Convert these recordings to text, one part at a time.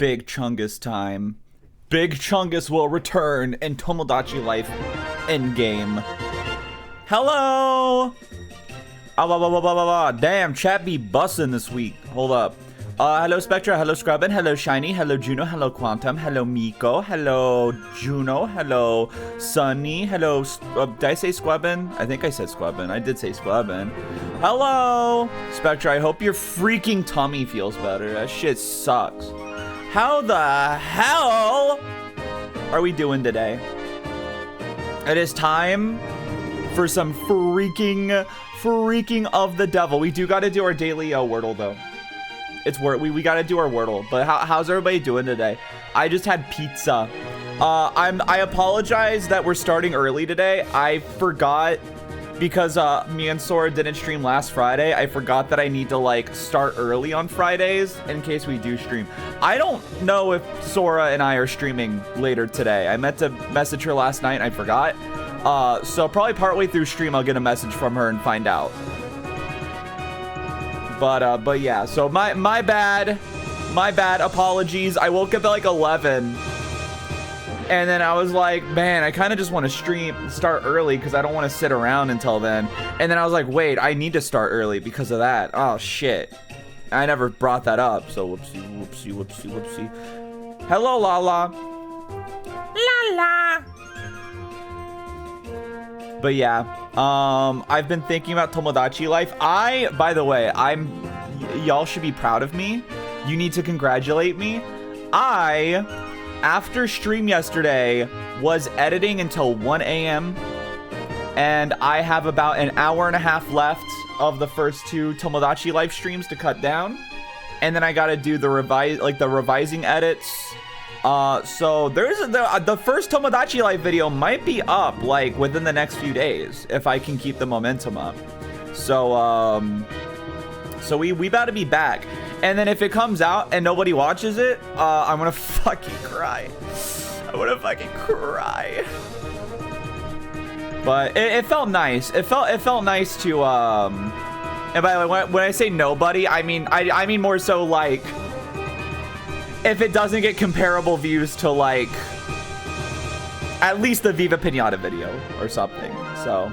Big Chungus time. Big Chungus will return in Tomodachi Life Endgame. Hello! Damn, chat be bussin' this week. Hold up. Hello Spectra, hello Scrubbin, hello Shiny, hello Juno, hello Quantum, hello Miko, hello Juno, hello Sunny, hello, did I say Squubbin? I think I said Squubbin. I did say Squubbin. Hello! Spectra, I hope your freaking tummy feels better. That shit sucks. How the hell are we doing today? It is time for some freaking of the devil. We do gotta do our daily Wordle though. We gotta do our Wordle. But how's everybody doing today? I just had pizza. I apologize that we're starting early today. I forgot because me and Sora didn't stream last Friday. I forgot that I need to like start early on Fridays in case we do stream. I don't know if Sora and I are streaming later today. I meant to message her last night and I forgot. So probably partway through stream I'll get a message from her and find out. But yeah, so my bad, apologies. I woke up at like 11 and then I was like, man, I kind of just want to start early because I don't want to sit around until then. And then I was like, wait, I need to start early because of that. Oh shit, I never brought that up. So whoopsie. Hello, Lala. But yeah, I've been thinking about Tomodachi Life. By the way, y'all should be proud of me. You need to congratulate me. After stream yesterday, was editing until 1 a.m. and I have about an hour and a half left of the first 2 Tomodachi Life streams to cut down. And then I gotta do the revising edits. So there's the first Tomodachi Life video might be up like within the next few days if I can keep the momentum up. So we about to be back. And then if it comes out and nobody watches it, I'm gonna fucking cry. But it felt nice. It felt nice to and by the way, when I say nobody, I mean more so like if it doesn't get comparable views to like at least the Viva Pinata video or something. So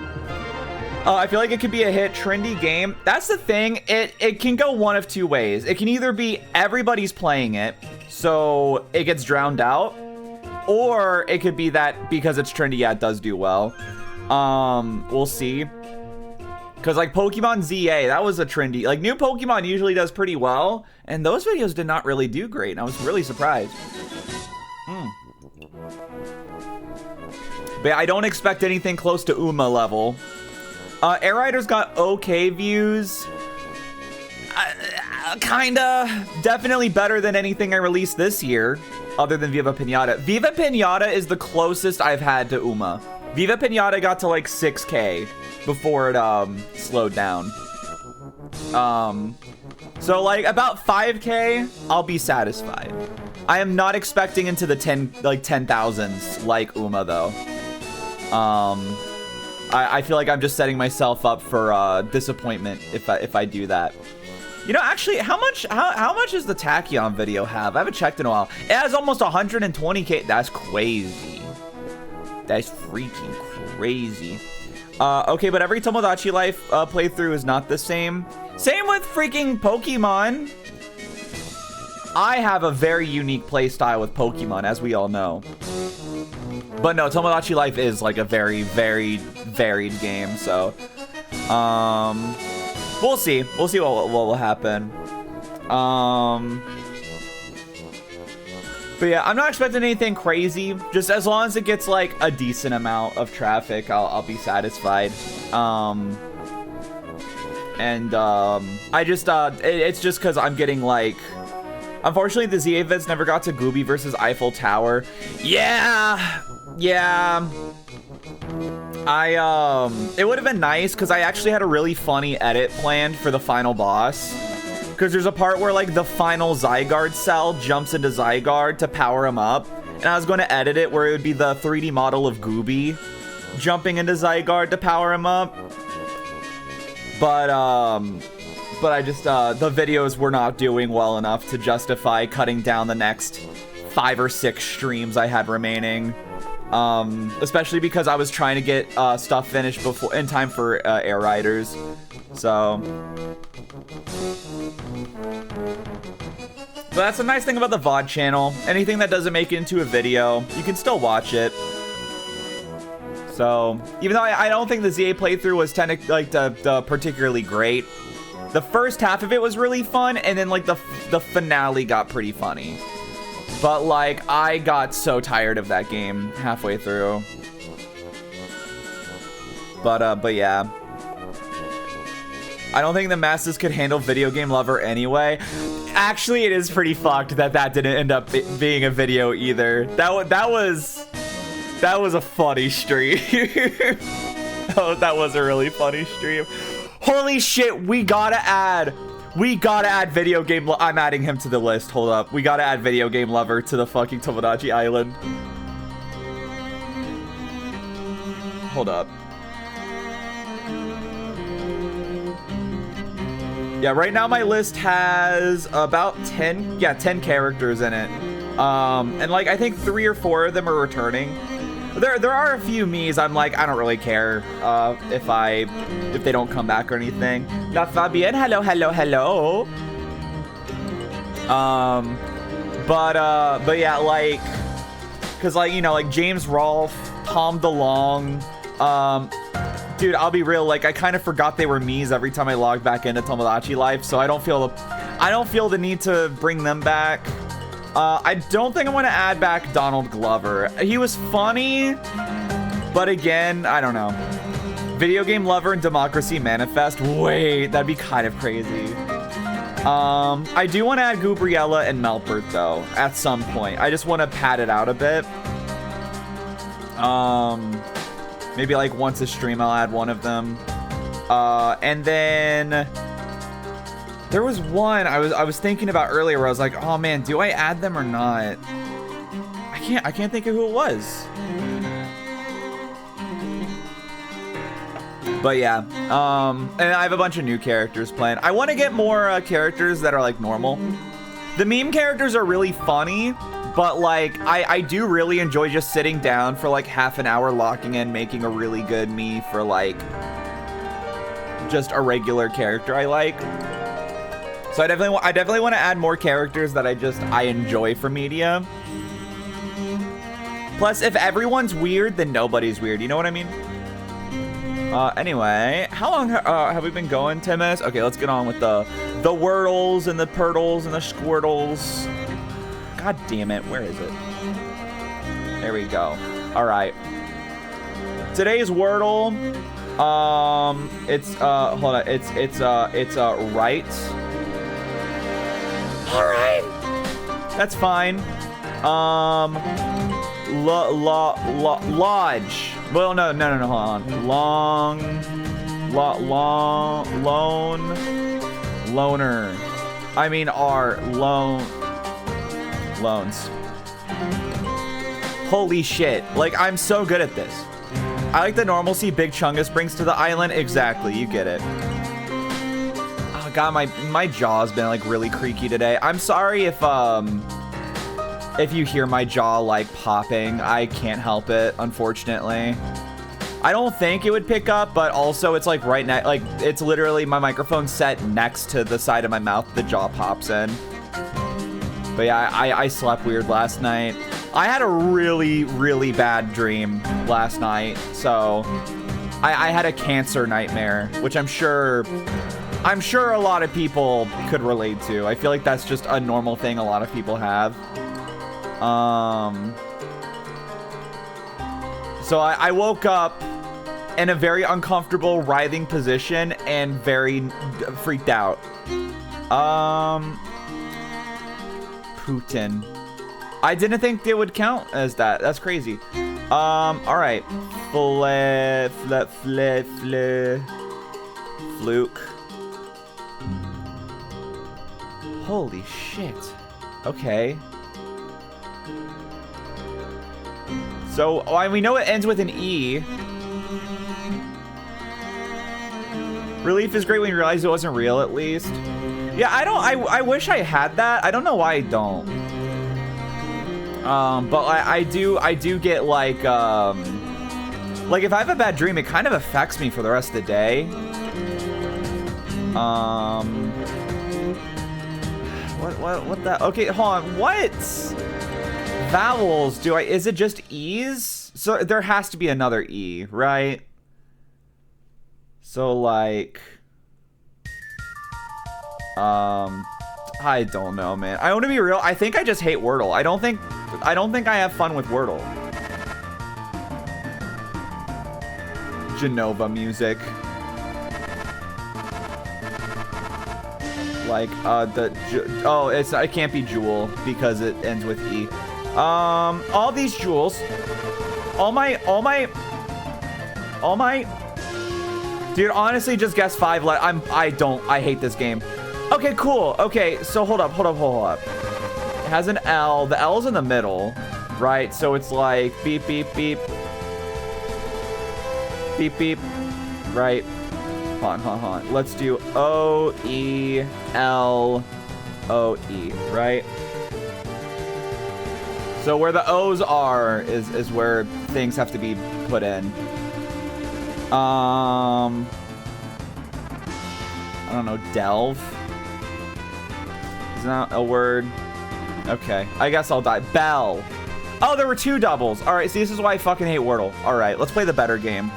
I feel like it could be a hit. Trendy game. That's the thing. It can go one of two ways. It can either be everybody's playing it, so it gets drowned out, or it could be that because it's trendy, yeah, it does do well. We'll see. Because like Pokemon ZA, that was a trendy. Like new Pokemon usually does pretty well, and those videos did not really do great. And I was really surprised. But yeah, I don't expect anything close to Uma level. Air Rider's got okay views. Kinda. Definitely better than anything I released this year, other than Viva Pinata. Viva Pinata is the closest I've had to Uma. Viva Pinata got to like 6K before it slowed down. So like about 5K, I'll be satisfied. I am not expecting into the 10,000s like Uma though. I feel like I'm just setting myself up for disappointment if I do that. You know, actually, how much does the Tachyon video have? I haven't checked in a while. It has almost 120K. That's crazy. That's freaking crazy. Okay, but every Tomodachi Life playthrough is not the same. Same with freaking Pokemon. I have a very unique playstyle with Pokemon, as we all know. But no, Tomodachi Life is like a very, very varied game, so we'll see. We'll see what will happen. But yeah, I'm not expecting anything crazy. Just as long as it gets like a decent amount of traffic, I'll be satisfied. I just it's just because I'm getting like, unfortunately the ZA vids never got to Gooby versus Eiffel Tower. Yeah. It would have been nice because I actually had a really funny edit planned for the final boss. Because there's a part where like the final Zygarde cell jumps into Zygarde to power him up. And I was going to edit it where it would be the 3D model of Gooby jumping into Zygarde to power him up. But But I just, the videos were not doing well enough to justify cutting down the next 5 or 6 streams I had remaining. Especially because I was trying to get stuff finished before in time for Air Riders. So... But that's the nice thing about the VOD channel. Anything that doesn't make it into a video, you can still watch it. So, even though I don't think the ZA playthrough was like the particularly great, the first half of it was really fun, and then like the finale got pretty funny. But like, I got so tired of that game halfway through. But yeah. I don't think the masses could handle Video Game Lover anyway. Actually, it is pretty fucked that didn't end up being a video either. That was a funny stream. Oh, that was a really funny stream. Holy shit, we gotta add Video Game I'm adding him to the list. Hold up. We gotta add Video Game Lover to the fucking Tomodachi Island. Hold up. Yeah, right now my list has about 10 characters in it. And like, I think 3 or 4 of them are returning. There are a few me's I'm like, I don't really care if they don't come back or anything. La Fabienne, hello. But yeah, like, cause like, you know, like James Rolfe, Tom DeLonge, dude, I'll be real, like I kind of forgot they were me's every time I logged back into Tomodachi Life, so I don't feel the need to bring them back. I don't think I want to add back Donald Glover. He was funny, but again, I don't know. Video Game Lover and Democracy Manifest. Wait, that'd be kind of crazy. I do want to add Gabriella and Melbert though at some point. I just want to pad it out a bit. Maybe like once a stream I'll add one of them. And then there was one I was thinking about earlier where I was like, oh man, do I add them or not? I can't think of who it was. But yeah, and I have a bunch of new characters planned. I want to get more characters that are like normal. The meme characters are really funny, but like I do really enjoy just sitting down for like half an hour, locking in, making a really good me for like just a regular character I like. So I definitely want to add more characters that I enjoy for media. Plus, if everyone's weird, then nobody's weird. You know what I mean? Anyway, how long have we been going? 10 minutes? Okay, let's get on with the Wordles and the Purtles and the Squirtles. God damn it, where is it? There we go. All right. Today's Wordle, it's hold on, it's right. All right. That's fine. Lodge. Well, no, hold on. Loner. I mean, loans. Holy shit. Like, I'm so good at this. I like the normalcy Big Chungus brings to the island. Exactly, you get it. Oh god, my jaw's been like really creaky today. I'm sorry if you hear my jaw like popping. I can't help it, unfortunately. I don't think it would pick up, but also it's like right now, like it's literally my microphone set next to the side of my mouth the jaw pops in. But yeah, I slept weird last night. I had a really, really bad dream last night, so I had a cancer nightmare, which I'm sure a lot of people could relate to. I feel like that's just a normal thing a lot of people have. So I woke up in a very uncomfortable, writhing position and very freaked out. Putin. I didn't think it would count as that. That's crazy. All right. Fluke. Holy shit. Okay. So, we know it ends with an E. Relief is great when you realize it wasn't real, at least. Yeah, I wish I had that. I don't know why I don't. But I do get like if I have a bad dream, it kind of affects me for the rest of the day. What that? Okay, hold on. What vowels do I? Is it just E's? So there has to be another E, right? So like, I don't know, man. I want to be real. I think I just hate Wordle. I don't think I have fun with Wordle. Genova music. Like it can't be Jewel because it ends with E. All these jewels, all my dude, honestly, just guess 5 letters. I hate this game. Okay, cool. Okay, so hold up. It has an L. The L's in the middle, right? So it's like beep beep beep beep beep, right? Hold on. Let's do O-E-L-O-E, right? So where the O's are is where things have to be put in. I don't know, delve? Is that a word? Okay, I guess I'll die. Bell. Oh, there were 2 doubles. All right, see, this is why I fucking hate Wordle. All right, let's play the better game.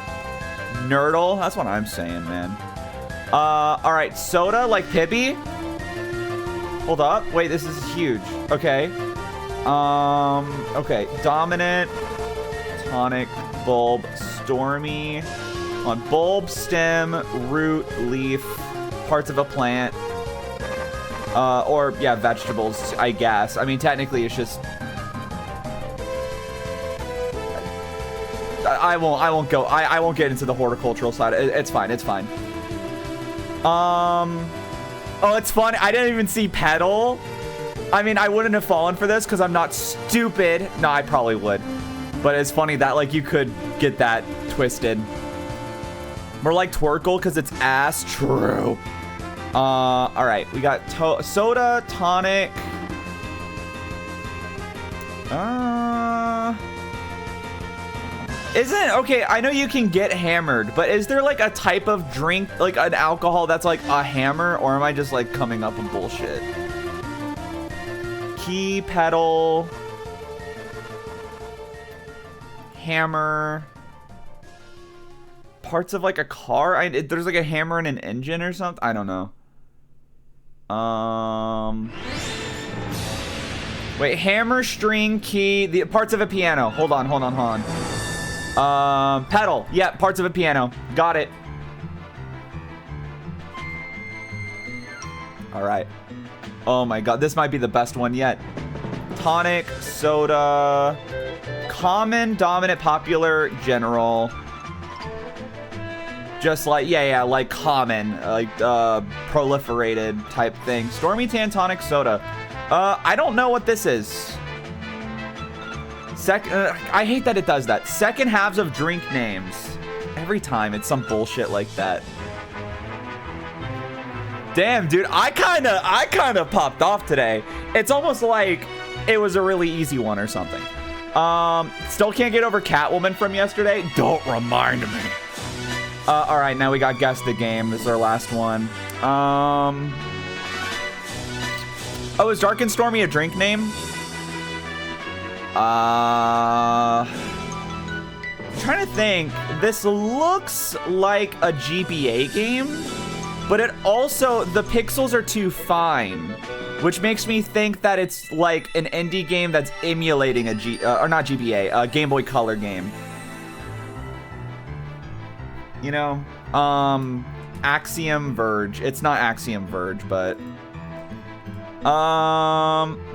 Nerdle, that's what I'm saying, man. All right, soda, like Pibby. Hold up, wait, this is huge. Okay. Okay, dominant, tonic, bulb, stormy. On bulb, stem, root, leaf, parts of a plant. Or yeah, vegetables, I guess. I mean, technically, it's just. I won't get into the horticultural side. It's fine. Oh, it's fun. I didn't even see pedal. I mean, I wouldn't have fallen for this because I'm not stupid. No, I probably would. But it's funny that like you could get that twisted. More like twerkle because it's ass. True. All right, we got soda, tonic. Okay, I know you can get hammered, but is there like a type of drink, like an alcohol that's like a hammer, or am I just like coming up with bullshit? Key, pedal, hammer, parts of like a car. There's like a hammer and an engine or something. I don't know. Wait, hammer, string, key, the parts of a piano. Hold on. Pedal. Yeah, parts of a piano. Got it. All right. Oh my god, this might be the best one yet. Tonic, soda, common, dominant, popular, general. Just like, yeah, like common, like proliferated type thing. Stormy, tan, tonic, soda. I don't know what this is. I hate that it does that. Second halves of drink names. Every time it's some bullshit like that. Damn, dude, I kind of popped off today. It's almost like it was a really easy one or something. Still can't get over Catwoman from yesterday. Don't remind me. All right, now we got Guess the Game. This is our last one. Oh, is Dark and Stormy a drink name? I'm trying to think. This looks like a GBA game, but it also, the pixels are too fine, which makes me think that it's like an indie game that's emulating a or not GBA, a Game Boy Color game. You know, Axiom Verge. It's not Axiom Verge, but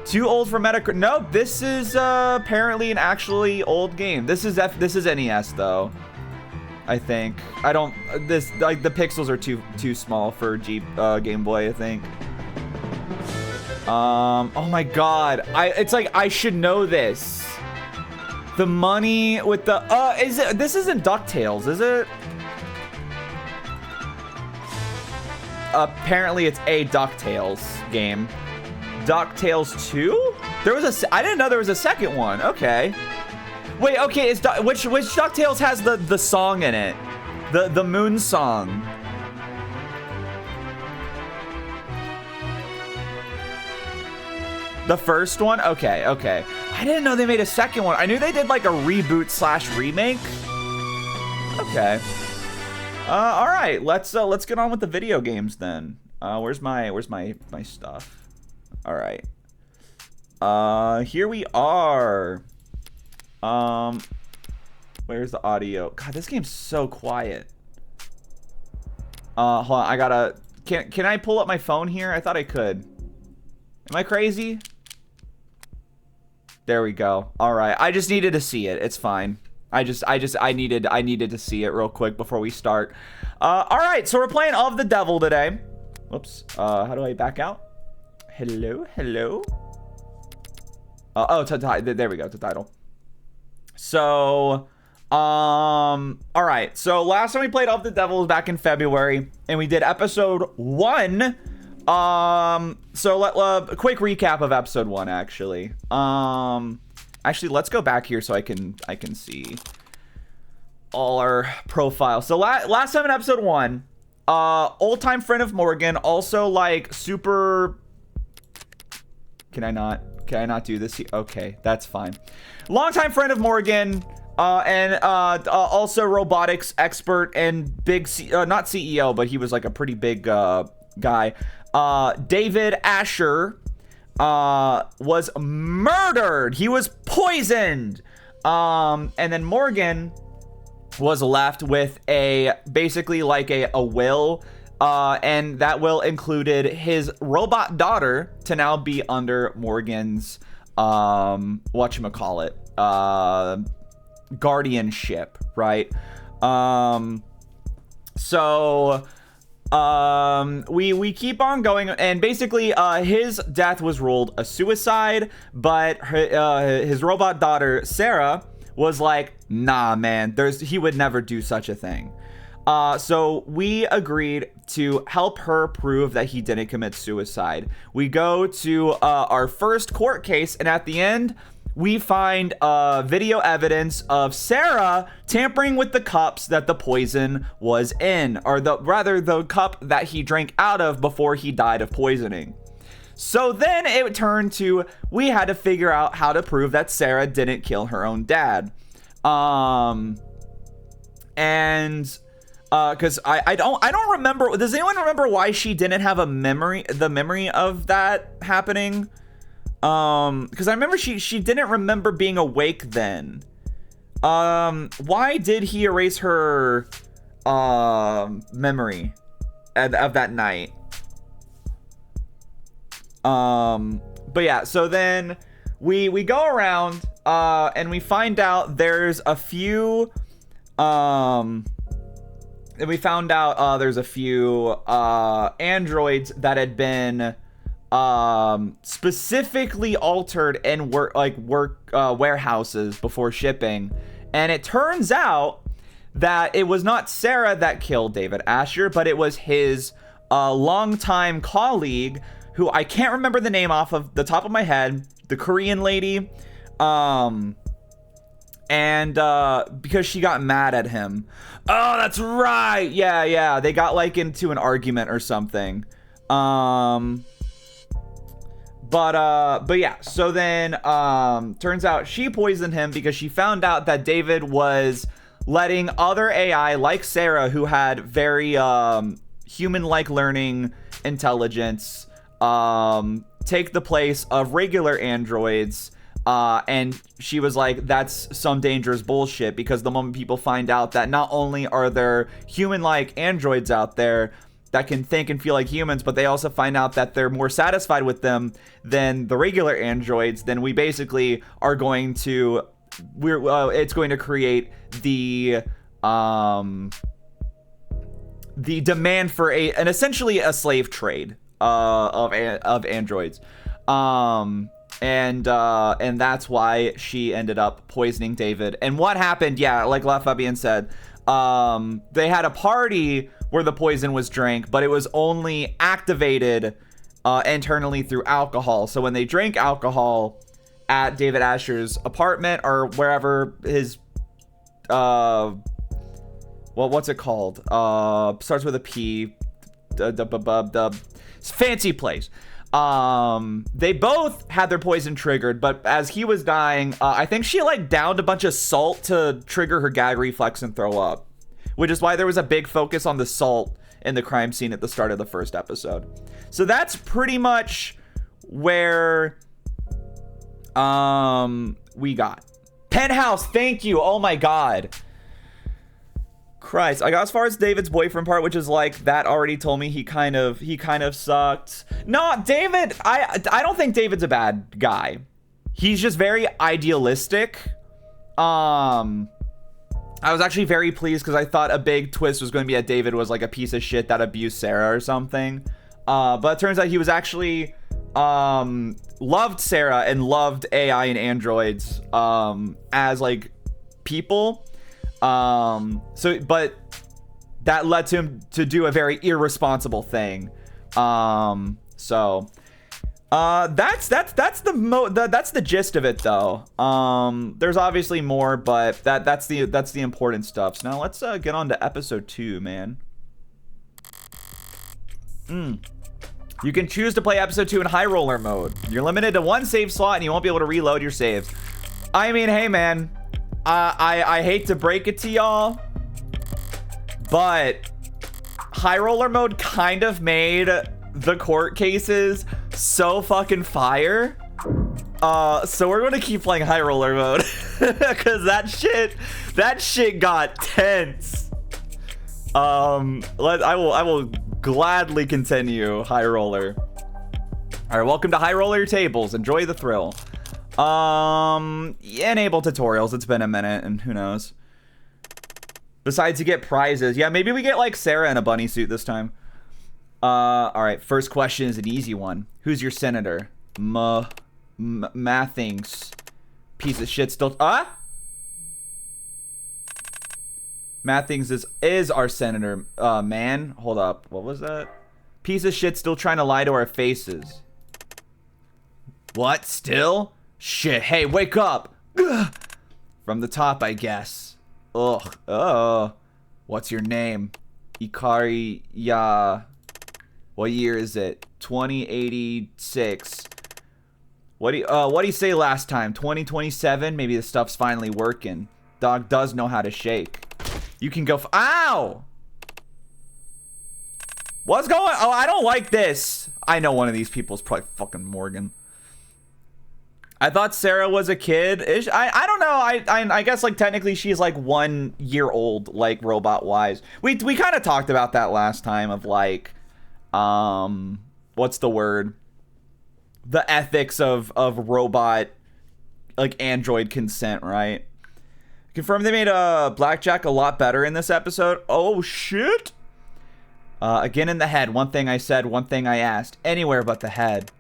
too old for Metacritic. No, this is apparently an actually old game. This is NES though. I think. I don't. This like the pixels are too small for Game Boy. I think. Oh my god. It's like I should know this. The money with the this isn't DuckTales, is it? apparently it's a DuckTales game. DuckTales 2? I didn't know there was a second one. Okay. Wait, okay, which DuckTales has the song in it? The moon song. The first one? Okay. I didn't know they made a second one. I knew they did like a reboot / remake. Okay. All right. Let's get on with the video games then. Where's my stuff? All right. Here we are. Where's the audio? God, this game's so quiet. Hold on. I gotta. Can I pull up my phone here? I thought I could. Am I crazy? There we go. All right. I just needed to see it. It's fine. I needed to see it real quick before we start. All right. So we're playing Of the Devil today. Whoops. How do I back out? Hello. There we go. The title. So, all right. So last time we played Of the Devil was back in February, and we did episode 1. So a quick recap of episode 1, actually. Actually, let's go back here so I can see all our profiles. So last time in episode 1, old time friend of Morgan, also like super. Can I not do this? Okay, that's fine. Longtime friend of Morgan, and also robotics expert and not CEO, but he was like a pretty big guy. David Asher was murdered. He was poisoned. And then Morgan was left with basically like a will, and that will included his robot daughter to now be under Morgan's whatchamacallit, guardianship, right? So we keep on going, and basically his death was ruled a suicide, but his robot daughter Sarah was like, nah man, he would never do such a thing. So we agreed to help her prove that he didn't commit suicide. We go to our first court case, and at the end we find video evidence of Sarah tampering with the cups that the poison was in, or the cup that he drank out of before he died of poisoning. So then it turned to, we had to figure out how to prove that Sarah didn't kill her own dad. Because I don't remember. Does anyone remember why she didn't have the memory of that happening? Because I remember she didn't remember being awake then. Why did he erase her memory of that night? But yeah, so then we go around and we find out there's a few there's a few androids that had been specifically altered in warehouses before shipping, and it turns out that it was not Sarah that killed David Asher, but it was his longtime colleague, who I can't remember the name off of the top of my head, the Korean lady, and because she got mad at him. Oh, that's right. Yeah, they got like into an argument or something. But yeah, so then turns out she poisoned him because she found out that David was letting other AI like Sarah, who had very human-like learning intelligence, take the place of regular androids. And she was like, that's some dangerous bullshit, because the moment people find out that not only are there human-like androids out there that can think and feel like humans, but they also find out that they're more satisfied with them than the regular androids, then we basically are going to, it's going to create the demand for an essentially a slave trade of androids. And that's why she ended up poisoning David. And what happened, yeah, like La Fabienne said, they had a party where the poison was drank, but it was only activated internally through alcohol. So when they drank alcohol at David Asher's apartment or wherever his well, what's it called? Starts with a P. The fancy place. They both had their poison triggered, but as he was dying, I think she like downed a bunch of salt to trigger her gag reflex and throw up, which is why there was a big focus on the salt in the crime scene at the start of the first episode. So that's pretty much where we got Penthouse. Thank you. Oh my god, Christ. I got as far as David's boyfriend part, which is like that already told me he kind of sucked. No, David, I don't think David's a bad guy. He's just very idealistic. I was actually very pleased because I thought a big twist was going to be that David was like a piece of shit that abused Sarah or something. But it turns out he was actually loved Sarah and loved AI and androids as like people. But that led to him to do a very irresponsible thing. That's the gist of it though. There's obviously more, but that's the important stuff. So now let's get on to episode 2, man. You can choose to play episode 2 in high roller mode. You're limited to 1 save slot and you won't be able to reload your saves. I mean, hey man, I hate to break it to y'all, but high roller mode kind of made the court cases so fucking fire. So we're gonna keep playing high roller mode because that shit got tense. I will gladly continue high roller. All right, welcome to high roller tables. Enjoy the thrill. Enable tutorials. It's been a minute, and who knows. Besides, you get prizes. Yeah, maybe we get like Sarah in a bunny suit this time. All right. First question is an easy one. Who's your senator? Mathings. Piece of shit still. Mathings is our senator. Man, hold up. What was that? Piece of shit still trying to lie to our faces. What? Still? Shit. Hey, wake up. Ugh. From the top, I guess. Ugh. What's your name? Ikari Ya. What year is it? 2086. What do you say last time? 2027? Maybe the stuff's finally working. Dog does know how to shake. You can go. Ow! What's going? Oh, I don't like this. I know one of these people is probably fucking Morgan. I thought Sarah was a kid. I don't know. I guess like technically she's like 1 year old, like robot wise. We kind of talked about that last time of like, what's the word? The ethics of robot, like android consent, right? Confirmed they made Blackjack a lot better in this episode. Oh shit. Again in the head. One thing I said, one thing I asked. Anywhere but the head.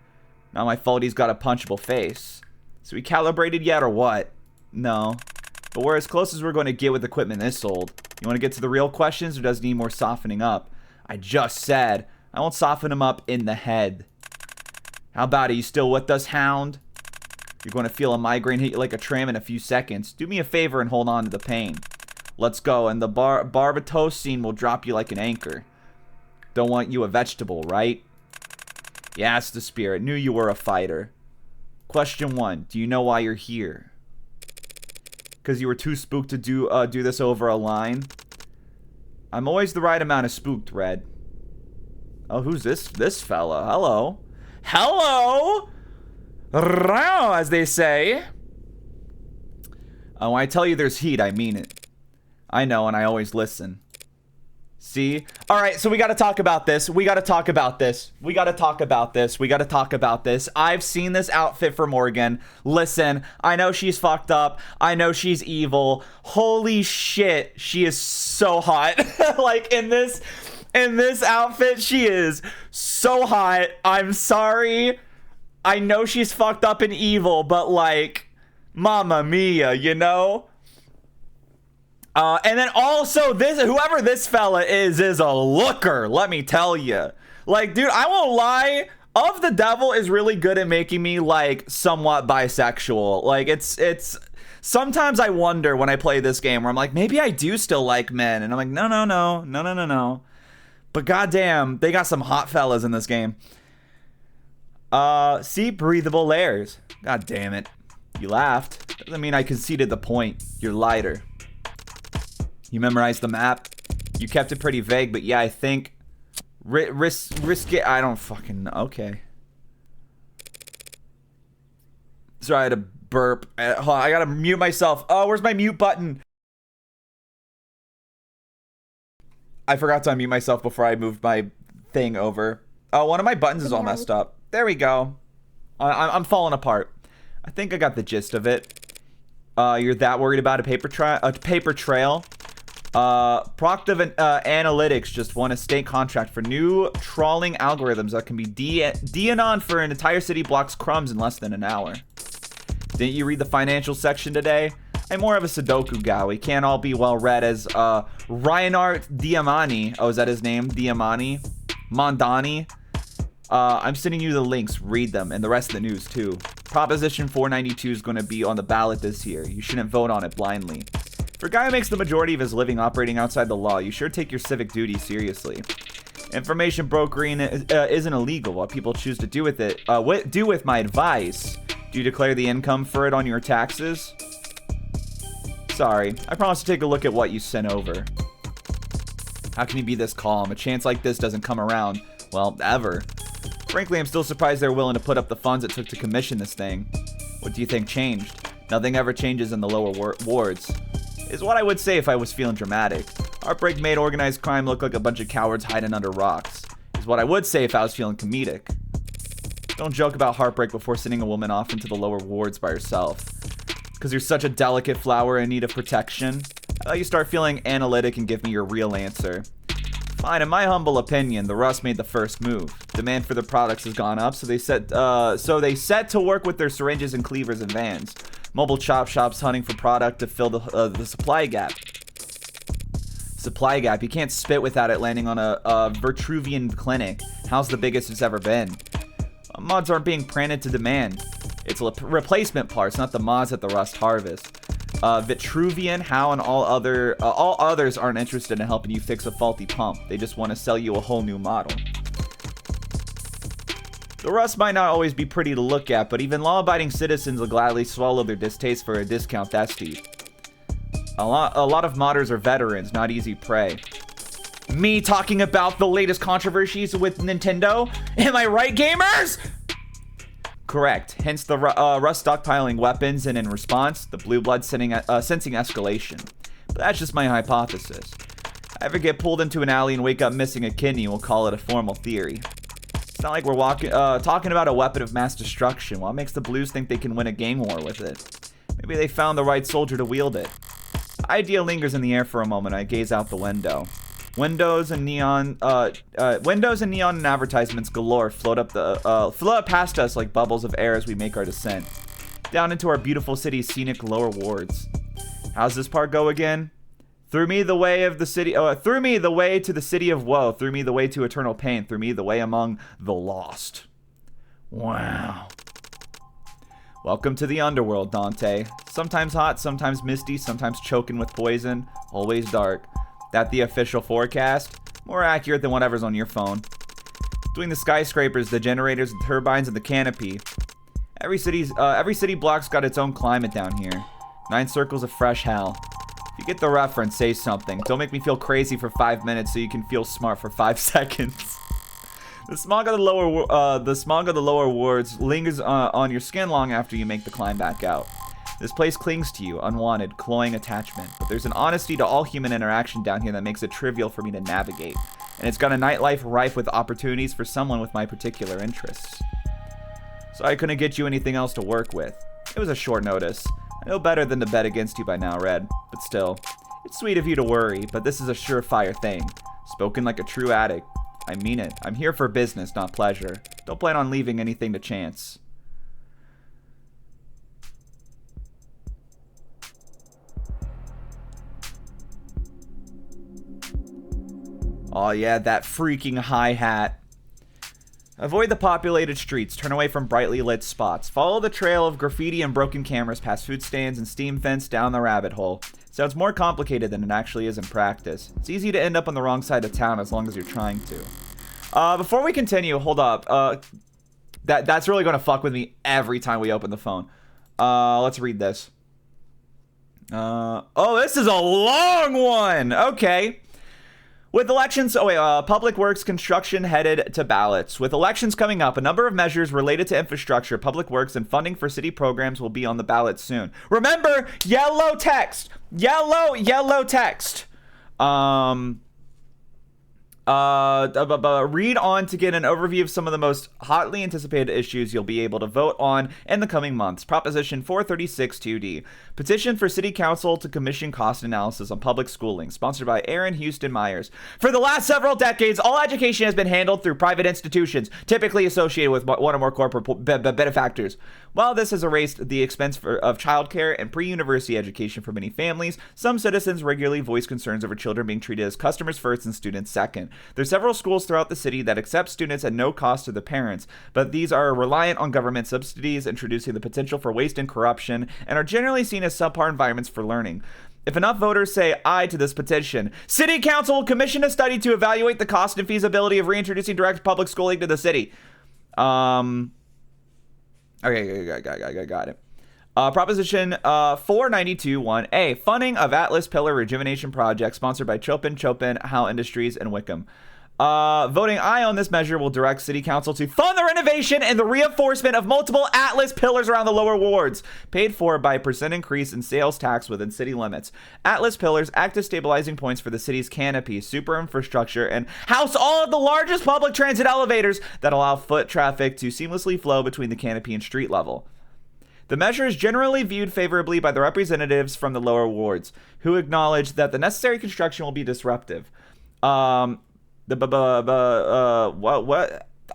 Not my fault he's got a punchable face. So we calibrated yet or what? No. But we're as close as we're going to get with equipment this old. You want to get to the real questions or does it need more softening up? I just said I won't soften him up in the head. How about it? You still with us, Hound? You're going to feel a migraine hit you like a tram in a few seconds. Do me a favor and hold on to the pain. Let's go, and the Barbatosine will drop you like an anchor. Don't want you a vegetable, right? Yes, the spirit. Knew you were a fighter. Question 1. Do you know why you're here? Because you were too spooked to do this over a line? I'm always the right amount of spooked, Red. Oh, who's this fella? Hello. Hello! Rao, as they say. When I tell you there's heat, I mean it. I know, and I always listen. See? Alright, so we gotta talk about this. We gotta talk about this. We gotta talk about this. We gotta talk about this. I've seen this outfit for Morgan. Listen, I know she's fucked up. I know she's evil. Holy shit, she is so hot. Like, in this outfit, she is so hot. I'm sorry. I know she's fucked up and evil, but like, Mamma Mia, you know? And then also this, whoever this fella is a looker. Let me tell you. Like, dude, I won't lie. Of the Devil is really good at making me like somewhat bisexual. Like it's sometimes I wonder when I play this game where I'm like, maybe I do still like men. And I'm like, no. But goddamn, they got some hot fellas in this game. See, breathable layers. God damn it. You laughed. Doesn't mean I conceded the point. You're lighter. You memorized the map. You kept it pretty vague, but yeah, I think risk it. I don't fucking know. Okay. Sorry, I had to burp. Hold on, I gotta mute myself. Oh, where's my mute button? I forgot to unmute myself before I moved my thing over. Oh, one of my buttons is all messed up. There we go. I'm falling apart. I think I got the gist of it. You're that worried about a paper trail? Proctive Analytics just won a state contract for new trawling algorithms that can be DNon for an entire city block's crumbs in less than an hour. Didn't you read the financial section today? I'm more of a Sudoku guy. We can't all be well read as Reinhard Diamani. Oh, is that his name? Diamani? Mondani? I'm sending you the links. Read them and the rest of the news too. Proposition 492 is going to be on the ballot this year. You shouldn't vote on it blindly. For a guy who makes the majority of his living operating outside the law, you sure take your civic duty seriously. Information brokering isn't illegal. What people choose to do with it, do with my advice. Do you declare the income for it on your taxes? Sorry, I promise to take a look at what you sent over. How can you be this calm? A chance like this doesn't come around, well, ever. Frankly, I'm still surprised they're willing to put up the funds it took to commission this thing. What do you think changed? Nothing ever changes in the lower wards. Is what I would say if I was feeling dramatic. Heartbreak made organized crime look like a bunch of cowards hiding under rocks. Is what I would say if I was feeling comedic. Don't joke about heartbreak before sending a woman off into the lower wards by herself. Because you're such a delicate flower in need of protection. I thought you start feeling analytic and give me your real answer. Fine, in my humble opinion, the Rust made the first move. Demand for the products has gone up, so they set to work with their syringes and cleavers and vans. Mobile chop shops hunting for product to fill the supply gap. Supply gap. You can't spit without it landing on a Vitruvian clinic. How's the biggest it's ever been? Mods aren't being printed to demand. It's replacement parts, not the mods at the Rust harvest. Vitruvian, How, and all others aren't interested in helping you fix a faulty pump. They just want to sell you a whole new model. The Rust might not always be pretty to look at, but even law-abiding citizens will gladly swallow their distaste for a discount that steep. A lot of modders are veterans, not easy prey. Me talking about the latest controversies with Nintendo? Am I right, gamers? Correct. Hence the Rust stockpiling weapons, and in response, the Blue Blood sensing escalation. But that's just my hypothesis. If I ever get pulled into an alley and wake up missing a kidney, we'll call it a formal theory. It's not like we're talking about a weapon of mass destruction. What makes the Blues think they can win a gang war with it? Maybe they found the right soldier to wield it. The idea lingers in the air for a moment. I gaze out the window. Windows and neon and advertisements galore float past us like bubbles of air as we make our descent down into our beautiful city's scenic lower wards. How's this part go again? Through me the way of the city. Through me the way to the city of woe. Through me the way to eternal pain. Through me the way among the lost. Wow. Welcome to the underworld, Dante. Sometimes hot, sometimes misty, sometimes choking with poison, always dark. That the official forecast? More accurate than whatever's on your phone. Between the skyscrapers, the generators, the turbines, and the canopy. Every city block's got its own climate down here. 9 circles of fresh hell. If you get the reference, say something. Don't make me feel crazy for 5 minutes so you can feel smart for 5 seconds. The smog of the lower wards lingers on your skin long after you make the climb back out. This place clings to you, unwanted, cloying attachment. But there's an honesty to all human interaction down here that makes it trivial for me to navigate. And it's got a nightlife rife with opportunities for someone with my particular interests. So I couldn't get you anything else to work with. It was a short notice. I know better than to bet against you by now, Red. But still, it's sweet of you to worry, but this is a surefire thing. Spoken like a true addict. I mean it. I'm here for business, not pleasure. Don't plan on leaving anything to chance. Oh yeah, that freaking hi-hat. Avoid the populated streets. Turn away from brightly lit spots. Follow the trail of graffiti and broken cameras past food stands and steam vents down the rabbit hole. Sounds more complicated than it actually is in practice. It's easy to end up on the wrong side of town as long as you're trying to. Before we continue, hold up. That's really going to fuck with me every time we open the phone. Let's read this. Oh, this is a long one. Okay. With elections, Public Works construction headed to ballots. With elections coming up, a number of measures related to infrastructure, public works, and funding for city programs will be on the ballot soon. Remember, yellow text. Yellow text. Read on to get an overview of some of the most hotly anticipated issues you'll be able to vote on in the coming months. Proposition 436 2D. Petition for City Council to commission cost analysis on public schooling. Sponsored by Aaron Houston Myers. For the last several decades, all education has been handled through private institutions, typically associated with one or more corporate benefactors. While this has erased the expense of childcare and pre-university education for many families, some citizens regularly voice concerns over children being treated as customers first and students second. There are several schools throughout the city that accept students at no cost to the parents, but these are reliant on government subsidies, introducing the potential for waste and corruption, and are generally seen as subpar environments for learning. If enough voters say aye to this petition, City Council will commission a study to evaluate the cost and feasibility of reintroducing direct public schooling to the city. Okay, got it. Proposition 492-1A, funding of Atlas Pillar Rejuvenation Project, sponsored by Chopin, Howe Industries, and Wickham. Voting aye on this measure will direct City Council to fund the renovation and the reinforcement of multiple Atlas pillars around the lower wards, paid for by a percent increase in sales tax within city limits. Atlas pillars act as stabilizing points for the city's canopy, super infrastructure, and house all of the largest public transit elevators that allow foot traffic to seamlessly flow between the canopy and street level. The measure is generally viewed favorably by the representatives from the lower wards, who acknowledge that the necessary construction will be disruptive. What?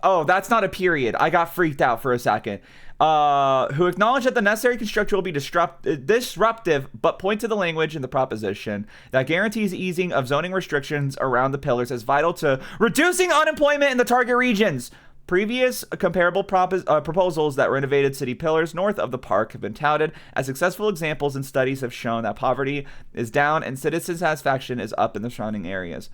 Oh, that's not a period. I got freaked out for a second. Who acknowledge that the necessary construction will be disruptive, but point to the language in the proposition that guarantees easing of zoning restrictions around the pillars as vital to reducing unemployment in the target regions. Previous comparable proposals that renovated city pillars north of the park have been touted as successful examples, and studies have shown that poverty is down and citizen satisfaction is up in the surrounding areas.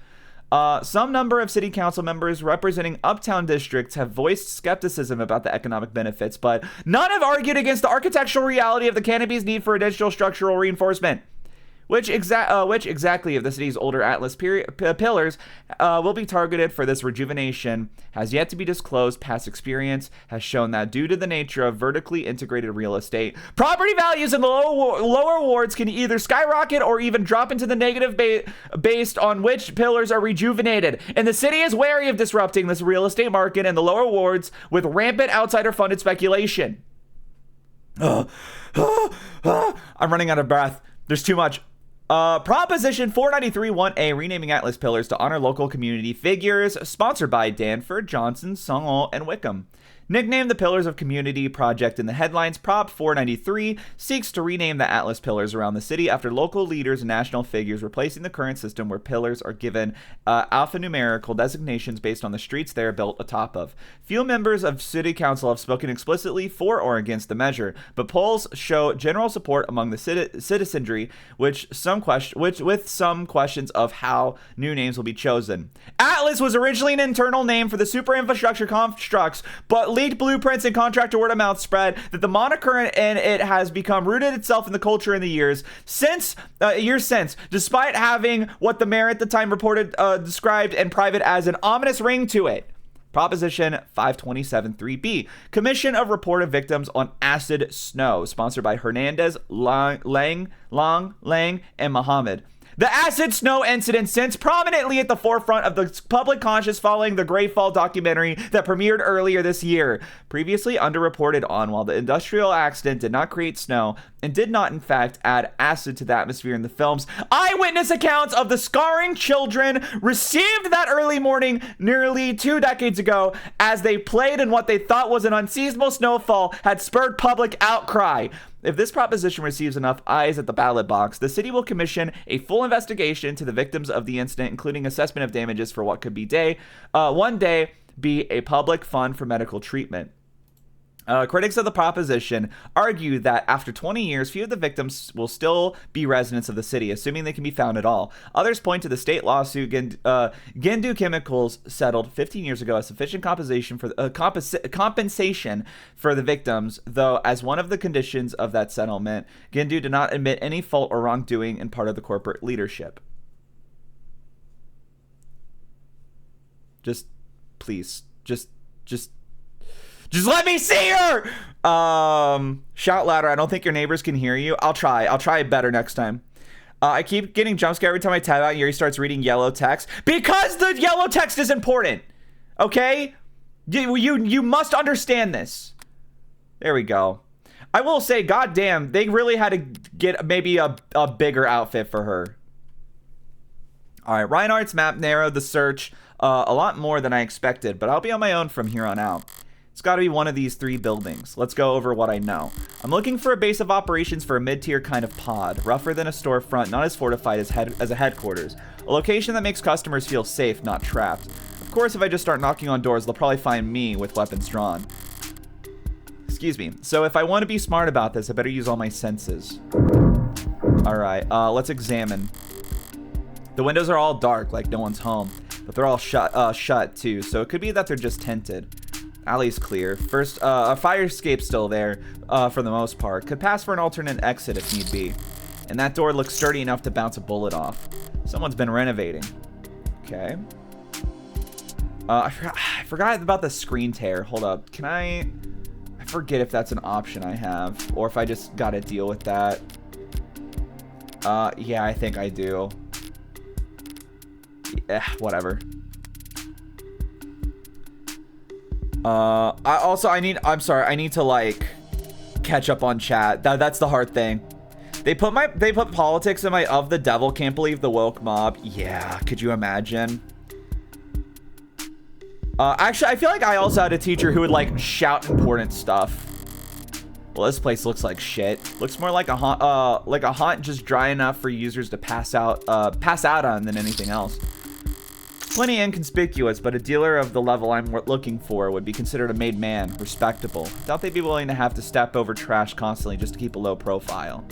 Some number of city council members representing uptown districts have voiced skepticism about the economic benefits, but none have argued against the architectural reality of the canopy's need for additional structural reinforcement. Which exactly of the city's older Atlas pillars will be targeted for this rejuvenation has yet to be disclosed. Past experience has shown that due to the nature of vertically integrated real estate, property values in the lower wards can either skyrocket or even drop into the negative based on which pillars are rejuvenated. And the city is wary of disrupting this real estate market in the lower wards with rampant outsider-funded speculation. I'm running out of breath. There's too much. Proposition 493-1A, renaming Atlas pillars to honor local community figures, sponsored by Danford, Johnson, Songol, and Wickham. Nicknamed the Pillars of Community Project in the headlines, Prop 493 seeks to rename the Atlas pillars around the city after local leaders and national figures, replacing the current system where pillars are given alphanumerical designations based on the streets they are built atop of. Few members of City Council have spoken explicitly for or against the measure, but polls show general support among the citizenry, with some questions of how new names will be chosen. Atlas was originally an internal name for the super infrastructure constructs, but leaked blueprints and contractor word of mouth spread that the moniker and it has become rooted itself in the culture in the years since, despite having what the mayor at the time reported described in private as an ominous ring to it. Proposition 527-3B, Commission of Reported Victims on Acid Snow, sponsored by Hernandez, Lang, and Muhammad. The acid snow incident sits prominently at the forefront of the public conscious following the Great Fall documentary that premiered earlier this year. Previously underreported on, while the industrial accident did not create snow, and did not, in fact, add acid to the atmosphere in the films. Eyewitness accounts of the scarring children received that early morning nearly 2 decades ago as they played in what they thought was an unseasonable snowfall had spurred public outcry. If this proposition receives enough eyes at the ballot box, the city will commission a full investigation to the victims of the incident, including assessment of damages for what could be one day be a public fund for medical treatment. Critics of the proposition argue that after 20 years, few of the victims will still be residents of the city, assuming they can be found at all. Others point to the state lawsuit Gindu Chemicals settled 15 years ago as sufficient compensation for the victims, though as one of the conditions of that settlement, Gindu did not admit any fault or wrongdoing in part of the corporate leadership. Please, just let me see her! Shout louder. I don't think your neighbors can hear you. I'll try better next time. I keep getting jump scared every time I type out and Yooree starts reading yellow text. Because the yellow text is important. Okay? You must understand this. There we go. I will say, goddamn, they really had to get maybe a bigger outfit for her. Alright, Reinhardt's map narrowed the search a lot more than I expected, but I'll be on my own from here on out. It's got to be one of these 3 buildings. Let's go over what I know. I'm looking for a base of operations for a mid-tier kind of pod, rougher than a storefront, not as fortified as a headquarters. A location that makes customers feel safe, not trapped. Of course, if I just start knocking on doors, they'll probably find me with weapons drawn. Excuse me. So if I want to be smart about this, I better use all my senses. Alright, let's examine. The windows are all dark, like no one's home. But they're all shut too, so it could be that they're just tinted. Alley's clear. First, a fire escape's still there, for the most part. Could pass for an alternate exit if need be. And that door looks sturdy enough to bounce a bullet off. Someone's been renovating. Okay. I forgot about the screen tear. Hold up. Can I forget if that's an option I have, or if I just gotta deal with that. Yeah, I think I do. Yeah, whatever. I'm sorry, I need to like catch up on chat. That's the hard thing. They put politics in my of the devil, can't believe the woke mob. Yeah, could you imagine? Actually, I feel like I also had a teacher who would like shout important stuff. Well, this place looks like shit. Looks more like a haunt just dry enough for users to pass out on than anything else. Plenty inconspicuous, but a dealer of the level I'm looking for would be considered a made man, respectable. Doubt they'd be willing to have to step over trash constantly just to keep a low profile.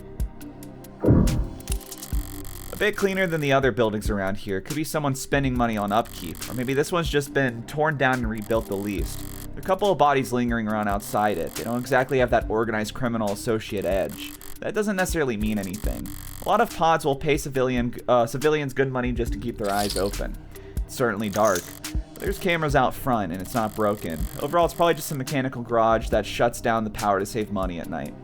A bit cleaner than the other buildings around here. Could be someone spending money on upkeep, or maybe this one's just been torn down and rebuilt the least. There are a couple of bodies lingering around outside it. They don't exactly have that organized criminal associate edge. That doesn't necessarily mean anything. A lot of pods will pay civilians good money just to keep their eyes open. It's certainly dark, but there's cameras out front and it's not broken. Overall, it's probably just a mechanical garage that shuts down the power to save money at night.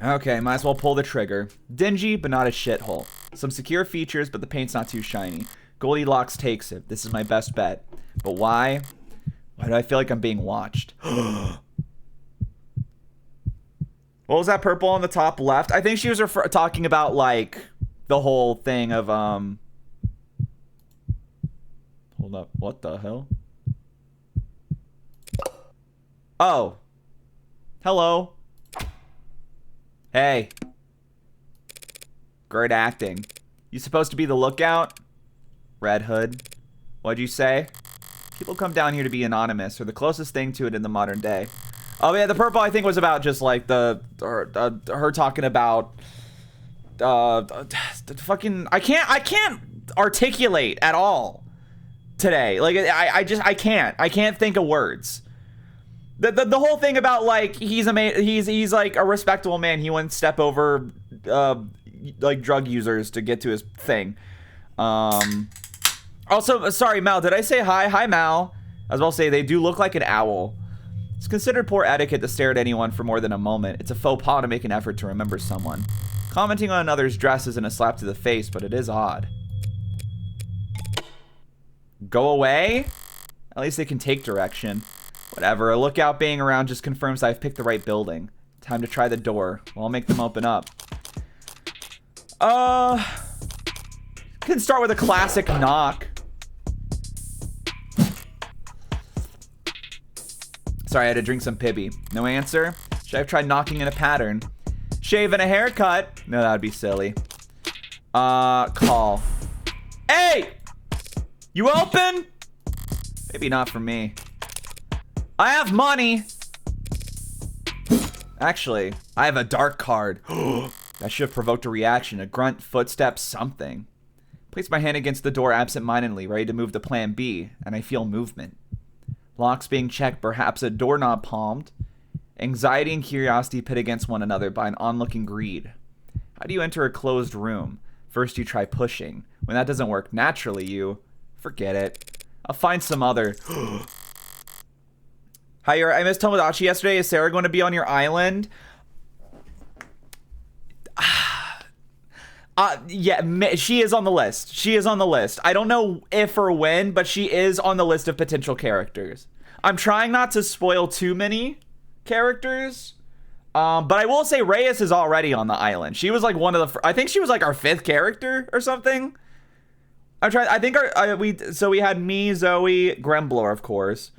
Okay, might as well pull the trigger. Dingy, but not a shithole. Some secure features, but the paint's not too shiny. Goldilocks takes it. This is my best bet. But why? Why do I feel like I'm being watched? What was that purple on the top left? I think she was talking about, like, the whole thing of, Hold up. What the hell? Oh. Hello. Hey. Great acting. You supposed to be the lookout? Red Hood. What'd you say? People come down here to be anonymous, or the closest thing to it in the modern day. Oh yeah, the purple I think was about just like her talking about the fucking I can't articulate at all today. Like I can't think of words. The whole thing about like he's like a respectable man. He wouldn't step over like drug users to get to his thing. Also, sorry, Mal, did I say hi? Hi, Mal. I was about to say, they do look like an owl. It's considered poor etiquette to stare at anyone for more than a moment. It's a faux pas to make an effort to remember someone. Commenting on another's dress isn't a slap to the face, but it is odd. Go away? At least they can take direction. Whatever, a lookout being around just confirms I've picked the right building. Time to try the door. Well, I'll make them open up. Can start with a classic knock. Sorry, I had to drink some Pibby. No answer? Should I have tried knocking in a pattern? Shave and a haircut? No, that would be silly. Call. Hey! You open? Maybe not for me. I have money. Actually, I have a dark card. That should have provoked a reaction. A grunt, footstep, something. Place my hand against the door absent-mindedly, ready to move to plan B, and I feel movement. Locks being checked, perhaps a doorknob palmed. Anxiety and curiosity pit against one another by an onlooking greed. How do you enter a closed room? First you try pushing. When that doesn't work naturally, you... Forget it. I'll find some other... Hi, I missed Tomodachi yesterday. Is Sarah going to be on your island? Yeah, she is on the list. She is on the list. I don't know if or when, but she is on the list of potential characters. I'm trying not to spoil too many characters, but I will say Reyes is already on the island. She was like one of the... I think she was like our 5th character or something. I'm trying... I think we had me, Zoe, Gremblor, of course.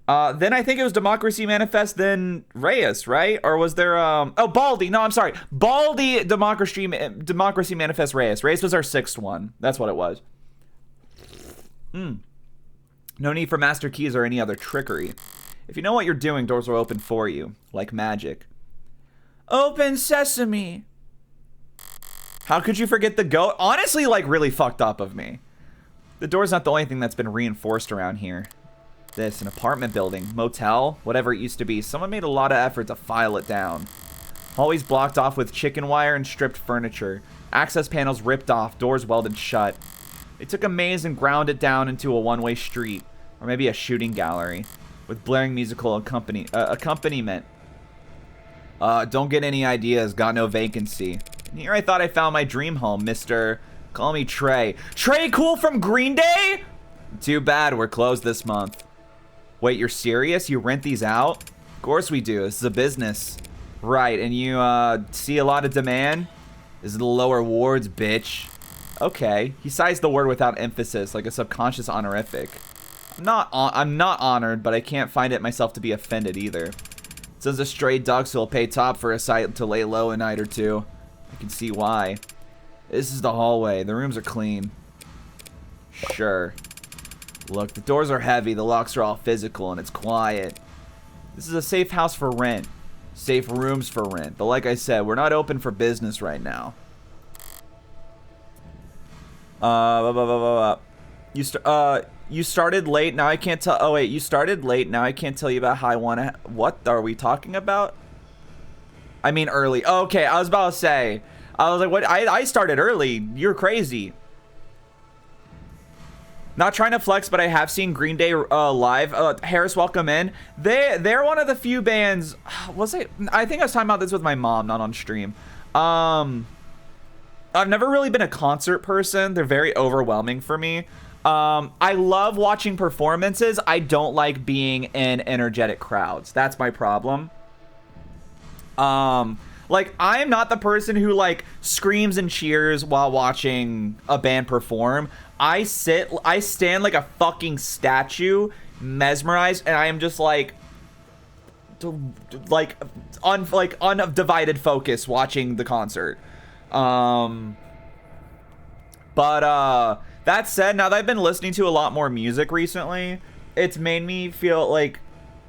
Then I think it was Democracy Manifest, then Reyes, right? Or was there, oh, Baldy. No, I'm sorry. Baldy, Democracy Manifest, Reyes. Reyes was our 6th one. That's what it was. No need for master keys or any other trickery. If you know what you're doing, doors will open for you, like magic. Open sesame. How could you forget the goat? Honestly, like, really fucked up of me. The door's not the only thing that's been reinforced around here. This, an apartment building, motel, whatever it used to be. Someone made a lot of effort to file it down. Always blocked off with chicken wire and stripped furniture. Access panels ripped off, doors welded shut. They took a maze and ground it down into a one-way street. Or maybe a shooting gallery. With blaring musical accompaniment. Don't get any ideas, got no vacancy. And here I thought I found my dream home, Mr. Call me Trey. Trey Cool from Green Day? Too bad, we're closed this month. Wait, you're serious? You rent these out? Of course we do. This is a business. Right, and you see a lot of demand? This is the lower wards, bitch. Okay. He sized the word without emphasis, like a subconscious honorific. I'm not honored, but I can't find it myself to be offended either. It says a stray ducks will pay top for a site to lay low a night or two. I can see why. This is the hallway. The rooms are clean. Sure. Look, the doors are heavy, the locks are all physical, and it's quiet. This is a safe house for rent. Safe rooms for rent. But like I said, we're not open for business right now. You started late, now I can't tell... Oh, wait, you started late, now I can't tell you about how I want to... What are we talking about? I mean early. Oh, okay, I was about to say. I was like, what? I started early. You're crazy. Not trying to flex, but I have seen Green Day live. Harris, welcome in. They're one of the few bands. Was it? I think I was talking about this with my mom, not on stream. I've never really been a concert person. They're very overwhelming for me. I love watching performances. I don't like being in energetic crowds. That's my problem. Like, I'm not the person who, like, screams and cheers while watching a band perform. I stand like a fucking statue, mesmerized, and I am just like undivided focus watching the concert. But that said, now that I've been listening to a lot more music recently, it's made me feel like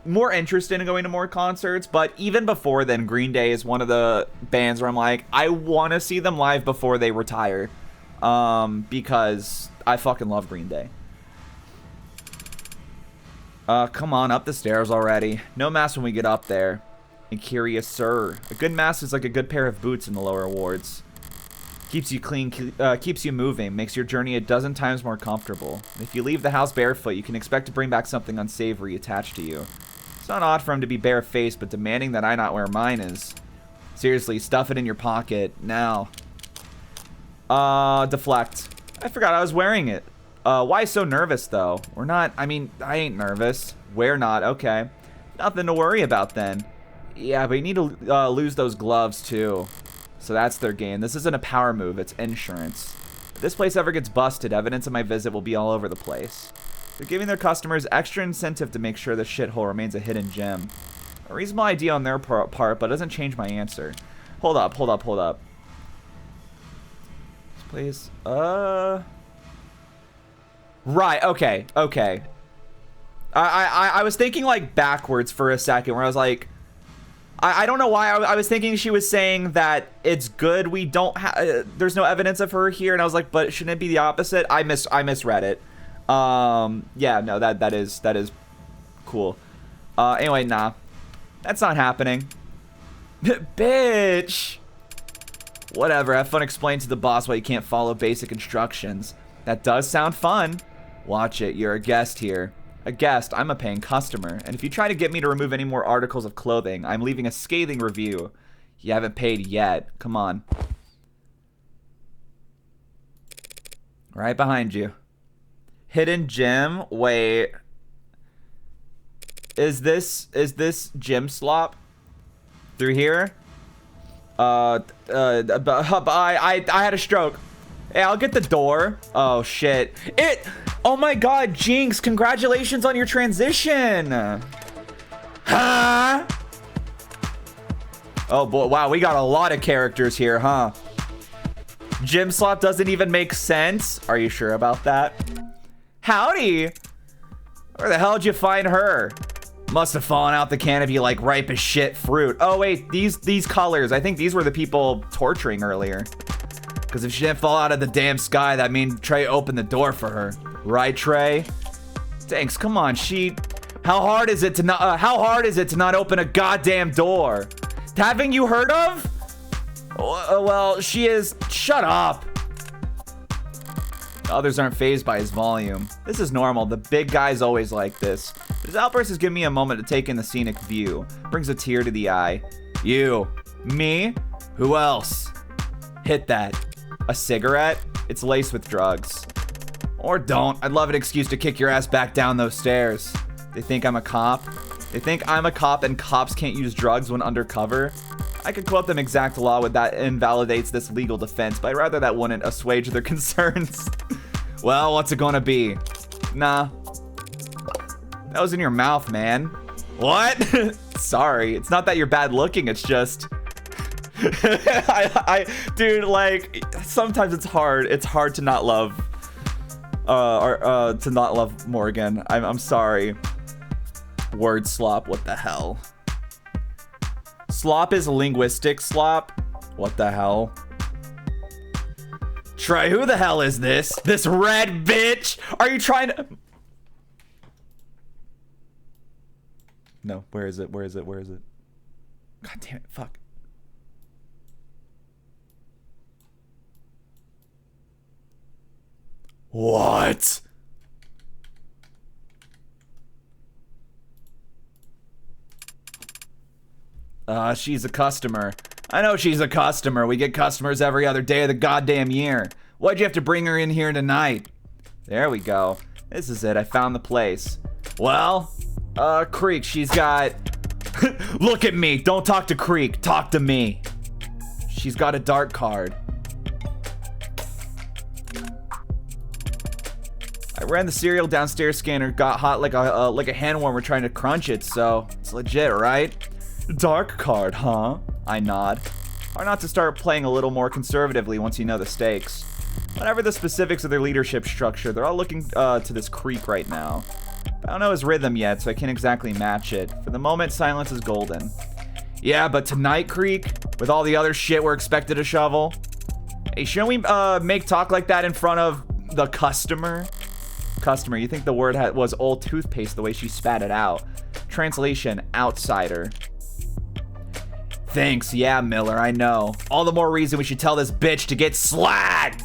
more interested in going to more concerts. But even before then, Green Day is one of the bands where I'm like, I want to see them live before they retire, because I fucking love Green Day. Come on up the stairs already. No mask when we get up there. And curious, sir. A good mask is like a good pair of boots in the lower wards. Keeps you clean, keeps you moving, makes your journey a dozen times more comfortable. If you leave the house barefoot, you can expect to bring back something unsavory attached to you. It's not odd for him to be barefaced, but demanding that I not wear mine is. Seriously, stuff it in your pocket, now. Deflect. I forgot I was wearing it. Why so nervous, though? We're not, I mean, I ain't nervous. We're not, okay. Nothing to worry about then. Yeah, but you need to lose those gloves too. So that's their game. This isn't a power move, it's insurance. If this place ever gets busted, evidence of my visit will be all over the place. They're giving their customers extra incentive to make sure the shithole remains a hidden gem. A reasonable idea on their part, but it doesn't change my answer. Hold up. This place, right, okay. I was thinking like backwards for a second where I was like, I don't know why I was thinking she was saying that it's good we don't have, there's no evidence of her here, and I was like, but shouldn't it be the opposite? I misread it. Yeah, no, that is cool. Anyway, nah, that's not happening. Bitch. Whatever, have fun explaining to the boss why you can't follow basic instructions. That does sound fun. Watch it, you're a guest here. A guest, I'm a paying customer. And if you try to get me to remove any more articles of clothing, I'm leaving a scathing review. You haven't paid yet. Come on. Right behind you. Hidden gem? Wait. Is this gym slop? Through here? I had a stroke. Hey, I'll get the door. Oh, shit. Oh my god, Jinx, congratulations on your transition. Huh? Oh boy, wow, we got a lot of characters here, huh? Gym slop doesn't even make sense. Are you sure about that? Howdy. Where the hell did you find her? Must have fallen out the canopy like ripe as shit fruit. Oh wait, these colors. I think these were the people torturing earlier. Because if she didn't fall out of the damn sky, that means Trey opened the door for her. Right, Trey? Thanks, come on, how hard is it to not open a goddamn door? Haven't you heard of? Well, she is. Shut up. Others aren't fazed by his volume. This is normal. The big guy's always like this. This outburst has given me a moment to take in the scenic view. Brings a tear to the eye. You. Me? Who else? Hit that. A cigarette? It's laced with drugs. Or don't. I'd love an excuse to kick your ass back down those stairs. They think I'm a cop? They think I'm a cop and cops can't use drugs when undercover? I could quote them exact law with that invalidates this legal defense, but I'd rather that wouldn't assuage their concerns. Well, what's it gonna be? Nah. That was in your mouth, man. What? Sorry. It's not that you're bad looking, it's just... Dude, like, sometimes it's hard to not love... to not love Morgan. I'm sorry. Word slop, what the hell? Slop is linguistic slop? What the hell? Trey, who the hell is this? This red bitch? Are you trying to... No, where is it? God damn it, fuck. What? She's a customer. I know she's a customer. We get customers every other day of the goddamn year. Why'd you have to bring her in here tonight? There we go. This is it. I found the place. Well, Creek, she's got... Look at me. Don't talk to Creek. Talk to me. She's got a dark card. I ran the cereal downstairs scanner, got hot like a hand warmer trying to crunch it, so it's legit, right? Dark card, huh? I nod. Hard not to start playing a little more conservatively once you know the stakes. Whatever the specifics of their leadership structure, they're all looking to this Creek right now. But I don't know his rhythm yet, so I can't exactly match it. For the moment, silence is golden. Yeah, but tonight, Creek, with all the other shit we're expected to shovel. Hey, shouldn't we make talk like that in front of the customer? Customer, you think the word was old toothpaste the way she spat it out. Translation, outsider. Thanks, yeah, Miller, I know. All the more reason we should tell this bitch to get slagged!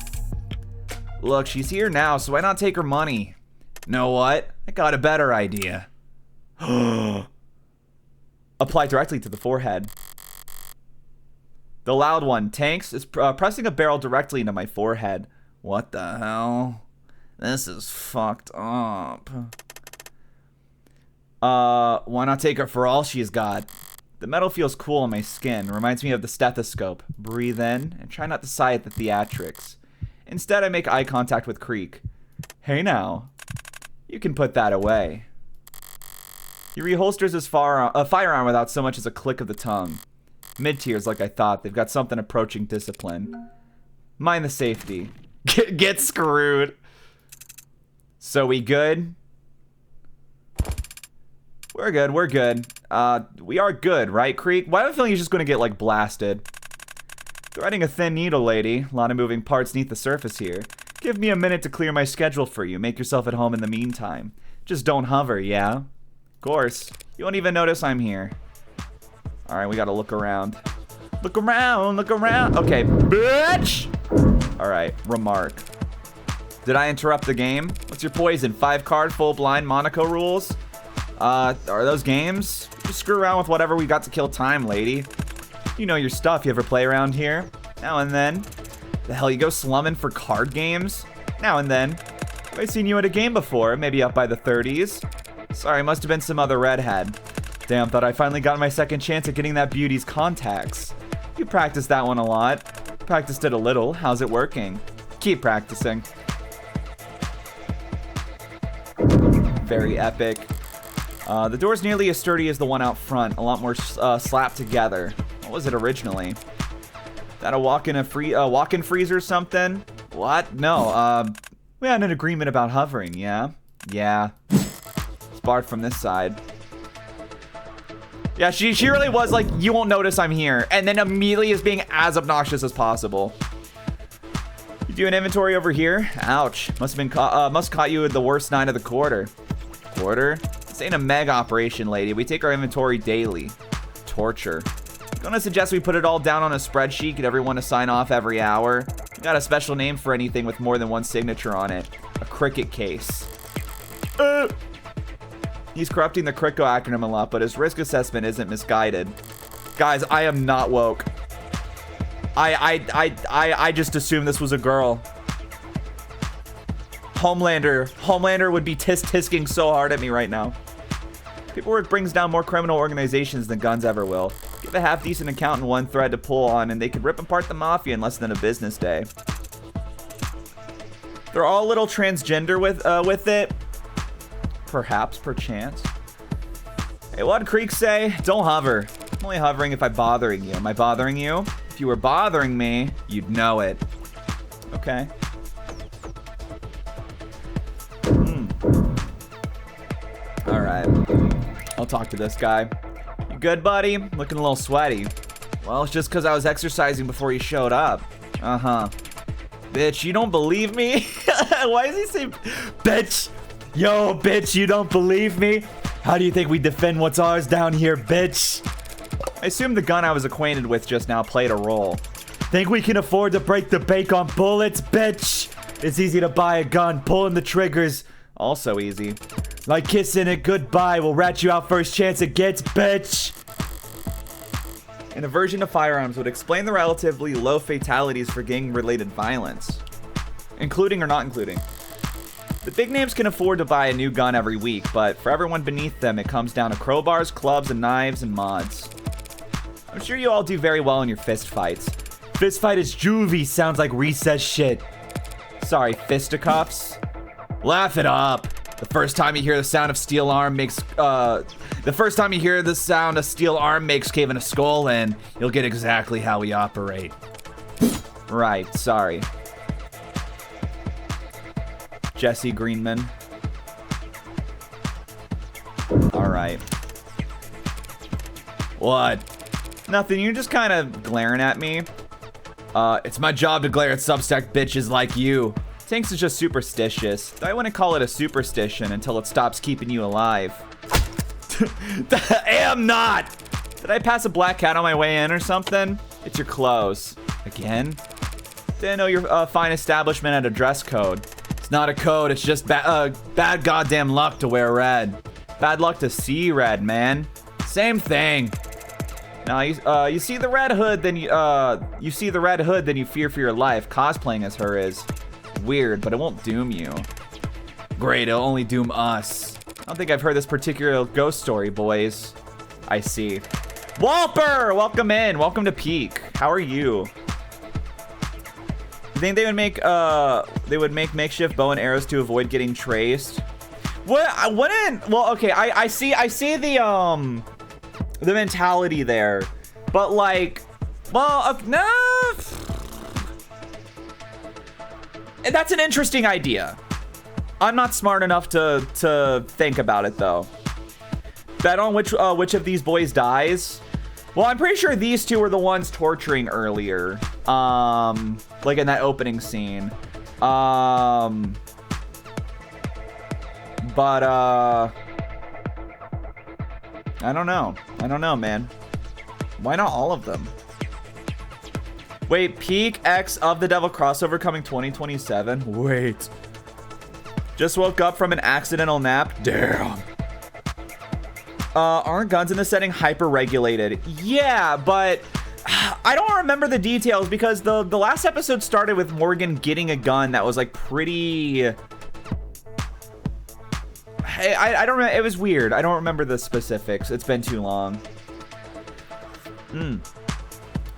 Look, she's here now, so why not take her money? Know what? I got a better idea. Apply directly to the forehead. The loud one, Tanks, is pressing a barrel directly into my forehead. What the hell? This is fucked up. Why not take her for all she's got? The metal feels cool on my skin. Reminds me of the stethoscope. Breathe in and try not to sigh at the theatrics. Instead, I make eye contact with Creek. Hey now. You can put that away. He reholsters his firearm without so much as a click of the tongue. Mid-tiers like I thought. They've got something approaching discipline. Mind the safety. Get screwed. So we good? We're good, we're good. We are good, right, Creek? Why do I have a feeling he's just gonna get, like, blasted? Threading a thin needle, lady. A lot of moving parts neath the surface here. Give me a minute to clear my schedule for you. Make yourself at home in the meantime. Just don't hover, yeah? Of course. You won't even notice I'm here. Alright, we gotta look around. Look around, look around. Okay, bitch! Alright, remark. Did I interrupt the game? What's your poison? 5-card, full blind, Monaco rules? Are those games? Just screw around with whatever we got to kill time, lady. You know your stuff. You ever play around here? Now and then. The hell, you go slumming for card games? Now and then. Have I seen you at a game before? Maybe up by the 30s? Sorry, must have been some other redhead. Damn, thought I finally got my second chance at getting that beauty's contacts. You practiced that one a lot. Practiced it a little. How's it working? Keep practicing. Very epic. The door's nearly as sturdy as the one out front. A lot more slapped together. What was it originally? That a walk-in freezer or something? What? No, we had an agreement about hovering, yeah? Yeah. It's barred from this side. Yeah, she really was like, you won't notice I'm here. And then immediately is being as obnoxious as possible. You do an inventory over here? Ouch. Must caught you at the worst night of the quarter. Quarter? This ain't a mega operation, lady. We take our inventory daily. Torture. Gonna suggest we put it all down on a spreadsheet, get everyone to sign off every hour. We got a special name for anything with more than one signature on it. A cricket case. He's corrupting the CRICO acronym a lot, but his risk assessment isn't misguided. Guys, I am not woke. I just assumed this was a girl. Homelander would be tisk-tisking so hard at me right now. Paperwork brings down more criminal organizations than guns ever will. Give a half-decent accountant one thread to pull on, and they could rip apart the mafia in less than a business day. They're all a little transgender with it. Perhaps, perchance. Hey, what'd Creek say? Don't hover. I'm only hovering if I'm bothering you. Am I bothering you? If you were bothering me, you'd know it. Okay. Alright. I'll talk to this guy. You good, buddy? Looking a little sweaty. Well, it's just because I was exercising before you showed up. Uh-huh. Bitch, you don't believe me? Why does he say... Bitch! Yo, bitch, you don't believe me? How do you think we defend what's ours down here, bitch? I assume the gun I was acquainted with just now played a role. Think we can afford to break the bank on bullets, bitch? It's easy to buy a gun, pulling the triggers. Also easy. Like kissing it goodbye, we'll rat you out first chance it gets, bitch. An aversion to firearms would explain the relatively low fatalities for gang-related violence. Including or not including. The big names can afford to buy a new gun every week, but for everyone beneath them, it comes down to crowbars, clubs, and knives and mods. I'm sure you all do very well in your fist fights. Fist fight is juvie, sounds like recess shit. Sorry, fisticuffs? Laugh it up. The first time you hear the sound of steel arm makes, caving a skull in, you'll get exactly how we operate. Right, sorry. Jesse Greenman. Alright. What? Nothing, you're just kind of glaring at me. It's my job to glare at Substack bitches like you. Tanks is just superstitious. I wouldn't call it a superstition until it stops keeping you alive. I am not! Did I pass a black cat on my way in or something? It's your clothes. Again? Didn't know your fine establishment had a dress code. It's not a code, it's just bad goddamn luck to wear red. Bad luck to see red, man. Same thing. Now, you see the red hood, then you fear for your life. Cosplaying as her is weird, but it won't doom you. Great, it'll only doom us. don't think I've heard this particular ghost story, boys. I see. Walper, welcome in. Welcome to Peak. How are you? You think they would make makeshift bow and arrows to avoid getting traced? What? I wouldn't. Well, okay. I see the mentality there, but like, well, no. That's an interesting idea. I'm not smart enough to think about it though. Bet on which of these boys dies. Well, I'm pretty sure these two were the ones torturing earlier. Like in that opening scene. But I don't know. I don't know, man. Why not all of them? Wait, Peak X of the Devil crossover coming 2027? Wait. Just woke up from an accidental nap? Damn. Aren't guns in the setting hyper-regulated? Yeah, but I don't remember the details because the last episode started with Morgan getting a gun that was like pretty... I don't remember. It was weird. I don't remember the specifics. It's been too long.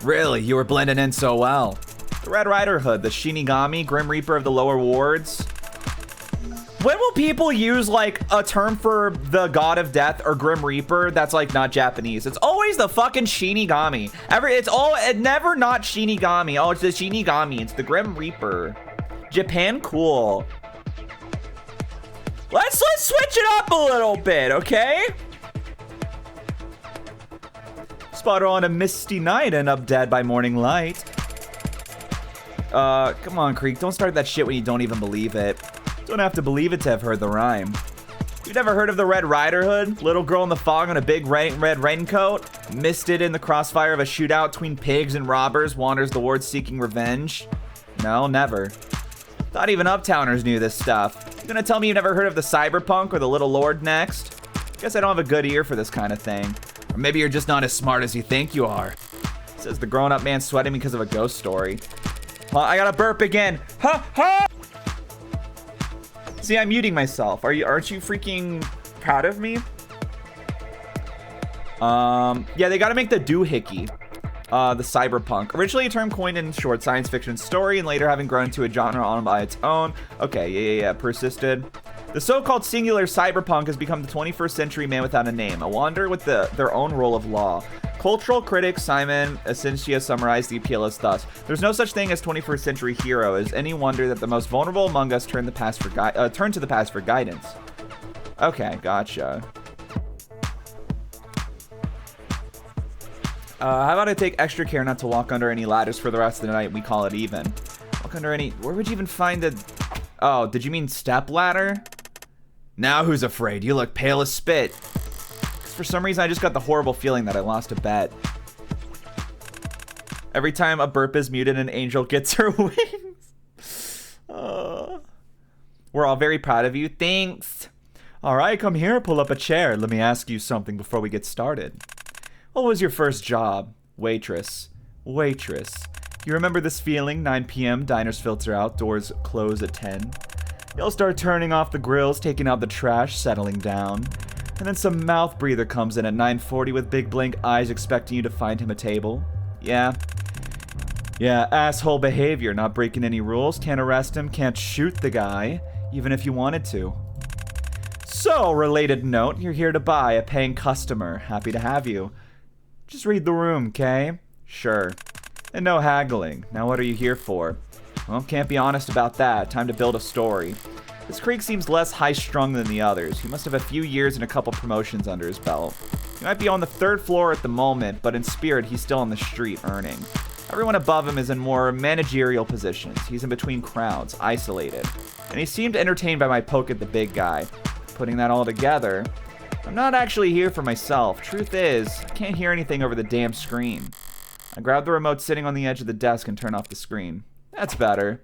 Really? You were blending in so well. The Red Rider Hood, the Shinigami, Grim Reaper of the lower wards. When will people use like a term for the god of death or Grim Reaper that's like not Japanese? It's always the fucking Shinigami. It's never not Shinigami. Oh, it's the Shinigami. It's the Grim Reaper. Japan, cool. Let's switch it up a little bit, okay? Spot her on a misty night and up dead by morning light. Come on, Creek. Don't start that shit when you don't even believe it. Don't have to believe it to have heard the rhyme. You've never heard of the Red Rider Hood? Little girl in the fog on a big red raincoat? Missed it in the crossfire of a shootout between pigs and robbers, wanders the ward seeking revenge? No, never. Thought even Uptowners knew this stuff. You gonna tell me you've never heard of the Cyberpunk or the Little Lord next? Guess I don't have a good ear for this kind of thing. Or maybe you're just not as smart as you think you are. Says the grown-up man sweating because of a ghost story. I gotta burp again. Ha ha! See, I'm muting myself. Aren't you freaking proud of me? Yeah, they gotta make the doohickey. The cyberpunk. Originally a term coined in short science fiction story and later having grown into a genre on by its own. Okay, yeah. Persisted. The so-called singular cyberpunk has become the 21st century man without a name, a wanderer with their own rule of law. Cultural critic Simon Asensia summarized the appeal as thus: there's no such thing as 21st century hero. Is any wonder that the most vulnerable among us turn to the past for guidance? Okay, gotcha. How about I take extra care not to walk under any ladders for the rest of the night? We call it even. Walk under any... Where would you even find a... Oh, did you mean step ladder? Now who's afraid? You look pale as spit. 'Cause for some reason, I just got the horrible feeling that I lost a bet. Every time a burp is muted, an angel gets her wings. We're all very proud of you. Thanks. All right, come here. Pull up a chair. Let me ask you something before we get started. What was your first job? Waitress. Waitress. You remember this feeling? 9 p.m., diners filter out, doors close at 10. You'll start turning off the grills, taking out the trash, settling down. And then some mouth breather comes in at 9:40 with big blank eyes expecting you to find him a table. Yeah. Yeah, asshole behavior, not breaking any rules, can't arrest him, can't shoot the guy, even if you wanted to. So, related note, you're here to buy, a paying customer. Happy to have you. Just read the room, okay? Sure. And no haggling. Now what are you here for? Well, can't be honest about that. Time to build a story. This Creek seems less high-strung than the others. He must have a few years and a couple promotions under his belt. He might be on the 3rd floor at the moment, but in spirit, he's still on the street earning. Everyone above him is in more managerial positions. He's in between crowds, isolated. And he seemed entertained by my poke at the big guy. Putting that all together... I'm not actually here for myself. Truth is, I can't hear anything over the damn screen. I grab the remote sitting on the edge of the desk and turn off the screen. That's better.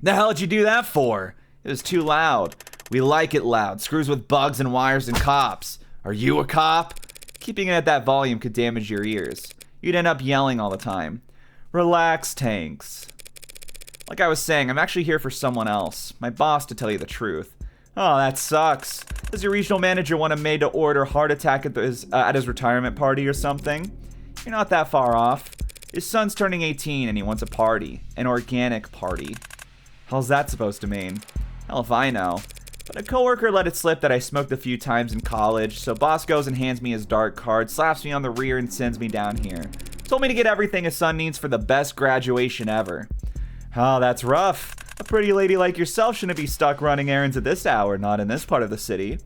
The hell did you do that for? It was too loud. We like it loud. Screws with bugs and wires and cops. Are you a cop? Keeping it at that volume could damage your ears. You'd end up yelling all the time. Relax, Tanks. Like I was saying, I'm actually here for someone else. My boss, to tell you the truth. Oh, that sucks. Does your regional manager want a made-to-order heart attack at his retirement party or something? You're not that far off. His son's turning 18 and he wants a party. An organic party. How's that supposed to mean? Hell if I know. But a coworker let it slip that I smoked a few times in college, so boss goes and hands me his dark card, slaps me on the rear and sends me down here. Told me to get everything his son needs for the best graduation ever. Oh, that's rough. A pretty lady like yourself shouldn't be stuck running errands at this hour, not in this part of the city.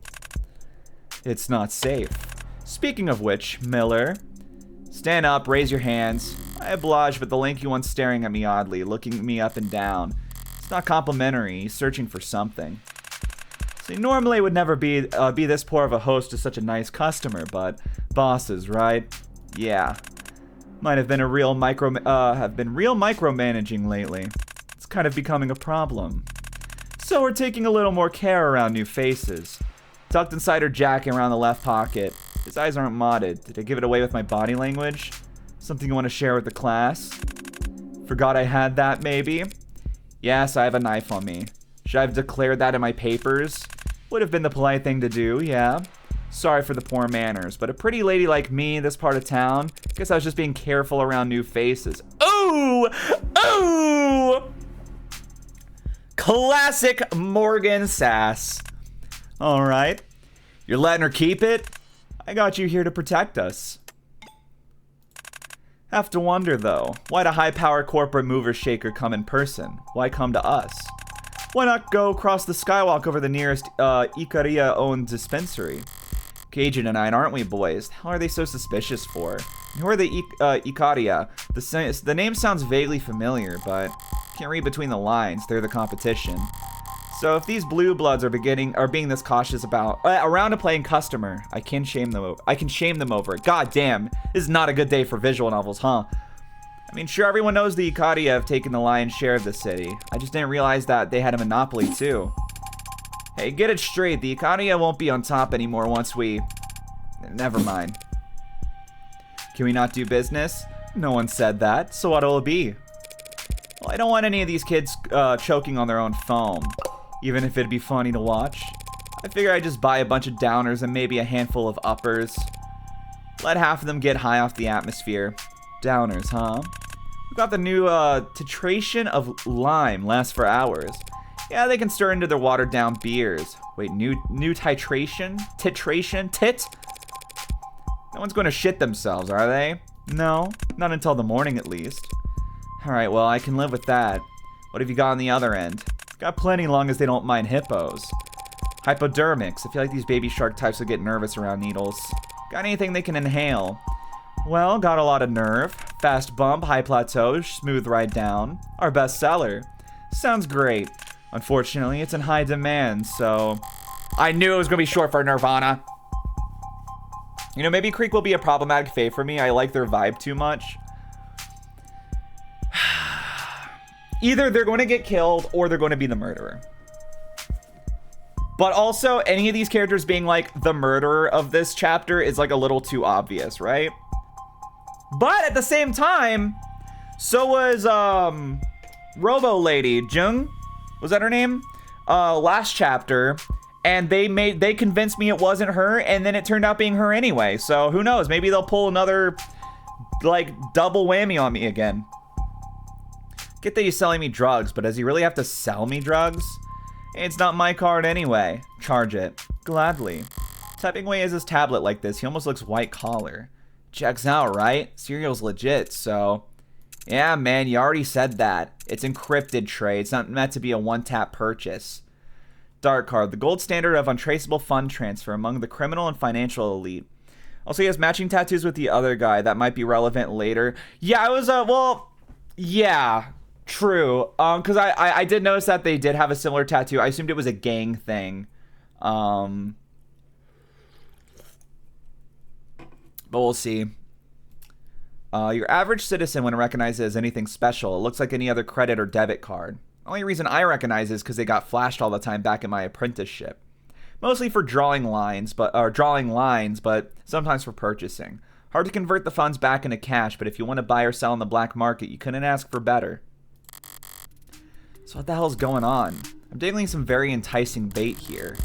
It's not safe. Speaking of which, Miller, stand up, raise your hands. I oblige, but the lanky one's staring at me oddly, looking me up and down. It's not complimentary, he's searching for something. See, normally would never be this poor of a host to such a nice customer, but bosses, right? Yeah. Might have been real micromanaging lately. It's kind of becoming a problem. So we're taking a little more care around new faces. Tucked inside her jacket around the left pocket. His eyes aren't modded. Did I give it away with my body language? Something you want to share with the class? Forgot I had that, maybe? Yes, I have a knife on me. Should I have declared that in my papers? Would have been the polite thing to do, yeah. Sorry for the poor manners, but a pretty lady like me in this part of town, guess I was just being careful around new faces. Ooh! Ooh! Classic Morgan sass. Alright. You're letting her keep it? I got you here to protect us. Have to wonder, though, why'd a high-power corporate mover shaker come in person? Why come to us? Why not go across the skywalk over the nearest Ikaria-owned dispensary? Cajun and I, aren't we, boys? How are they so suspicious for? Who are the Ikaria? The name sounds vaguely familiar, but can't read between the lines. They're the competition. So if these blue bloods are being this cautious about around a playing customer, I can shame them over it. God damn, this is not a good day for visual novels, huh? I mean, sure, everyone knows the Ikaria have taken the lion's share of the city. I just didn't realize that they had a monopoly too. Hey, get it straight. The Ikaria won't be on top anymore once we... Never mind. Can we not do business? No one said that, so what'll it be? Well, I don't want any of these kids choking on their own foam, even if it'd be funny to watch. I figure I'd just buy a bunch of downers and maybe a handful of uppers. Let half of them get high off the atmosphere. Downers, huh? We've got the new titration of lime, lasts for hours. Yeah, they can stir into their watered down beers. Wait, new titration? Titration? Tit? No one's going to shit themselves, are they? No, not until the morning at least. Alright, well, I can live with that. What have you got on the other end? Got plenty long as they don't mind hippos. Hypodermics. I feel like these baby shark types will get nervous around needles. Got anything they can inhale? Well, got a lot of nerve. Fast bump, high plateau, smooth ride down. Our best seller. Sounds great. Unfortunately, it's in high demand, so... I knew it was going to be short for Nirvana. You know, maybe Creek will be a problematic fave for me. I like their vibe too much. Either they're going to get killed or they're going to be the murderer. But also, any of these characters being like the murderer of this chapter is like a little too obvious, right? But at the same time, so was Robo Lady Jung, was that her name? Last chapter, and they convinced me it wasn't her, and then it turned out being her anyway. So who knows? Maybe they'll pull another like double whammy on me again. Get that he's selling me drugs, but does he really have to sell me drugs? It's not my card anyway. Charge it. Gladly. Typing away as his tablet like this, he almost looks white collar. Checks out, right? Serial's legit, so... Yeah, man, you already said that. It's encrypted, Trey. It's not meant to be a one-tap purchase. Dark card. The gold standard of untraceable fund transfer among the criminal and financial elite. Also, he has matching tattoos with the other guy. That might be relevant later. Yeah, I was, well... Yeah... True, because I did notice that they did have a similar tattoo. I assumed it was a gang thing. But we'll see. Your average citizen wouldn't recognize it as anything special. It looks like any other credit or debit card. The only reason I recognize it is because they got flashed all the time back in my apprenticeship. Mostly for drawing lines, but sometimes for purchasing. Hard to convert the funds back into cash, but if you want to buy or sell on the black market, you couldn't ask for better. So what the hell's going on? I'm dangling some very enticing bait here.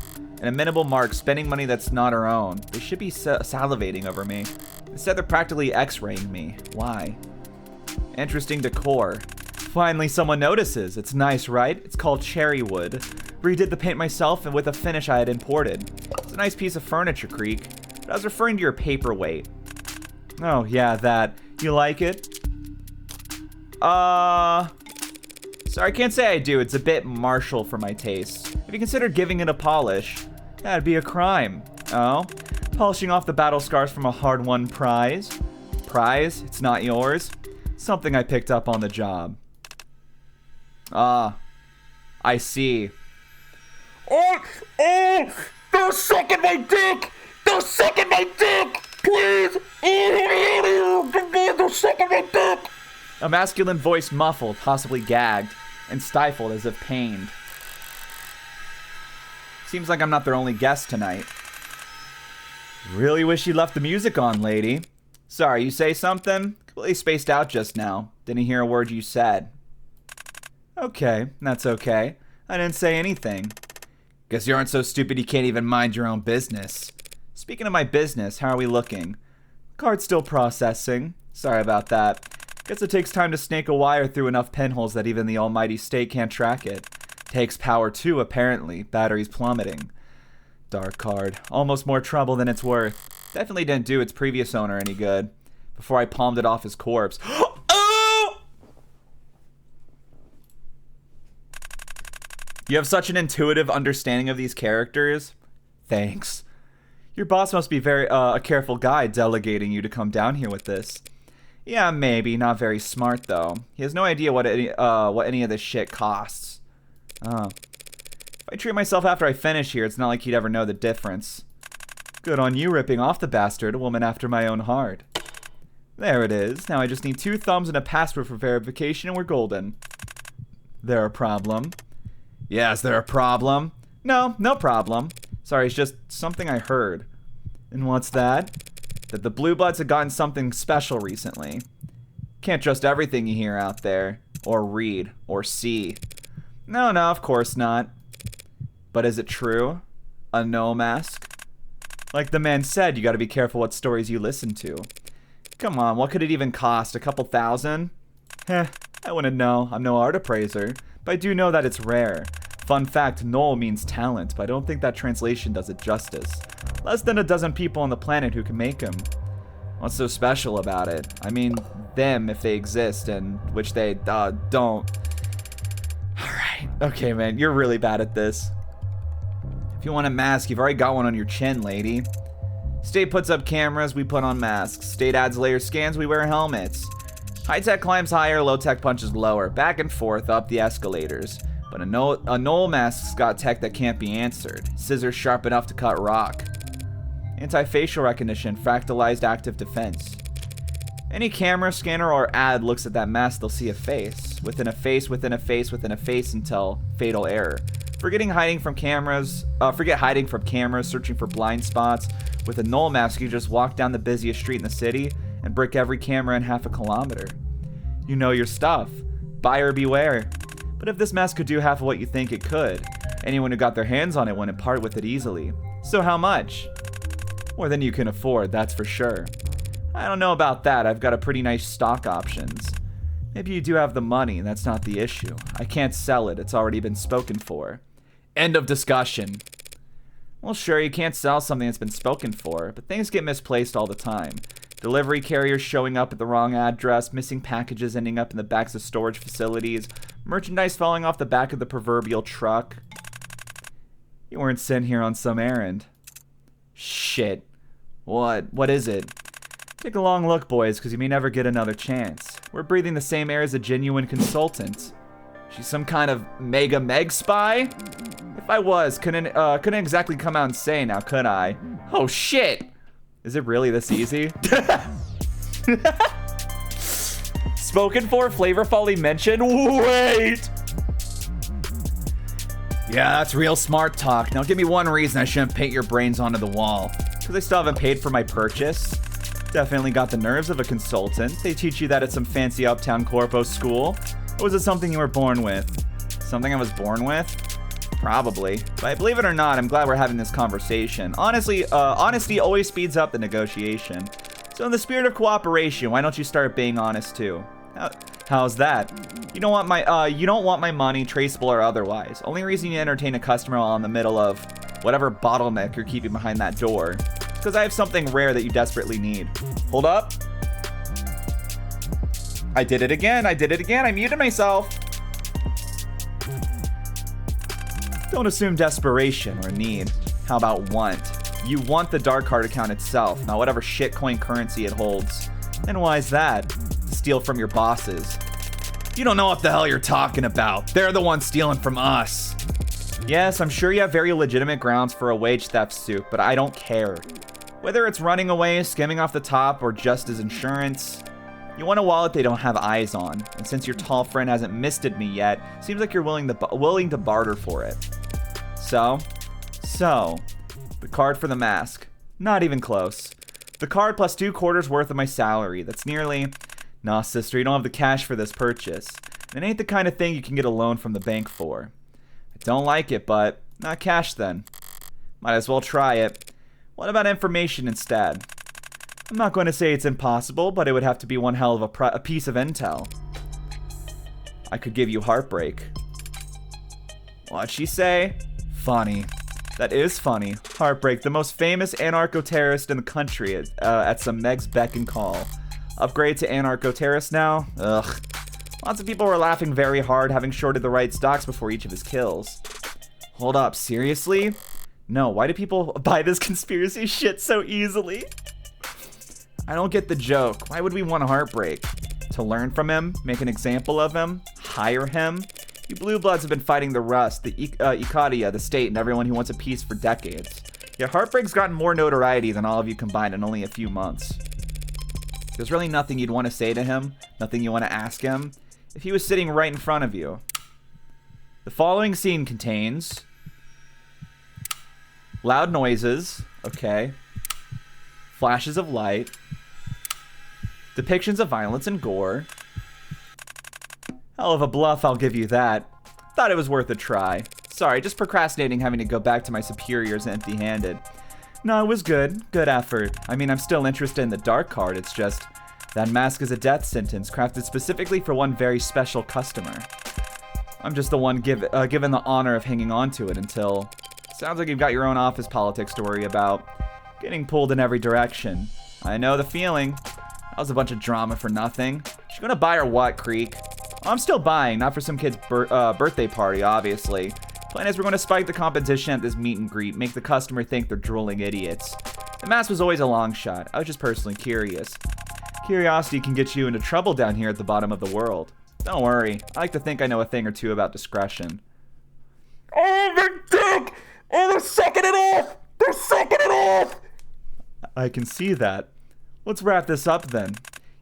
and a minimal mark spending money that's not her own. They should be salivating over me. Instead, they're practically x-raying me. Why? Interesting decor. Finally, someone notices. It's nice, right? It's called cherry wood. Redid the paint myself and with a finish I had imported. It's a nice piece of furniture, Creek. But I was referring to your paperweight. Oh, yeah, that. You like it? Sorry, I can't say I do. It's a bit martial for my taste. Have you considered giving it a polish? That'd be a crime. Oh? Polishing off the battle scars from a hard-won prize? Prize? It's not yours? Something I picked up on the job. Ah. I see. Oh! They're sucking my dick! They're sucking my dick! Please! They're sucking my dick! A masculine voice muffled, possibly gagged, and stifled as if pained. Seems like I'm not their only guest tonight. Really wish you left the music on, lady. Sorry, you say something? Completely spaced out just now. Didn't hear a word you said. Okay, that's okay. I didn't say anything. Guess you aren't so stupid you can't even mind your own business. Speaking of my business, how are we looking? Card's still processing. Sorry about that. Guess it takes time to snake a wire through enough pinholes that even the almighty state can't track it. Takes power too, apparently. Batteries plummeting. Dark card. Almost more trouble than it's worth. Definitely didn't do its previous owner any good. Before I palmed it off his corpse. Oh! You have such an intuitive understanding of these characters. Thanks. Your boss must be a careful guy delegating you to come down here with this. Yeah, maybe. Not very smart, though. He has no idea what any of this shit costs. Oh. If I treat myself after I finish here, it's not like he'd ever know the difference. Good on you ripping off the bastard, a woman after my own heart. There it is. Now I just need 2 thumbs and a password for verification and we're golden. There a problem? Yeah, is there a problem? No, no problem. Sorry, it's just something I heard. And what's that? That the Blue Bloods have gotten something special recently. Can't trust everything you hear out there. Or read. Or see. No, of course not. But is it true? A no mask? Like the man said, you gotta be careful what stories you listen to. Come on, what could it even cost? A couple thousand? I wouldn't know. I'm no art appraiser. But I do know that it's rare. Fun fact, Knoll means talent, but I don't think that translation does it justice. Less than a dozen people on the planet who can make them. What's so special about it? I mean, them if they exist, and which they don't. Alright. Okay, man, you're really bad at this. If you want a mask, you've already got one on your chin, lady. State puts up cameras, we put on masks. State adds layer scans, we wear helmets. High-tech climbs higher, low-tech punches lower. Back and forth up the escalators. But a Knoll mask's got tech that can't be answered. Scissors sharp enough to cut rock. Anti-facial recognition, fractalized active defense. Any camera, scanner, or ad looks at that mask, they'll see a face. Within a face, within a face, within a face until fatal error. Forget hiding from cameras, searching for blind spots. With a Knoll mask, you just walk down the busiest street in the city and brick every camera in half a kilometer. You know your stuff. Buyer beware. But if this mask could do half of what you think it could, anyone who got their hands on it wouldn't part with it easily. So how much? More than you can afford, that's for sure. I don't know about that, I've got a pretty nice stock options. Maybe you do have the money, that's not the issue. I can't sell it, it's already been spoken for. End of discussion. Well, sure, you can't sell something that's been spoken for, but things get misplaced all the time. Delivery carriers showing up at the wrong address, missing packages ending up in the backs of storage facilities, merchandise falling off the back of the proverbial truck. You weren't sent here on some errand. Shit. What is it? Take a long look, boys, because you may never get another chance. We're breathing the same air as a genuine consultant. She's some kind of meg spy? If I was, couldn't exactly come out and say now, could I? Oh shit! Is it really this easy? Spoken for, flavorfully mentioned? Wait! Yeah, that's real smart talk. Now give me one reason I shouldn't paint your brains onto the wall. Because I still haven't paid for my purchase. Definitely got the nerves of a consultant. They teach you that at some fancy uptown corpo school. Or was it something you were born with? Something I was born with? Probably. But believe it or not, I'm glad we're having this conversation. Honestly, honesty always speeds up the negotiation. So in the spirit of cooperation, why don't you start being honest too? How's that? You don't want my money, traceable or otherwise. Only reason you entertain a customer while in the middle of whatever bottleneck you're keeping behind that door. It's because I have something rare that you desperately need. Hold up. I did it again. I muted myself. Don't assume desperation or need. How about want? You want the dark card account itself, not whatever shitcoin currency it holds. And why is that? To steal from your bosses. You don't know what the hell you're talking about. They're the ones stealing from us. Yes, I'm sure you have very legitimate grounds for a wage theft suit, but I don't care. Whether it's running away, skimming off the top, or just as insurance, you want a wallet they don't have eyes on. And since your tall friend hasn't misted me yet, seems like you're willing to barter for it. So, the card for the mask. Not even close. The card plus 2 quarters worth of my salary. That's nearly... Nah, sister, you don't have the cash for this purchase. It ain't the kind of thing you can get a loan from the bank for. I don't like it, but not cash then. Might as well try it. What about information instead? I'm not going to say it's impossible, but it would have to be one hell of a piece of intel. I could give you heartbreak. What'd she say? Funny. That is funny. Heartbreak, the most famous anarcho-terrorist in the country, at some Meg's beck and call. Upgrade to anarcho-terrorist now? Ugh. Lots of people were laughing very hard, having shorted the right stocks before each of his kills. Hold up, seriously? No, why do people buy this conspiracy shit so easily? I don't get the joke. Why would we want a heartbreak? To learn from him? Make an example of him? Hire him? You blue bloods have been fighting the Rust, the Ikadia, the state, and everyone who wants a peace for decades. Yet Heartbreak's gotten more notoriety than all of you combined in only a few months. There's really nothing you'd want to say to him, nothing you want to ask him, if he was sitting right in front of you. The following scene contains loud noises, okay, flashes of light, depictions of violence and gore. Hell of a bluff, I'll give you that. Thought it was worth a try. Sorry, just procrastinating having to go back to my superiors empty-handed. No, it was good. Good effort. I mean, I'm still interested in the dark card, it's just... that mask is a death sentence, crafted specifically for one very special customer. I'm just the one given the honor of hanging on to it until... Sounds like you've got your own office politics to worry about. Getting pulled in every direction. I know the feeling. That was a bunch of drama for nothing. She gonna buy or what, Creek? I'm still buying, not for some kid's birthday party, obviously. Plan is we're going to spike the competition at this meet and greet, make the customer think they're drooling idiots. The mask was always a long shot. I was just personally curious. Curiosity can get you into trouble down here at the bottom of the world. Don't worry. I like to think I know a thing or two about discretion. Oh, my dick! Oh, they're sucking it off! They're sucking it off! I can see that. Let's wrap this up then.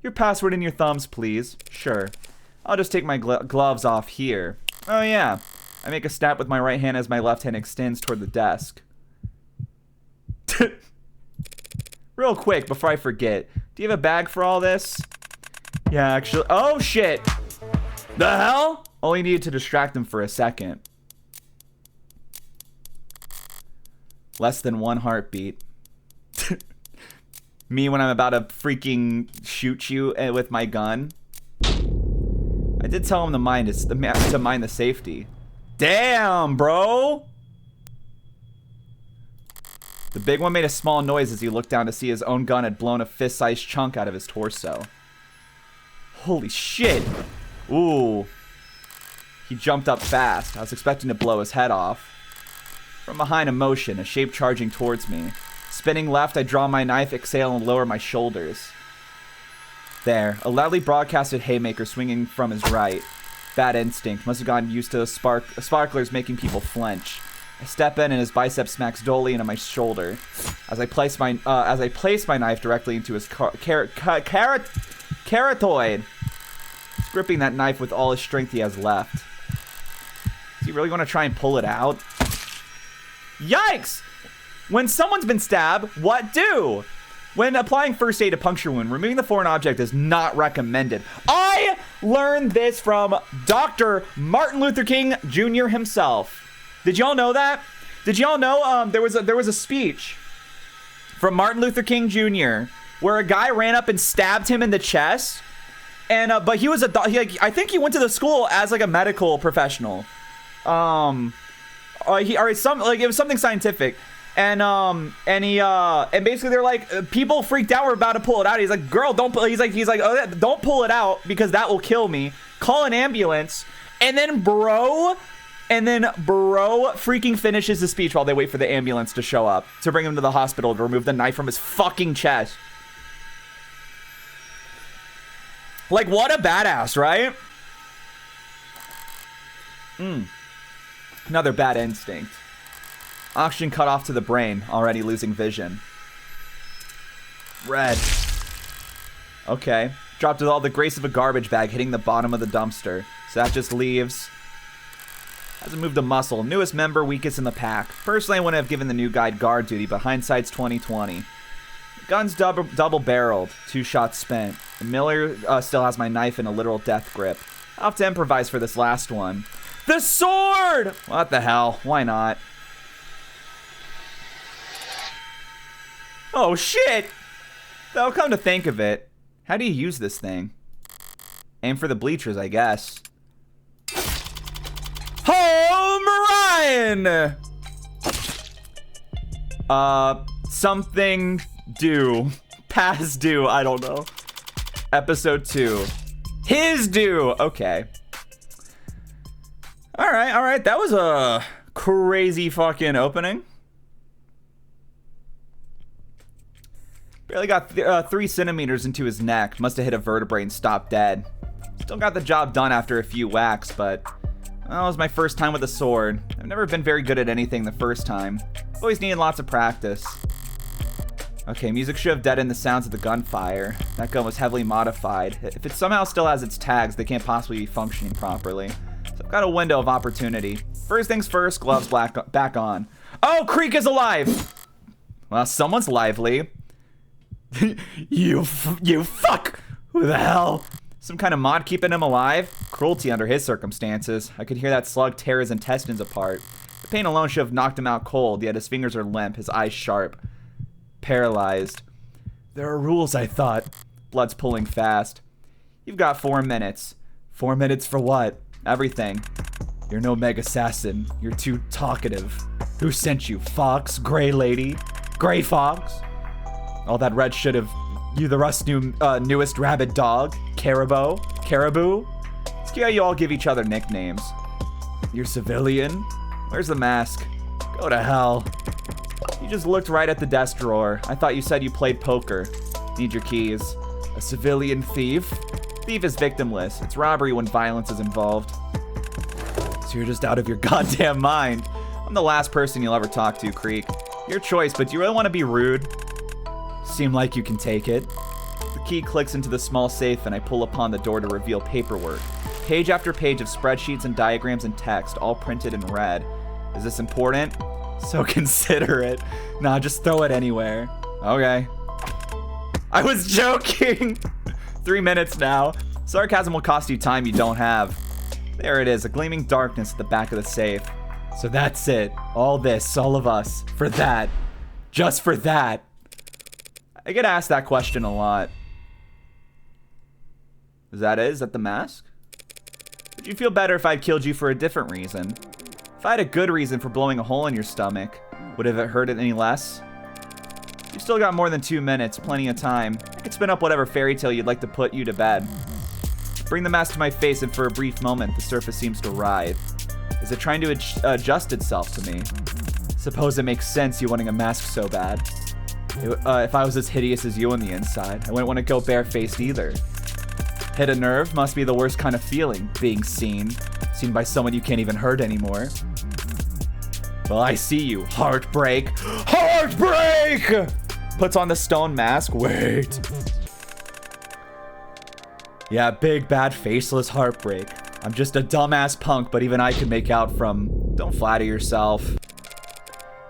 Your password and your thumbs, please. Sure. I'll just take my gloves off here. Oh, yeah. I make a snap with my right hand as my left hand extends toward the desk. Real quick, before I forget, do you have a bag for all this? Yeah, actually. Oh, shit. The hell? Only needed to distract him for a second. Less than one heartbeat. Me when I'm about to freaking shoot you with my gun. I did tell him to mind the safety. Damn, bro! The big one made a small noise as he looked down to see his own gun had blown a fist-sized chunk out of his torso. Holy shit! Ooh. He jumped up fast. I was expecting to blow his head off. From behind a motion, a shape charging towards me. Spinning left, I draw my knife, exhale, and lower my shoulders. There, a loudly broadcasted haymaker swinging from his right. Bad instinct, must have gotten used to sparklers making people flinch. I step in and his bicep smacks dully into my shoulder. As I place my knife directly into his carotid, gripping that knife with all his strength he has left. Does he really want to try and pull it out? Yikes! When someone's been stabbed, what do? When applying first aid to puncture wound, removing the foreign object is not recommended. I learned this from Dr. Martin Luther King Jr. himself. Did y'all know that? Did y'all know there was a speech from Martin Luther King Jr. where a guy ran up and stabbed him in the chest, and but he was I think he went to the school as like a medical professional, it was something scientific, and basically they're like, people freaked out, were about to pull it out. He's like, girl, don't pull. He's like, oh, don't pull it out because that will kill me. Call an ambulance, and then bro freaking finishes the speech while they wait for the ambulance to show up to bring him to the hospital to remove the knife from his fucking chest. Like, what a badass, right? Another bad instinct. Oxygen cut off to the brain, already losing vision. Red. Okay. Dropped with all the grace of a garbage bag hitting the bottom of the dumpster. So that just leaves... Hasn't moved a muscle. Newest member, weakest in the pack. Personally, I wouldn't have given the new guy guard duty, but hindsight's 2020. Gun's double-barreled. 2 shots spent. The Miller still has my knife in a literal death grip. I'll have to improvise for this last one. The sword! What the hell? Why not? Oh, shit! Though, come to think of it, how do you use this thing? Aim for the bleachers, I guess. Home Ryan! Something due. Past due, I don't know. Episode 2. His due! Okay. Alright. That was a crazy fucking opening. Barely got 3 centimeters into his neck. Must have hit a vertebrae and stopped dead. Still got the job done after a few whacks, but... Well, it was my first time with a sword. I've never been very good at anything the first time. Always needed lots of practice. Okay, music should have deadened the sounds of the gunfire. That gun was heavily modified. If it somehow still has its tags, they can't possibly be functioning properly. So I've got a window of opportunity. First things first, gloves back on. Oh, Creek is alive! Well, someone's lively. You fuck! Who the hell? Some kind of mod keeping him alive? Cruelty under his circumstances. I could hear that slug tear his intestines apart. The pain alone should have knocked him out cold, yet his fingers are limp, his eyes sharp. Paralyzed. There are rules, I thought. Blood's pulling fast. You've got 4 minutes. 4 minutes for what? Everything. You're no mega assassin. You're too talkative. Who sent you? Fox? Gray Lady? Gray Fox? All that red should have... You the newest rabid dog? Caribou? It's cute how you all give each other nicknames. You're civilian? Where's the mask? Go to hell. You just looked right at the desk drawer. I thought you said you played poker. Need your keys. A civilian thief? Thief is victimless. It's robbery when violence is involved. So you're just out of your goddamn mind. I'm the last person you'll ever talk to, Creek. Your choice, but do you really want to be rude? Seem like you can take it. The key clicks into the small safe and I pull upon the door to reveal paperwork. Page after page of spreadsheets and diagrams and text, all printed in red. Is this important? So considerate. Nah, just throw it anywhere. Okay. I was joking! 3 minutes now. Sarcasm will cost you time you don't have. There it is, a gleaming darkness at the back of the safe. So that's it. All this, all of us. For that. Just for that. I get asked that question a lot. Is that it? Is that the mask? Would you feel better if I'd killed you for a different reason? If I had a good reason for blowing a hole in your stomach, would it have hurt it any less? You've still got more than 2 minutes, plenty of time. I could spin up whatever fairy tale you'd like to put you to bed. Bring the mask to my face and for a brief moment, the surface seems to writhe. Is it trying to adjust itself to me? Suppose it makes sense you wanting a mask so bad. If I was as hideous as you on the inside, I wouldn't want to go barefaced either. Hit a nerve must be the worst kind of feeling, being seen by someone you can't even hurt anymore. Well, I see you. Heartbreak. Heartbreak! Puts on the stone mask. Wait. Yeah, big, bad, faceless heartbreak. I'm just a dumbass punk, but even I can make out from... Don't flatter yourself.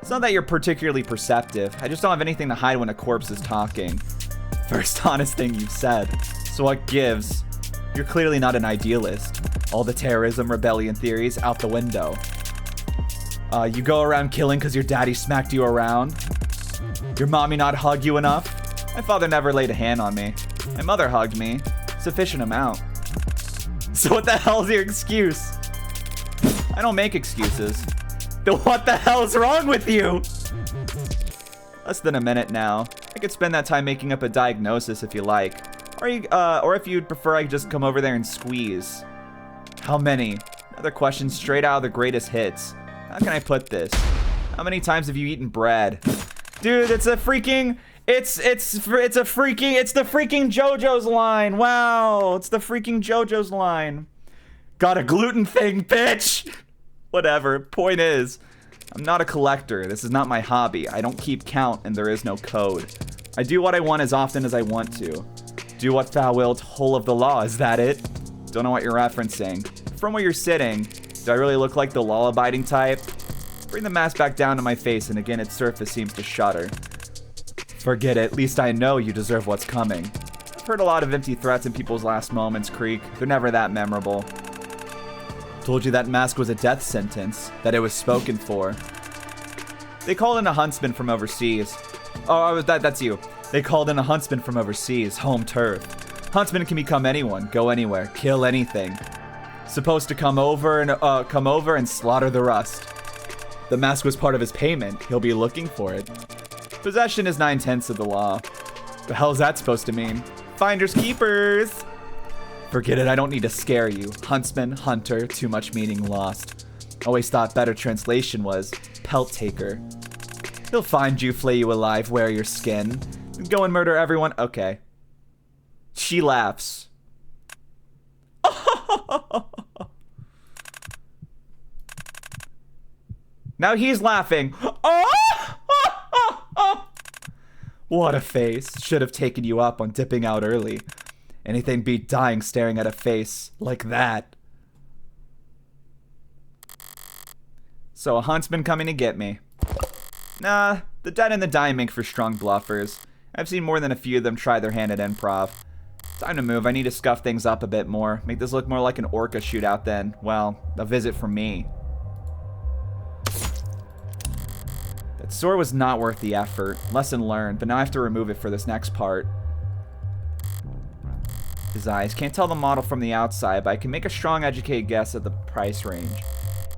It's not that you're particularly perceptive. I just don't have anything to hide when a corpse is talking. First honest thing you've said. So what gives? You're clearly not an idealist. All the terrorism, rebellion theories out the window. You go around killing because your daddy smacked you around? Your mommy not hug you enough? My father never laid a hand on me. My mother hugged me. Sufficient amount. So what the hell's your excuse? I don't make excuses. Then what the hell's wrong with you? Less than a minute now. I could spend that time making up a diagnosis if you like. Or if you'd prefer, I could just come over there and squeeze. How many? Another question straight out of the greatest hits. How can I put this? How many times have you eaten bread? Dude, it's a freaking... It's the freaking JoJo's line. Wow, it's the freaking JoJo's line. Got a gluten thing, bitch. Whatever. Point is, I'm not a collector. This is not my hobby. I don't keep count, and there is no code. I do what I want as often as I want to. Do what thou wilt, whole of the law. Is that it? Don't know what you're referencing. From where you're sitting, do I really look like the law-abiding type? Bring the mask back down to my face, and again its surface seems to shudder. Forget it. At least I know you deserve what's coming. I've heard a lot of empty threats in people's last moments, Creek. They're never that memorable. Told you that mask was a death sentence, that it was spoken for. They called in a huntsman from overseas. Oh, that's you. They called in a huntsman from overseas, home turf. Huntsman can become anyone, go anywhere, kill anything. Supposed to come over and slaughter the rust. The mask was part of his payment. He'll be looking for it. Possession is 9/10 of the law. The hell's that supposed to mean? Finders keepers. Forget it, I don't need to scare you. Huntsman, hunter, too much meaning lost. Always thought better translation was pelt taker. He'll find you, flay you alive, wear your skin. Go and murder everyone. Okay. She laughs. Now he's laughing. What a face. Should have taken you up on dipping out early. Anything beat dying staring at a face like that. So a huntsman coming to get me. Nah, the dead and the dying make for strong bluffers. I've seen more than a few of them try their hand at improv. Time to move. I need to scuff things up a bit more. Make this look more like an orca shootout than, well, a visit from me. That sword was not worth the effort. Lesson learned, but now I have to remove it for this next part. His eyes. Can't tell the model from the outside, but I can make a strong, educated guess at the price range.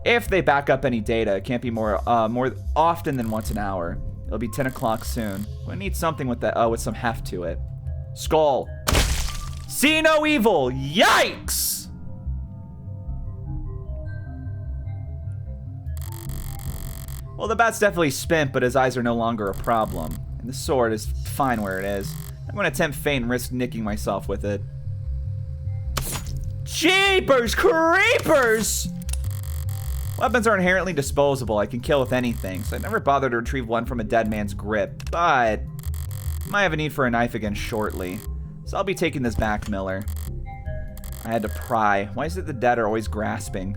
If they back up any data, it can't be more often than once an hour. It'll be 10 o'clock soon. I need something with that, with some heft to it. Skull. See no evil. Yikes! Well, the bat's definitely spent, but his eyes are no longer a problem. And the sword is fine where it is. I'm going to attempt fate and risk nicking myself with it. Jeepers creepers! Weapons are inherently disposable. I can kill with anything, so I never bothered to retrieve one from a dead man's grip. But I might have a need for a knife again shortly. So I'll be taking this back, Miller. I had to pry. Why is it the dead are always grasping?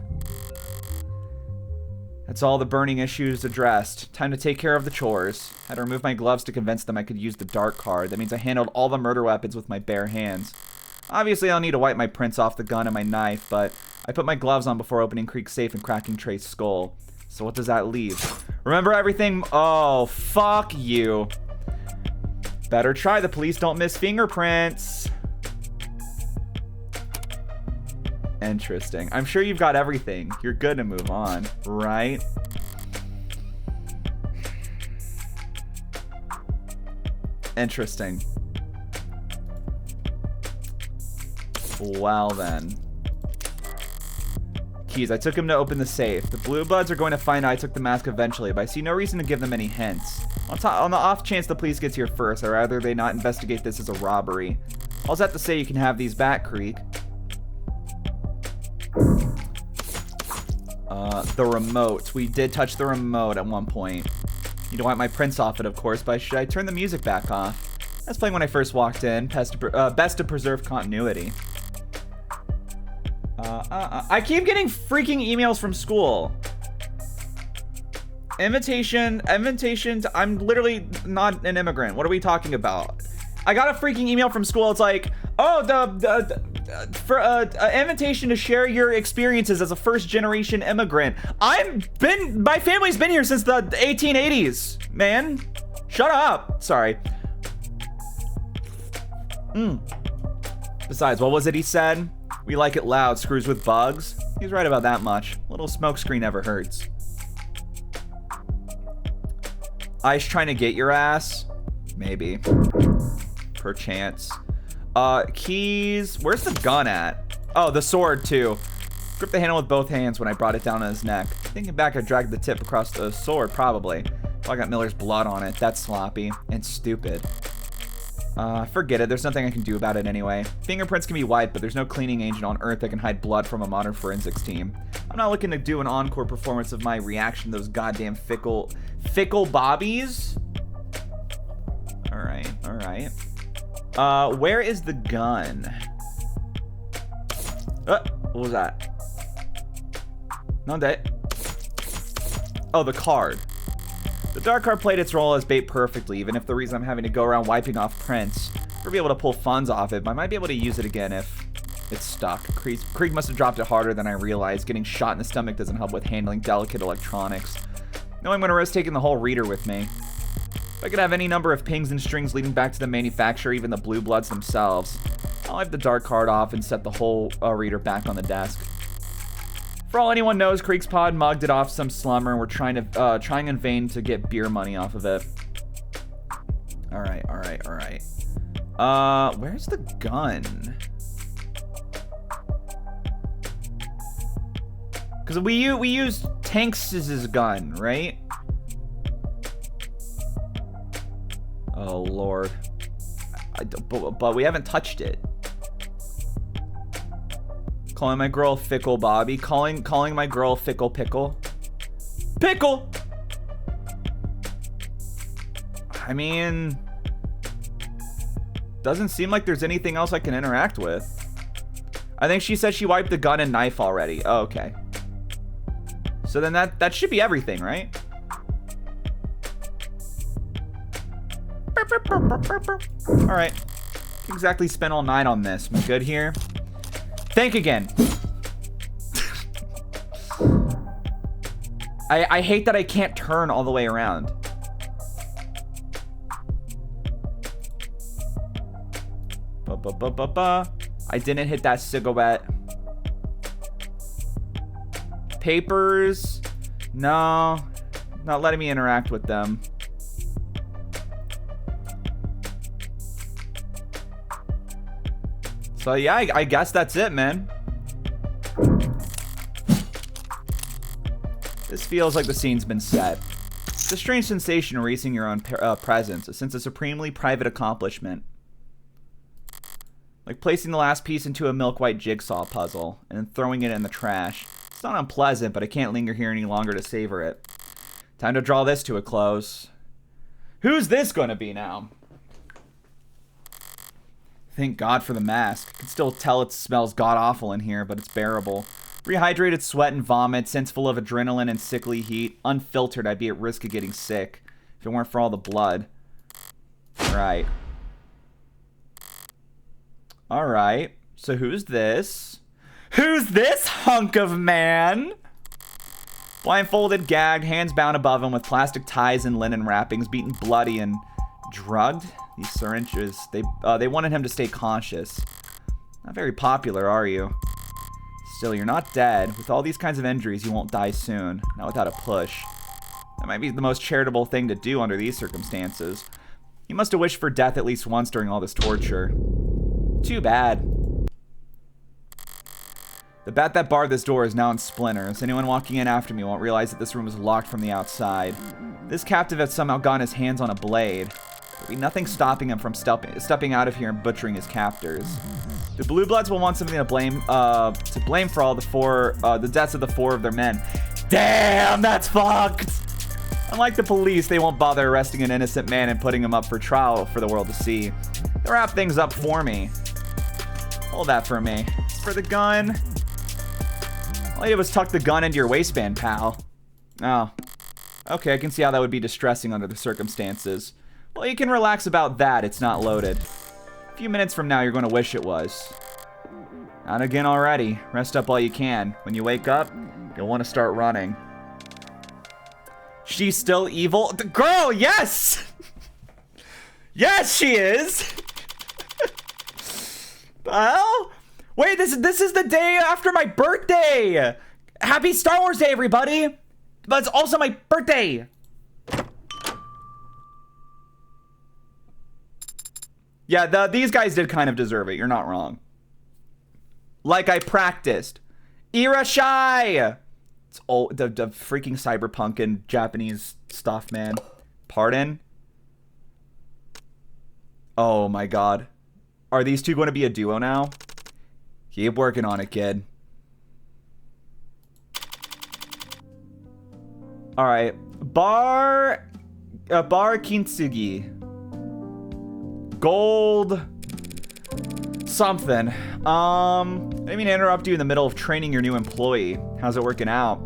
That's all the burning issues addressed. Time to take care of the chores. I had to remove my gloves to convince them I could use the dark card. That means I handled all the murder weapons with my bare hands. Obviously, I'll need to wipe my prints off the gun and my knife, but I put my gloves on before opening Creek's safe and cracking Trey's skull. So what does that leave? Remember everything? Oh, fuck you. Better try. The police don't miss fingerprints. Interesting. I'm sure you've got everything. You're good to move on, right? Interesting. Well then. Keys. I took him to open the safe. The Blue Bloods are going to find out I took the mask eventually, but I see no reason to give them any hints. On the off chance the police gets here first, I'd rather they not investigate this as a robbery. I'll just have to say you can have these back, Creek. The remote. We did touch the remote at one point. You don't want my prints off it, of course, but should I turn the music back off? That's playing when I first walked in. Best to preserve continuity. I keep getting freaking emails from school. Invitation to, I'm literally not an immigrant. What are we talking about? I got a freaking email from school. It's like, oh, for an invitation to share your experiences as a first-generation immigrant. My family's been here since the 1880s, man. Shut up. Sorry. Besides, what was it he said? We like it loud, screws with bugs. He's right about that much. A little smoke screen never hurts. Ice trying to get your ass? Maybe. Perchance. Keys. Where's the gun at? Oh, the sword, too. Grip the handle with both hands when I brought it down on his neck. Thinking back, I dragged the tip across the sword, probably. Oh, I got Miller's blood on it. That's sloppy and stupid. Forget it. There's nothing I can do about it anyway. Fingerprints can be wiped, but there's no cleaning agent on Earth that can hide blood from a modern forensics team. I'm not looking to do an encore performance of my reaction to those goddamn fickle bobbies. Alright, alright. Where is the gun? What was that? No, that. Oh, the card. The dark card played its role as bait perfectly, even if the reason I'm having to go around wiping off prints. Or be able to pull funds off it, but I might be able to use it again if it's stuck. Krieg must have dropped it harder than I realized. Getting shot in the stomach doesn't help with handling delicate electronics. No, I'm gonna risk taking the whole reader with me. If I could have any number of pings and strings leading back to the manufacturer, even the blue bloods themselves, I'll wipe the dark card off and set the whole reader back on the desk. For all anyone knows, Krieg's pod mugged it off some slumber and we're trying in vain to get beer money off of it. Alright, alright, alright. Where's the gun? Because we used Tanks' gun, right? Oh, Lord. But we haven't touched it. Calling my girl Fickle Bobby. Calling my girl Fickle Pickle. Pickle! I mean... doesn't seem like there's anything else I can interact with. I think she said she wiped the gun and knife already. Oh, okay. So then that should be everything, right? Alright. Exactly spent all night on this. Am I good here? Think again. I hate that I can't turn all the way around. I didn't hit that cigarette. Papers. No. Not letting me interact with them. So yeah, I guess that's it, man. This feels like the scene's been set. It's a strange sensation erasing your own presence, since a supremely private accomplishment. Like placing the last piece into a milk-white jigsaw puzzle, and then throwing it in the trash. It's not unpleasant, but I can't linger here any longer to savor it. Time to draw this to a close. Who's this gonna be now? Thank God for the mask. I can still tell it smells god-awful in here, but it's bearable. Rehydrated sweat and vomit, scents full of adrenaline and sickly heat. Unfiltered, I'd be at risk of getting sick if it weren't for all the blood. Right. Alright. So who's this? Who's this hunk of man? Blindfolded, gagged, hands bound above him with plastic ties and linen wrappings, beaten bloody and drugged. These syringes, they wanted him to stay conscious. Not very popular, are you? Still, you're not dead. With all these kinds of injuries, you won't die soon. Not without a push. That might be the most charitable thing to do under these circumstances. He must have wished for death at least once during all this torture. Too bad. The bat that barred this door is now in splinters. Anyone walking in after me won't realize that this room is locked from the outside. This captive has somehow gotten his hands on a blade. There'll be nothing stopping him from stepping out of here and butchering his captors. The Blue Bloods will want something to blame for all the deaths of the 4 of their men. Damn, that's fucked! Unlike the police, they won't bother arresting an innocent man and putting him up for trial for the world to see. They'll wrap things up for me. Hold that for me. For the gun. All you did was tuck the gun into your waistband, pal. Oh. Okay, I can see how that would be distressing under the circumstances. Well, you can relax about that. It's not loaded. A few minutes from now, you're going to wish it was. Out again already. Rest up while you can. When you wake up, you'll want to start running. She's still evil? Girl, yes! Yes, she is! The hell? Wait, this is the day after my birthday! Happy Star Wars Day, everybody! But it's also my birthday! Yeah, these guys did kind of deserve it. You're not wrong. Like I practiced. Irashai! It's all the freaking cyberpunk and Japanese stuff, man. Pardon? Oh my god. Are these two going to be a duo now? Keep working on it, kid. Alright. Bar Kintsugi. Gold something. I didn't mean to interrupt you in the middle of training your new employee. How's it working out?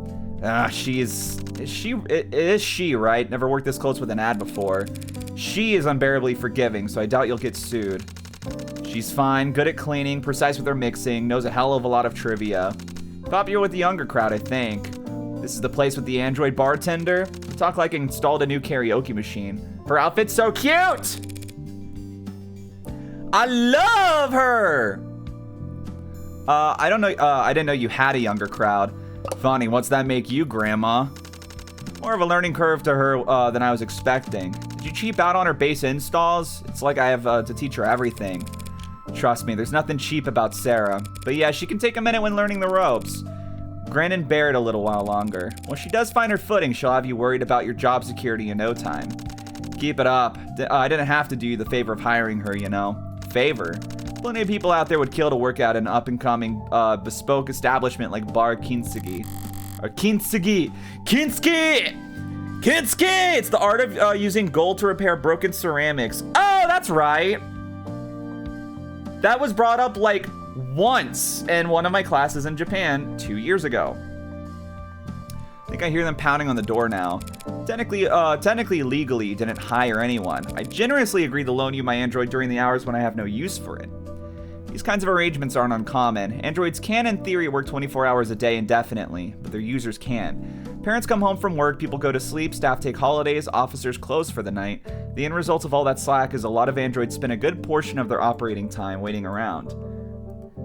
Is she, right? Never worked this close with an ad before. She is unbearably forgiving, so I doubt you'll get sued. She's fine, good at cleaning, precise with her mixing, knows a hell of a lot of trivia. Popular with the younger crowd, I think. This is the place with the android bartender. Talk like I installed a new karaoke machine. Her outfit's so cute! I love her! I don't know, I didn't know you had a younger crowd. Funny, what's that make you, Grandma? More of a learning curve to her than I was expecting. Did you cheap out on her base installs? It's like I have to teach her everything. Trust me, there's nothing cheap about Sarah. But yeah, she can take a minute when learning the ropes. Grin and bear it a little while longer. When she does find her footing, she'll have you worried about your job security in no time. Keep it up. I didn't have to do you the favor of hiring her, you know. Favor? Plenty of people out there would kill to work at an up-and-coming bespoke establishment like Bar Kintsugi. Or Kintsugi! Kinski! It's the art of using gold to repair broken ceramics. Oh, that's right! That was brought up like once in one of my classes in Japan 2 years ago. I think I hear them pounding on the door now. Technically, legally, didn't hire anyone. I generously agreed to loan you my android during the hours when I have no use for it. These kinds of arrangements aren't uncommon. Androids can, in theory, work 24 hours a day indefinitely, but their users can't. Parents come home from work, people go to sleep, staff take holidays, officers close for the night. The end result of all that slack is a lot of androids spend a good portion of their operating time waiting around.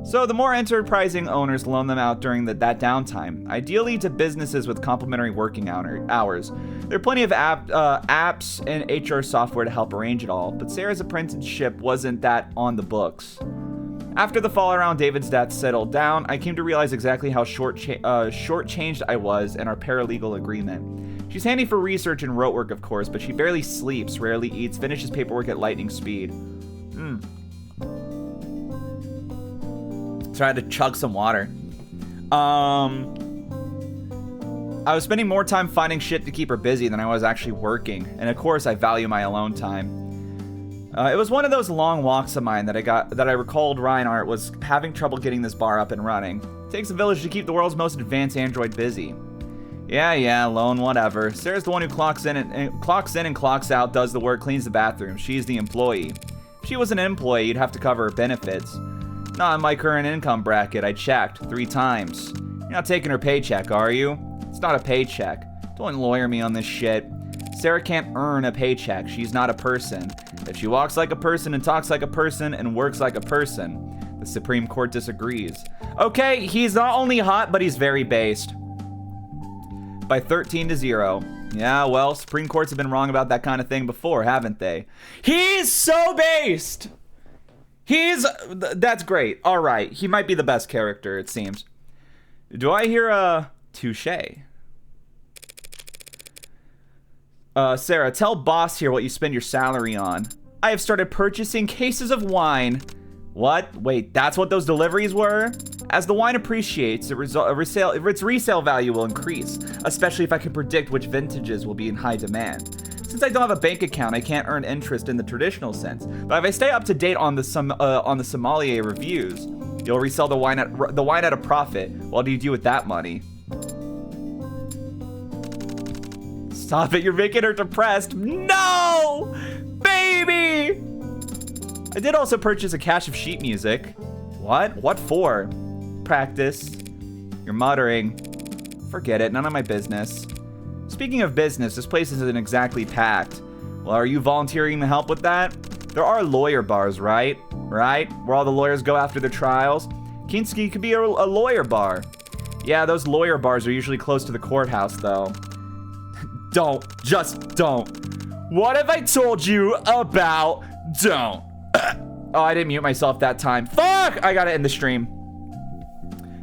So the more enterprising owners loan them out during that downtime, ideally to businesses with complementary working hours. There are plenty of apps and HR software to help arrange it all, but Sarah's apprenticeship wasn't that on the books. After the fall around David's death settled down, I came to realize exactly how shortchanged I was in our paralegal agreement. She's handy for research and rote work, of course, but she barely sleeps, rarely eats, finishes paperwork at lightning speed. So I had to chug some water. I was spending more time finding shit to keep her busy than I was actually working. And of course, I value my alone time. It was one of those long walks of mine that I recalled Reinhardt was having trouble getting this bar up and running. It takes a village to keep the world's most advanced android busy. Yeah, alone, whatever. Sarah's the one who clocks in and clocks out, does the work, cleans the bathroom. She's the employee. If she was an employee, you'd have to cover her benefits. Not in my current income bracket, I checked 3 times. You're not taking her paycheck, are you? It's not a paycheck. Don't lawyer me on this shit. Sarah can't earn a paycheck. She's not a person. If she walks like a person and talks like a person and works like a person, the Supreme Court disagrees. Okay, he's not only hot, but he's very based. By 13-0. Yeah, well, Supreme Courts have been wrong about that kind of thing before, haven't they? He's so based! That's great. All right. He might be the best character, it seems. Do I hear a touche? Sarah, tell boss here what you spend your salary on. I have started purchasing cases of wine. What? Wait, that's what those deliveries were? As the wine appreciates, its resale value will increase, especially if I can predict which vintages will be in high demand. Since I don't have a bank account, I can't earn interest in the traditional sense. But if I stay up to date on the sommelier reviews, you'll resell the wine at a profit. What do you do with that money? Stop it! You're making her depressed. No, baby. I did also purchase a cache of sheet music. What? What for? practice. You're muttering. Forget it, none of my business. Speaking of business, this place isn't exactly packed. Well, are you volunteering to help with that? There are lawyer bars, right? Right? Where all the lawyers go after their trials. Kinski could be a lawyer bar. Yeah, those lawyer bars are usually close to the courthouse, though. Just don't. What have I told you about don't? Oh, I didn't mute myself that time. Fuck! I gotta end the stream.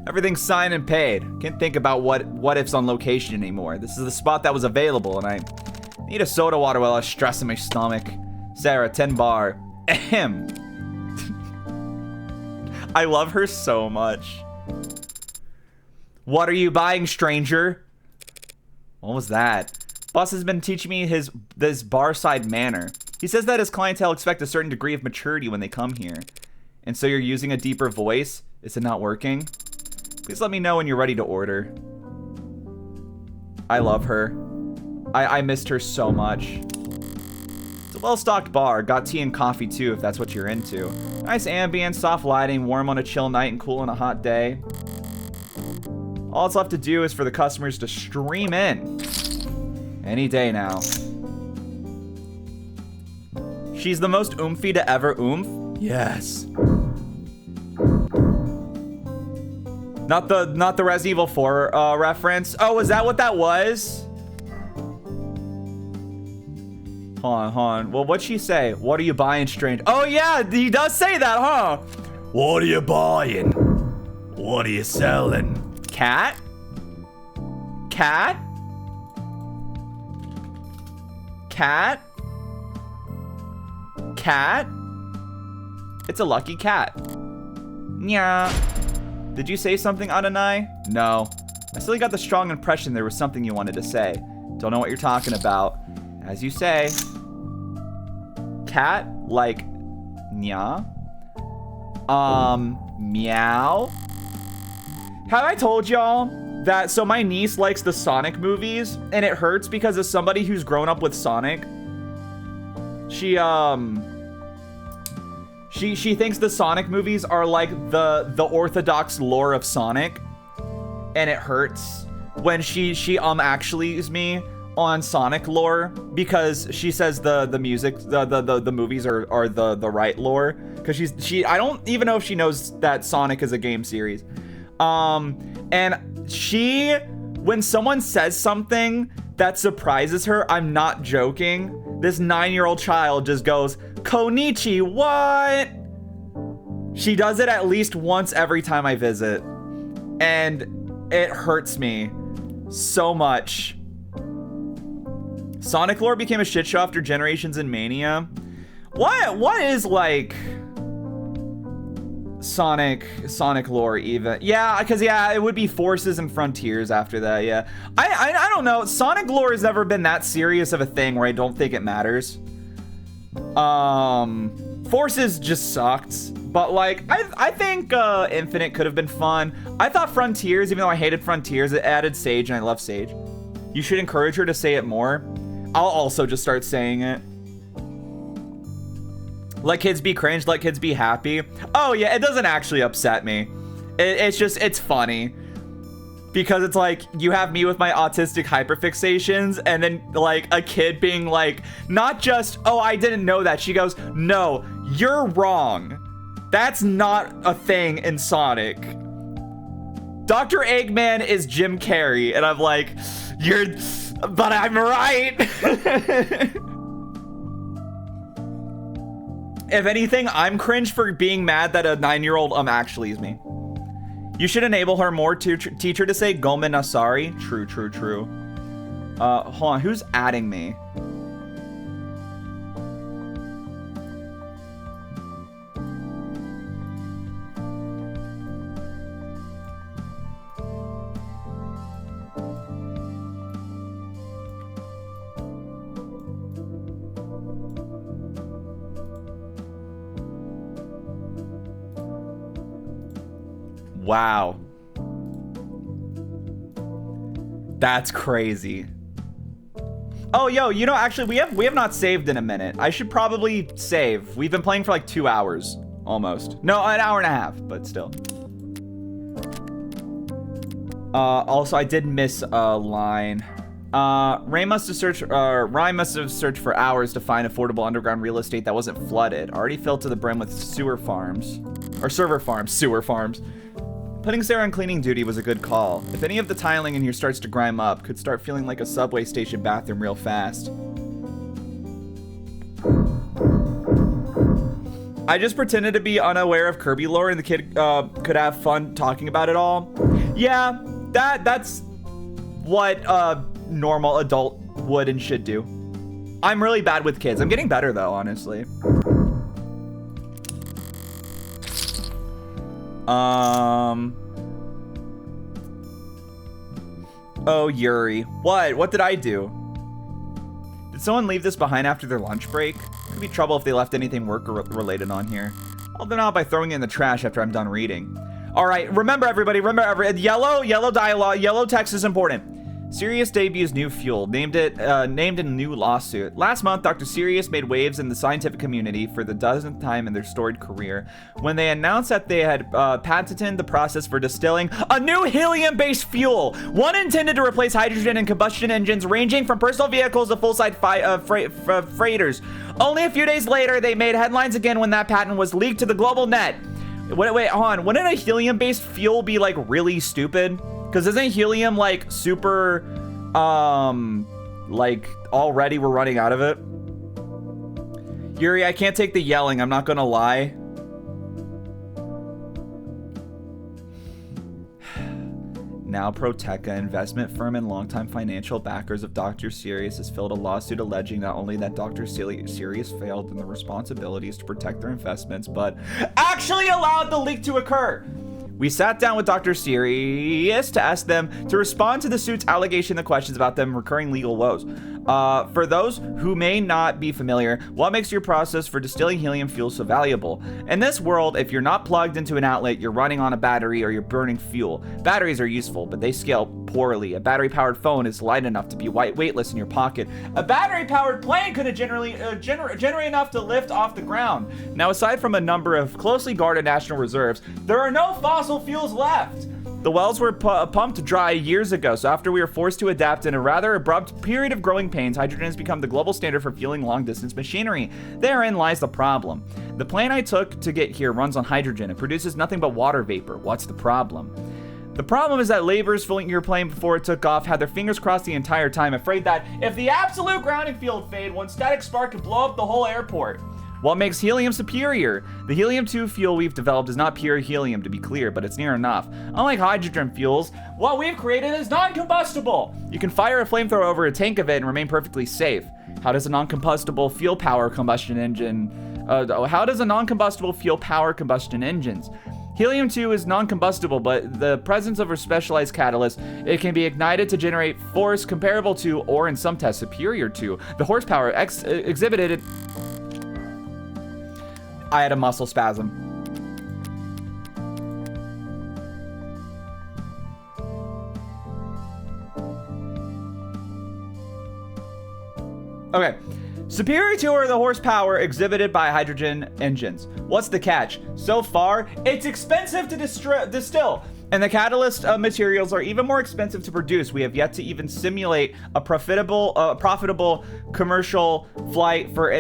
Everything's signed and paid. Can't think about what ifs on location anymore. This is the spot that was available, and I need a soda water while I was stressing my stomach. Sarah, 10 bar. Ahem. I love her so much. What are you buying, stranger? What was that? Boss has been teaching me this bar side manner. He says that his clientele expect a certain degree of maturity when they come here. And so you're using a deeper voice? Is it not working? Please let me know when you're ready to order. I love her. I missed her so much. It's a well-stocked bar. Got tea and coffee too, if that's what you're into. Nice ambience, soft lighting, warm on a chill night and cool on a hot day. All it's left to do is for the customers to stream in. Any day now. She's the most oomphy to ever oomph? Yes. Not the Resident Evil 4 reference. Oh, is that what that was? Hold on. Well, what'd she say? What are you buying, strange? Oh yeah, he does say that, huh? What are you buying? What are you selling? Cat? Cat? Cat? Cat? It's a lucky cat. Yeah. Did you say something, Adonai? No. I still got the strong impression there was something you wanted to say. Don't know what you're talking about. As you say. Cat? Like, nya? Meow? Have I told y'all that, so my niece likes the Sonic movies, and it hurts because as somebody who's grown up with Sonic, she thinks the Sonic movies are like the orthodox lore of Sonic, and it hurts when she actuallys me on Sonic lore because she says the music the movies are the right lore because I don't even know if she knows that Sonic is a game series. And when someone says something that surprises her, I'm not joking, this 9-year-old child just goes, Konichi, what? She does it at least once every time I visit. And it hurts me so much. Sonic lore became a shit show after Generations and Mania. What is like Sonic lore even? Yeah, because it would be Forces and Frontiers after that. Yeah, I don't know. Sonic lore has never been that serious of a thing where I don't think it matters. Forces just sucked, but like I think Infinite could have been fun. I thought Frontiers, even though I hated Frontiers, it added Sage and I love Sage. You should encourage her to say it more. I'll also just start saying it. Let kids be cringe, let kids be happy. Oh yeah, it doesn't actually upset me. It's funny. Because it's like, you have me with my autistic hyperfixations, and then like a kid being like, not just, oh, I didn't know that. She goes, no, you're wrong. That's not a thing in Sonic. Dr. Eggman is Jim Carrey, and I'm like, but I'm right. If anything, I'm cringe for being mad that a 9-year-old actually is me. You should enable her more to teach her to say Gomen Asari. True. Hold on, who's adding me? Wow. That's crazy. Oh, yo, you know, actually, we have not saved in a minute. I should probably save. We've been playing for like 2 hours, almost. No, an hour and a half, but still. Also, I did miss a line. Ryan must have searched for hours to find affordable underground real estate that wasn't flooded. Already filled to the brim with sewer farms. Putting Sarah on cleaning duty was a good call. If any of the tiling in here starts to grime up, could start feeling like a subway station bathroom real fast. I just pretended to be unaware of Kirby lore and the kid could have fun talking about it all. Yeah, that's what a normal adult would and should do. I'm really bad with kids. I'm getting better though, honestly. Oh, Yooree. What did I do? Did someone leave this behind after their lunch break? Could be trouble if they left anything work-related on here. I'll then out by throwing it in the trash after I'm done reading. All right, remember everybody, yellow dialogue, yellow text is important. Sirius debuts new fuel, named a new lawsuit. Last month, Dr. Sirius made waves in the scientific community for the 10th time in their storied career when they announced that they had patented the process for distilling a new helium-based fuel, one intended to replace hydrogen and combustion engines ranging from personal vehicles to full-size freighters. Only a few days later, they made headlines again when that patent was leaked to the global net. Wait, hold on. Wouldn't a helium-based fuel be like really stupid? Because isn't helium like super, like already we're running out of it? Yooree, I can't take the yelling, I'm not gonna lie. Now Proteca, investment firm and longtime financial backers of Dr. Sirius, has filed a lawsuit alleging not only that Dr. Sirius failed in the responsibilities to protect their investments, but actually allowed the leak to occur. We sat down with Dr. Sirius to ask them to respond to the suit's allegation and questions about them recurring legal woes. For those who may not be familiar, what makes your process for distilling helium fuel so valuable? In this world, if you're not plugged into an outlet, you're running on a battery or you're burning fuel. Batteries are useful, but they scale poorly. A battery-powered phone is light enough to be weightless in your pocket. A battery-powered plane could generate enough to lift off the ground. Now, aside from a number of closely guarded national reserves, there are no fossil fuels left. The wells were pumped dry years ago, so after we were forced to adapt in a rather abrupt period of growing pains, hydrogen has become the global standard for fueling long-distance machinery. Therein lies the problem. The plane I took to get here runs on hydrogen. It produces nothing but water vapor. What's the problem? The problem is that laborers filling your plane before it took off had their fingers crossed the entire time, afraid that if the absolute grounding field failed, one static spark could blow up the whole airport. What makes helium superior? The helium-2 fuel we've developed is not pure helium, to be clear, but it's near enough. Unlike hydrogen fuels, what we've created is non-combustible. You can fire a flamethrower over a tank of it and remain perfectly safe. How does a non-combustible fuel power combustion engines? Helium-2 is non-combustible, but the presence of a specialized catalyst, it can be ignited to generate force comparable to, or in some tests superior to, the horsepower exhibited. I had a muscle spasm. Okay. Superior to are the horsepower exhibited by hydrogen engines. What's the catch? So far, it's expensive to distill. And the catalyst materials are even more expensive to produce. We have yet to even simulate a profitable commercial flight, for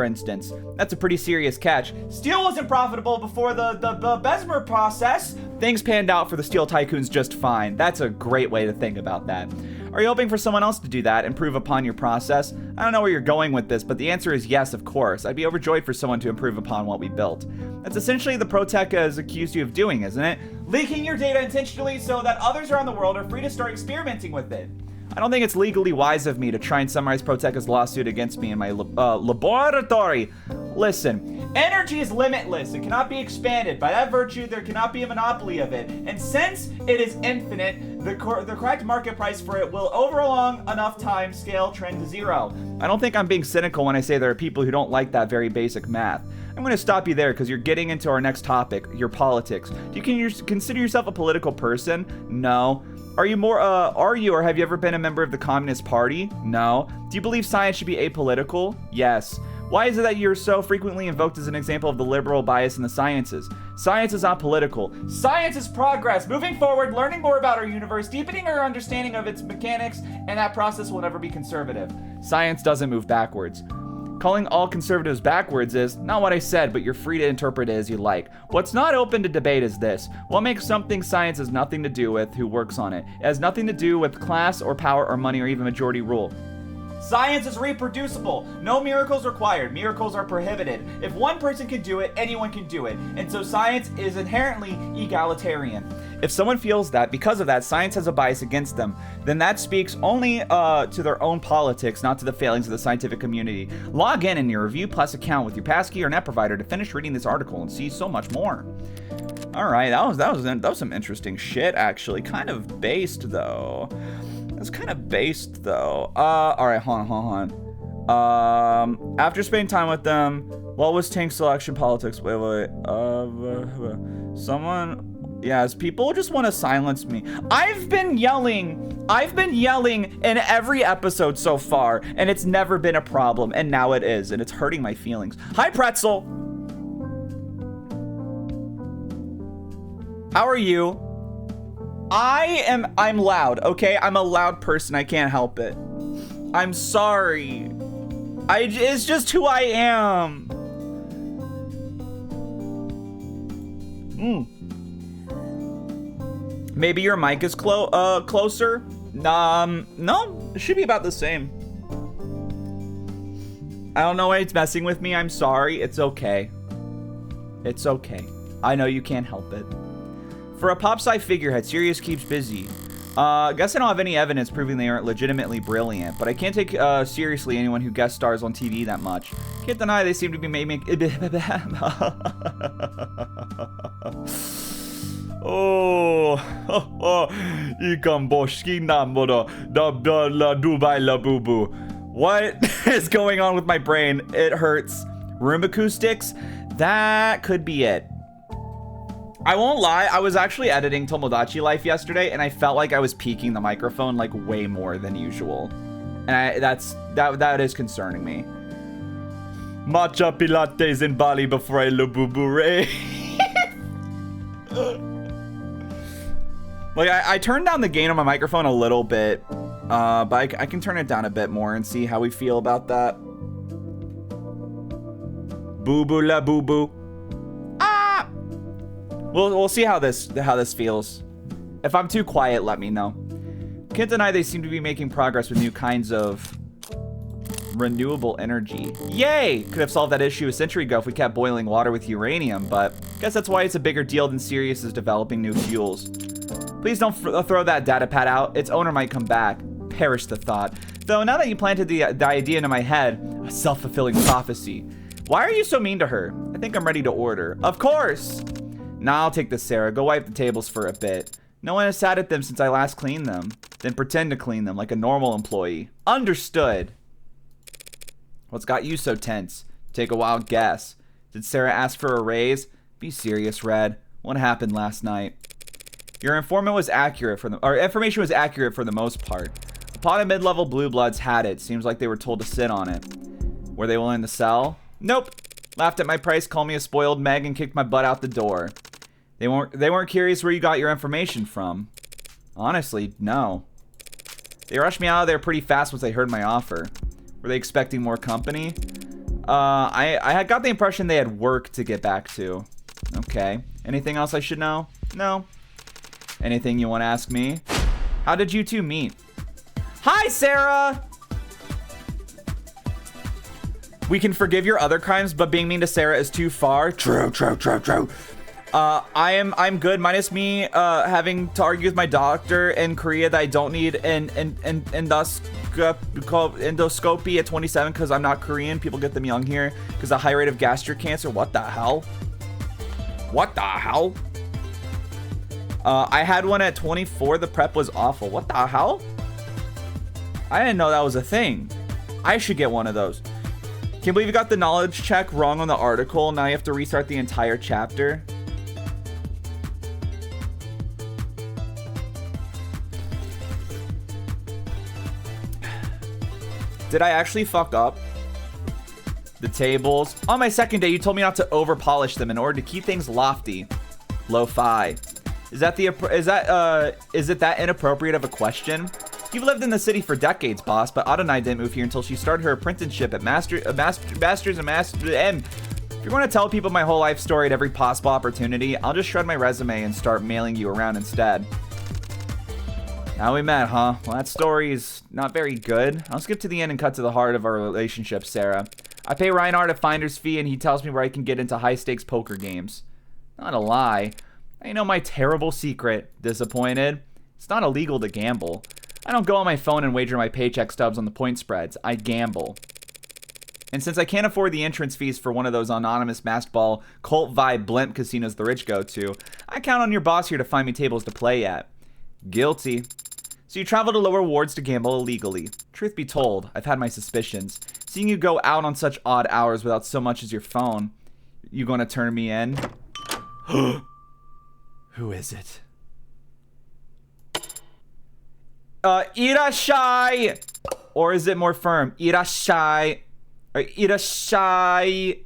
instance. That's a pretty serious catch. Steel wasn't profitable before the Bessemer process. Things panned out for the steel tycoons just fine. That's a great way to think about that. Are you hoping for someone else to do that, improve upon your process? I don't know where you're going with this, but the answer is yes, of course. I'd be overjoyed for someone to improve upon what we built. That's essentially the Proteca has accused you of doing, isn't it? Leaking your data intentionally so that others around the world are free to start experimenting with it. I don't think it's legally wise of me to try and summarize Proteca's lawsuit against me in my laboratory. Listen, energy is limitless. It cannot be expanded. By that virtue, there cannot be a monopoly of it. And since it is infinite, the correct market price for it will, over a long enough time scale, trend to zero. I don't think I'm being cynical when I say there are people who don't like that very basic math. I'm going to stop you there because you're getting into our next topic, your politics. Do you consider yourself a political person? No. Are you or have you ever been a member of the Communist Party? No. Do you believe science should be apolitical? Yes. Why is it that you're so frequently invoked as an example of the liberal bias in the sciences? Science is not political. Science is progress. Moving forward, learning more about our universe, deepening our understanding of its mechanics, and that process will never be conservative. Science doesn't move backwards. Calling all conservatives backwards is not what I said, but you're free to interpret it as you like. What's not open to debate is this. What makes something science has nothing to do with who works on it. It has nothing to do with class or power or money or even majority rule. Science is reproducible. No miracles required. Miracles are prohibited. If one person can do it, anyone can do it. And so science is inherently egalitarian. If someone feels that because of that science has a bias against them, then that speaks only to their own politics, not to the failings of the scientific community. Log in your Review Plus account with your passkey or net provider to finish reading this article and see so much more. All right, that was some interesting shit, actually. Kind of based though. It's kind of based though. All right, hold on. After spending time with them, what was Tank's selection politics? Wait. Yes, people just want to silence me. I've been yelling in every episode so far, and it's never been a problem, and now it is, and it's hurting my feelings. Hi, Pretzel. How are you? I'm loud, okay? I'm a loud person. I can't help it. I'm sorry. It's just who I am. Maybe your mic is closer? No, it should be about the same. I don't know why it's messing with me. I'm sorry. It's okay. It's okay. I know you can't help it. For a pop-sci figurehead, Sirius keeps busy. Guess I don't have any evidence proving they aren't legitimately brilliant, but I can't take seriously anyone who guest stars on TV that much. Can't deny they seem to be making... What is going on with my brain? It hurts. Room acoustics? That could be it. I won't lie, I was actually editing Tomodachi Life yesterday, and I felt like I was peaking the microphone like way more than usual. And that is concerning me. Matcha Pilates in Bali before I Lububure. Like, I turned down the gain on my microphone a little bit, but I can turn it down a bit more and see how we feel about that. Boo-boo la boo-boo. Ah! We'll see how this feels. If I'm too quiet, let me know. Can't deny they seem to be making progress with new kinds of renewable energy. Yay! Could have solved that issue a century ago if we kept boiling water with uranium, but guess that's why it's a bigger deal than Sirius is developing new fuels. Please don't throw that data pad out. Its owner might come back. Perish the thought. Though now that you planted the idea into my head, a self-fulfilling prophecy. Why are you so mean to her? I think I'm ready to order. Of course! Nah, I'll take this, Sarah. Go wipe the tables for a bit. No one has sat at them since I last cleaned them. Then pretend to clean them like a normal employee. Understood. What's got you so tense? Take a wild guess. Did Sarah ask for a raise? Be serious, Red. What happened last night? Your informant was accurate information was accurate for the most part. A pot of mid-level blue bloods had it. Seems like they were told to sit on it. Were they willing to sell? Nope. Laughed at my price, called me a spoiled Meg, and kicked my butt out the door. They weren't curious where you got your information from. Honestly, no. They rushed me out of there pretty fast once they heard my offer. Were they expecting more company? I had got the impression they had work to get back to. Okay. Anything else I should know? No. Anything you want to ask me? How did you two meet? Hi, Sarah! We can forgive your other crimes, but being mean to Sarah is too far. True. I'm good, minus me having to argue with my doctor in Korea that I don't need an endoscopy at 27 because I'm not Korean. People get them young here because of high rate of gastric cancer. What the hell? What the hell? I had one at 24. The prep was awful. What the hell? I didn't know that was a thing. I should get one of those. Can't believe you got the knowledge check wrong on the article. Now you have to restart the entire chapter. Did I actually fuck up? The tables. On my second day, you told me not to over polish them in order to keep things lofty. Lo-fi. Is it that inappropriate of a question? You've lived in the city for decades, boss, but Adonai didn't move here until she started her apprenticeship at Masters and Masters. And if you're going to tell people my whole life story at every possible opportunity, I'll just shred my resume and start mailing you around instead. Now we met, huh? Well, that story's not very good. I'll skip to the end and cut to the heart of our relationship, Sarah. I pay Reinhardt a finder's fee, and he tells me where I can get into high-stakes poker games. Not a lie. I know my terrible secret. Disappointed? It's not illegal to gamble. I don't go on my phone and wager my paycheck stubs on the point spreads. I gamble. And since I can't afford the entrance fees for one of those anonymous masked ball cult vibe blimp casinos the rich go to, I count on your boss here to find me tables to play at. Guilty. So you travel to lower wards to gamble illegally. Truth be told, I've had my suspicions. Seeing you go out on such odd hours without so much as your phone. You gonna turn me in? Who is it? Irashai! Or is it more firm? Irashai. Or Irashai.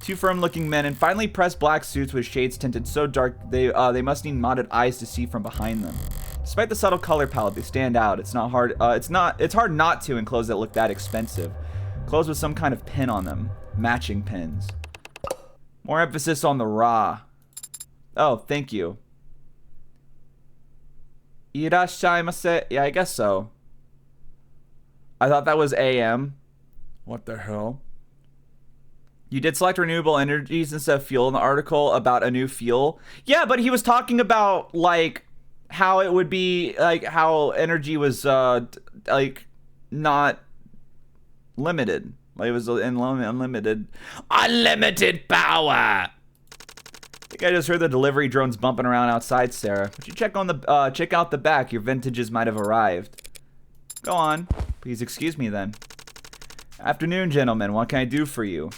Two firm-looking men in finely pressed black suits with shades tinted so dark they must need modded eyes to see from behind them. Despite the subtle color palette, they stand out. It's hard not to in clothes that look that expensive. Clothes with some kind of pin on them. Matching pins. More emphasis on the raw. Oh, thank you. Irashaimase. Yeah, I guess so. I thought that was AM. What the hell? You did select renewable energies instead of fuel in the article about a new fuel. Yeah, but he was talking about, like, how it would be, like, how energy was, like, not limited. Like, it was unlimited. Unlimited power! I think I just heard the delivery drones bumping around outside, Sarah. Would you check out the back? Your vintages might have arrived. Go on. Please excuse me, then. Afternoon, gentlemen. What can I do for you?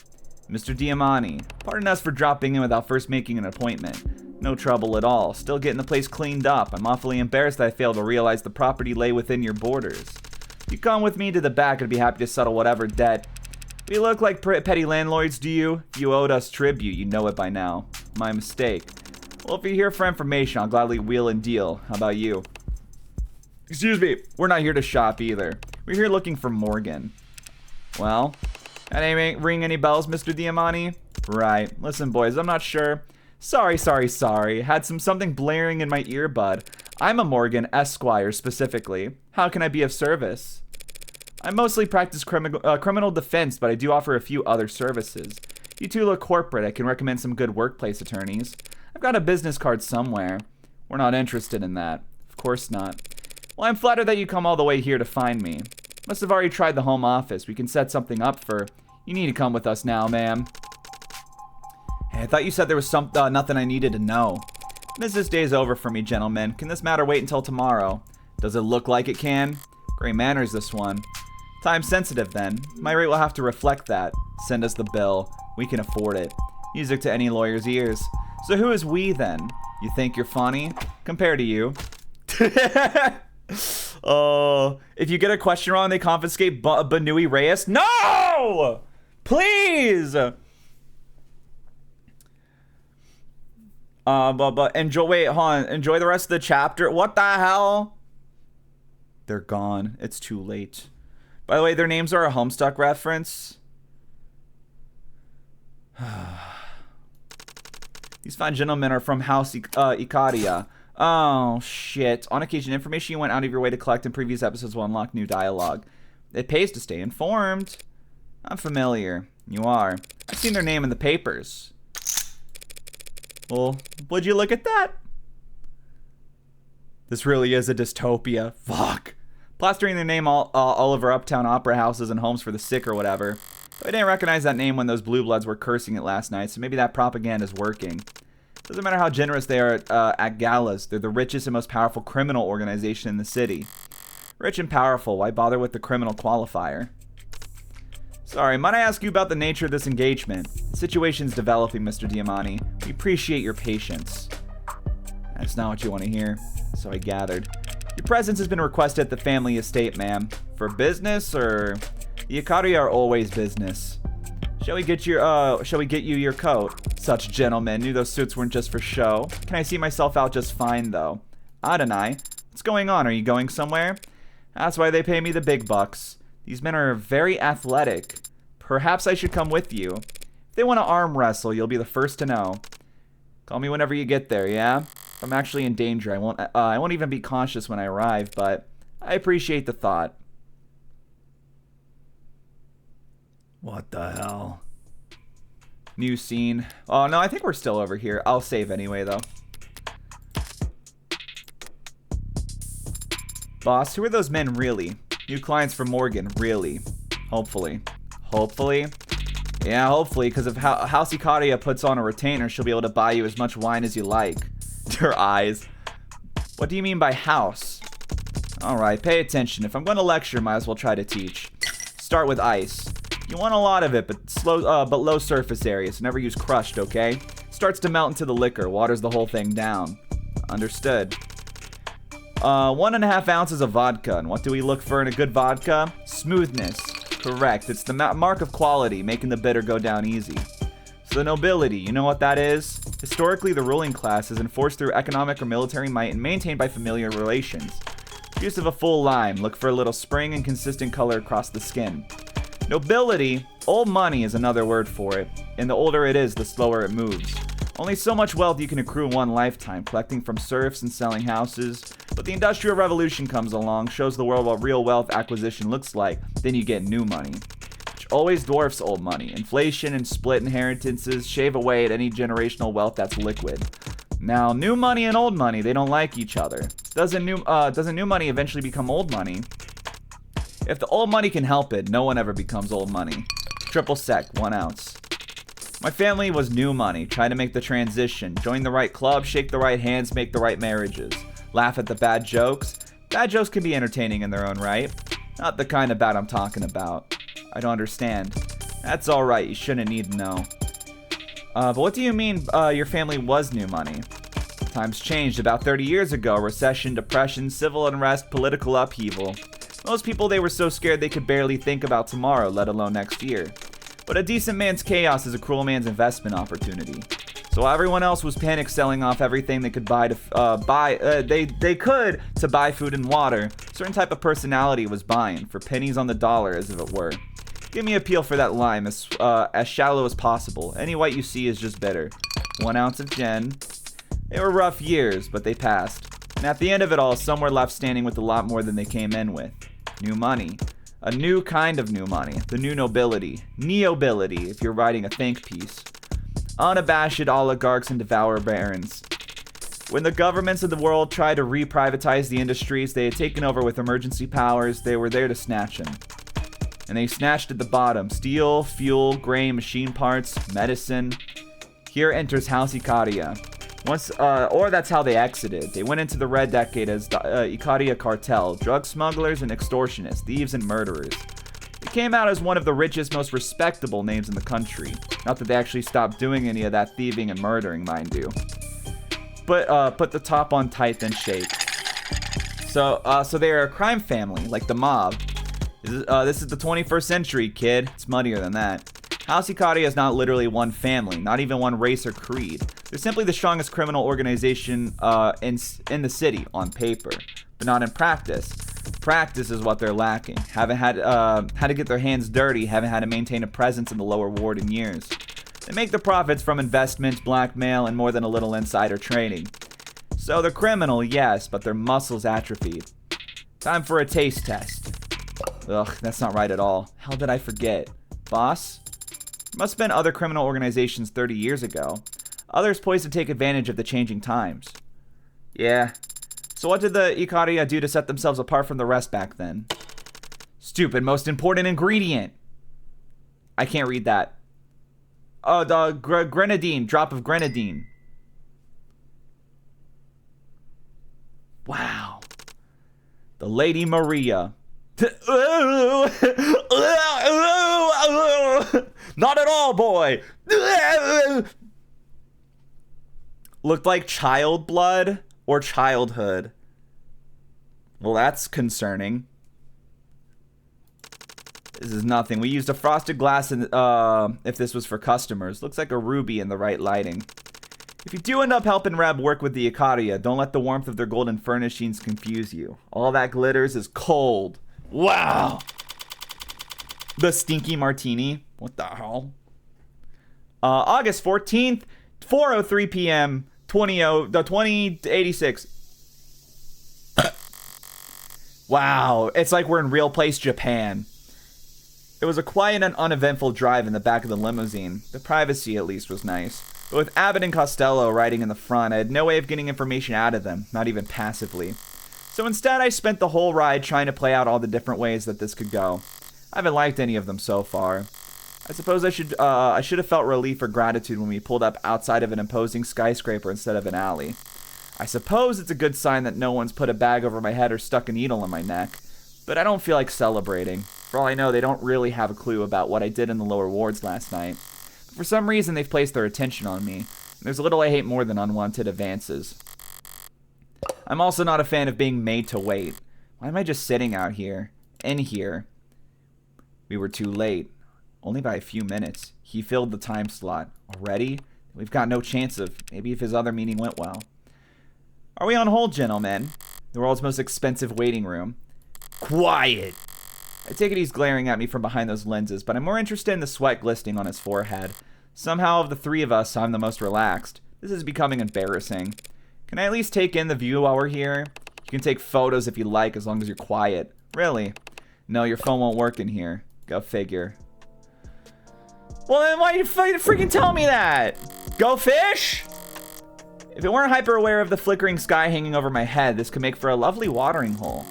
Mr. Diamani, pardon us for dropping in without first making an appointment. No trouble at all. Still getting the place cleaned up. I'm awfully embarrassed that I failed to realize the property lay within your borders. You come with me to the back, I'd be happy to settle whatever debt. We look like petty landlords, do you? If you owed us tribute, you know it by now. My mistake. Well, if you're here for information, I'll gladly wheel and deal. How about you? Excuse me, we're not here to shop either. We're here looking for Morgan. Well, that ain't ring any bells, Mr. Diamani? Right. Listen, boys, I'm not sure. Sorry. Had something blaring in my earbud. I'm a Morgan Esquire, specifically. How can I be of service? I mostly practice criminal defense, but I do offer a few other services. You two look corporate. I can recommend some good workplace attorneys. I've got a business card somewhere. We're not interested in that. Of course not. Well, I'm flattered that you come all the way here to find me. Must have already tried the home office. We can set something up for... You need to come with us now, ma'am. Hey, I thought you said there was nothing I needed to know. Business day's over for me, gentlemen. Can this matter wait until tomorrow? Does it look like it can? Great manners, this one. Time sensitive, then. My rate will have to reflect that. Send us the bill. We can afford it. Music to any lawyer's ears. So who is we, then? You think you're funny? Compared to you. Oh, if you get a question wrong, they confiscate Banui Reyes. No! Please! But enjoy, wait, hold on. Enjoy the rest of the chapter. What the hell? They're gone. It's too late. By the way, their names are a Homestuck reference. These fine gentlemen are from House Ikaria. Oh, shit. On occasion, information you went out of your way to collect in previous episodes will unlock new dialogue. It pays to stay informed. I'm familiar. You are. I've seen their name in the papers. Well, would you look at that? This really is a dystopia. Fuck. Plastering their name all over uptown opera houses and homes for the sick or whatever. But I didn't recognize that name when those blue bloods were cursing it last night, so maybe that propaganda's working. Doesn't matter how generous they are at galas. They're the richest and most powerful criminal organization in the city. Rich and powerful. Why bother with the criminal qualifier? Sorry, might I ask you about the nature of this engagement? The situation's developing, Mr. Diamani. We appreciate your patience. That's not what you want to hear, so I gathered. Your presence has been requested at the family estate, ma'am. For business, or... Yukari are always business. Shall we get you your coat? Such gentlemen, knew those suits weren't just for show. Can I see myself out just fine, though? Adonai, what's going on? Are you going somewhere? That's why they pay me the big bucks. These men are very athletic. Perhaps I should come with you. If they want to arm wrestle, you'll be the first to know. Call me whenever you get there, yeah? If I'm actually in danger, I won't even be conscious when I arrive, but I appreciate the thought. What the hell? New scene. Oh, no, I think we're still over here. I'll save anyway, though. Boss, who are those men really? New clients for Morgan, really? Hopefully. Hopefully? Yeah, hopefully, because if House Ikaria puts on a retainer, she'll be able to buy you as much wine as you like. Her eyes. What do you mean by house? Alright, pay attention. If I'm going to lecture, might as well try to teach. Start with ice. You want a lot of it, but low surface area, so never use crushed, okay? Starts to melt into the liquor, waters the whole thing down. Understood. 1.5 ounces of vodka, and what do we look for in a good vodka? Smoothness. Correct, it's the mark of quality, making the bitter go down easy. So the nobility, you know what that is? Historically, the ruling class is enforced through economic or military might and maintained by familiar relations. Use of a full lime, look for a little spring and consistent color across the skin. Nobility, old money is another word for it, and the older it is, the slower it moves. Only so much wealth you can accrue in one lifetime, collecting from serfs and selling houses. But the Industrial Revolution comes along, shows the world what real wealth acquisition looks like, then you get new money, which always dwarfs old money. Inflation and split inheritances shave away at any generational wealth that's liquid. Now, new money and old money, they don't like each other. Doesn't new money eventually become old money? If the old money can help it, no one ever becomes old money. Triple sec, 1 ounce. My family was new money, trying to make the transition. Join the right club, shake the right hands, make the right marriages. Laugh at the bad jokes. Bad jokes can be entertaining in their own right. Not the kind of bad I'm talking about. I don't understand. That's alright, you shouldn't need to know. But what do you mean your family was new money? Times changed about 30 years ago. Recession, depression, civil unrest, political upheaval. Most people, they were so scared they could barely think about tomorrow, let alone next year. But a decent man's chaos is a cruel man's investment opportunity. So while everyone else was panic selling off everything they could buy to buy food and water, a certain type of personality was buying for pennies on the dollar, as if it were. Give me a peel for that lime, as shallow as possible. Any white you see is just bitter. 1 ounce of gin. They were rough years, but they passed. And at the end of it all, some were left standing with a lot more than they came in with. New money. A new kind of new money. The new nobility. Neobility, if you're writing a think piece. Unabashed oligarchs and devourer barons. When the governments of the world tried to re-privatize the industries they had taken over with emergency powers, they were there to snatch them. And they snatched at the bottom. Steel, fuel, grain, machine parts, medicine. Here enters House Ikaria. Or that's how they exited. They went into the Red Decade as the Ikaria Cartel, drug smugglers and extortionists, thieves and murderers. They came out as one of the richest, most respectable names in the country. Not that they actually stopped doing any of that thieving and murdering, mind you. But put the top on tight, then shake. So they are a crime family, like the mob. This is the 21st century, kid. It's muddier than that. House Ikaria is not literally one family, not even one race or creed. They're simply the strongest criminal organization in the city, on paper, but not in practice. Practice is what they're lacking. Haven't had to get their hands dirty, haven't had to maintain a presence in the lower ward in years. They make the profits from investments, blackmail, and more than a little insider trading. So they're criminal, yes, but their muscles atrophied. Time for a taste test. Ugh, that's not right at all. How did I forget? Boss? Must have been other criminal organizations 30 years ago. Others poised to take advantage of the changing times. Yeah. So what did the Ikaria do to set themselves apart from the rest back then? Stupid, most important ingredient. I can't read that. Oh, the grenadine, drop of grenadine. Wow. The Lady Maria. Not at all, boy. Looked like child blood or childhood. Well, that's concerning. This is nothing. We used a frosted glass if this was for customers. Looks like a ruby in the right lighting. If you do end up helping Reb work with the Ikaria, don't let the warmth of their golden furnishings confuse you. All that glitters is cold. Wow. The stinky martini. What the hell? August 14th, 4:03 p.m., 2086. Wow. It's like we're in real place Japan. It was a quiet and uneventful drive in the back of the limousine. The privacy, at least, was nice. But with Abbott and Costello riding in the front, I had no way of getting information out of them, not even passively. So instead, I spent the whole ride trying to play out all the different ways that this could go. I haven't liked any of them so far. I suppose I should have felt relief or gratitude when we pulled up outside of an imposing skyscraper instead of an alley. I suppose it's a good sign that no one's put a bag over my head or stuck a needle in my neck. But I don't feel like celebrating. For all I know, they don't really have a clue about what I did in the lower wards last night. For some reason, they've placed their attention on me. There's little I hate more than unwanted advances. I'm also not a fan of being made to wait. Why am I just sitting out here? In here? We were too late. Only by a few minutes. He filled the time slot. Already? We've got no chance of maybe if his other meeting went well. Are we on hold, gentlemen? The world's most expensive waiting room. Quiet! I take it he's glaring at me from behind those lenses, but I'm more interested in the sweat glistening on his forehead. Somehow, of the three of us, I'm the most relaxed. This is becoming embarrassing. Can I at least take in the view while we're here? You can take photos if you like, as long as you're quiet. Really? No, your phone won't work in here. Go figure. Well, then why are you freaking telling me that? Go fish? If it weren't hyper aware of the flickering sky hanging over my head, this could make for a lovely watering hole.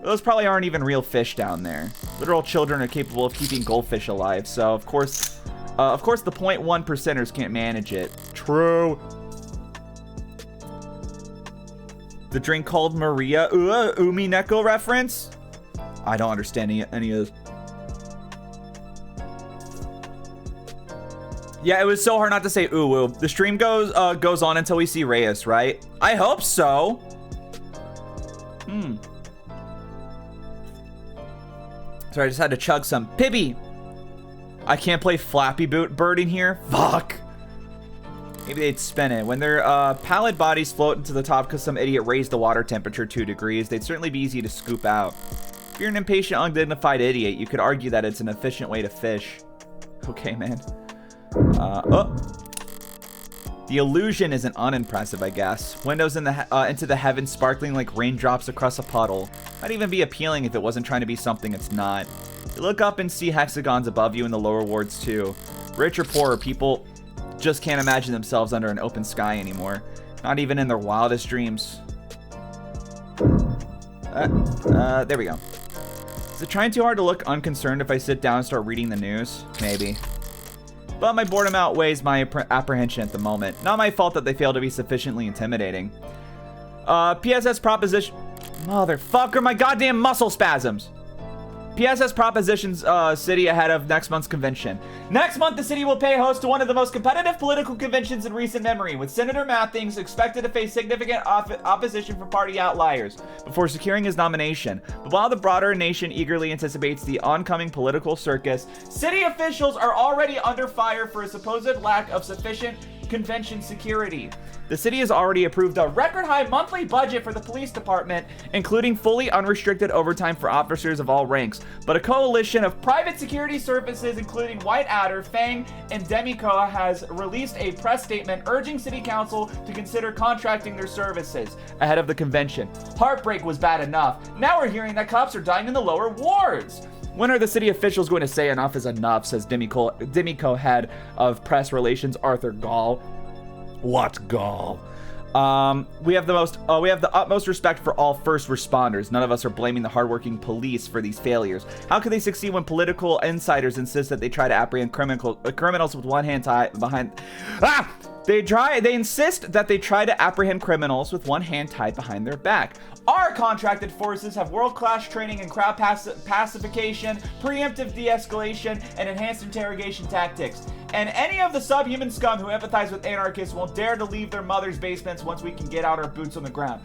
Those probably aren't even real fish down there. Literal children are capable of keeping goldfish alive, so of course the 0.1%ers can't manage it. True. The drink called Maria Umineko reference? I don't understand any of this. Yeah, it was so hard not to say ooh. The stream goes on until we see Reyes, right? I hope so. Sorry, I just had to chug some. Pibby! I can't play Flappy Bird in here? Fuck! Maybe they'd spin it. When their pallid bodies float into the top because some idiot raised the water temperature 2 degrees, they'd certainly be easy to scoop out. If you're an impatient, undignified idiot, you could argue that it's an efficient way to fish. Okay, man. The illusion isn't unimpressive, I guess. Windows into the heavens sparkling like raindrops across a puddle. Might even be appealing if it wasn't trying to be something it's not. You look up and see hexagons above you in the lower wards too. Rich or poor, people just can't imagine themselves under an open sky anymore. Not even in their wildest dreams. There we go. Is it trying too hard to look unconcerned if I sit down and start reading the news? Maybe. But my boredom outweighs my apprehension at the moment. Not my fault that they fail to be sufficiently intimidating. PSS proposition... Motherfucker, my goddamn muscle spasms! PSS propositions city ahead of next month's convention. Next month, the city will pay host to one of the most competitive political conventions in recent memory, with Senator Mathings expected to face significant opposition from party outliers before securing his nomination. But while the broader nation eagerly anticipates the oncoming political circus, city officials are already under fire for a supposed lack of sufficient convention security. The city has already approved a record-high monthly budget for the police department, including fully unrestricted overtime for officers of all ranks. But a coalition of private security services, including White Adder, Fang, and Demico, has released a press statement urging City Council to consider contracting their services ahead of the convention. Heartbreak was bad enough. Now we're hearing that cops are dying in the lower wards. When are the city officials going to say enough is enough, says Demico head of press relations Arthur Gall. What Gall? We have the utmost respect for all first responders. None of us are blaming the hardworking police for these failures. How could they succeed when political insiders insist that they try to apprehend criminals with one hand tied behind... They insist that they try to apprehend criminals with one hand tied behind their back. Our contracted forces have world-class training in crowd pacification, preemptive de-escalation, and enhanced interrogation tactics. And any of the subhuman scum who empathize with anarchists won't dare to leave their mother's basements once we can get out our boots on the ground.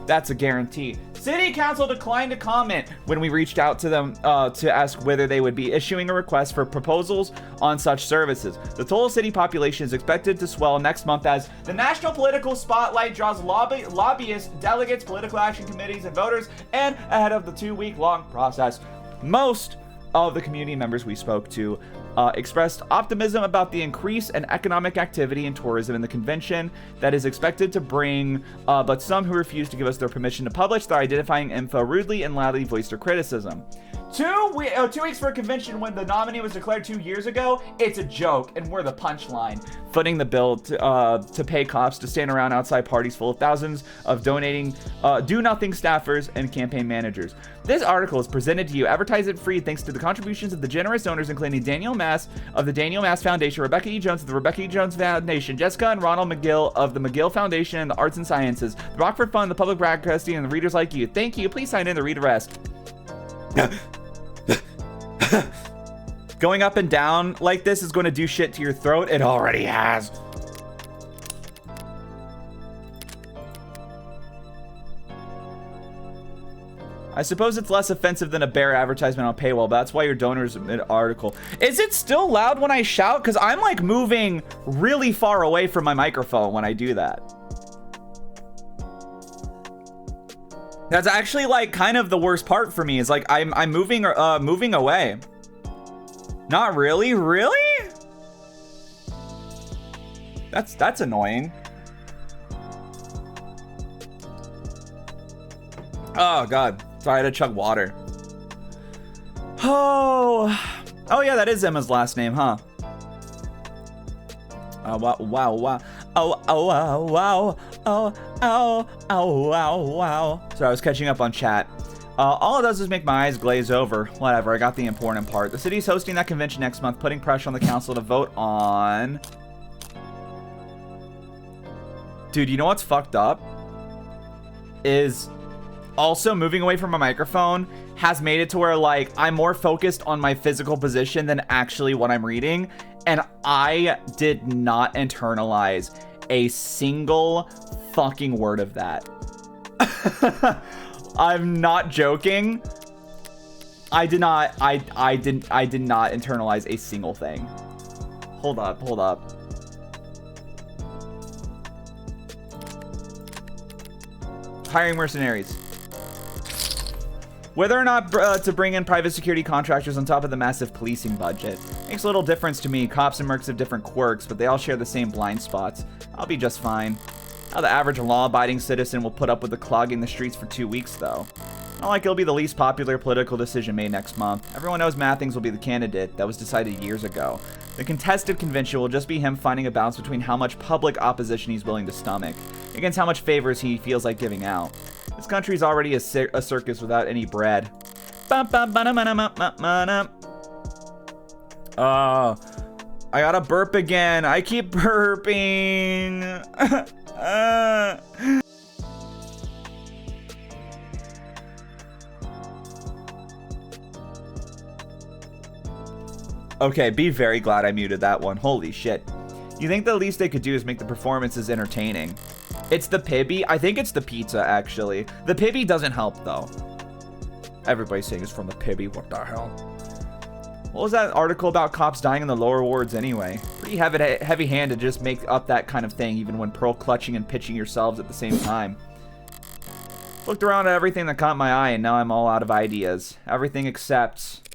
That's a guarantee. City Council declined to comment when we reached out to them to ask whether they would be issuing a request for proposals on such services. The total city population is expected to swell next month as the national political spotlight draws lobbyists, delegates, political action committees, and voters, and ahead of the 2-week-long process. Most of the community members we spoke to expressed optimism about the increase in economic activity and tourism in the convention that is expected to bring, but some who refused to give us their permission to publish their identifying info rudely and loudly voiced their criticism. 2 weeks for a convention when the nominee was declared 2 years ago, it's a joke, and we're the punchline. Footing the bill to pay cops to stand around outside parties full of thousands of donating do-nothing staffers and campaign managers. This article is presented to you advertisement-free thanks to the contributions of the generous donors, including Daniel Mass of the Daniel Mass Foundation, Rebecca E. Jones of the Rebecca E. Jones Foundation, Jessica and Ronald McGill of the McGill Foundation and the Arts and Sciences, the Rockford Fund, the Public Broadcasting, and the readers like you. Thank you. Please sign in to read the rest. Going up and down like this is going to do shit to your throat. It already has. I suppose it's less offensive than a bare advertisement on paywall, but that's why your donors an article. Is it still loud when I shout? Because I'm like moving really far away from my microphone when I do that. That's actually like kind of the worst part for me is like I'm moving away. Not really? Really? That's annoying. Oh god. Sorry, I had to chug water. Oh yeah, that is Emma's last name, huh? Wow. Wow. Sorry, I was catching up on chat. All it does is make my eyes glaze over. Whatever, I got the important part. The city's hosting that convention next month, putting pressure on the council to vote on... Dude, you know what's fucked up? Is also moving away from my microphone has made it to where, like, I'm more focused on my physical position than actually what I'm reading. And I did not internalize a single fucking word of that. I'm not joking. I did not internalize a single thing. Hold up. Hiring mercenaries. Whether or not to bring in private security contractors on top of the massive policing budget makes a little difference to me. Cops and mercs have different quirks, but they all share the same blind spots. I'll be just fine. How the average law-abiding citizen will put up with the clogging the streets for 2 weeks, though. Not like it'll be the least popular political decision made next month. Everyone knows Mathings will be the candidate. That was decided years ago. The contested convention will just be him finding a balance between how much public opposition he's willing to stomach against how much favors he feels like giving out. This country's already a circus without any bread. I gotta burp again. I keep burping. Okay, be very glad I muted that one. Holy shit. You think the least they could do is make the performances entertaining? It's the Pibby? I think it's the pizza, actually. The Pibby doesn't help, though. Everybody's saying it's from the Pibby. What the hell? What was that article about cops dying in the lower wards anyway? Pretty heavy-handed to just make up that kind of thing, even when pearl clutching and pitching yourselves at the same time. Looked around at everything that caught my eye, and now I'm all out of ideas. Everything except...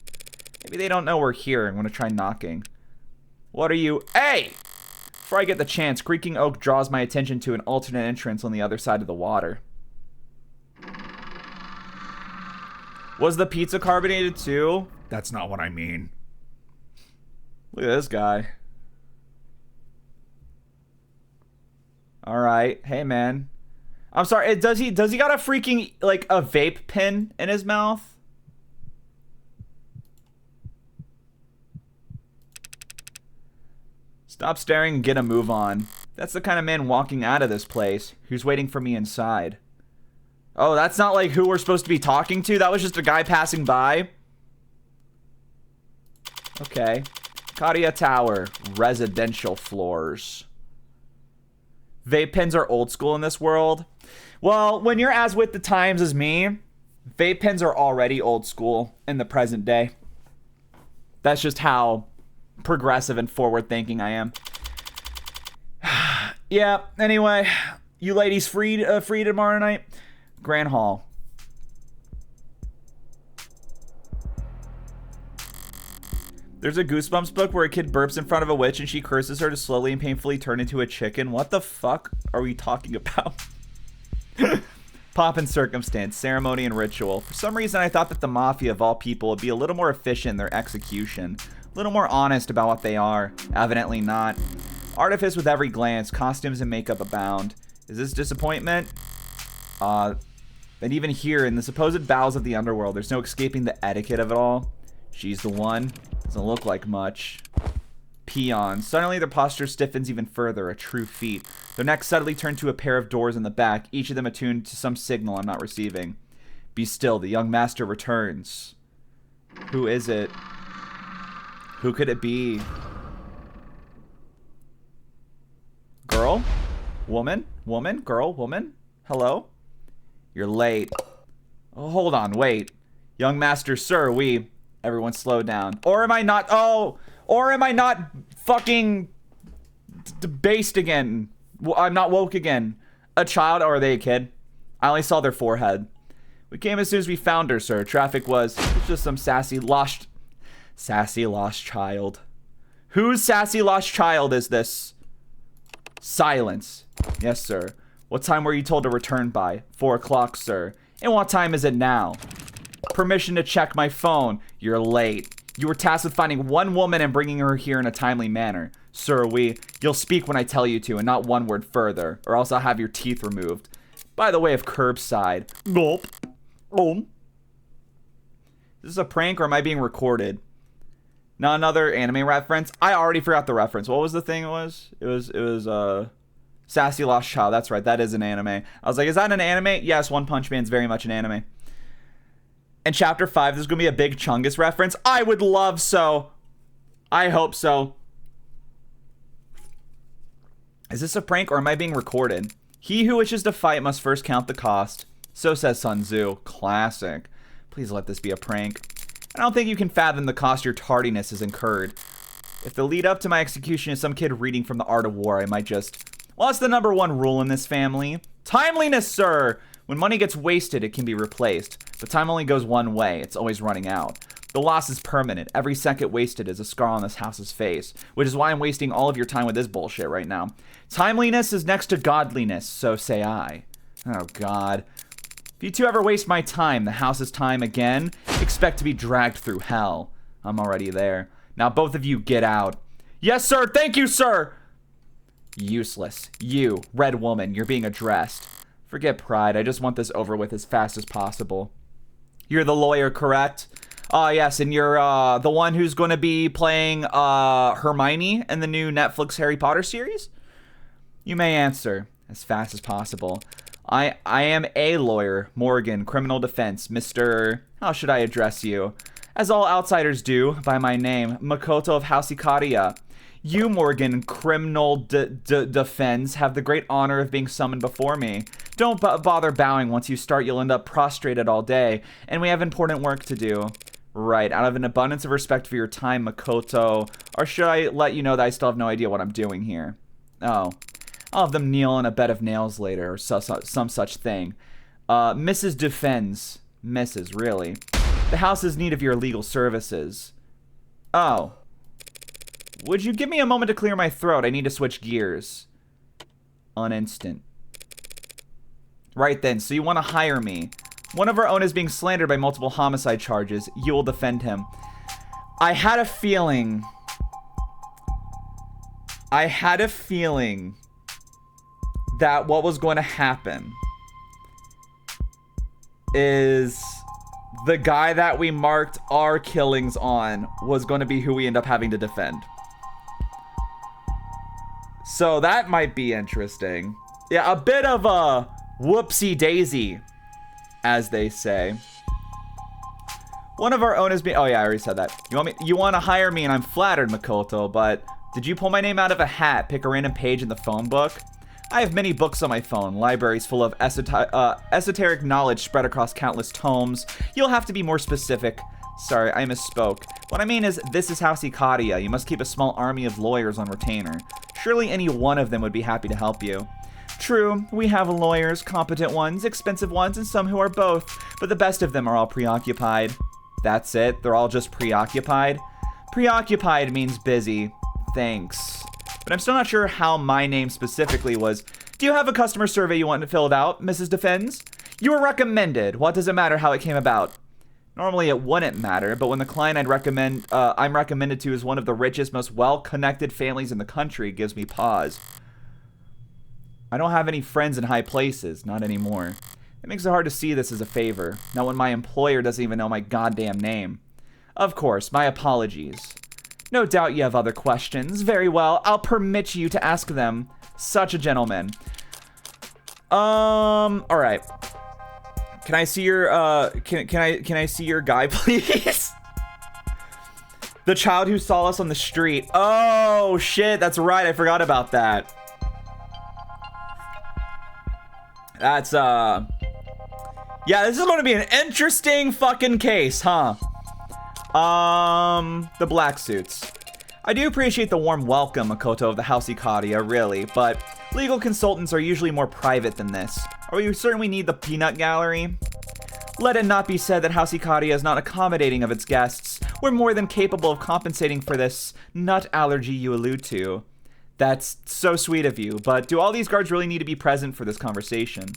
Maybe they don't know we're here. I'm going to try knocking. What are you? Hey! Before I get the chance, creaking oak draws my attention to an alternate entrance on the other side of the water. Was the pizza carbonated too? That's not what I mean. Look at this guy. Alright. Hey, man. I'm sorry. Does he got a freaking, like, a vape pen in his mouth? Stop staring and get a move on. That's the kind of man walking out of this place who's waiting for me inside. Oh, that's not like who we're supposed to be talking to? That was just a guy passing by? Okay. Katia Tower. Residential floors. Vape pens are old school in this world. Well, when you're as with the times as me, vape pens are already old school in the present day. That's just how progressive and forward thinking I am. Yeah, anyway, you ladies free tomorrow night? Grand Hall. There's a Goosebumps book where a kid burps in front of a witch and she curses her to slowly and painfully turn into a chicken. What the fuck are we talking about? Pomp and circumstance, ceremony and ritual. For some reason, I thought that the mafia of all people would be a little more efficient in their execution. A little more honest about what they are. Evidently not. Artifice with every glance. Costumes and makeup abound. Is this disappointment? And even here, in the supposed bowels of the underworld, there's no escaping the etiquette of it all. She's the one. Doesn't look like much. Peons. Suddenly their posture stiffens even further, a true feat. Their necks suddenly turn to a pair of doors in the back, each of them attuned to some signal I'm not receiving. Be still, the young master returns. Who is it? Who could it be? Girl? Woman? Woman? Girl? Woman? Hello? You're late. Oh, hold on, wait. Young master, sir, we... Everyone slow down. Or am I not... Oh! Or am I not fucking based again? I'm not woke again. A child, or are they a kid? I only saw their forehead. We came as soon as we found her, sir. Traffic was just some sassy lost child. Whose sassy lost child is this? Silence. Yes, sir. What time were you told to return by? 4 o'clock, sir. And what time is it now? Permission to check my phone. You're late. You were tasked with finding one woman and bringing her here in a timely manner. Sir, you'll speak when I tell you to and not one word further, or else I'll have your teeth removed. By the way of curbside. Gulp. Is this a prank or am I being recorded? Not another anime reference? I already forgot the reference. What was the thing it was? It was Sassy Lost Child. That's right. That is an anime. I was like, is that an anime? Yes, One Punch Man's very much an anime. And chapter 5, there's going to be a big Chungus reference. I would love so. I hope so. Is this a prank or am I being recorded? He who wishes to fight must first count the cost. So says Sun Tzu. Classic. Please let this be a prank. I don't think you can fathom the cost your tardiness has incurred. If the lead up to my execution is some kid reading from The Art of War, I might just... Well, that's the #1 rule in this family. Timeliness, sir! When money gets wasted, it can be replaced. But time only goes one way. It's always running out. The loss is permanent. Every second wasted is a scar on this house's face. Which is why I'm wasting all of your time with this bullshit right now. Timeliness is next to godliness, so say I. Oh, God. If you two ever waste my time, the house's time again, expect to be dragged through hell. I'm already there. Now both of you get out. Yes, sir! Thank you, sir! Useless. You, red woman, you're being addressed. Forget pride. I just want this over with as fast as possible. You're the lawyer, correct? Yes, and you're the one who's going to be playing Hermione in the new Netflix Harry Potter series? You may answer as fast as possible. I am a lawyer, Morgan, criminal defense, Mr. How should I address you? As all outsiders do, by my name, Makoto of House Ikaria. You, Morgan, criminal defense, have the great honor of being summoned before me. Don't bother bowing. Once you start, you'll end up prostrated all day, and we have important work to do. Right, out of an abundance of respect for your time, Makoto, or should I let you know that I still have no idea what I'm doing here? Oh, I'll have them kneel on a bed of nails later, or some such thing. Mrs. Defends. Mrs., really. The house is in need of your legal services. Oh. Would you give me a moment to clear my throat? I need to switch gears. On instant. Right then, so you want to hire me. One of our own is being slandered by multiple homicide charges. You will defend him. I had a feeling that what was going to happen is the guy that we marked our killings on was going to be who we end up having to defend. So that might be interesting. Yeah, a bit of a whoopsie daisy, as they say. One of our own is being... Oh yeah, I already said that. You want to hire me, and I'm flattered, Makoto, but did you pull my name out of a hat, pick a random page in the phone book? I have many books on my phone, libraries full of esoteric knowledge spread across countless tomes. You'll have to be more specific. Sorry, I misspoke. What I mean is, this is House Ikaria. You must keep a small army of lawyers on retainer. Surely any one of them would be happy to help you. True, we have lawyers, competent ones, expensive ones, and some who are both, but the best of them are all preoccupied. That's it? They're all just preoccupied? Preoccupied means busy. Thanks. But I'm still not sure how my name specifically was. Do you have a customer survey you want filled out, Mrs. Defends? You were recommended. What does it matter how it came about? Normally it wouldn't matter, but when the client I'm recommended to is one of the richest, most well-connected families in the country, it gives me pause. I don't have any friends in high places, not anymore. It makes it hard to see this as a favor, not when my employer doesn't even know my goddamn name. Of course, my apologies. No doubt you have other questions. Very well, I'll permit you to ask them. Such a gentleman. Alright. Can I see your, can I see your guy, please? The child who saw us on the street. Oh, shit, that's right, I forgot about that. That's, yeah, this is gonna be an interesting fucking case, huh? The black suits. I do appreciate the warm welcome, Makoto of the House Ikaria, really, but legal consultants are usually more private than this. Are we certain we need the peanut gallery? Let it not be said that House Ikaria is not accommodating of its guests. We're more than capable of compensating for this nut allergy you allude to. That's so sweet of you, but do all these guards really need to be present for this conversation?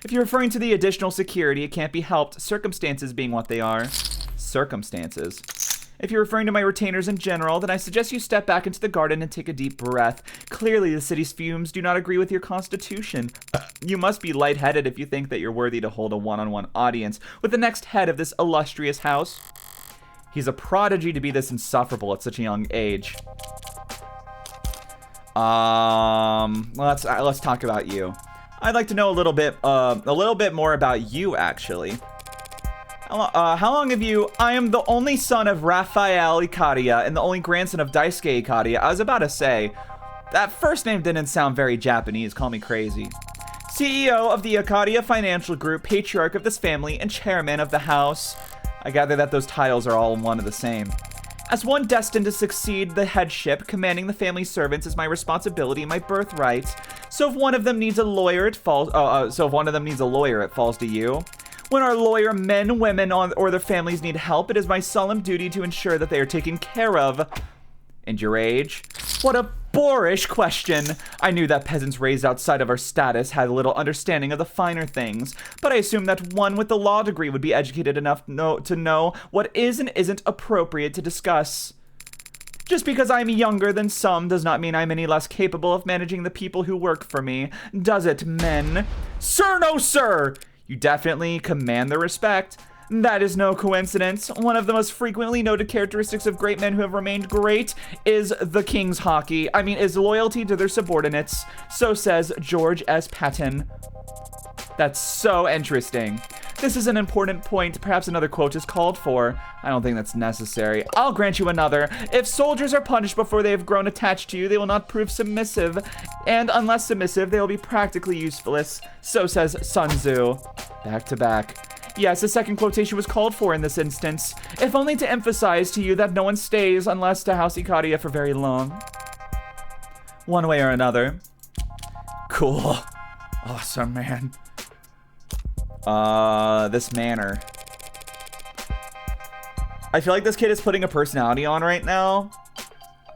If you're referring to the additional security, it can't be helped, circumstances being what they are. Circumstances. If you're referring to my retainers in general, then I suggest you step back into the garden and take a deep breath. Clearly, the city's fumes do not agree with your constitution. You must be lightheaded if you think that you're worthy to hold a one-on-one audience with the next head of this illustrious house. He's a prodigy to be this insufferable at such a young age. Let's talk about you. I'd like to know a little bit more about you, actually. How long have you... I am the only son of Raphael Ikaria and the only grandson of Daisuke Ikaria. I was about to say, that first name didn't sound very Japanese. Call me crazy. CEO of the Ikaria Financial Group, patriarch of this family, and chairman of the house. I gather that those titles are all one and the same. As one destined to succeed the headship, commanding the family's servants is my responsibility and my birthright. So if one of them needs a lawyer, it falls... it falls to you. When our lawyer men, women, or their families need help, it is my solemn duty to ensure that they are taken care of. And your age? What a boorish question. I knew that peasants raised outside of our status had little understanding of the finer things, but I assumed that one with a law degree would be educated enough to know what is and isn't appropriate to discuss. Just because I'm younger than some does not mean I'm any less capable of managing the people who work for me, does it, men? Sir, no, sir! You definitely command their respect. That is no coincidence. One of the most frequently noted characteristics of great men who have remained great is the king's hockey. I mean, is loyalty to their subordinates. So says George S. Patton. That's so interesting. This is an important point. Perhaps another quote is called for. I don't think that's necessary. I'll grant you another. If soldiers are punished before they have grown attached to you, they will not prove submissive. And unless submissive, they will be practically useless. So says Sun Tzu. Back to back. Yes, the second quotation was called for in this instance. If only to emphasize to you that no one stays unless to House Ikaria for very long. One way or another. Cool. Awesome, man. This manor. I feel like this kid is putting a personality on right now.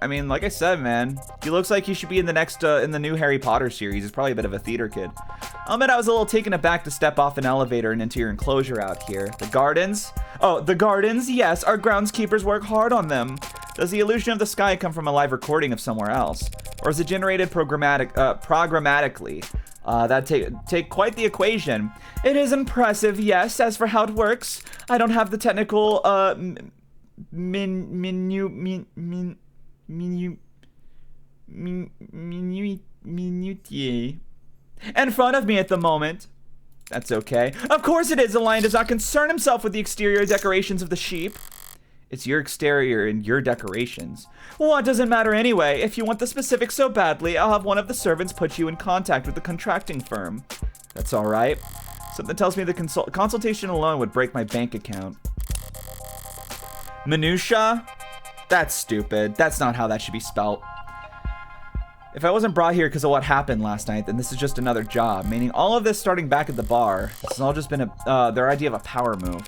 I mean, like I said, man, he looks like he should be in the next, in the new Harry Potter series. He's probably a bit of a theater kid. I'll admit I was a little taken aback to step off an elevator and into your enclosure out here. The gardens? Oh, the gardens? Yes, our groundskeepers work hard on them. Does the illusion of the sky come from a live recording of somewhere else? Or is it generated programmatically? Take quite the equation. It is impressive, yes. As for how it works, I don't have the technical, minutiae in front of me at the moment. That's okay. Of course it is. The lion does not concern himself with the exterior decorations of the sheep. It's your exterior and your decorations. What does it matter anyway? If you want the specifics so badly, I'll have one of the servants put you in contact with the contracting firm. That's all right. Something tells me the consultation alone would break my bank account. Minutia? That's stupid. That's not how that should be spelt. If I wasn't brought here because of what happened last night, then this is just another job. Meaning all of this starting back at the bar. This has all just been their idea of a power move.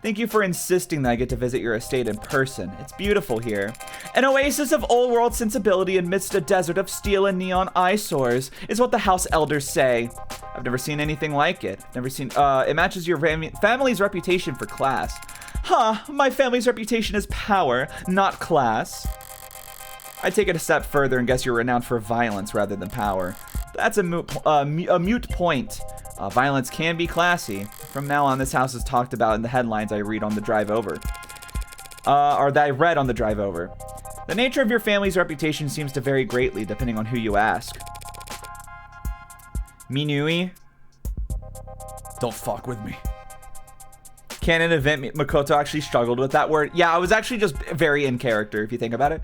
Thank you for insisting that I get to visit your estate in person. It's beautiful here. An oasis of old-world sensibility amidst a desert of steel and neon eyesores is what the house elders say. I've never seen anything like it. It matches your family's reputation for class. Huh, my family's reputation is power, not class. I take it a step further and guess you're renowned for violence rather than power. That's a mute point. Violence can be classy. From now on, this house is talked about in the headlines I read on the drive over. Or that I read on the drive over. The nature of your family's reputation seems to vary greatly depending on who you ask. Minui? Don't fuck with me. Canon event, Makoto actually struggled with that word. Yeah, I was actually just very in character if you think about it.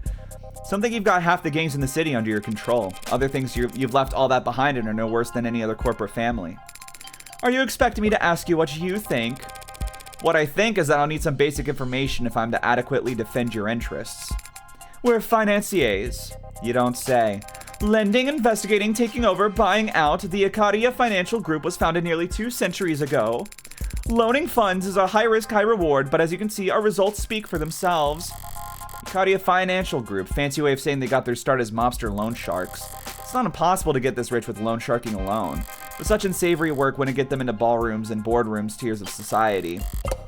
Some think you've got half the gangs in the city under your control. Other things you've left all that behind and are no worse than any other corporate family. Are you expecting me to ask you what you think? What I think is that I'll need some basic information if I'm to adequately defend your interests. We're financiers. You don't say. Lending, investigating, taking over, buying out. The Acadia Financial Group was founded nearly 2 centuries ago. Loaning funds is a high risk, high reward, but as you can see, our results speak for themselves. Acadia Financial Group, fancy way of saying they got their start as mobster loan sharks. It's not impossible to get this rich with loan sharking alone, but such unsavory work wouldn't get them into ballrooms and boardrooms tiers of society.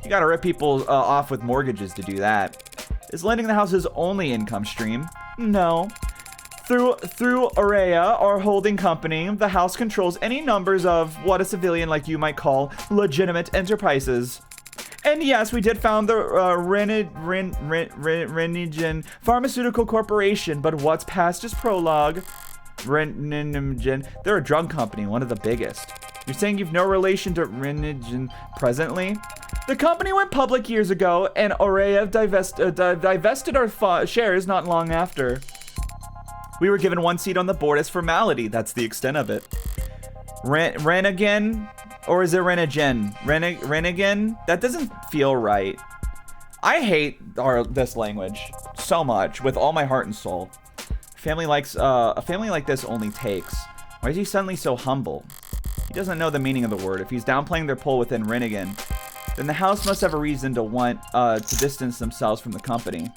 You gotta rip people off with mortgages to do that. Is lending the house's only income stream? No. Through Yooree, our holding company, the house controls any numbers of what a civilian like you might call legitimate enterprises. And yes, we did found the Renigen Pharmaceutical Corporation, but what's past is prologue. Renigen, they're a drug company, one of the biggest. You're saying you've no relation to Renigen presently? The company went public years ago, and Yooree divested our shares not long after. We were given 1 seat on the board as formality. That's the extent of it. Renigen? Or is it Renigen? Renigen? That doesn't feel right. I hate this language so much with all my heart and soul. A family like this only takes. Why is he suddenly so humble? He doesn't know the meaning of the word. If he's downplaying their pull within Renigen, then the house must have a reason to want to distance themselves from the company.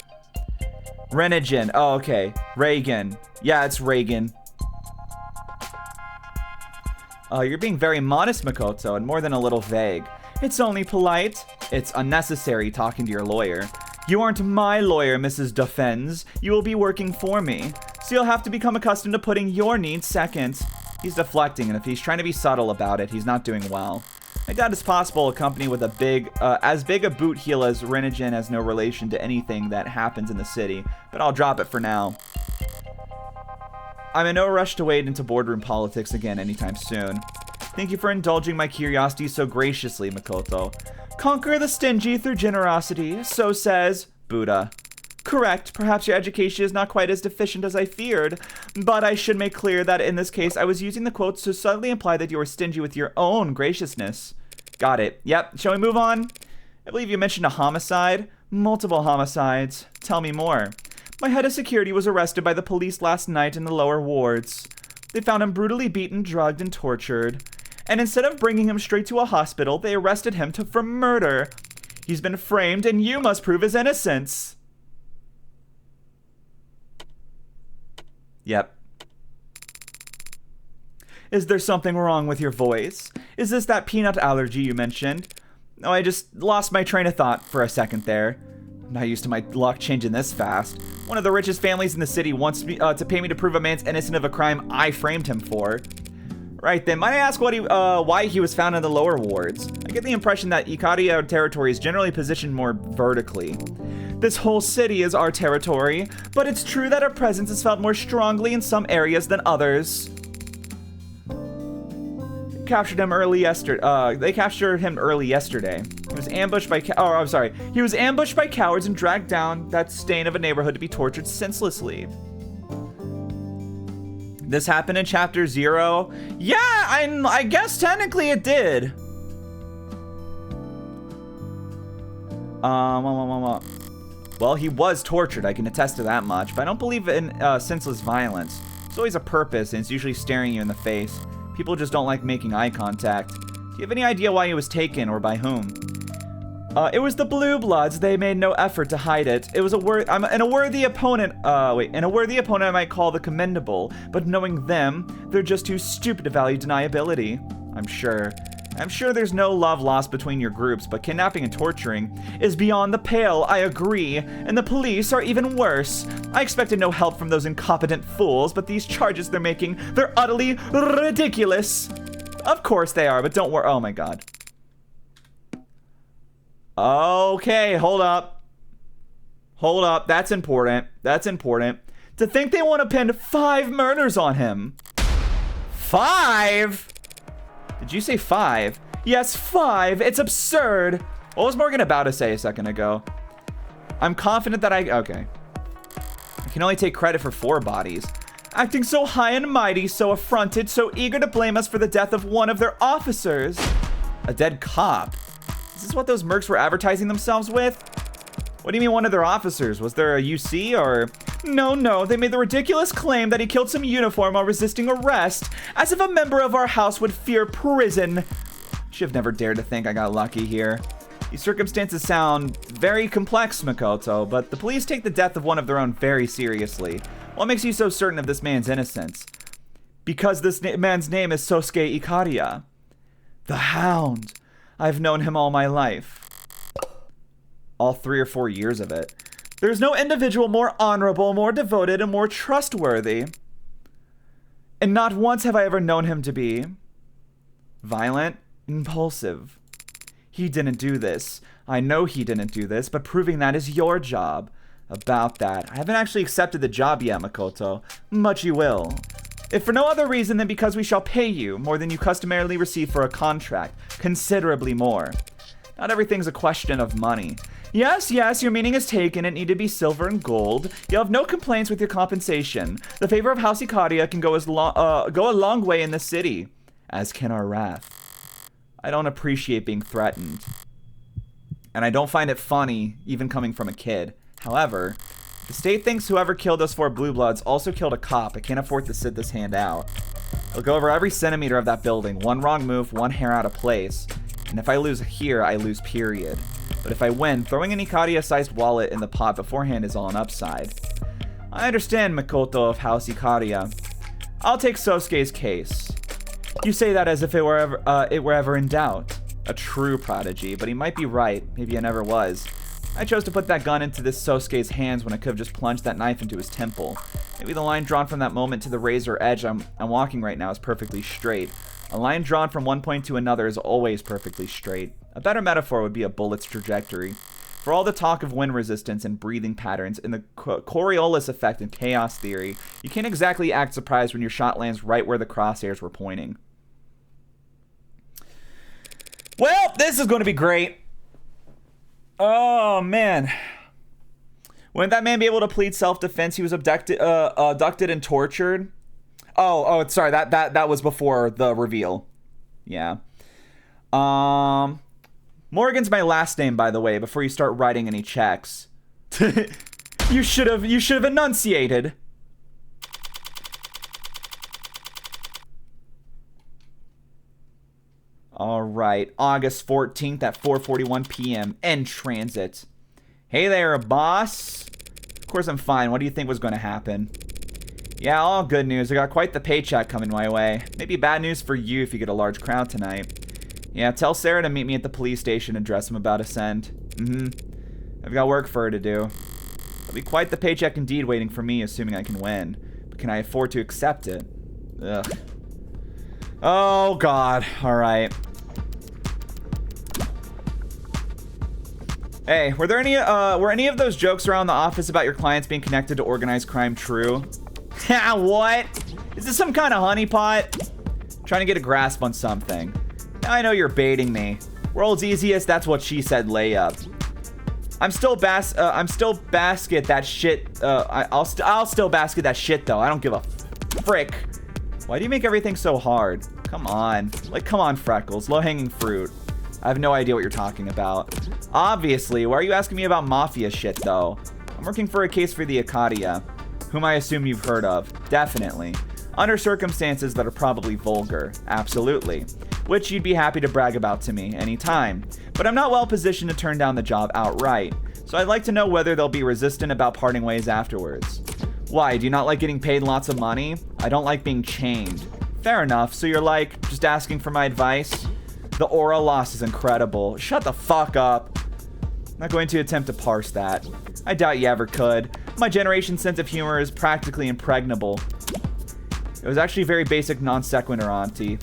Renigen. Oh, okay. Reagan. Yeah, it's Reagan. You're being very modest, Makoto, and more than a little vague. It's only polite. It's unnecessary talking to your lawyer. You aren't my lawyer, Mrs. Defense. You will be working for me. So you'll have to become accustomed to putting your needs second. He's deflecting, and if he's trying to be subtle about it, he's not doing well. I doubt it's possible a company with as big a boot heel as Renigen has no relation to anything that happens in the city, but I'll drop it for now. I'm in no rush to wade into boardroom politics again anytime soon. Thank you for indulging my curiosity so graciously, Makoto. Conquer the stingy through generosity, so says Buddha. Correct, perhaps your education is not quite as deficient as I feared, but I should make clear that in this case I was using the quotes to subtly imply that you were stingy with your own graciousness. Got it. Yep, shall we move on? I believe you mentioned a homicide. Multiple homicides. Tell me more. My head of security was arrested by the police last night in the lower wards. They found him brutally beaten, drugged, and tortured. And instead of bringing him straight to a hospital, they arrested him for murder. He's been framed, and you must prove his innocence. Yep. Is there something wrong with your voice? Is this that peanut allergy you mentioned? Oh, I just lost my train of thought for a second there. I'm not used to my luck changing this fast. One of the richest families in the city wants me to pay me to prove a man's innocent of a crime I framed him for. Right then, might I ask why he was found in the lower wards? I get the impression that Acadia territory is generally positioned more vertically. This whole city is our territory, but it's true that our presence is felt more strongly in some areas than others. They captured him early yesterday. He was was ambushed by he was ambushed by cowards and dragged down that stain of a neighborhood to be tortured senselessly. This happened in chapter 0. Yeah, I guess technically it did. Well, he was tortured, I can attest to that much, but I don't believe in senseless violence. There's always a purpose, and it's usually staring you in the face. People just don't like making eye contact. Do you have any idea why he was taken, or by whom? It was the Blue Bloods. They made no effort to hide it. It was a worthy opponent I might call the commendable, but knowing them, they're just too stupid to value deniability. I'm sure there's no love lost between your groups, but kidnapping and torturing is beyond the pale, I agree, and the police are even worse. I expected no help from those incompetent fools, but these charges they're making, they're utterly ridiculous. Of course they are, but don't worry. Oh my god. Okay, hold up. Hold up, that's important. That's important. To think they want to pin 5 murders on him. 5? Did you say 5? Yes, 5. It's absurd. What was Morgan about to say a second ago? I'm confident that okay. I can only take credit for 4 bodies. Acting so high and mighty, so affronted, so eager to blame us for the death of one of their officers. A dead cop. Is this what those mercs were advertising themselves with? What do you mean one of their officers? Was there a UC or... No, they made the ridiculous claim that he killed some uniform while resisting arrest, as if a member of our house would fear prison. Should have never dared to think I got lucky here. These circumstances sound very complex, Makoto, but the police take the death of one of their own very seriously. What makes you so certain of this man's innocence? Because this man's name is Sosuke Ikaria. The Hound. I've known him all my life. All 3 or 4 years of it. There's no individual more honorable, more devoted, and more trustworthy. And not once have I ever known him to be violent, impulsive. He didn't do this. I know he didn't do this, but proving that is your job. About that, I haven't actually accepted the job yet, Makoto. But you will. If for no other reason than because we shall pay you more than you customarily receive for a contract. Considerably more. Not everything's a question of money. Yes, your meaning is taken. It need to be silver and gold. You'll have no complaints with your compensation. The favor of House Ikaria can go a long way in the city, as can our wrath. I don't appreciate being threatened. And I don't find it funny, even coming from a kid. However, the state thinks whoever killed those 4 Blue Bloods also killed a cop. I can't afford to sit this hand out. I'll go over every centimeter of that building. One wrong move, one hair out of place. And if I lose here, I lose period. But if I win, throwing an Ikaria-sized wallet in the pot beforehand is all an upside. I understand, Makoto of House Ikaria. I'll take Sosuke's case. You say that as if it were ever in doubt. A true prodigy, but he might be right. Maybe I never was. I chose to put that gun into this Sosuke's hands when I could have just plunged that knife into his temple. Maybe the line drawn from that moment to the razor edge I'm walking right now is perfectly straight. A line drawn from one point to another is always perfectly straight. A better metaphor would be a bullet's trajectory. For all the talk of wind resistance and breathing patterns and the Coriolis effect and chaos theory, you can't exactly act surprised when your shot lands right where the crosshairs were pointing. Well, this is going to be great. Oh, man. Wouldn't that man be able to plead self-defense? He was abducted and tortured. Oh, sorry. That was before the reveal. Yeah. Morgan's my last name, by the way, before you start writing any checks. You should have enunciated. All right, August 14th at 4:41 p.m. in transit. Hey there, boss. Of course I'm fine. What do you think was going to happen? Yeah, all good news. I got quite the paycheck coming my way. Maybe bad news for you if you get a large crowd tonight. Yeah, tell Sarah to meet me at the police station and dress I'm about to send. I've got work for her to do. There'll be quite the paycheck indeed waiting for me, assuming I can win. But can I afford to accept it? Ugh. Oh, God. All right. Hey, were any of those jokes around the office about your clients being connected to organized crime true? What? Is this some kind of honeypot? Trying to get a grasp on something. Now I know you're baiting me. World's easiest, that's what she said, layup. I'm still basket that shit. I'll still basket that shit though. I don't give a frick. Why do you make everything so hard? Come on. Like, come on, Freckles. Low-hanging fruit. I have no idea what you're talking about. Obviously, why are you asking me about mafia shit though? I'm working for a case for the Acadia, whom I assume you've heard of. Definitely. Under circumstances that are probably vulgar. Absolutely. Which you'd be happy to brag about to me anytime. But I'm not well positioned to turn down the job outright. So I'd like to know whether they'll be resistant about parting ways afterwards. Why, do you not like getting paid lots of money? I don't like being chained. Fair enough, so you're like, just asking for my advice? The aura loss is incredible. Shut the fuck up. I'm not going to attempt to parse that. I doubt you ever could. My generation's sense of humor is practically impregnable. It was actually very basic non sequitur, auntie.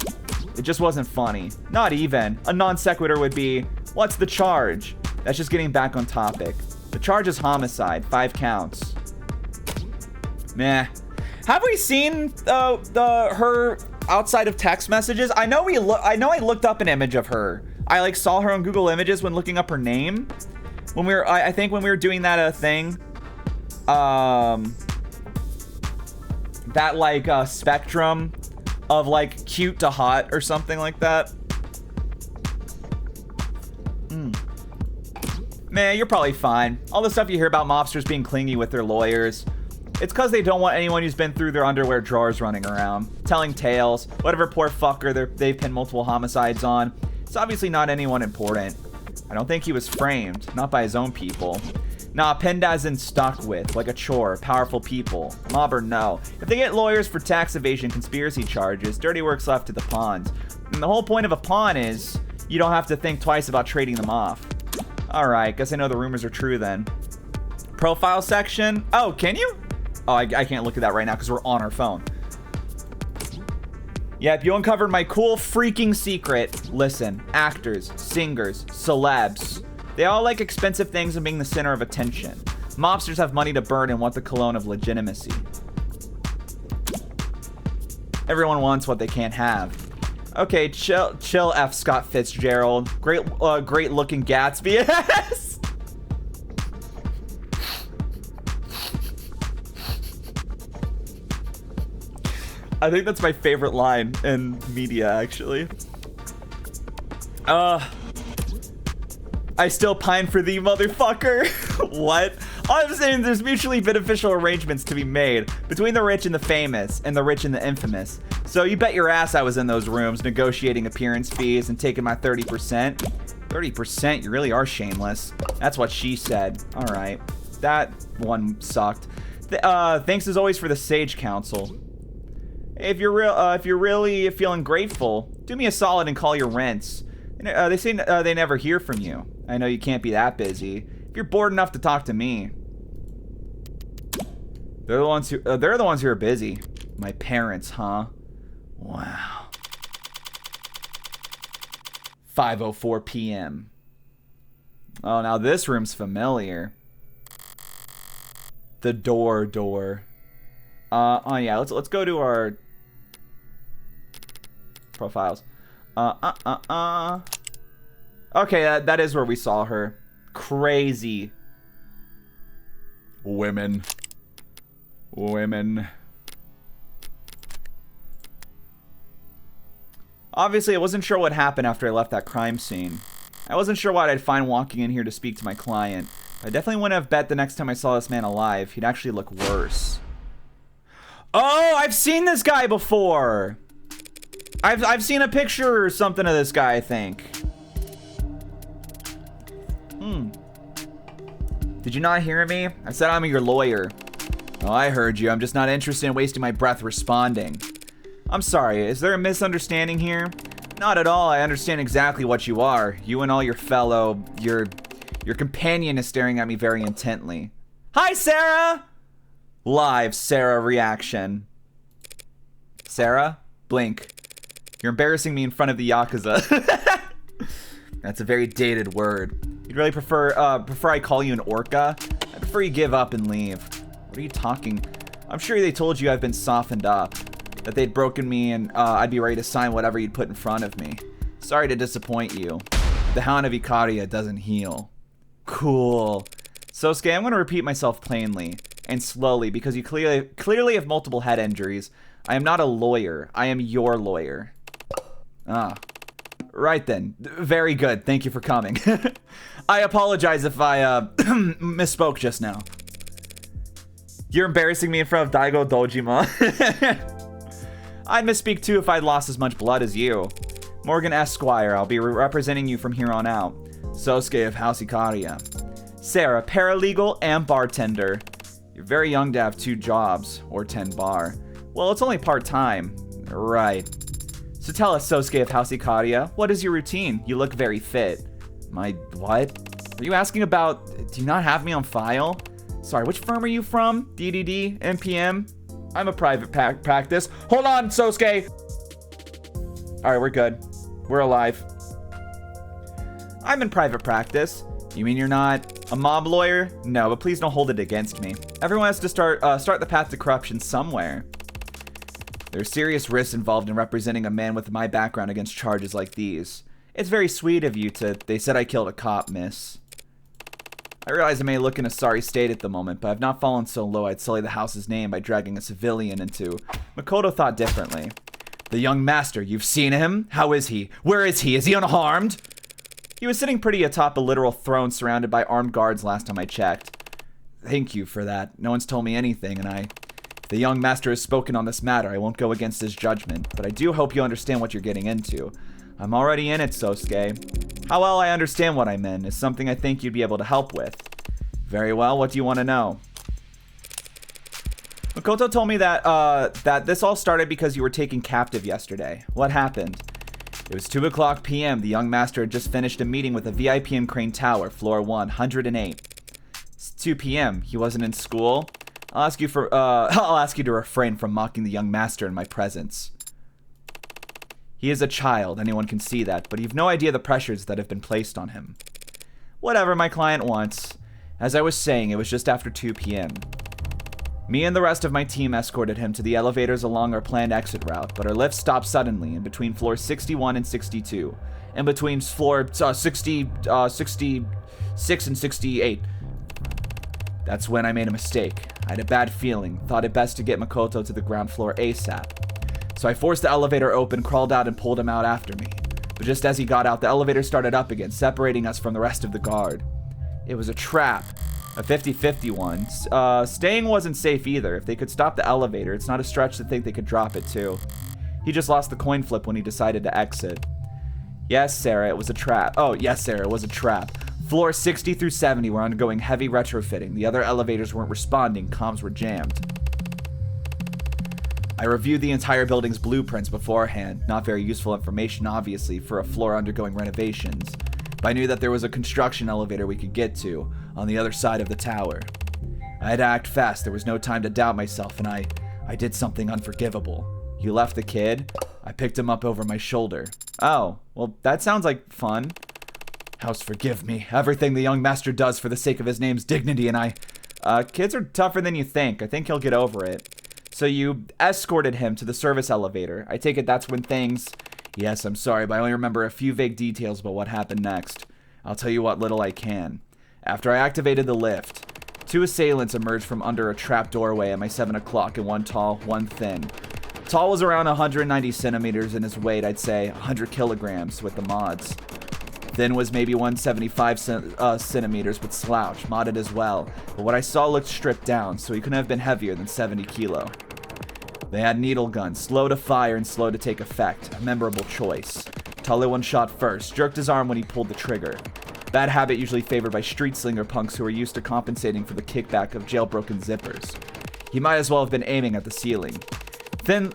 It just wasn't funny. Not even. A non sequitur would be, what's the charge? That's just getting back on topic. The charge is homicide, 5 counts. Meh. Have we seen her outside of text messages? I know I looked up an image of her. I like saw her on Google Images when looking up her name. When we were, I think when we were doing that thing, that like spectrum of like cute to hot or something like that. Man, you're probably fine. All the stuff you hear about mobsters being clingy with their lawyers, it's because they don't want anyone who's been through their underwear drawers running around, telling tales, whatever poor fucker they've pinned multiple homicides on. It's obviously not anyone important. I don't think he was framed, not by his own people. Nah, pinned as in stuck with, like a chore, powerful people. Mob or no. If they get lawyers for tax evasion conspiracy charges, dirty work's left to the pawns. And the whole point of a pawn is, you don't have to think twice about trading them off. Alright, guess I know the rumors are true then. Profile section? Oh, can you? Oh, I can't look at that right now because we're on our phone. Yep, you uncovered my cool freaking secret. Listen, actors, singers, celebs. They all like expensive things and being the center of attention. Mobsters have money to burn and want the cologne of legitimacy. Everyone wants what they can't have. Okay, chill F. Scott Fitzgerald. Great looking Gatsby. Yes! I think that's my favorite line in media, actually. I still pine for thee, motherfucker. What? I'm saying there's mutually beneficial arrangements to be made between the rich and the famous, and the rich and the infamous. So you bet your ass I was in those rooms negotiating appearance fees and taking my 30%. 30%? You really are shameless. That's what she said. All right. That one sucked. Thanks as always for the sage counsel. If you're really feeling grateful, do me a solid and call your rents. They say they never hear from you. I know you can't be that busy. If you're bored enough to talk to me, they're the ones who are busy. My parents, huh? Wow. 5:04 p.m. Oh, now this room's familiar. The door. Oh yeah, let's go to our profiles. Okay, that is where we saw her. Crazy. Women. Obviously, I wasn't sure what happened after I left that crime scene. I wasn't sure what I'd find walking in here to speak to my client. I definitely wouldn't have bet the next time I saw this man alive, he'd actually look worse. Oh, I've seen this guy before. I've seen a picture or something of this guy, I think. Did you not hear me? I said I'm your lawyer. Oh, I heard you. I'm just not interested in wasting my breath responding. I'm sorry, is there a misunderstanding here? Not at all. I understand exactly what you are. You and all your your companion is staring at me very intently. Hi, Sarah! Live Sarah reaction. Sarah? Blink. You're embarrassing me in front of the Yakuza. That's a very dated word. You'd really prefer I call you an orca? I prefer you give up and leave. What are you talking? I'm sure they told you I've been softened up. That they'd broken me and I'd be ready to sign whatever you'd put in front of me. Sorry to disappoint you. The Hound of Ikaria doesn't heal. Cool. Sosuke, I'm going to repeat myself plainly and slowly because you clearly have multiple head injuries. I am not a lawyer. I am your lawyer. Ah. Right then. Very good. Thank you for coming. I apologize if I misspoke just now. You're embarrassing me in front of Daigo Dojima. I'd misspeak too if I'd lost as much blood as you. Morgan Esquire, I'll be representing you from here on out. Sosuke of House Ikaria. Sarah, paralegal and bartender. You're very young to have 2 jobs, or 10 bar. Well, it's only part-time. Right. So tell us, Sosuke of House Ikaria, what is your routine? You look very fit. My what? Are you asking about... Do you not have me on file? Sorry, which firm are you from? DDD? NPM? I'm a private practice. Hold on, Sosuke! Alright, we're good. We're alive. I'm in private practice. You mean you're not a mob lawyer? No, but please don't hold it against me. Everyone has to start the path to corruption somewhere. There are serious risks involved in representing a man with my background against charges like these. It's very sweet of you to... They said I killed a cop, miss. I realize I may look in a sorry state at the moment, but I've not fallen so low I'd sully the house's name by dragging a civilian into... Makoto thought differently. The young master, you've seen him? How is he? Where is he? Is he unharmed? He was sitting pretty atop a literal throne surrounded by armed guards last time I checked. Thank you for that. No one's told me anything, and If the young master has spoken on this matter, I won't go against his judgment, but I do hope you understand what you're getting into. I'm already in it, Sosuke. How well I understand what I'm in is something I think you'd be able to help with. Very well, what do you want to know? Makoto told me that this all started because you were taken captive yesterday. What happened? It was 2 o'clock p.m. The young master had just finished a meeting with a VIP in Crane Tower, floor 108. It's 2 p.m. He wasn't in school. I'll ask you to refrain from mocking the young master in my presence. He is a child, anyone can see that, but you've no idea the pressures that have been placed on him. Whatever my client wants. As I was saying, it was just after 2 p.m. Me and the rest of my team escorted him to the elevators along our planned exit route, but our lift stopped suddenly in between floors 61 and 62, and between floor 66 and 68. That's when I made a mistake. I had a bad feeling, thought it best to get Makoto to the ground floor ASAP. So I forced the elevator open, crawled out, and pulled him out after me. But just as he got out, the elevator started up again, separating us from the rest of the guard. It was a trap. A 50-50 one. Staying wasn't safe either. If they could stop the elevator, it's not a stretch to think they could drop it too. He just lost the coin flip when he decided to exit. Yes, Sarah, it was a trap. Oh, yes, Sarah, it was a trap. Floors 60 through 70 were undergoing heavy retrofitting. The other elevators weren't responding. Comms were jammed. I reviewed the entire building's blueprints beforehand. Not very useful information, obviously, for a floor undergoing renovations. But I knew that there was a construction elevator we could get to on the other side of the tower. I had to act fast. There was no time to doubt myself, and I did something unforgivable. You left the kid? I picked him up over my shoulder. Oh, well, that sounds like fun. House, forgive me. Everything the young master does for the sake of his name's dignity, and kids are tougher than you think. I think he'll get over it. So you escorted him to the service elevator. I take it that's when things... Yes, I'm sorry, but I only remember a few vague details about what happened next. I'll tell you what little I can. After I activated the lift, 2 assailants emerged from under a trap doorway at my 7 o'clock, and one tall, one thin. Tall was around 190 centimeters, and his weight, I'd say, 100 kilograms with the mods. Thin was maybe 175 centimeters, but slouched, modded as well. But what I saw looked stripped down, so he couldn't have been heavier than 70 kilo. They had needle guns, slow to fire and slow to take effect. A memorable choice. Talle one shot first, jerked his arm when he pulled the trigger. Bad habit usually favored by street slinger punks who are used to compensating for the kickback of jailbroken zippers. He might as well have been aiming at the ceiling. Thin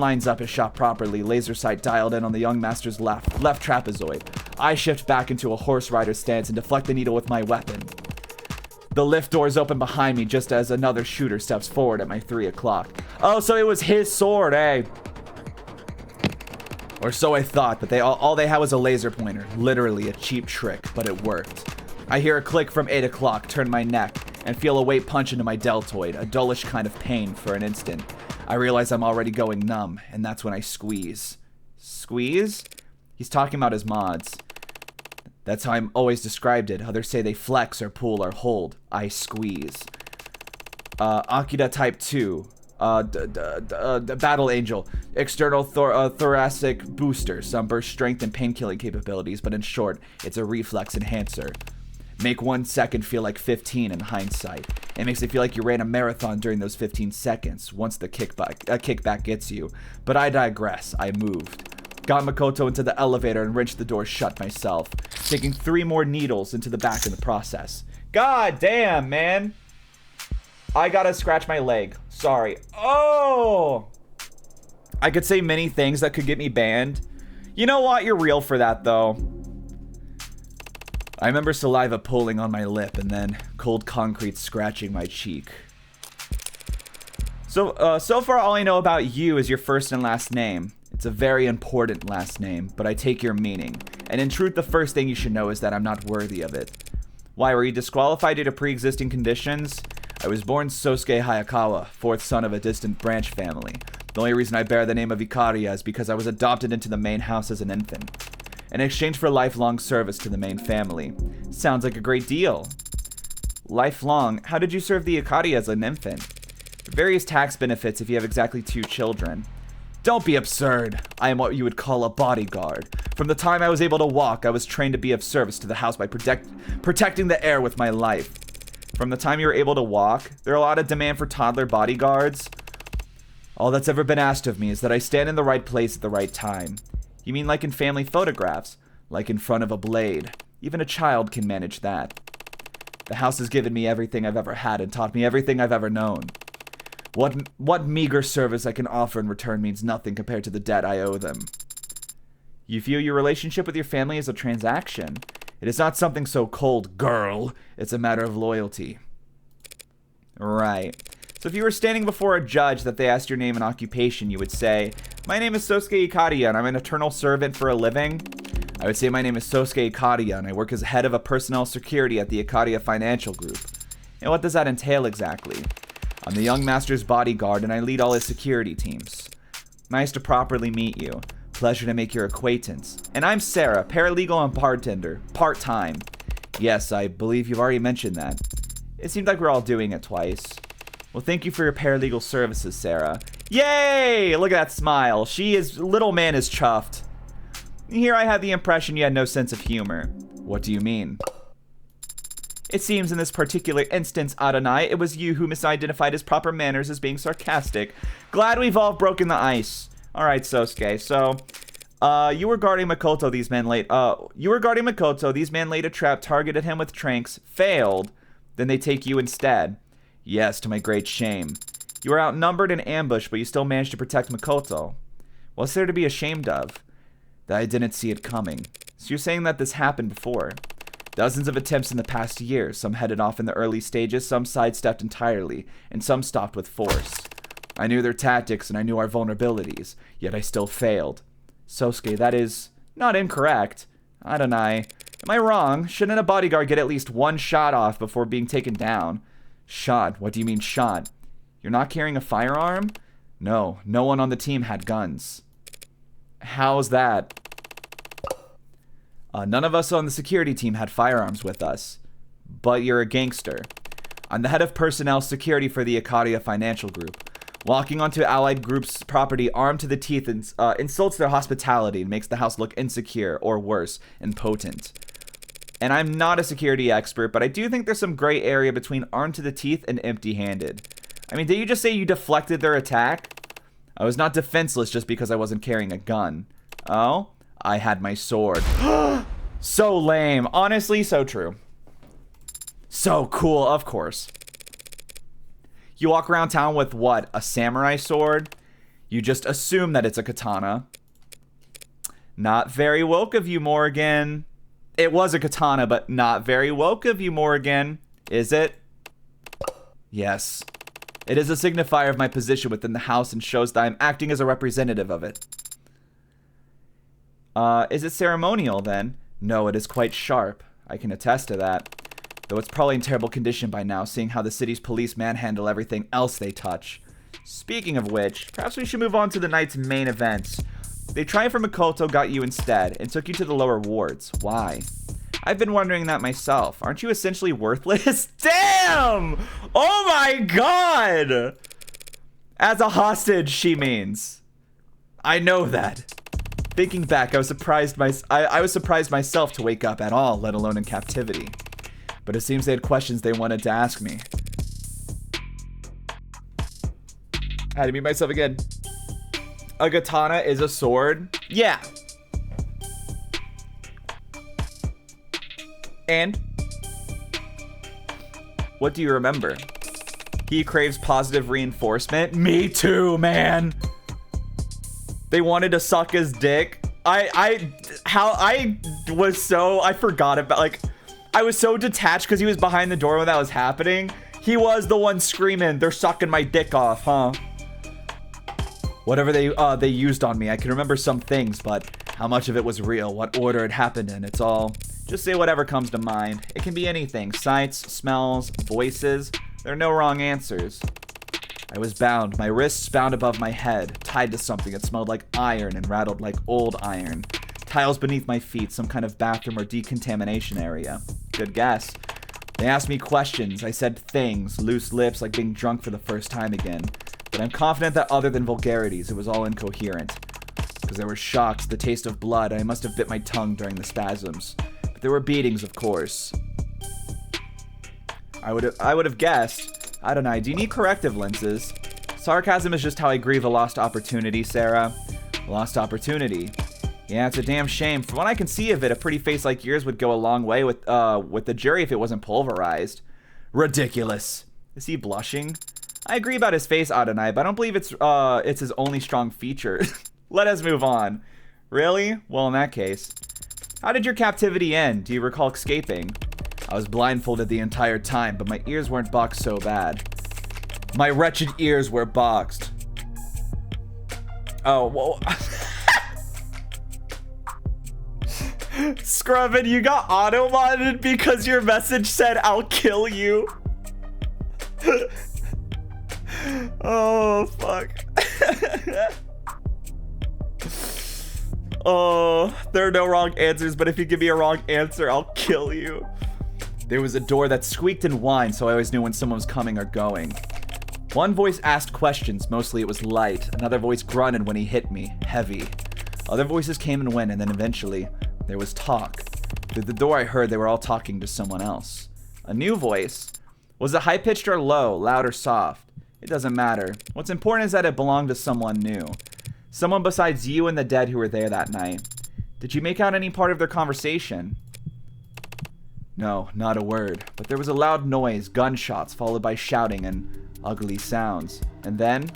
lines up his shot properly, laser sight dialed in on the young master's left trapezoid. I shift back into a horse rider stance and deflect the needle with my weapon. The lift doors open behind me just as another shooter steps forward at my 3 o'clock. Oh, so it was his sword, eh? Or so I thought, but all they had was a laser pointer. Literally a cheap trick, but it worked. I hear a click from 8 o'clock, turn my neck, and feel a weight punch into my deltoid, a dullish kind of pain for an instant. I realize I'm already going numb, and that's when I squeeze. Squeeze? He's talking about his mods. That's how I'm always described it. Others say they flex or pull or hold. I squeeze. Akira Type 2. Battle Angel. External thoracic booster. Some burst strength and pain-killing capabilities, but in short, it's a reflex enhancer. Make 1 second feel like 15 in hindsight. It makes it feel like you ran a marathon during those 15 seconds, once the kickback gets you. But I digress. I moved. Got Makoto into the elevator and wrenched the door shut myself, taking 3 more needles into the back in the process. God damn, man. I gotta scratch my leg. Sorry. Oh! I could say many things that could get me banned. You know what? You're real for that, though. I remember saliva pooling on my lip and then cold concrete scratching my cheek. So far all I know about you is your first and last name. It's a very important last name, but I take your meaning. And in truth, the first thing you should know is that I'm not worthy of it. Why, were you disqualified due to pre-existing conditions? I was born Sosuke Hayakawa, 4th son of a distant branch family. The only reason I bear the name of Ikaria is because I was adopted into the main house as an infant. In exchange for lifelong service to the main family. Sounds like a great deal. Lifelong? How did you serve the Ikaria as an infant? Various tax benefits if you have exactly 2 children. Don't be absurd. I am what you would call a bodyguard. From the time I was able to walk, I was trained to be of service to the house by protecting the heir with my life. From the time you were able to walk, there are a lot of demand for toddler bodyguards. All that's ever been asked of me is that I stand in the right place at the right time. You mean like in family photographs? Like in front of a blade? Even a child can manage that. The house has given me everything I've ever had and taught me everything I've ever known. What meager service I can offer in return means nothing compared to the debt I owe them. You view your relationship with your family as a transaction. It is not something so cold, girl. It's a matter of loyalty. Right. So if you were standing before a judge that they asked your name and occupation, you would say, "My name is Sosuke Ikaria and I'm an eternal servant for a living." I would say, "My name is Sosuke Ikaria and I work as head of a personnel security at the Ikaria Financial Group." And what does that entail exactly? I'm the young master's bodyguard and I lead all his security teams. Nice to properly meet you. Pleasure to make your acquaintance. And I'm Sarah, paralegal and bartender, part-time. Yes, I believe you've already mentioned that. It seemed like we're all doing it twice. Well, thank you for your paralegal services, Sarah. Yay! Look at that smile. Little man is chuffed. Here I had the impression you had no sense of humor. What do you mean? It seems in this particular instance, Adonai, it was you who misidentified his proper manners as being sarcastic. Glad we've all broken the ice. Alright, Sosuke, so, you were guarding Makoto, these men laid a trap, targeted him with tranks, failed, then they take you instead. Yes, to my great shame. You were outnumbered and ambushed, but you still managed to protect Makoto. What's there to be ashamed of? That I didn't see it coming. So you're saying that this happened before? Dozens of attempts in the past year, some headed off in the early stages, some sidestepped entirely, and some stopped with force. I knew their tactics and I knew our vulnerabilities, yet I still failed. Sosuke, that is not incorrect. Adonai, am I wrong? Shouldn't a bodyguard get at least 1 shot off before being taken down? Shot? What do you mean shot? You're not carrying a firearm? No, no one on the team had guns. How's that? None of us on the security team had firearms with us. But you're a gangster. I'm the head of personnel security for the Ikaria Financial Group. Walking onto allied groups' property armed to the teeth insults their hospitality and makes the house look insecure, or worse, impotent. And I'm not a security expert, but I do think there's some gray area between armed to the teeth and empty-handed. I mean, did you just say you deflected their attack? I was not defenseless just because I wasn't carrying a gun. Oh? I had my sword. So lame. Honestly, so true. So cool, of course. You walk around town with what? A samurai sword? You just assume that it's a katana. Not very woke of you, Morgan. It was a katana, but not very woke of you, Morgan. Is it? Yes. It is a signifier of my position within the house and shows that I'm acting as a representative of it. Is it ceremonial, then? No, it is quite sharp. I can attest to that. Though it's probably in terrible condition by now, seeing how the city's police manhandle everything else they touch. Speaking of which, perhaps we should move on to the night's main events. They tried for Makoto, got you instead, and took you to the lower wards. Why? I've been wondering that myself. Aren't you essentially worthless? Damn! Oh my god! As a hostage, she means. I know that. Thinking back, I was surprised myself to wake up at all, let alone in captivity. But it seems they had questions they wanted to ask me. I had to mute myself again. A katana is a sword? Yeah. And? What do you remember? He craves positive reinforcement? Me too, man. They wanted to suck his dick. I forgot about, like, I was so detached because he was behind the door when that was happening. He was the one screaming, they're sucking my dick off, huh? Whatever they used on me, I can remember some things, but how much of it was real, what order it happened in, it's all, just say whatever comes to mind. It can be anything, sights, smells, voices, there are no wrong answers. I was bound, my wrists bound above my head, tied to something that smelled like iron and rattled like old iron. Tiles beneath my feet, some kind of bathroom or decontamination area. Good guess. They asked me questions, I said things, loose lips like being drunk for the first time again. But I'm confident that other than vulgarities, it was all incoherent. Because there were shocks, the taste of blood, and I must have bit my tongue during the spasms. But there were beatings, of course. I would have guessed. I don't know, do you need corrective lenses? Sarcasm is just how I grieve a lost opportunity, Sarah. Lost opportunity. Yeah, it's a damn shame. From what I can see of it, a pretty face like yours would go a long way with the jury if it wasn't pulverized. Ridiculous. Is he blushing? I agree about his face, Adonai, but I don't believe it's his only strong feature. Let us move on. Really? Well, in that case. How did your captivity end? Do you recall escaping? I was blindfolded the entire time, but my ears weren't boxed so bad. My wretched ears were boxed. Oh, whoa. Scrubbin, you got auto-modded because your message said, I'll kill you. Oh, fuck. Oh, there are no wrong answers, but if you give me a wrong answer, I'll kill you. There was a door that squeaked and whined, so I always knew when someone was coming or going. One voice asked questions, mostly it was light. Another voice grunted when he hit me, heavy. Other voices came and went, and then eventually, there was talk. Through the door I heard they were all talking to someone else. A new voice. Was it high-pitched or low, loud or soft? It doesn't matter. What's important is that it belonged to someone new. Someone besides you and the dead who were there that night. Did you make out any part of their conversation? No, not a word. But there was a loud noise, gunshots, followed by shouting and ugly sounds. And then,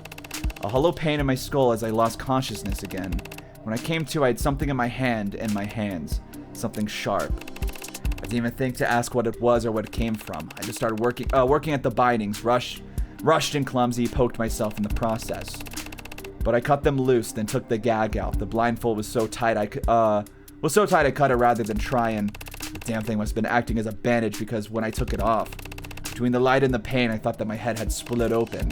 a hollow pain in my skull as I lost consciousness again. When I came to, I had something in my hand and my hands. Something sharp. I didn't even think to ask what it was or what it came from. I just started working at the bindings, rushed and clumsy, poked myself in the process. But I cut them loose, then took the gag out. The blindfold was so tight I cut it rather than try, and the damn thing must have been acting as a bandage because when I took it off, between the light and the pain, I thought that my head had split open.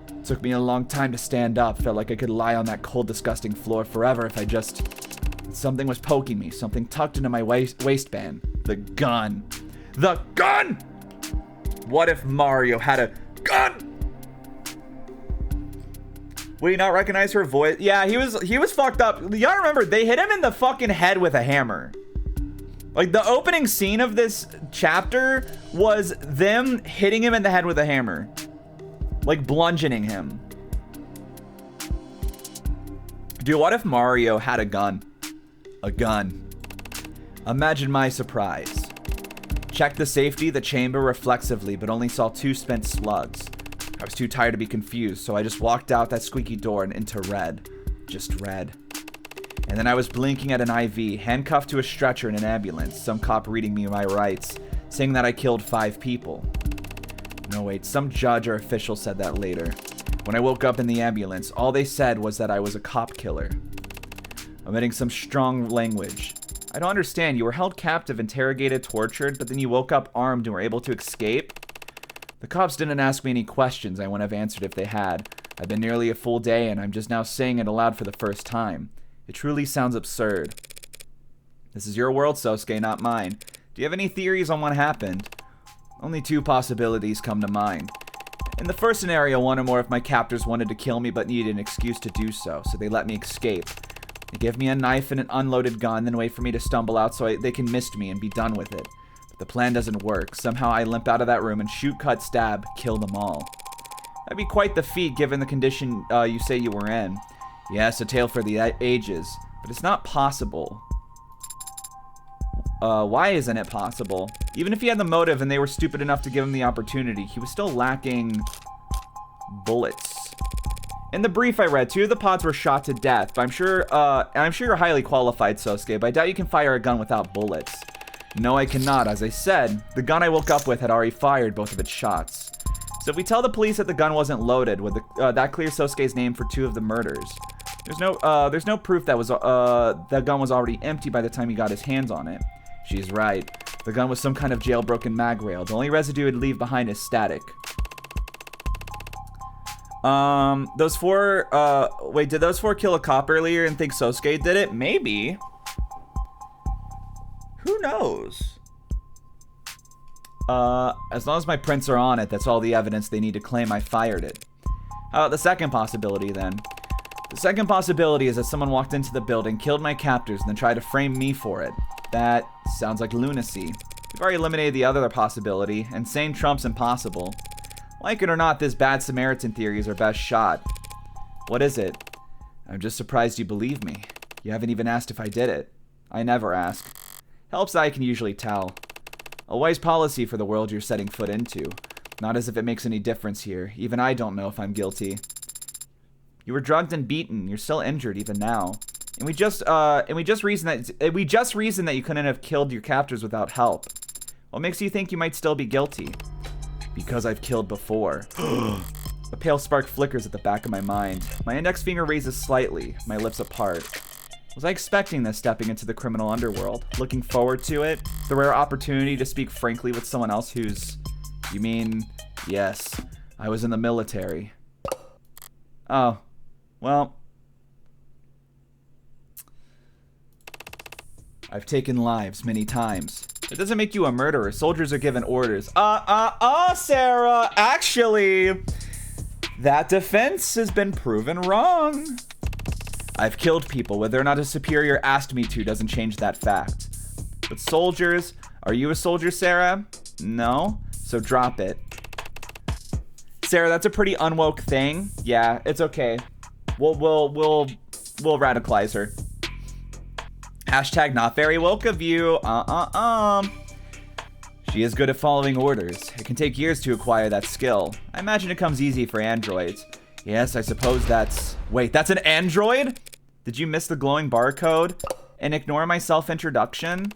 It took me a long time to stand up. Felt like I could lie on that cold, disgusting floor forever if I just... Something was poking me, something tucked into my waistband. The gun. The gun! What if Mario had a gun? Would he not recognize her voice? Yeah, he was fucked up. Y'all remember, they hit him in the fucking head with a hammer. Like, the opening scene of this chapter was them hitting him in the head with a hammer. Like, bludgeoning him. Dude, what if Mario had a gun? A gun. Imagine my surprise. Checked the safety, the chamber reflexively, but only saw 2 spent slugs. I was too tired to be confused, so I just walked out that squeaky door and into red. Just red. And then I was blinking at an IV, handcuffed to a stretcher in an ambulance, some cop reading me my rights, saying that I killed 5 people. No, wait, some judge or official said that later. When I woke up in the ambulance, all they said was that I was a cop killer. Omitting some strong language. I don't understand, you were held captive, interrogated, tortured, but then you woke up armed and were able to escape? The cops didn't ask me any questions I wouldn't have answered if they had. I've been nearly a full day and I'm just now saying it aloud for the first time. It truly sounds absurd. This is your world, Sosuke, not mine. Do you have any theories on what happened? Only 2 possibilities come to mind. In the first scenario, 1 or more of my captors wanted to kill me but needed an excuse to do so they let me escape. They give me a knife and an unloaded gun, then wait for me to stumble out so they can mist me and be done with it. But the plan doesn't work. Somehow I limp out of that room and shoot, cut, stab, kill them all. That'd be quite the feat given the condition you say you were in. Yes, a tale for the ages, but it's not possible. Why isn't it possible? Even if he had the motive and they were stupid enough to give him the opportunity, he was still lacking bullets. In the brief I read, 2 of the pods were shot to death, but I'm sure you're highly qualified, Sosuke, but I doubt you can fire a gun without bullets. No, I cannot. As I said, the gun I woke up with had already fired both of its shots. So if we tell the police that the gun wasn't loaded, would that clear Sosuke's name for 2 of the murders? There's no proof that the gun was already empty by the time he got his hands on it. She's right. The gun was some kind of jailbroken mag rail. The only residue it'd leave behind is static. Those 4, wait, did those 4 kill a cop earlier and think Sosuke did it? Maybe. Who knows? As long as my prints are on it, that's all the evidence they need to claim I fired it. How about the second possibility, then? The second possibility is that someone walked into the building, killed my captors, and then tried to frame me for it. That sounds like lunacy. We've already eliminated the other possibility. Insane trumps impossible. Like it or not, this bad Samaritan theory is our best shot. What is it? I'm just surprised you believe me. You haven't even asked if I did it. I never ask. Helps that I can usually tell. A wise policy for the world you're setting foot into. Not as if it makes any difference here. Even I don't know if I'm guilty. You were drugged and beaten. You're still injured even now. And we just reasoned that you couldn't have killed your captors without help. What makes you think you might still be guilty? Because I've killed before. A pale spark flickers at the back of my mind. My index finger raises slightly, my lips apart. Was I expecting this stepping into the criminal underworld? Looking forward to it? The rare opportunity to speak frankly with someone else who's... You mean... Yes, I was in the military. Oh, well... I've taken lives many times. It doesn't make you a murderer. Soldiers are given orders. Sarah! Actually, that defense has been proven wrong. I've killed people. Whether or not a superior asked me to doesn't change that fact. But soldiers... Are you a soldier, Sarah? No? So drop it. Sarah, that's a pretty unwoke thing. Yeah, it's okay. We'll radicalize her. Hashtag not very woke of you. She is good at following orders. It can take years to acquire that skill. I imagine it comes easy for androids. Yes, I suppose that's... Wait, that's an android? Did you miss the glowing barcode? And ignore my self-introduction?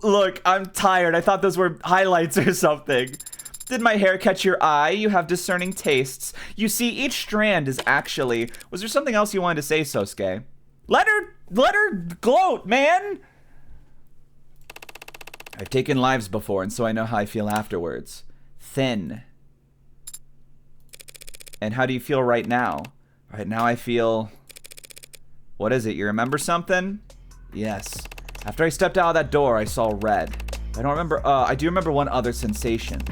Look, I'm tired. I thought those were highlights or something. Did my hair catch your eye? You have discerning tastes. You see, each strand is actually... Was there something else you wanted to say, Sosuke? Let her gloat, man! I've taken lives before, and so I know how I feel afterwards. Thin. And how do you feel right now? Right now I feel... What is it? You remember something? Yes. After I stepped out of that door, I saw red. I don't remember... I do remember one other sensation.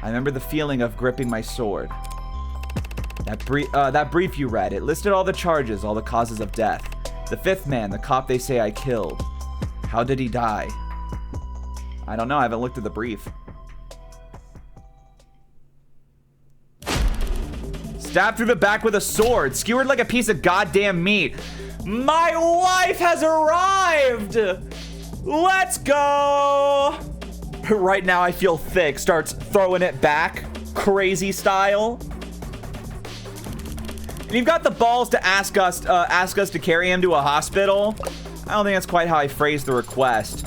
I remember the feeling of gripping my sword. That brief you read, it listed all the charges, all the causes of death. The 5th man, the cop they say I killed. How did he die? I don't know, I haven't looked at the brief. Stabbed through the back with a sword, skewered like a piece of goddamn meat. My wife has arrived! Let's go! Right now I feel thick, starts throwing it back, crazy style. And you've got the balls to ask us to carry him to a hospital. I don't think that's quite how I phrased the request.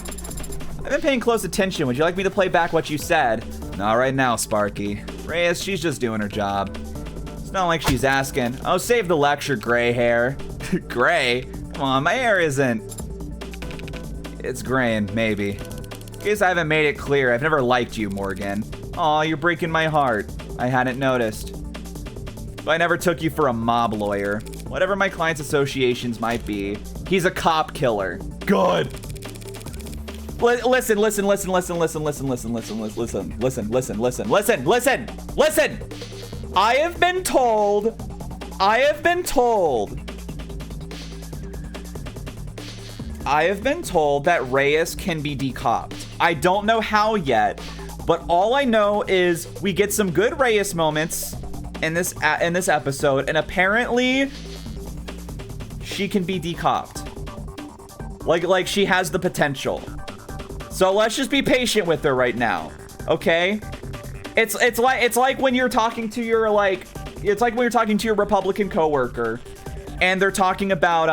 I've been paying close attention. Would you like me to play back what you said? Not right now, Sparky. Reyes, she's just doing her job. It's not like she's asking. Oh, save the lecture, gray hair. Gray? Come on, my hair isn't. It's graying, maybe. In case I haven't made it clear, I've never liked you, Morgan. Aw, you're breaking my heart. I hadn't noticed. I never took you for a mob lawyer. Whatever my client's associations might be, he's a cop killer. Good. Listen. I have been told that Reyes can be decopped. I don't know how yet, but all I know is we get some good Reyes moments in this episode, and apparently she can be decopped. Like she has the potential. So let's just be patient with her right now, okay? It's like when you're talking to your Republican coworker, and they're talking about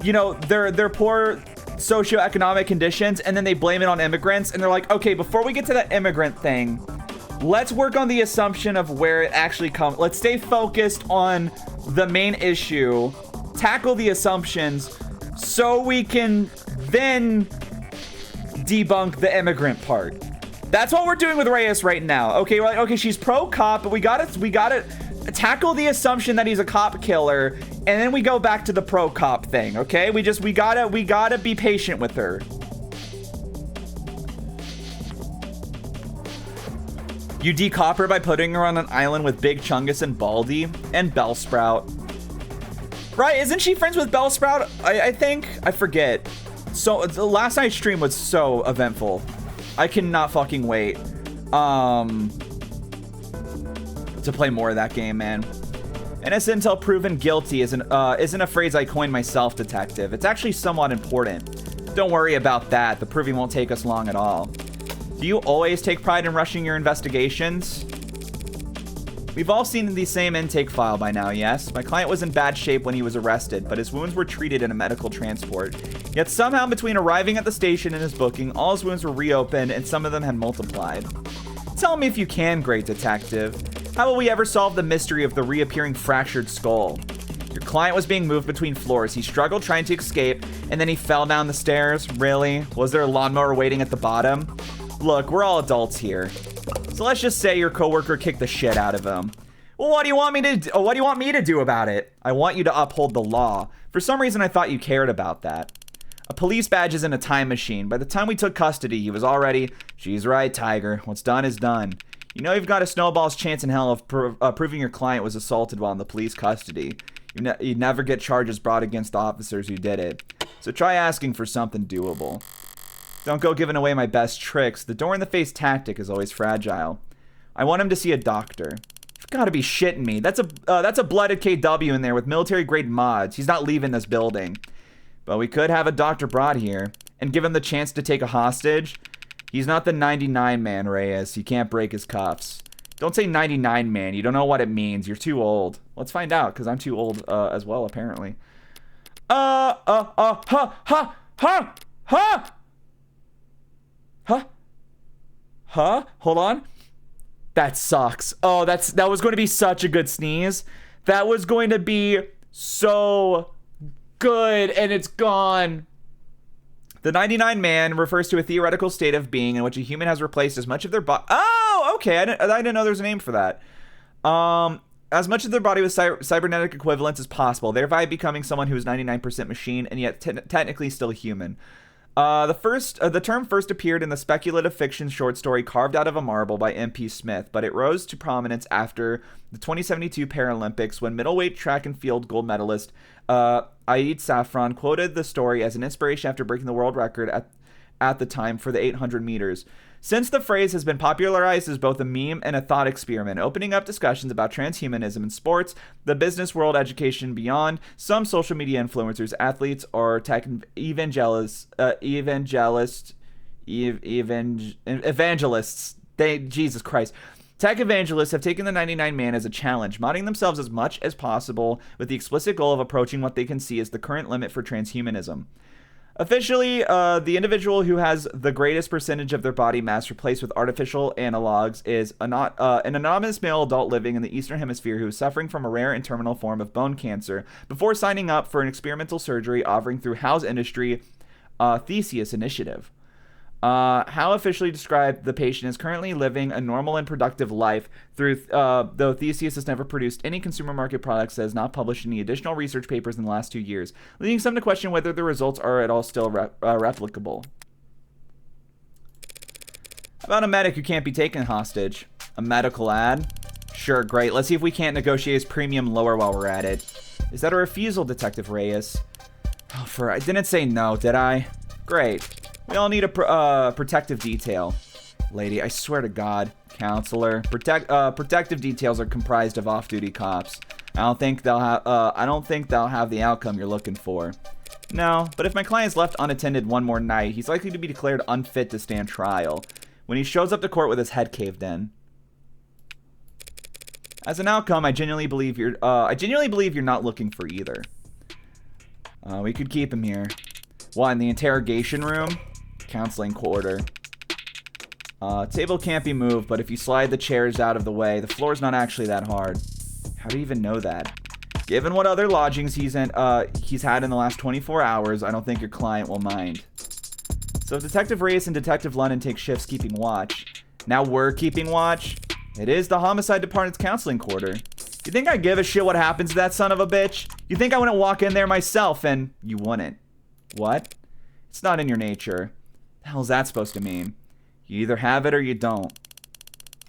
their poor socioeconomic conditions, and then they blame it on immigrants, and they're like, okay, before we get to that immigrant thing, let's work on the assumption of where it actually comes. Let's stay focused on the main issue, tackle the assumptions, so we can then debunk the immigrant part. That's what we're doing with Reyes right now. Okay, we're like, okay, she's pro-cop, but we gotta tackle the assumption that he's a cop killer, and then we go back to the pro-cop thing, okay? We gotta be patient with her. You decop her by putting her on an island with Big Chungus and Baldy and Bellsprout. Right, isn't she friends with Bellsprout? I think, I forget. So, the last night's stream was so eventful. I cannot fucking wait to play more of that game, man. Innocent until proven guilty isn't a phrase I coined myself, detective. It's actually somewhat important. Don't worry about that. The proving won't take us long at all. Do you always take pride in rushing your investigations? We've all seen the same intake file by now, yes? My client was in bad shape when he was arrested, but his wounds were treated in a medical transport. Yet somehow between arriving at the station and his booking, all his wounds were reopened and some of them had multiplied. Tell me if you can, great detective. How will we ever solve the mystery of the reappearing fractured skull? Your client was being moved between floors. He struggled trying to escape, and then he fell down the stairs. Really? Was there a lawnmower waiting at the bottom? Look, we're all adults here. So let's just say your coworker kicked the shit out of him. Well, what do you want me to do about it? I want you to uphold the law. For some reason, I thought you cared about that. A police badge isn't a time machine. By the time we took custody, he was already... She's right, Tiger. What's done is done. You know you've got a snowball's chance in hell of proving your client was assaulted while in the police custody. You'd never get charges brought against the officers who did it. So try asking for something doable. Don't go giving away my best tricks. The door-in-the-face tactic is always fragile. I want him to see a doctor. You've got to be shitting me. That's a blooded KW in there with military-grade mods. He's not leaving this building. But we could have a doctor brought here and give him the chance to take a hostage. He's not the 99 man, Reyes. He can't break his cuffs. Don't say 99 man. You don't know what it means. You're too old. Let's find out, because I'm too old as well, apparently. Hold on. That sucks. Oh, that was going to be such a good sneeze. That was going to be so good, and it's gone. The 99 man refers to a theoretical state of being in which a human has replaced as much of their body. Oh, okay. I didn't know there's a name for that. As much of their body with cybernetic equivalents as possible, thereby becoming someone who is 99% machine and yet technically still human. The term first appeared in the speculative fiction short story Carved Out of a Marble by M.P. Smith, but it rose to prominence after the 2072 Paralympics when middleweight track and field gold medalist Aid Safran quoted the story as an inspiration after breaking the world record at the time for the 800 meters. Since the phrase has been popularized as both a meme and a thought experiment, opening up discussions about transhumanism in sports, the business world, education, beyond, some social media influencers, athletes, or tech evangelists, Jesus Christ. Tech evangelists have taken the 99 man as a challenge, modding themselves as much as possible with the explicit goal of approaching what they can see as the current limit for transhumanism. Officially, the individual who has the greatest percentage of their body mass replaced with artificial analogs is an anonymous male adult living in the Eastern Hemisphere who is suffering from a rare and terminal form of bone cancer before signing up for an experimental surgery offering through House Industry Theseus Initiative. How officially described the patient is currently living a normal and productive life though Theseus has never produced any consumer market products, has not published any additional research papers in the last 2 years, leading some to question whether the results are at all still replicable. How about a medic who can't be taken hostage? A medical ad? Sure, great. Let's see if we can't negotiate his premium lower while we're at it. Is that a refusal, Detective Reyes? Oh, I didn't say no, did I? Great. We all need a protective detail. Lady, I swear to God. Counselor. Protective details are comprised of off-duty cops. I don't think they'll have the outcome you're looking for. No, but if my client's left unattended one more night, he's likely to be declared unfit to stand trial when he shows up to court with his head caved in. As an outcome, I genuinely believe you're not looking for either. We could keep him here. What, in the interrogation room? Counseling quarter. Table can't be moved, but if you slide the chairs out of the way, the floor's not actually that hard. How do you even know that? Given what other lodgings he's had in the last 24 hours, I don't think your client will mind. So if Detective Reyes and Detective London take shifts keeping watch, now we're keeping watch, it is the Homicide Department's counseling quarter. You think I give a shit what happens to that son of a bitch? You think I wouldn't walk in there myself and you wouldn't? What? It's not in your nature. The hell's that supposed to mean? You either have it or you don't.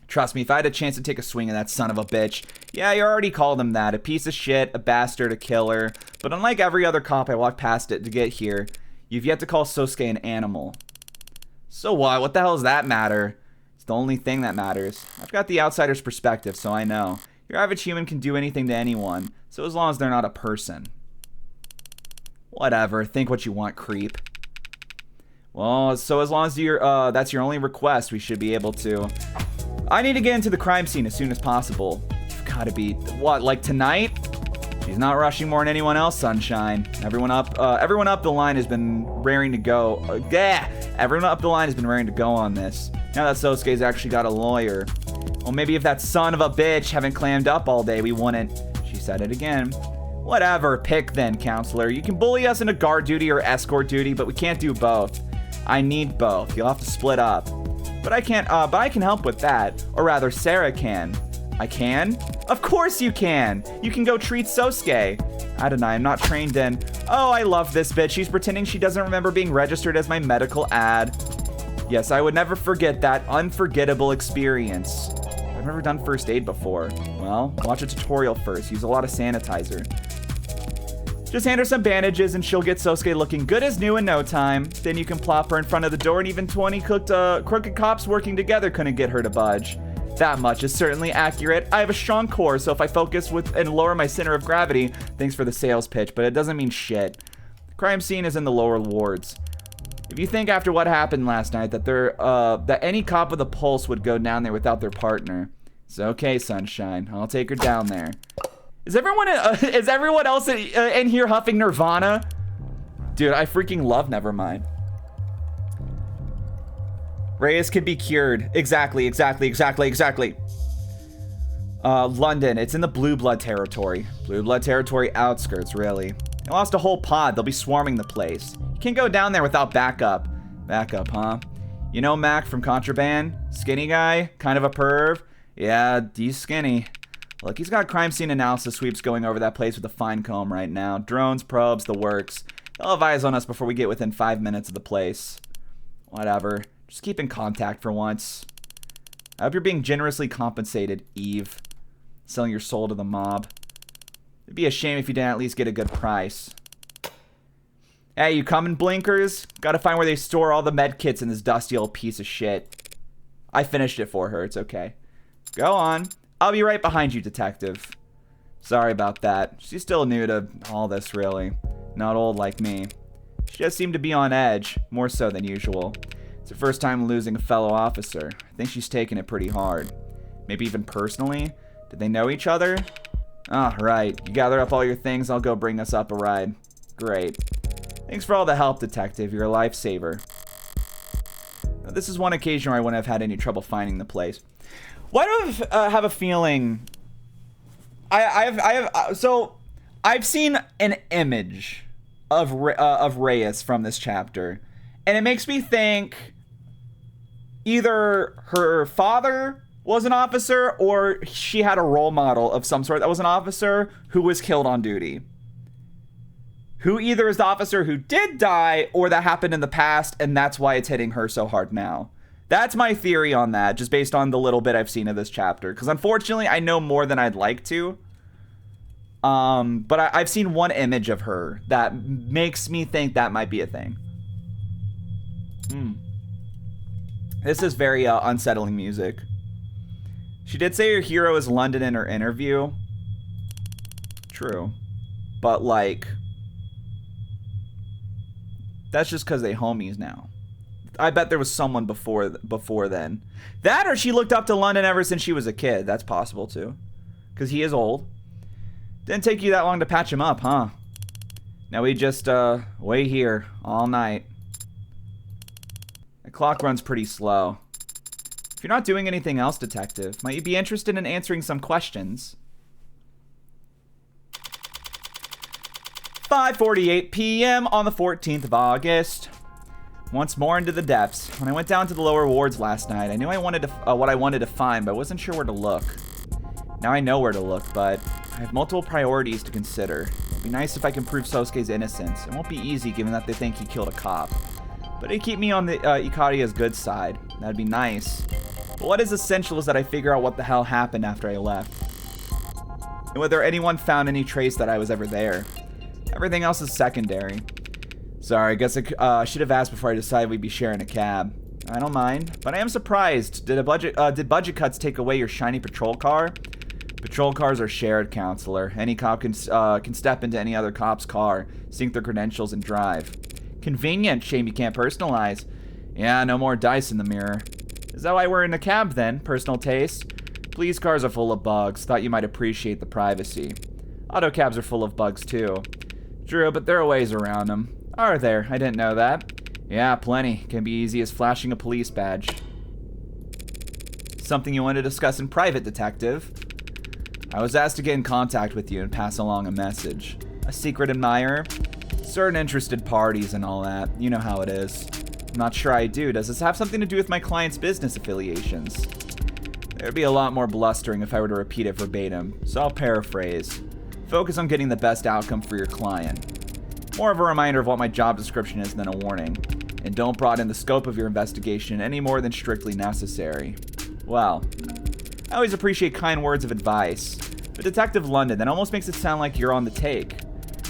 Trust me, if I had a chance to take a swing at that son of a bitch, yeah, you already called him that. A piece of shit, a bastard, a killer. But unlike every other cop I walked past it to get here, you've yet to call Sosuke an animal. So what? What the hell does that matter? It's the only thing that matters. I've got the outsider's perspective, so I know. Your average human can do anything to anyone, so as long as they're not a person. Whatever, think what you want, creep. Well, so as long as that's your only request, we should be able to. I need to get into the crime scene as soon as possible. You've gotta be, what, like tonight? She's not rushing more than anyone else, sunshine. Everyone up the line has been raring to go. Everyone up the line has been raring to go on this. Now that Sosuke's actually got a lawyer. Well, maybe if that son of a bitch haven't clammed up all day, we wouldn't. She said it again. Whatever, pick then, counselor. You can bully us into guard duty or escort duty, but we can't do both. I need both. You'll have to split up. But I can help with that. Or rather, Sarah can. I can? Of course you can! You can go treat Sosuke. I deny I'm not trained in. Oh, I love this bitch. She's pretending she doesn't remember being registered as my medical ad. Yes, I would never forget that unforgettable experience. I've never done first aid before. Well, watch a tutorial first. Use a lot of sanitizer. Just hand her some bandages and she'll get Sosuke looking good as new in no time. Then you can plop her in front of the door and even 20 crooked cops working together couldn't get her to budge. That much is certainly accurate. I have a strong core, so if I focus and lower my center of gravity, thanks for the sales pitch, but it doesn't mean shit. The crime scene is in the lower wards. If you think after what happened last night that any cop with a pulse would go down there without their partner, it's okay, sunshine. I'll take her down there. Is everyone else in here huffing Nirvana? Dude, I freaking love Nevermind. Reyes can be cured. Exactly. London, it's in the Blue Blood territory. Blue Blood territory outskirts, really. They lost a whole pod. They'll be swarming the place. You can't go down there without backup. Backup, huh? You know Mac from Contraband? Skinny guy? Kind of a perv? Yeah, he's skinny. Look, he's got crime scene analysis sweeps going over that place with a fine comb right now. Drones, probes, the works. They'll have eyes on us before we get within 5 minutes of the place. Whatever. Just keep in contact for once. I hope you're being generously compensated, Eve. Selling your soul to the mob. It'd be a shame if you didn't at least get a good price. Hey, you coming, blinkers? Gotta find where they store all the med kits in this dusty old piece of shit. I finished it for her. It's okay. Go on. I'll be right behind you, detective. Sorry about that. She's still new to all this, really. Not old like me. She just seemed to be on edge, more so than usual. It's her first time losing a fellow officer. I think she's taken it pretty hard. Maybe even personally? Did they know each other? Ah, right. You gather up all your things, I'll go bring us up a ride. Great. Thanks for all the help, detective. You're a lifesaver. Now, this is one occasion where I wouldn't have had any trouble finding the place. Why do I have a feeling? So I've seen an image of Reyes from this chapter, and it makes me think either her father was an officer or she had a role model of some sort that was an officer who was killed on duty. Who either is the officer who did die or that happened in the past, and that's why it's hitting her so hard now. That's my theory on that, just based on the little bit I've seen of this chapter. Because unfortunately, I know more than I'd like to. But I've seen one image of her that makes me think that might be a thing. This is very unsettling music. She did say her hero is London in her interview. True. But, like, that's just because they homies now. I bet there was someone before then. That or she looked up to London ever since she was a kid. That's possible, too. Because he is old. Didn't take you that long to patch him up, huh? Now we just, wait here all night. The clock runs pretty slow. If you're not doing anything else, detective, might you be interested in answering some questions? 5:48 p.m. on the 14th of August. Once more into the depths. When I went down to the lower wards last night, I knew I wanted to, what I wanted to find, but I wasn't sure where to look. Now I know where to look, but I have multiple priorities to consider. It'd be nice if I can prove Sosuke's innocence. It won't be easy given that they think he killed a cop. But it'd keep me on the Ikaria's good side. That'd be nice. But what is essential is that I figure out what the hell happened after I left. And whether anyone found any trace that I was ever there. Everything else is secondary. Sorry, I guess I should have asked before I decided we'd be sharing a cab. I don't mind, but I am surprised. Did budget cuts take away your shiny patrol car? Patrol cars are shared, counselor. Any cop can step into any other cop's car, sync their credentials, and drive. Convenient. Shame you can't personalize. Yeah, no more dice in the mirror. Is that why we're in a cab then? Personal taste? Police cars are full of bugs. Thought you might appreciate the privacy. Auto cabs are full of bugs too. True, but there are ways around them. Are there? I didn't know that. Yeah, plenty. Can be easy as flashing a police badge. Something you want to discuss in private, detective? I was asked to get in contact with you and pass along a message. A secret admirer? Certain interested parties and all that. You know how it is. I'm not sure I do. Does this have something to do with my client's business affiliations? There'd be a lot more blustering if I were to repeat it verbatim, so I'll paraphrase. Focus on getting the best outcome for your client. More of a reminder of what my job description is than a warning. And don't broaden the scope of your investigation any more than strictly necessary. Well, I always appreciate kind words of advice. But Detective London, that almost makes it sound like you're on the take.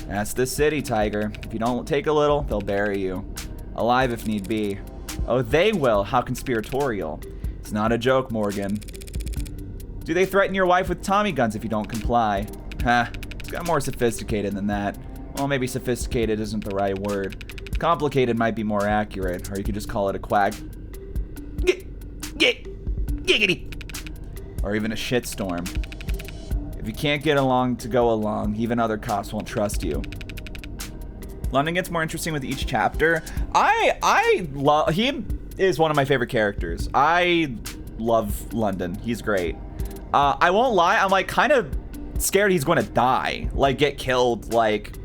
That's the city, Tiger. If you don't take a little, they'll bury you. Alive if need be. Oh, they will. How conspiratorial. It's not a joke, Morgan. Do they threaten your wife with Tommy guns if you don't comply? Ha, it's got more sophisticated than that. Well, maybe sophisticated isn't the right word. Complicated might be more accurate, or you could just call it a quag. Giggity. Or even a shitstorm. If you can't get along to go along, even other cops won't trust you. London gets more interesting with each chapter. He is one of my favorite characters. I love London. He's great. I won't lie, I'm like kind of scared he's going to die, like get killed, like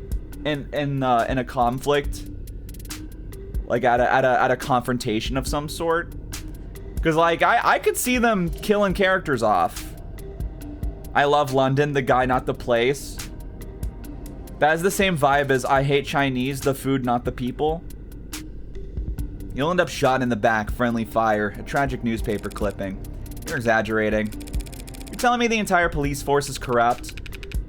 in a conflict, like at a confrontation of some sort. Because like I could see them killing characters off. I love London, the guy, not the place. That has the same vibe as I hate Chinese, the food, not the people. You'll end up shot in the back, friendly fire, a tragic newspaper clipping. You're exaggerating. You're telling me the entire police force is corrupt?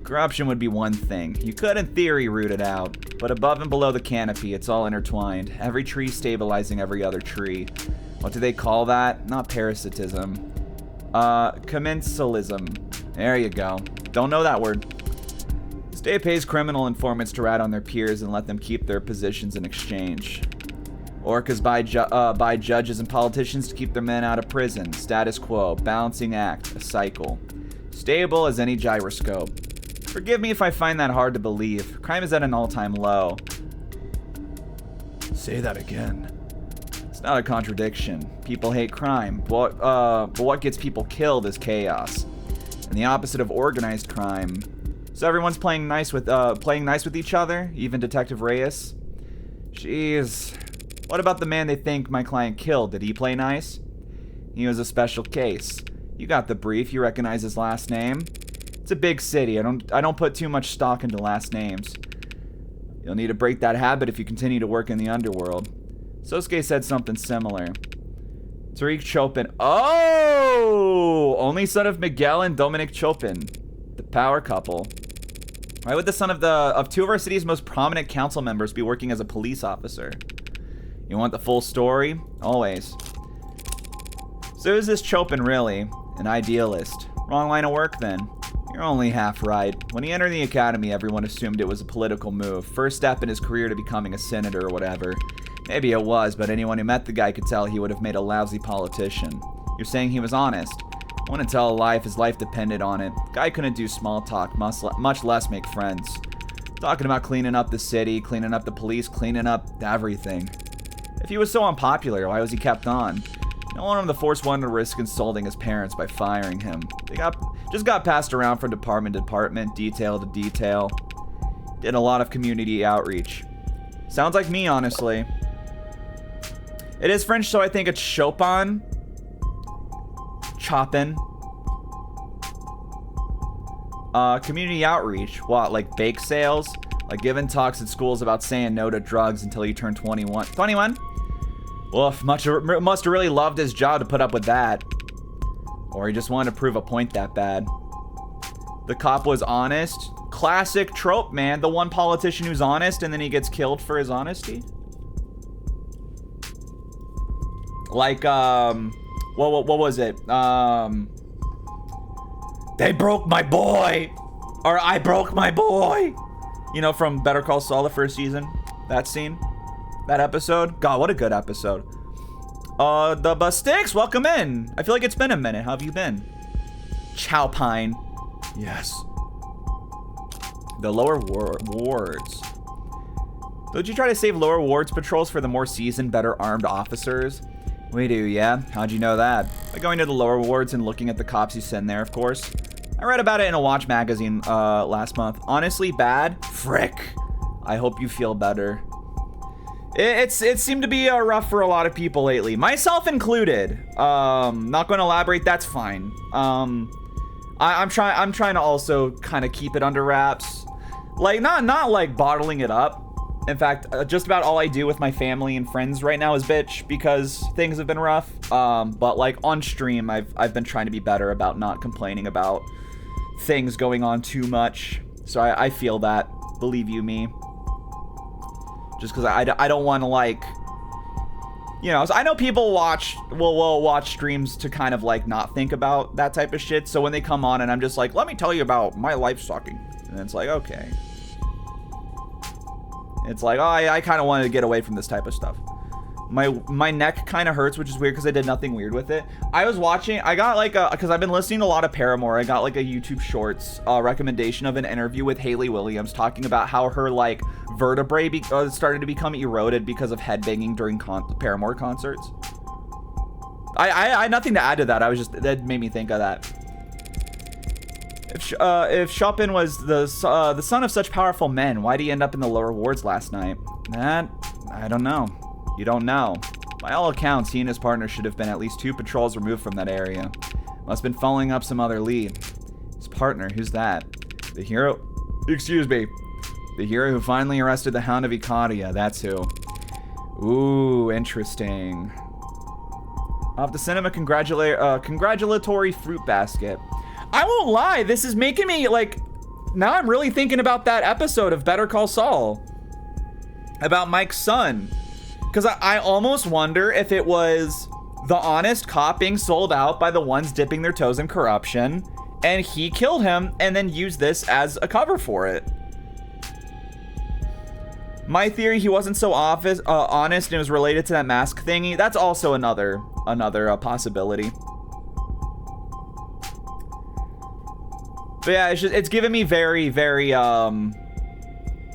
Corruption would be one thing. You could, in theory, root it out. But above and below the canopy, it's all intertwined. Every tree stabilizing every other tree. What do they call that? Not parasitism. Commensalism. There you go. Don't know that word. State pays criminal informants to rat on their peers and let them keep their positions in exchange. Orcas buy judges and politicians to keep their men out of prison. Status quo. Balancing act. A cycle. Stable as any gyroscope. Forgive me if I find that hard to believe. Crime is at an all-time low. Say that again. It's not a contradiction. People hate crime. But what gets people killed is chaos. And the opposite of organized crime. So everyone's playing nice with each other, even Detective Reyes. Jeez. What about the man they think my client killed? Did he play nice? He was a special case. You got the brief. You recognize his last name? It's a big city. I don't put too much stock into last names. You'll need to break that habit if you continue to work in the underworld. Sosuke said something similar. Tariq Chopin. Oh! Only son of Miguel and Dominic Chopin. The power couple. Why would the son of two of our city's most prominent council members be working as a police officer? You want the full story? Always. So is this Chopin really? An idealist. Wrong line of work then. You're only half right. When he entered the academy, everyone assumed it was a political move. First step in his career to becoming a senator or whatever. Maybe it was, but anyone who met the guy could tell he would have made a lousy politician. You're saying he was honest. I wouldn't tell a lie if his life depended on it. The guy couldn't do small talk, much less make friends. Talking about cleaning up the city, cleaning up the police, cleaning up everything. If he was so unpopular, why was he kept on? No one on the force wanted to risk insulting his parents by firing him. They just got passed around from department to department, detail to detail. Did a lot of community outreach. Sounds like me, honestly. It is French, so I think it's Chopin. Chopin. Community outreach. What, like bake sales? Like giving talks at schools about saying no to drugs until you turn 21. 21? Oof, must have really loved his job to put up with that. Or he just wanted to prove a point that bad. The cop was honest. Classic trope, man. The one politician who's honest and then he gets killed for his honesty. Like, what was it? They broke my boy! Or I broke my boy! You know, from Better Call Saul, the first season? That scene? That episode? God, what a good episode. The Bustix, welcome in. I feel like it's been a minute. How have you been? Chowpine. Yes. The lower wards. Don't you try to save lower wards patrols for the more seasoned, better armed officers? We do, yeah. How'd you know that? By going to the lower wards and looking at the cops you send there, of course. I read about it in a watch magazine last month. Honestly, bad? Frick. I hope you feel better. It seemed to be rough for a lot of people lately, myself included. Not going to elaborate. That's fine. I'm trying to also kind of keep it under wraps, like not like bottling it up. In fact, just about all I do with my family and friends right now is bitch because things have been rough. But like on stream, I've been trying to be better about not complaining about things going on too much. So I feel that, believe you me. Just because I don't want to, like, you know, I know people will watch streams to kind of like not think about that type of shit. So when they come on and I'm just like, let me tell you about my life sucking, and it's like, okay. It's like, oh, I kind of wanted to get away from this type of stuff. My neck kind of hurts, which is weird because I did nothing weird with it. I was watching, I got like because I've been listening to a lot of Paramore. I got like a YouTube Shorts recommendation of an interview with Hayley Williams talking about how her like vertebrae started to become eroded because of headbanging during Paramore concerts. I had nothing to add to that. That made me think of that. If Chopin was the son of such powerful men, why'd he end up in the lower wards last night? That, I don't know. You don't know. By all accounts, he and his partner should have been at least 2 patrols removed from that area. Must have been following up some other lead. His partner, who's that? The hero? Excuse me. The hero who finally arrested the Hound of Ikaria, that's who. Ooh, interesting. I'll have to send him a congratulatory fruit basket. I won't lie, this is making me, like, now I'm really thinking about that episode of Better Call Saul. About Mike's son. Because I almost wonder if it was the honest cop being sold out by the ones dipping their toes in corruption, and he killed him and then used this as a cover for it. My theory, he wasn't so honest and it was related to that mask thingy. That's also another possibility. But yeah, it's giving me very, very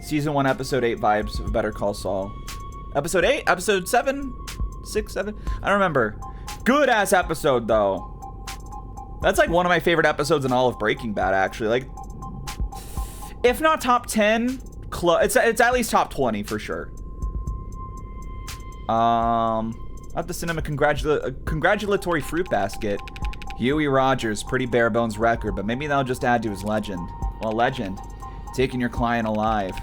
season 1, episode 8 vibes of Better Call Saul. Episode 8? Episode 7? 6, 7? I don't remember. Good ass episode though. That's like one of my favorite episodes in all of Breaking Bad, actually. Like, if not top 10, it's at least top 20 for sure. I'll have to send him a congratulatory fruit basket. Huey Rogers, pretty bare bones record, but maybe that'll just add to his legend. Well, legend. Taking your client alive.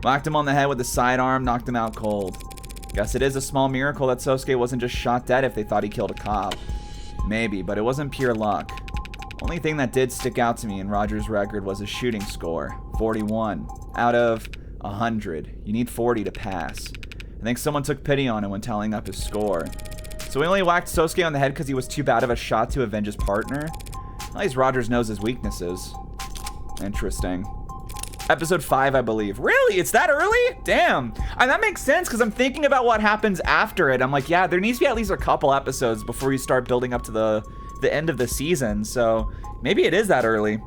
Whacked him on the head with a sidearm, knocked him out cold. Guess it is a small miracle that Sosuke wasn't just shot dead if they thought he killed a cop. Maybe, but it wasn't pure luck. Only thing that did stick out to me in Rogers' record was his shooting score. 41. Out of 100. You need 40 to pass. I think someone took pity on him when tallying up his score. So he only whacked Sosuke on the head because he was too bad of a shot to avenge his partner? At least Rogers knows his weaknesses. Interesting. Episode 5, I believe. Really? It's that early? Damn. And that makes sense because I'm thinking about what happens after it. I'm like, yeah, there needs to be at least a couple episodes before you start building up to the end of the season. So maybe it is that early.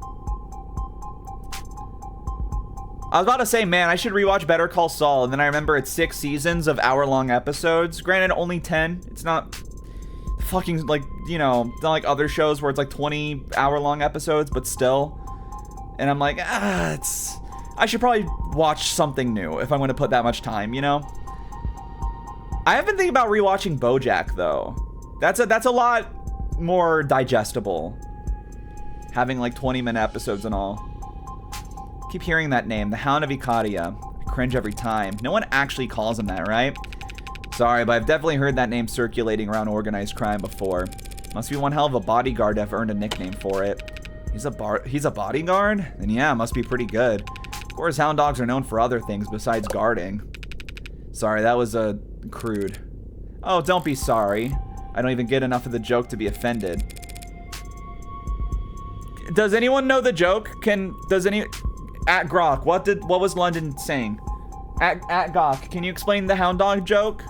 I was about to say, man, I should rewatch Better Call Saul, and then I remember it's 6 seasons of hour-long episodes. Granted, only 10. It's not fucking, like, you know, not like other shows where it's like 20 hour-long episodes, but still. And I'm like, I should probably watch something new if I'm going to put that much time, you know? I have been thinking about rewatching BoJack, though. That's a lot more digestible. Having like 20-minute episodes and all. Keep hearing that name, the Hound of Ikaria. I cringe every time. No one actually calls him that, right? Sorry, but I've definitely heard that name circulating around organized crime before. Must be one hell of a bodyguard to have earned a nickname for it. He's a bodyguard? Then yeah, must be pretty good. Of course, hound dogs are known for other things besides guarding. Sorry, that was crude. Oh, don't be sorry. I don't even get enough of the joke to be offended. Does anyone know the joke? At Grok, what was London saying? At Gok, can you explain the hound dog joke?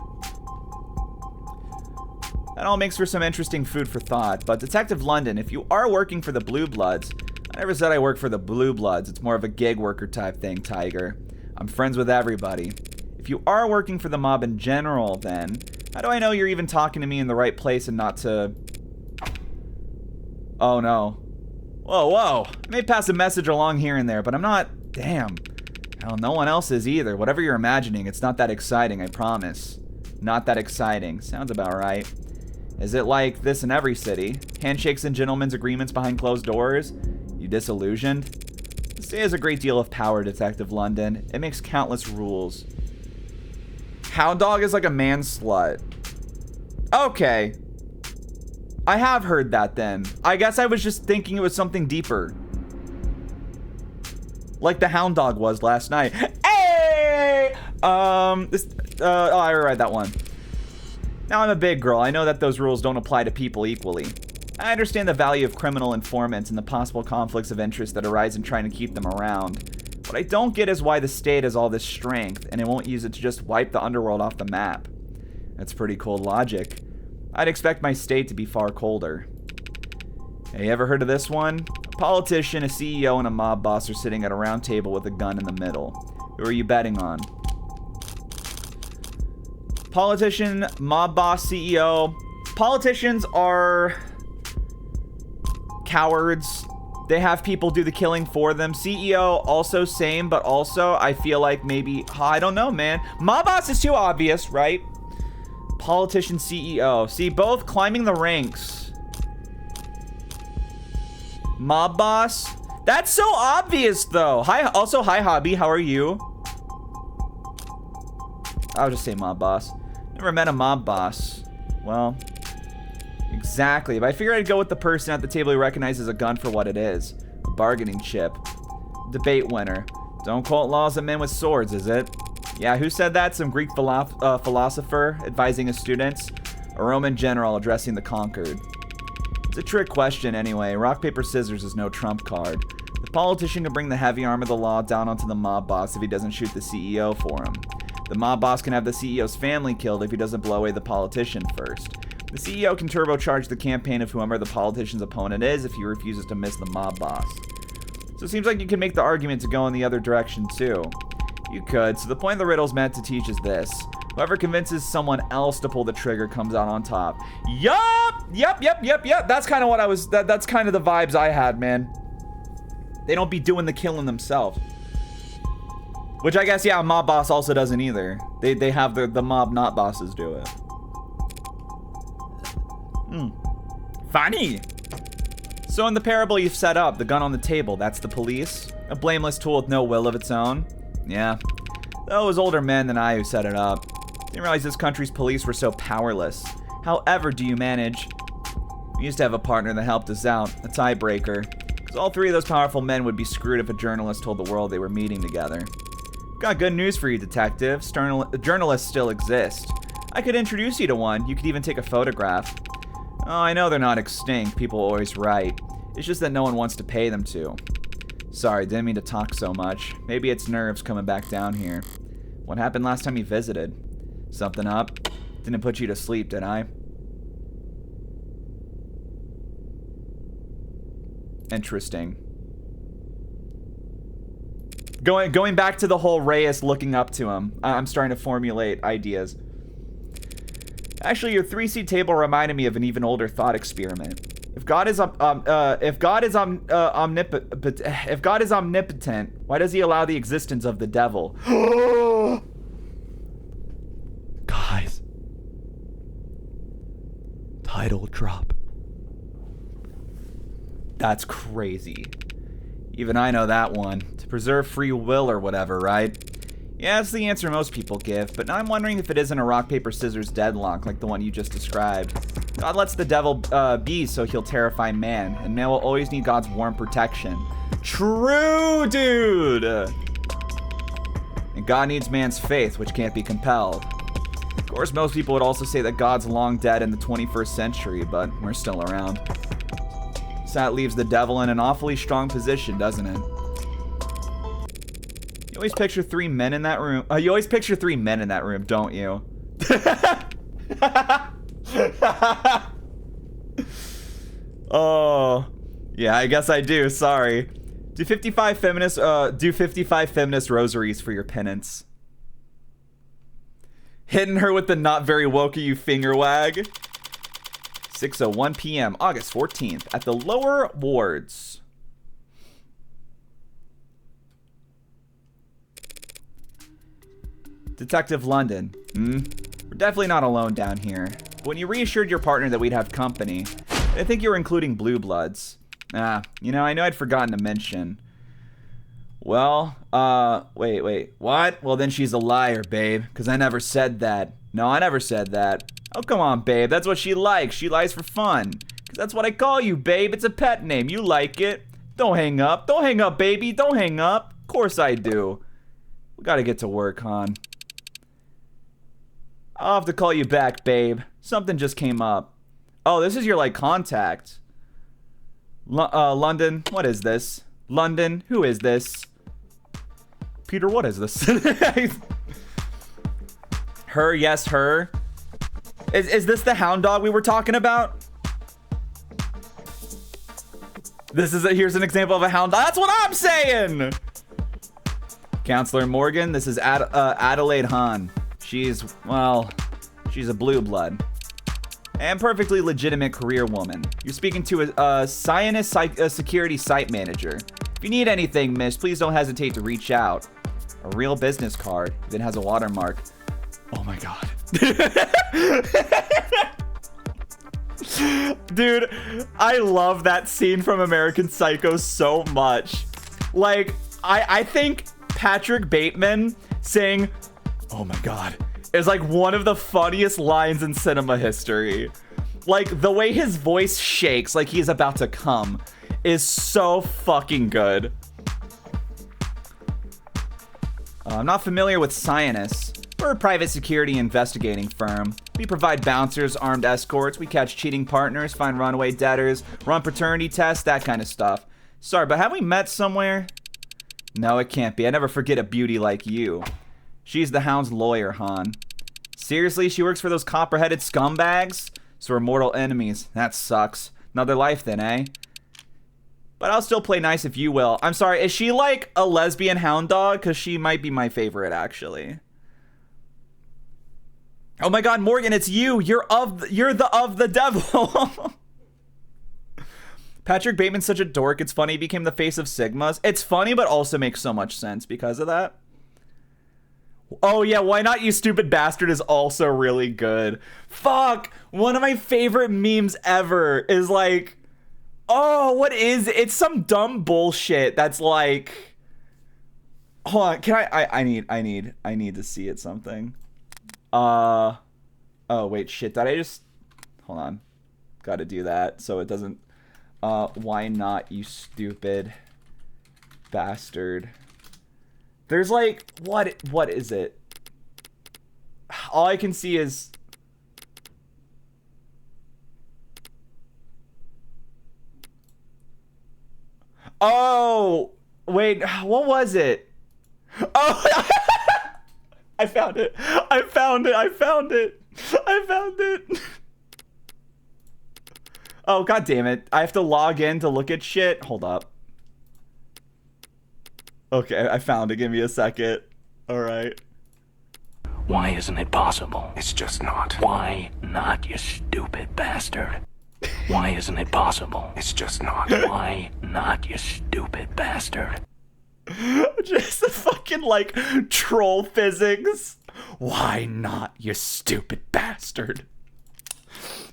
That all makes for some interesting food for thought. But Detective London, if you are working for the Blue Bloods, I never said I work for the Blue Bloods. It's more of a gig worker type thing, Tiger. I'm friends with everybody. If you are working for the mob in general, then how do I know you're even talking to me in the right place and not to... Oh no. Whoa. I may pass a message along here and there, but I'm not... Damn. Hell, no one else is either. Whatever you're imagining, it's not that exciting, I promise. Not that exciting. Sounds about right. Is it like this in every city? Handshakes and gentlemen's agreements behind closed doors? You disillusioned? The city has a great deal of power, Detective London. It makes countless rules. Hound dog is like a man slut. Okay. I have heard that then. I guess I was just thinking it was something deeper. Like the hound dog was last night. Hey! I read that one. Now I'm a big girl. I know that those rules don't apply to people equally. I understand the value of criminal informants and the possible conflicts of interest that arise in trying to keep them around. What I don't get is why the state has all this strength and it won't use it to just wipe the underworld off the map. That's pretty cold logic. I'd expect my state to be far colder. Hey, you ever heard of this one? A politician, a CEO, and a mob boss are sitting at a round table with a gun in the middle. Who are you betting on? Politician, mob boss, CEO. Politicians are cowards. They have people do the killing for them. CEO, also same, but also I feel like maybe, I don't know, man. Mob boss is too obvious, right? Politician, CEO. See, both climbing the ranks. Mob boss. That's so obvious, though. Hi, Hobby. How are you? I'll just say mob boss. Never met a mob boss. Well, exactly. But I figured I'd go with the person at the table who recognizes a gun for what it is. A bargaining chip. Debate winner. Don't quote laws of men with swords, is it? Yeah, who said that? Some Greek philosopher advising his students? A Roman general addressing the conquered? It's a trick question anyway. Rock, paper, scissors is no trump card. The politician can bring the heavy arm of the law down onto the mob boss if he doesn't shoot the CEO for him. The mob boss can have the CEO's family killed if he doesn't blow away the politician first. The CEO can turbocharge the campaign of whoever the politician's opponent is if he refuses to miss the mob boss. So it seems like you can make the argument to go in the other direction too. You could, so the point of the riddle's meant to teach is this. Whoever convinces someone else to pull the trigger comes out on top. Yup! Yep. That's kind of what I was, that's kind of the vibes I had, man. They don't be doing the killing themselves. Which I guess, yeah, mob boss also doesn't either. They have the mob not bosses do it. Funny. So in the parable you've set up, the gun on the table, that's the police? A blameless tool with no will of its own? Yeah. Those older men than I who set it up. Didn't realize this country's police were so powerless. However do you manage? We used to have a partner that helped us out, a tiebreaker. Because all three of those powerful men would be screwed if a journalist told the world they were meeting together. Got good news for you, detective. Journalists still exist. I could introduce you to one. You could even take a photograph. Oh, I know they're not extinct. People always write. It's just that no one wants to pay them to. Sorry, didn't mean to talk so much. Maybe it's nerves coming back down here. What happened last time you visited? Something up? Didn't put you to sleep, did I? Interesting. Going back to the whole Reyes looking up to him. I'm starting to formulate ideas. Actually, your 3-seat table reminded me of an even older thought experiment. If God is omnipotent, why does he allow the existence of the devil? Guys. Title drop. That's crazy. Even I know that one. To preserve free will or whatever, right? Yeah, that's the answer most people give, but now I'm wondering if it isn't a rock, paper, scissors deadlock like the one you just described. God lets the devil be so he'll terrify man, and man will always need God's warm protection. True, dude! And God needs man's faith, which can't be compelled. Of course, most people would also say that God's long dead in the 21st century, but we're still around. So that leaves the devil in an awfully strong position, doesn't it? You always picture 3 men in that room. You always picture 3 men in that room, don't you? Oh, yeah, I guess I do. Sorry. Do 55 feminist rosaries for your penance. Hitting her with the not very woke you finger wag. 6:01 p.m. August 14th at the lower wards. Detective London. We're definitely not alone down here. But when you reassured your partner that we'd have company, I think you were including blue bloods. You know, I know I'd forgotten to mention. Well, wait, what? Well, then she's a liar, babe, because I never said that. No, I never said that. Oh, come on, babe, that's what she likes. She lies for fun. Because that's what I call you, babe. It's a pet name. You like it. Don't hang up. Don't hang up, baby. Don't hang up. Of course I do. We gotta get to work, hon. I'll have to call you back, babe. Something just came up. Oh, this is your, like, contact. London, what is this? London, who is this? Peter, what is this? Her, yes, her. Is this the hound dog we were talking about? Here's an example of a hound dog. That's what I'm saying! Counselor Morgan, this is Adelaide Hahn. She's a blue blood. And perfectly legitimate career woman. You're speaking to a Zionist security site manager. If you need anything, miss, please don't hesitate to reach out. A real business card. Even has a watermark. Oh my god. Dude, I love that scene from American Psycho so much. Like, I think Patrick Bateman saying, oh my god, is like one of the funniest lines in cinema history. Like, the way his voice shakes like he's about to come is so fucking good. I'm not familiar with Zionists. We're a private security investigating firm. We provide bouncers, armed escorts, we catch cheating partners, find runaway debtors, run paternity tests, that kind of stuff. Sorry, but have we met somewhere? No, it can't be. I never forget a beauty like you. She's the Hound's lawyer, Han. Seriously, she works for those copper-headed scumbags? So we're mortal enemies. That sucks. Another life then, eh? But I'll still play nice if you will. I'm sorry, is she like a lesbian hound dog? Because she might be my favorite, actually. Oh my god, Morgan, it's you. You're the devil. Patrick Bateman's such a dork. It's funny he became the face of Sigmas. It's funny, but also makes so much sense because of that. Oh yeah, why not you stupid bastard is also really good. Fuck, one of my favorite memes ever is like, oh, what is it? It's some dumb bullshit that's like, hold on, can I need to see it something. Oh wait, shit, did I just, hold on, gotta do that so it doesn't, why not you stupid bastard. There's like, what is it? All I can see is, oh, wait, what was it? Oh, I found it. I found it. I found it. I found it. Oh, god damn it. I have to log in to look at shit. Hold up. Okay, I found it. Give me a second. All right. Why isn't it possible? It's just not. Why not, you stupid bastard? Why isn't it possible? It's just not. Why not, you stupid bastard? Just the fucking, like, troll physics. Why not, you stupid bastard?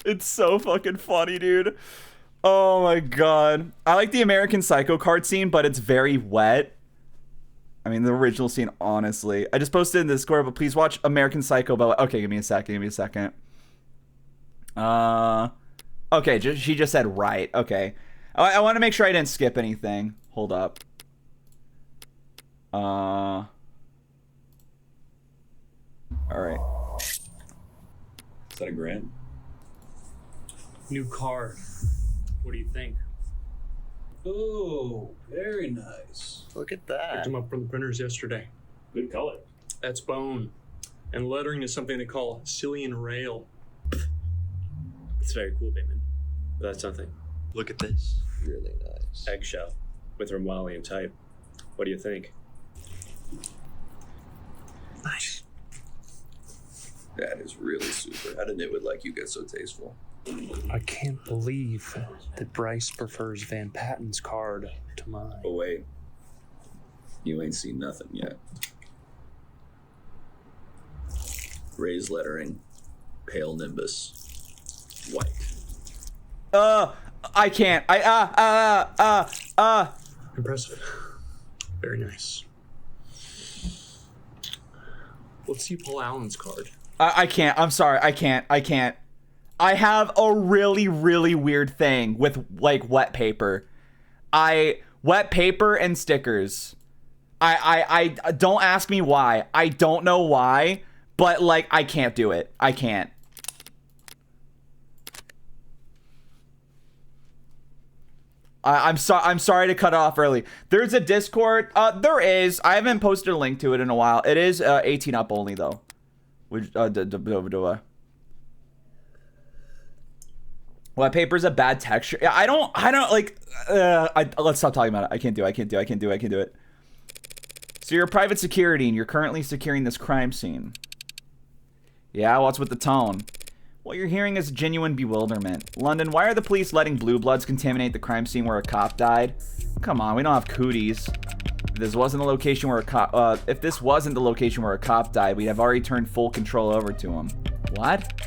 It's so fucking funny, dude. Oh my god. I like the American Psycho card scene, but it's very wet. I mean, the original scene, honestly. I just posted in the Discord, but please watch American Psycho. But okay, give me a second. Okay, she just said right. Okay. I want to make sure I didn't skip anything. Hold up. All right. Is that a grant? New card. What do you think? Oh, very nice. Look at Picked that. them up from the printers yesterday. Good color. That's bone. And lettering is something they call Cillian rail. It's very cool, Bateman. But that's nothing. Look at this. Really nice. Eggshell with Romalian type. What do you think? Nice. That is really super. How did Nitwood like you get so tasteful? I can't believe that Bryce prefers Van Patten's card to mine. Oh wait, you ain't seen nothing yet. Raised lettering, pale nimbus, white. I can't. Impressive. Very nice. Let's see Paul Allen's card. I can't. I'm sorry. I can't. I have a really, really weird thing with, like, wet paper. Wet paper and stickers. I don't ask me why. I don't know why, but, like, I can't do it. I can't. I'm sorry to cut off early. There's a Discord. There is. I haven't posted a link to it in a while. It is 18 up only though. Which Wet paper's a bad texture. Yeah, I don't like. Let's stop talking about it. I can't do it. So you're a private security and you're currently securing this crime scene. Yeah, what's with the tone? What you're hearing is genuine bewilderment. London, why are the police letting blue bloods contaminate the crime scene where a cop died? Come on, we don't have cooties. If this wasn't the location where a cop died, we'd have already turned full control over to him. What?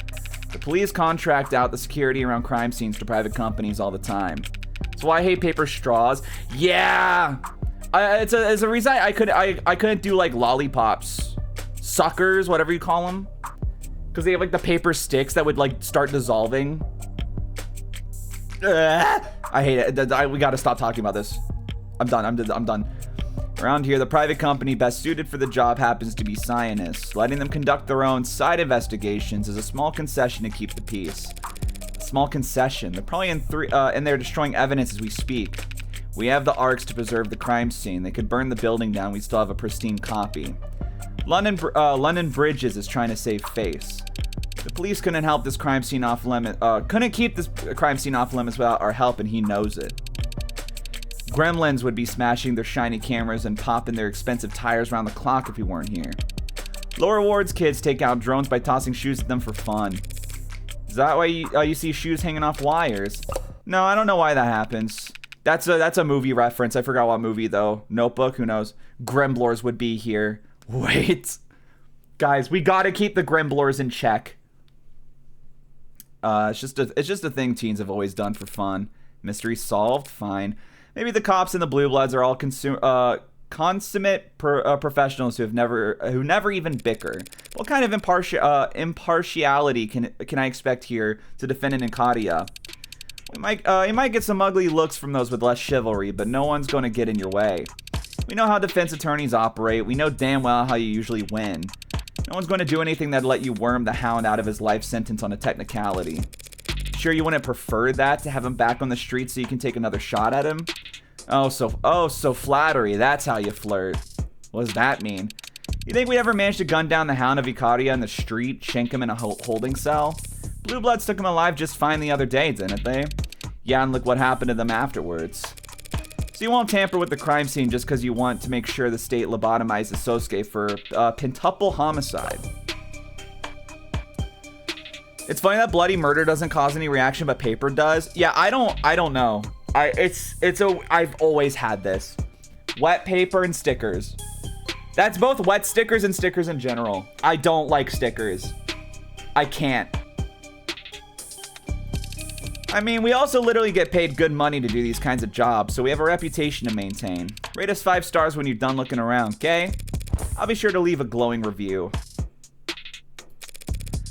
The police contract out the security around crime scenes to private companies all the time. That's why I hate paper straws. Yeah! It's a reason I couldn't do, like, lollipops. Suckers, whatever you call them. Because they have, like, the paper sticks that would, like, start dissolving. I hate it. We gotta stop talking about this. I'm done. Around here, the private company best suited for the job happens to be scientists. Letting them conduct their own side investigations is a small concession to keep the peace. Small concession. They're probably in there destroying evidence as we speak. We have the arcs to preserve the crime scene. They could burn the building down. We'd still have a pristine copy. London Bridges is trying to save face. The police couldn't help this crime scene off limits. Couldn't keep this crime scene off limits without our help, and he knows it. Gremlins would be smashing their shiny cameras and popping their expensive tires around the clock if we weren't here. Lower Ward's kids take out drones by tossing shoes at them for fun. Is that why you see shoes hanging off wires? No, I don't know why that happens. That's a movie reference. I forgot what movie though. Notebook, who knows? Gremlors would be here. Wait. Guys, we gotta keep the Grimblors in check. It's just a thing teens have always done for fun. Mystery solved, fine. Maybe the cops and the Blue Bloods are all consummate professionals who never even bicker. What kind of impartiality can I expect here to defendant Nkadia? You might get some ugly looks from those with less chivalry, but no one's going to get in your way. We know how defense attorneys operate. We know damn well how you usually win. No one's going to do anything that'd let you worm the hound out of his life sentence on a technicality. Sure you wouldn't prefer that, to have him back on the street so you can take another shot at him? Oh, so flattery. That's how you flirt. What does that mean? You think we'd ever manage to gun down the hound of Nkadia in the street, shank him in a holding cell? Blue Bloods took him alive just fine the other day, didn't they? Yeah, and look what happened to them afterwards. So you won't tamper with the crime scene just because you want to make sure the state lobotomizes Sosuke for pentuple homicide. It's funny that bloody murder doesn't cause any reaction, but paper does. Yeah, I don't know. I've always had this. Wet paper and stickers. That's both wet stickers and stickers in general. I don't like stickers. I can't. I mean, we also literally get paid good money to do these kinds of jobs, so we have a reputation to maintain. Rate us 5 stars when you're done looking around, okay? I'll be sure to leave a glowing review.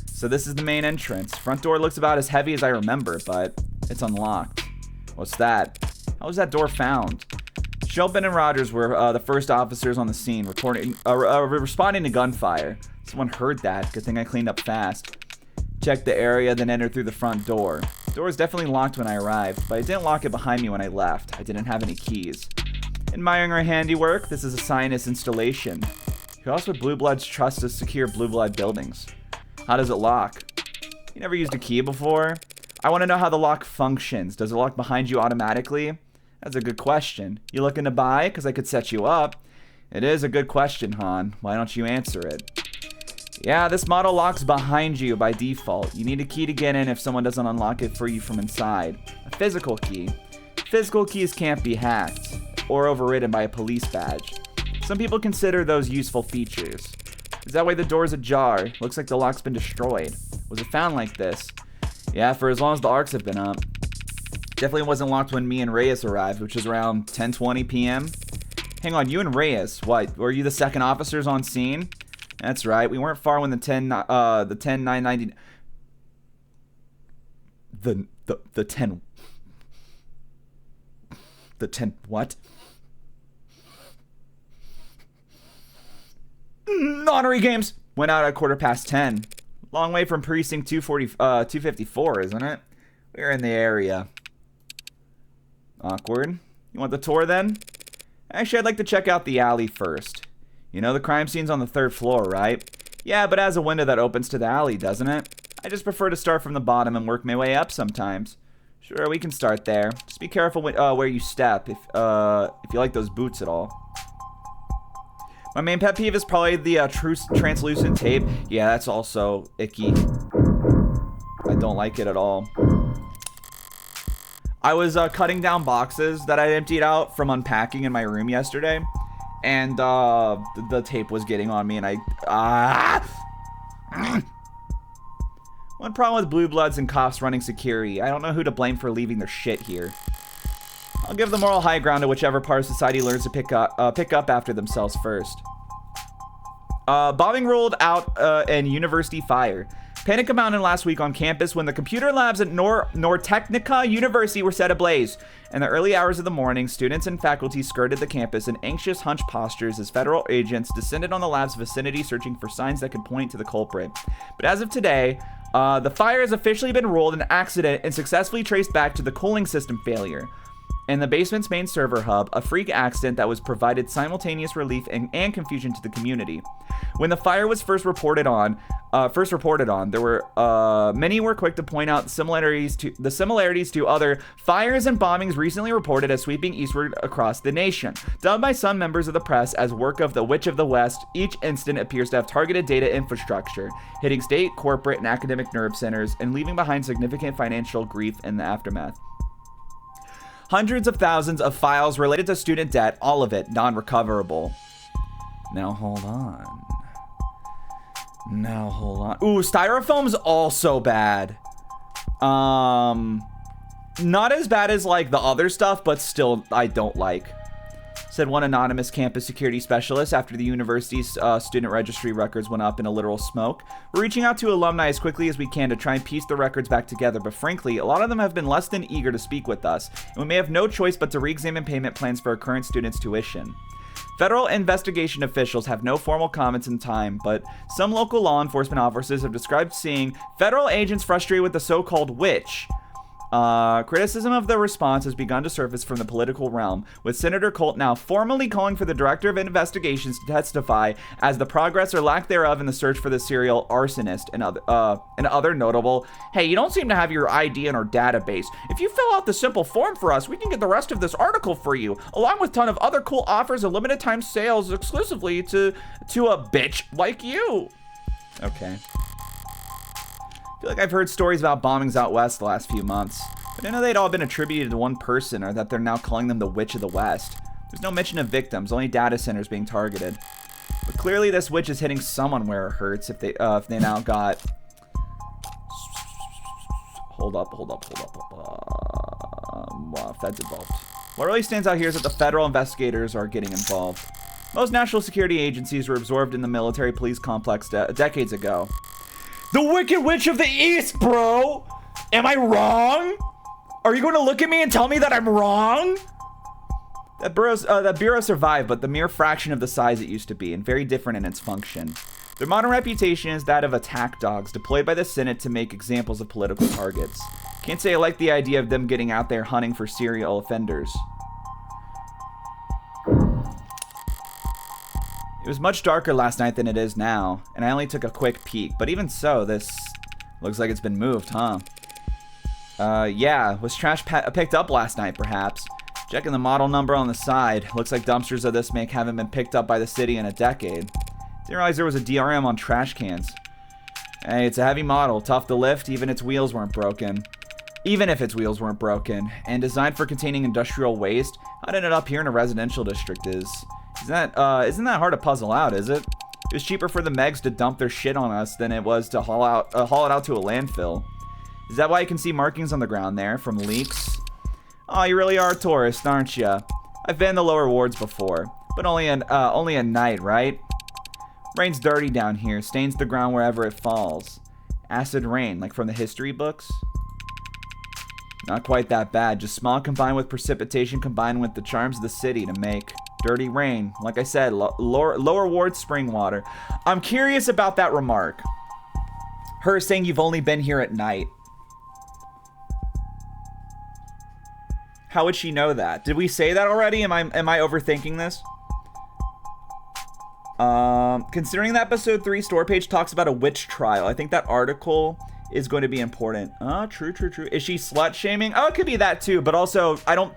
So this is the main entrance. Front door looks about as heavy as I remember, but it's unlocked. What's that? How was that door found? Shelton and Rogers were the first officers on the scene, responding to gunfire. Someone heard that. Good thing I cleaned up fast. Checked the area, then entered through the front door. The door was definitely locked when I arrived, but I didn't lock it behind me when I left. I didn't have any keys. Admiring our handiwork, this is a scientist installation. Who else would Blue Bloods trust to secure Blue Blood buildings? How does it lock? You never used a key before? I want to know how the lock functions. Does it lock behind you automatically? That's a good question. You looking to buy? Because I could set you up. It is a good question, Han. Why don't you answer it? Yeah, this model locks behind you by default. You need a key to get in if someone doesn't unlock it for you from inside. A physical key. Physical keys can't be hacked or overridden by a police badge. Some people consider those useful features. Is that why the door's ajar? Looks like the lock's been destroyed. Was it found like this? Yeah, for as long as the arcs have been up. Definitely wasn't locked when me and Reyes arrived, which was around 10:20 p.m. Hang on, you and Reyes, what? Were you the second officers on scene? That's right. We weren't far when the 10-990 what? Honorary games went out at 10:15. Long way from precinct 254, isn't it? We're in the area. Awkward. You want the tour then? Actually, I'd like to check out the alley first. You know the crime scene's on the 3rd floor, right? Yeah, but it has a window that opens to the alley, doesn't it? I just prefer to start from the bottom and work my way up sometimes. Sure, we can start there. Just be careful where you step if you like those boots at all. My main pet peeve is probably the translucent tape. Yeah, that's also icky. I don't like it at all. I was cutting down boxes that I emptied out from unpacking in my room yesterday. And the tape was getting on me, and One problem with Blue Bloods and cops running security. I don't know who to blame for leaving their shit here. I'll give the moral high ground to whichever part of society learns to pick up after themselves first. Bombing rolled out in university fire. Panic abounded last week on campus when the computer labs at Nortechnica University were set ablaze. In the early hours of the morning, students and faculty skirted the campus in anxious hunch postures as federal agents descended on the lab's vicinity searching for signs that could point to the culprit. But as of today, the fire has officially been ruled an accident and successfully traced back to the cooling system failure. In the basement's main server hub, a freak accident that was provided simultaneous relief and confusion to the community. When the fire was first reported on, there were many were quick to point out the similarities to other fires and bombings recently reported as sweeping eastward across the nation. Dubbed by some members of the press as work of the Witch of the West, each incident appears to have targeted data infrastructure, hitting state, corporate, and academic nerve centers, and leaving behind significant financial grief in the aftermath. Hundreds of thousands of files related to student debt, all of it non-recoverable. Now hold on. No, hold on. Ooh, styrofoam's also bad. Not as bad as like the other stuff, but still I don't like. Said one anonymous campus security specialist after the university's student registry records went up in a literal smoke. We're reaching out to alumni as quickly as we can to try and piece the records back together, but frankly, a lot of them have been less than eager to speak with us, and we may have no choice but to re-examine payment plans for our current students' tuition. Federal investigation officials have no formal comments in time, but some local law enforcement officers have described seeing federal agents frustrated with the so-called witch. Criticism of the response has begun to surface from the political realm, with Senator Colt now formally calling for the Director of Investigations to testify as the progress or lack thereof in the search for the serial arsonist and other notable, hey, you don't seem to have your ID in our database. If you fill out the simple form for us, we can get the rest of this article for you, along with a ton of other cool offers of limited time sales exclusively to a bitch like you. Okay. I feel like I've heard stories about bombings out west the last few months, but I didn't know they'd all been attributed to one person or that they're now calling them the Witch of the West. There's no mention of victims, only data centers being targeted. But clearly this witch is hitting someone where it hurts if they now got... Hold up. Wow, Fed's involved. What really stands out here is that the federal investigators are getting involved. Most national security agencies were absorbed in the military police complex decades ago. The Wicked Witch of the East, bro! Am I wrong? Are you going to look at me and tell me that I'm wrong? That bureau survived, but the mere fraction of the size it used to be, and very different in its function. Their modern reputation is that of attack dogs, deployed by the Senate to make examples of political targets. Can't say I like the idea of them getting out there hunting for serial offenders. It was much darker last night than it is now, and I only took a quick peek, but even so, this looks like it's been moved, huh? Yeah, was trash picked up last night, perhaps? Checking the model number on the side, looks like dumpsters of this make haven't been picked up by the city in a decade. Didn't realize there was a DRM on trash cans. Hey, it's a heavy model, tough to lift, even if its wheels weren't broken. And designed for containing industrial waste, how'd it end up here in a residential district isn't that hard to puzzle out, is it? It was cheaper for the Megs to dump their shit on us than it was to haul it out to a landfill. Is that why you can see markings on the ground there from leaks? Oh, you really are a tourist, aren't you? I've been in the lower wards before, but only at night, right? Rain's dirty down here, stains the ground wherever it falls. Acid rain, like from the history books? Not quite that bad, just smog combined with precipitation combined with the charms of the city to make dirty rain. Like I said, lower ward spring water. I'm curious about that remark. Her saying you've only been here at night. How would she know that? Did we say that already? Am I overthinking this? Considering that episode 3 store page talks about a witch trial, I think that article is going to be important. True. Is she slut shaming? Oh, it could be that too, but also I don't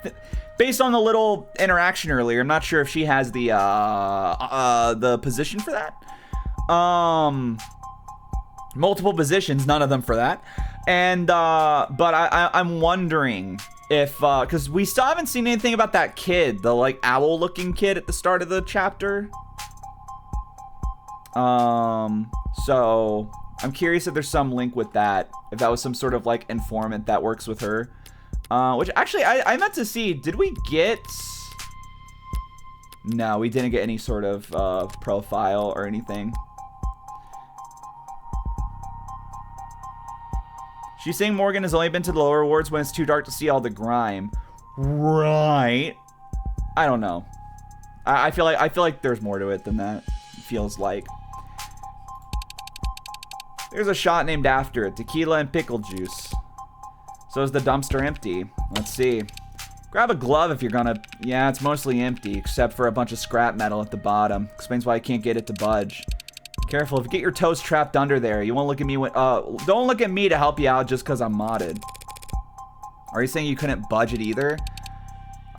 based on the little interaction earlier, I'm not sure if she has the position for that. Multiple positions, none of them for that. And but I'm wondering if because we still haven't seen anything about that kid, the like owl looking kid at the start of the chapter. So I'm curious if there's some link with that, if that was some sort of like informant that works with her. Which actually I meant to see, did we get... No, we didn't get any sort of profile or anything. She's saying Morgan has only been to the lower wards when it's too dark to see all the grime. Right. I don't know. I feel like there's more to it than that. It feels like. There's a shot named after it. Tequila and pickle juice. So is the dumpster empty? Let's see. Grab a glove if you're gonna... Yeah, it's mostly empty, except for a bunch of scrap metal at the bottom. Explains why I can't get it to budge. Careful, if you get your toes trapped under there, you won't look at me when... don't look at me to help you out just because I'm modded. Are you saying you couldn't budge it either?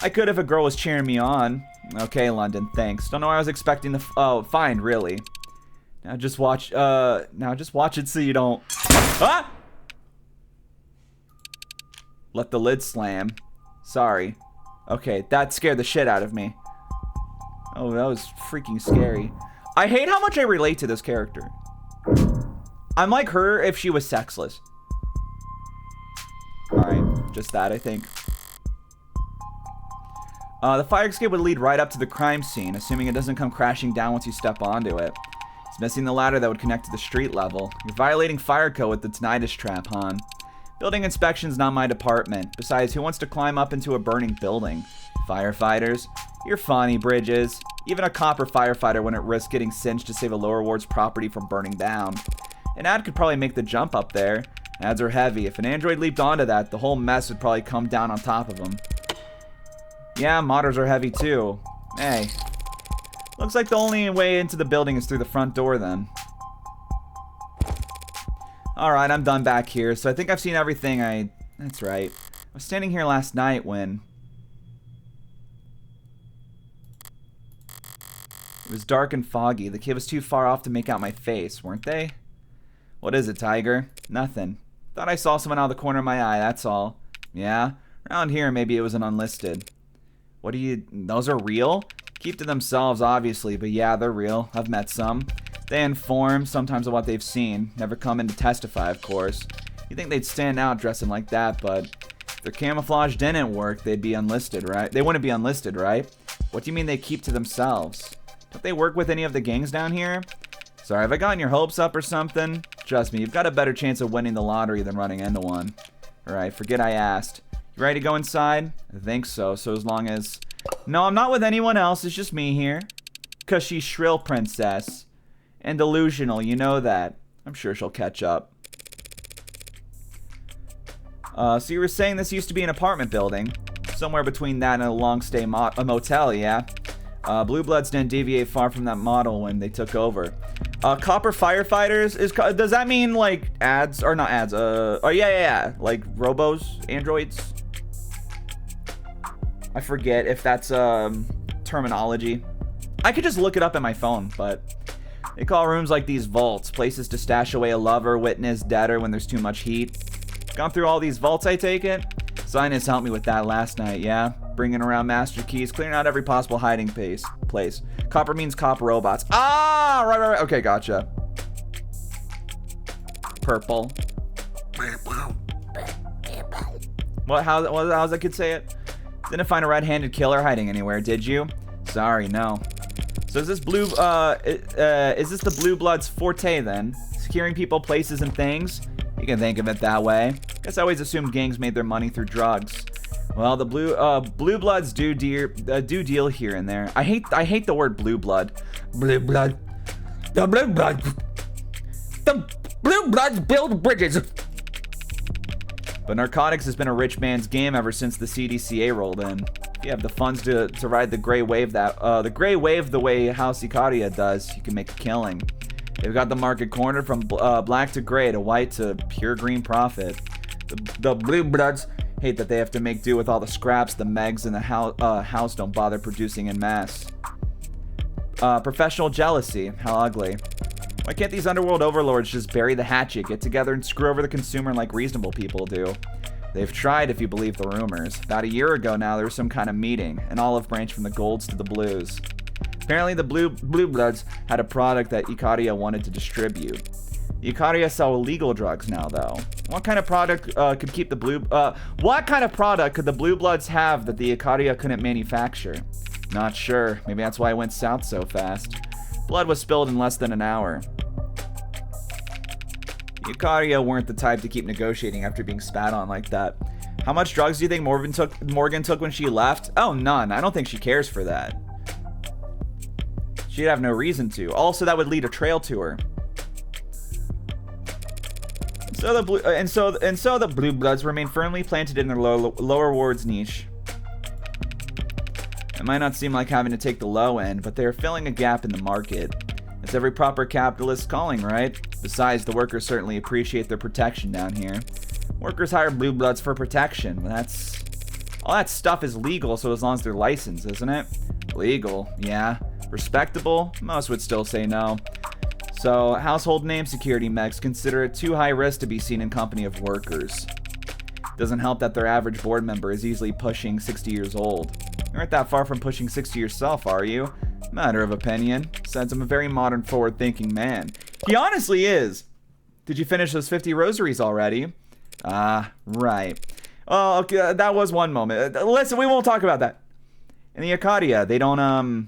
I could if a girl was cheering me on. Okay, London, thanks. Don't know what I was expecting the... Oh, fine, really. Now just watch it so you don't... Ah! Let the lid slam. Sorry. Okay, that scared the shit out of me. Oh, that was freaking scary. I hate how much I relate to this character. I'm like her if she was sexless. Alright, just that, I think. The fire escape would lead right up to the crime scene, assuming it doesn't come crashing down once you step onto it. It's missing the ladder that would connect to the street level. You're violating fire code with the tinnitus trap, hon. Building inspection's not my department. Besides, who wants to climb up into a burning building? Firefighters? You're funny, Bridges. Even a copper firefighter wouldn't risk getting singed to save a lower ward's property from burning down. An ad could probably make the jump up there. Ads are heavy. If an android leaped onto that, the whole mess would probably come down on top of them. Yeah, modders are heavy too. Hey. Looks like the only way into the building is through the front door then. Alright, I'm done back here, so I think I've seen everything That's right. I was standing here last night when... It was dark and foggy. The kid was too far off to make out my face, weren't they? What is it, Tiger? Nothing. Thought I saw someone out of the corner of my eye, that's all. Yeah? Around here, maybe it was an unlisted. What do you... Those are real? Keep to themselves, obviously, but yeah, they're real. I've met some. They inform, sometimes of what they've seen. Never come in to testify, of course. You think they'd stand out dressing like that, but... If their camouflage didn't work, they'd be unlisted, right? They wouldn't be unlisted, right? What do you mean they keep to themselves? Don't they work with any of the gangs down here? Sorry, have I gotten your hopes up or something? Trust me, you've got a better chance of winning the lottery than running into one. Alright, forget I asked. You ready to go inside? I think so, so as long as... No, I'm not with anyone else, it's just me here. 'Cause she's shrill, princess. And delusional, you know that. I'm sure she'll catch up. So you were saying this used to be an apartment building. Somewhere between that and a long-stay motel, yeah? Blue Bloods didn't deviate far from that model when they took over. Copper firefighters does that mean like ads or not ads? Oh yeah, like robos, androids. I forget if that's terminology. I could just look it up in my phone, but they call rooms like these vaults, places to stash away a lover, witness, debtor when there's too much heat. Gone through all these vaults, I take it. Sinus helped me with that last night, yeah? Bringing around master keys, clearing out every possible hiding place. Copper means cop robots. Ah, right. Okay, gotcha. Purple. What? How's that kid say it? Didn't find a red-handed killer hiding anywhere, did you? Sorry, no. So is this the Blue Bloods' forte then? Securing people, places, and things? You can think of it that way. Guess I always assumed gangs made their money through drugs. Well, the Blue Bloods do deal here and there. I hate the word blue blood. Blue blood. The blue blood. The Blue Bloods build bridges. But narcotics has been a rich man's game ever since the CDCA rolled in. If you have the funds to ride the gray wave the way House Icaria does, you can make a killing. They've got the market cornered from black to gray to white to pure green profit. The Blue Bloods hate that they have to make do with all the scraps the Megs and the house don't bother producing in mass. Professional jealousy, how ugly. Why can't these underworld overlords just bury the hatchet, get together and screw over the consumer like reasonable people do? They've tried, if you believe the rumors. About a year ago now, there was some kind of meeting, an olive branch from the golds to the blues. Apparently the Blue Bloods had a product that Icaria wanted to distribute. The Icaria sell illegal drugs now, though. What kind of product could keep the What kind of product could the Blue Bloods have that the Icaria couldn't manufacture? Not sure. Maybe that's why it went south so fast. Blood was spilled in less than an hour. Icaria weren't the type to keep negotiating after being spat on like that. How much drugs do you think Morgan took when she left? Oh, none. I don't think she cares for that. She'd have no reason to. Also, that would lead a trail to her. So the Blue Bloods remain firmly planted in their lower wards niche. It might not seem like having to take the low end, but they are filling a gap in the market. It's every proper capitalist's calling, right? Besides, the workers certainly appreciate their protection down here. Workers hire Blue Bloods for protection. All that stuff is legal, so as long as they're licensed, isn't it? Legal, yeah. Respectable? Most would still say no. So, household name security mechs consider it too high risk to be seen in company of workers. Doesn't help that their average board member is easily pushing 60 years old. You aren't that far from pushing 60 yourself, are you? Matter of opinion. Since I'm a very modern, forward-thinking man. He honestly is. Did you finish those 50 rosaries already? Right. Oh, okay, that was one moment. Listen, we won't talk about that. In the Arcadia, they don't,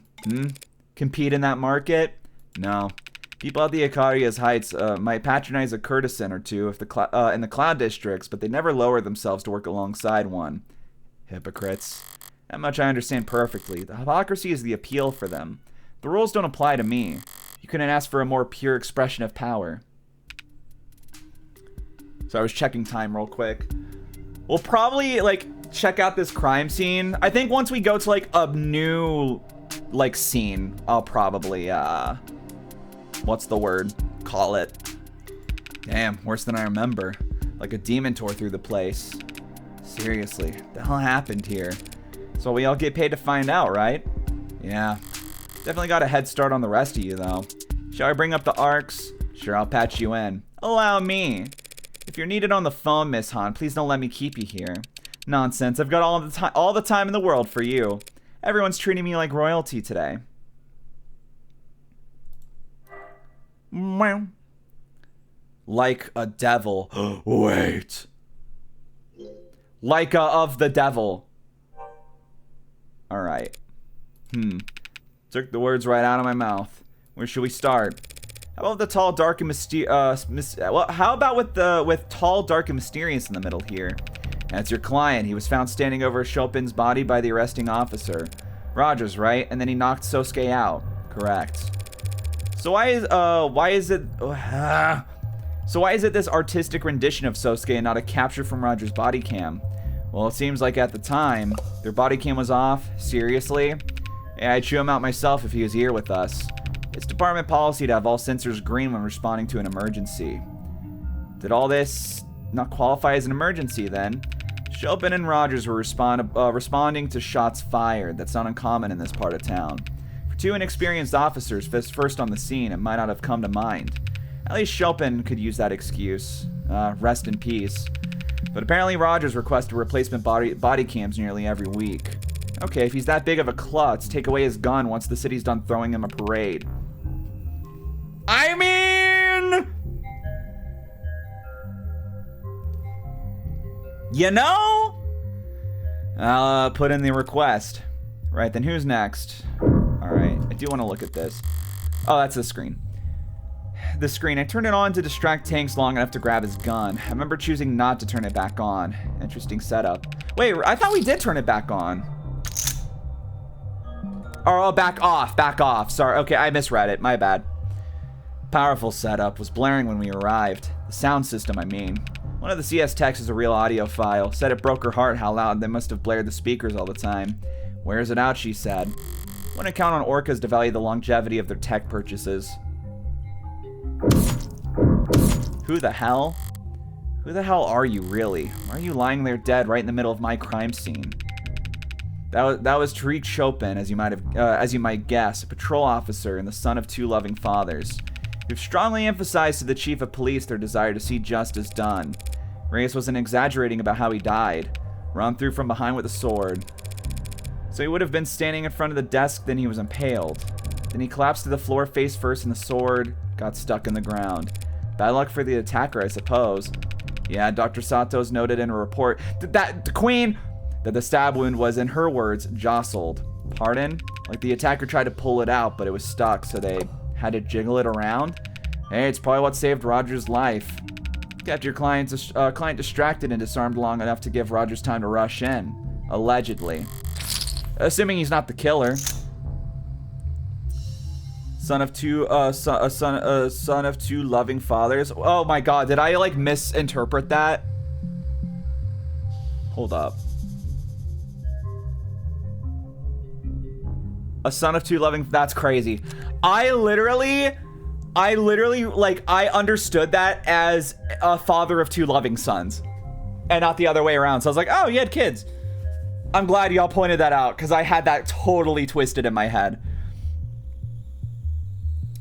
compete in that market? No. People at the Arcadia's Heights might patronize a courtesan or two if in the cloud districts, but they never lower themselves to work alongside one. Hypocrites. That much I understand perfectly. The hypocrisy is the appeal for them. The rules don't apply to me. You couldn't ask for a more pure expression of power. So I was checking time real quick. We'll probably, like, check out this crime scene. I think once we go to, like, a new, like, scene, I'll probably, what's the word? Call it. Damn, worse than I remember. Like a demon tore through the place. Seriously, what the hell happened here? So we all get paid to find out, right? Yeah. Definitely got a head start on the rest of you, though. Shall I bring up the arcs? Sure, I'll patch you in. Allow me. If you're needed on the phone, Miss Han, please don't let me keep you here. Nonsense. I've got all the time in the world for you. Everyone's treating me like royalty today. Like a devil. Wait. Like of the devil. Alright. Took the words right out of my mouth. Where should we start? How about the tall, dark, and mysterious? Well, how about with tall, dark, and mysterious in the middle here? That's your client. He was found standing over Chopin's body by the arresting officer. Rogers, right? And then he knocked Sosuke out. Correct. So why is it this artistic rendition of Sosuke and not a capture from Rogers' body cam? Well, it seems like at the time, their body cam was off. Seriously? Yeah, I'd chew him out myself if he was here with us. It's department policy to have all sensors green when responding to an emergency. Did all this not qualify as an emergency then? Chopin and Rogers were responding to shots fired. That's not uncommon in this part of town. For two inexperienced officers first on the scene, it might not have come to mind. At least Chopin could use that excuse. Rest in peace. But apparently Rogers requested replacement body cams nearly every week. Okay, if he's that big of a klutz, take away his gun once the city's done throwing him a parade. I mean... You know? I'll put in the request. Right, then who's next? Alright, I do want to look at this. Oh, that's the screen. The screen. I turned it on to distract Tanks long enough to grab his gun. I remember choosing not to turn it back on. Interesting setup. Wait, I thought we did turn it back on. Oh, back off. Sorry, okay, I misread it. My bad. Powerful setup. Was blaring when we arrived. The sound system, I mean. One of the CS techs is a real audiophile. Said it broke her heart how loud they must have blared the speakers all the time. Wears it out, she said. Wouldn't count on orcas to value the longevity of their tech purchases. Who the hell? Who the hell are you, really? Why are you lying there dead right in the middle of my crime scene? That was Tariq Chopin, as you might guess, a patrol officer and the son of two loving fathers. You've strongly emphasized to the chief of police their desire to see justice done. Reyes wasn't exaggerating about how he died. Run through from behind with a sword. So he would have been standing in front of the desk, then he was impaled. Then he collapsed to the floor face first and the sword got stuck in the ground. Bad luck for the attacker, I suppose. Yeah, Dr. Sato's noted in a report that the stab wound was, in her words, jostled. Pardon? Like the attacker tried to pull it out, but it was stuck, so they had to jiggle it around? Hey, it's probably what saved Rogers' life. Kept your client distracted and disarmed long enough to give Rogers time to rush in. Allegedly. Assuming he's not the killer. Son of two loving fathers. Oh my god, did I like misinterpret that? Hold up. A son of two loving, that's crazy. I literally, like, I understood that as a father of two loving sons. And not the other way around. So I was like, oh, you had kids. I'm glad y'all pointed that out, because I had that totally twisted in my head.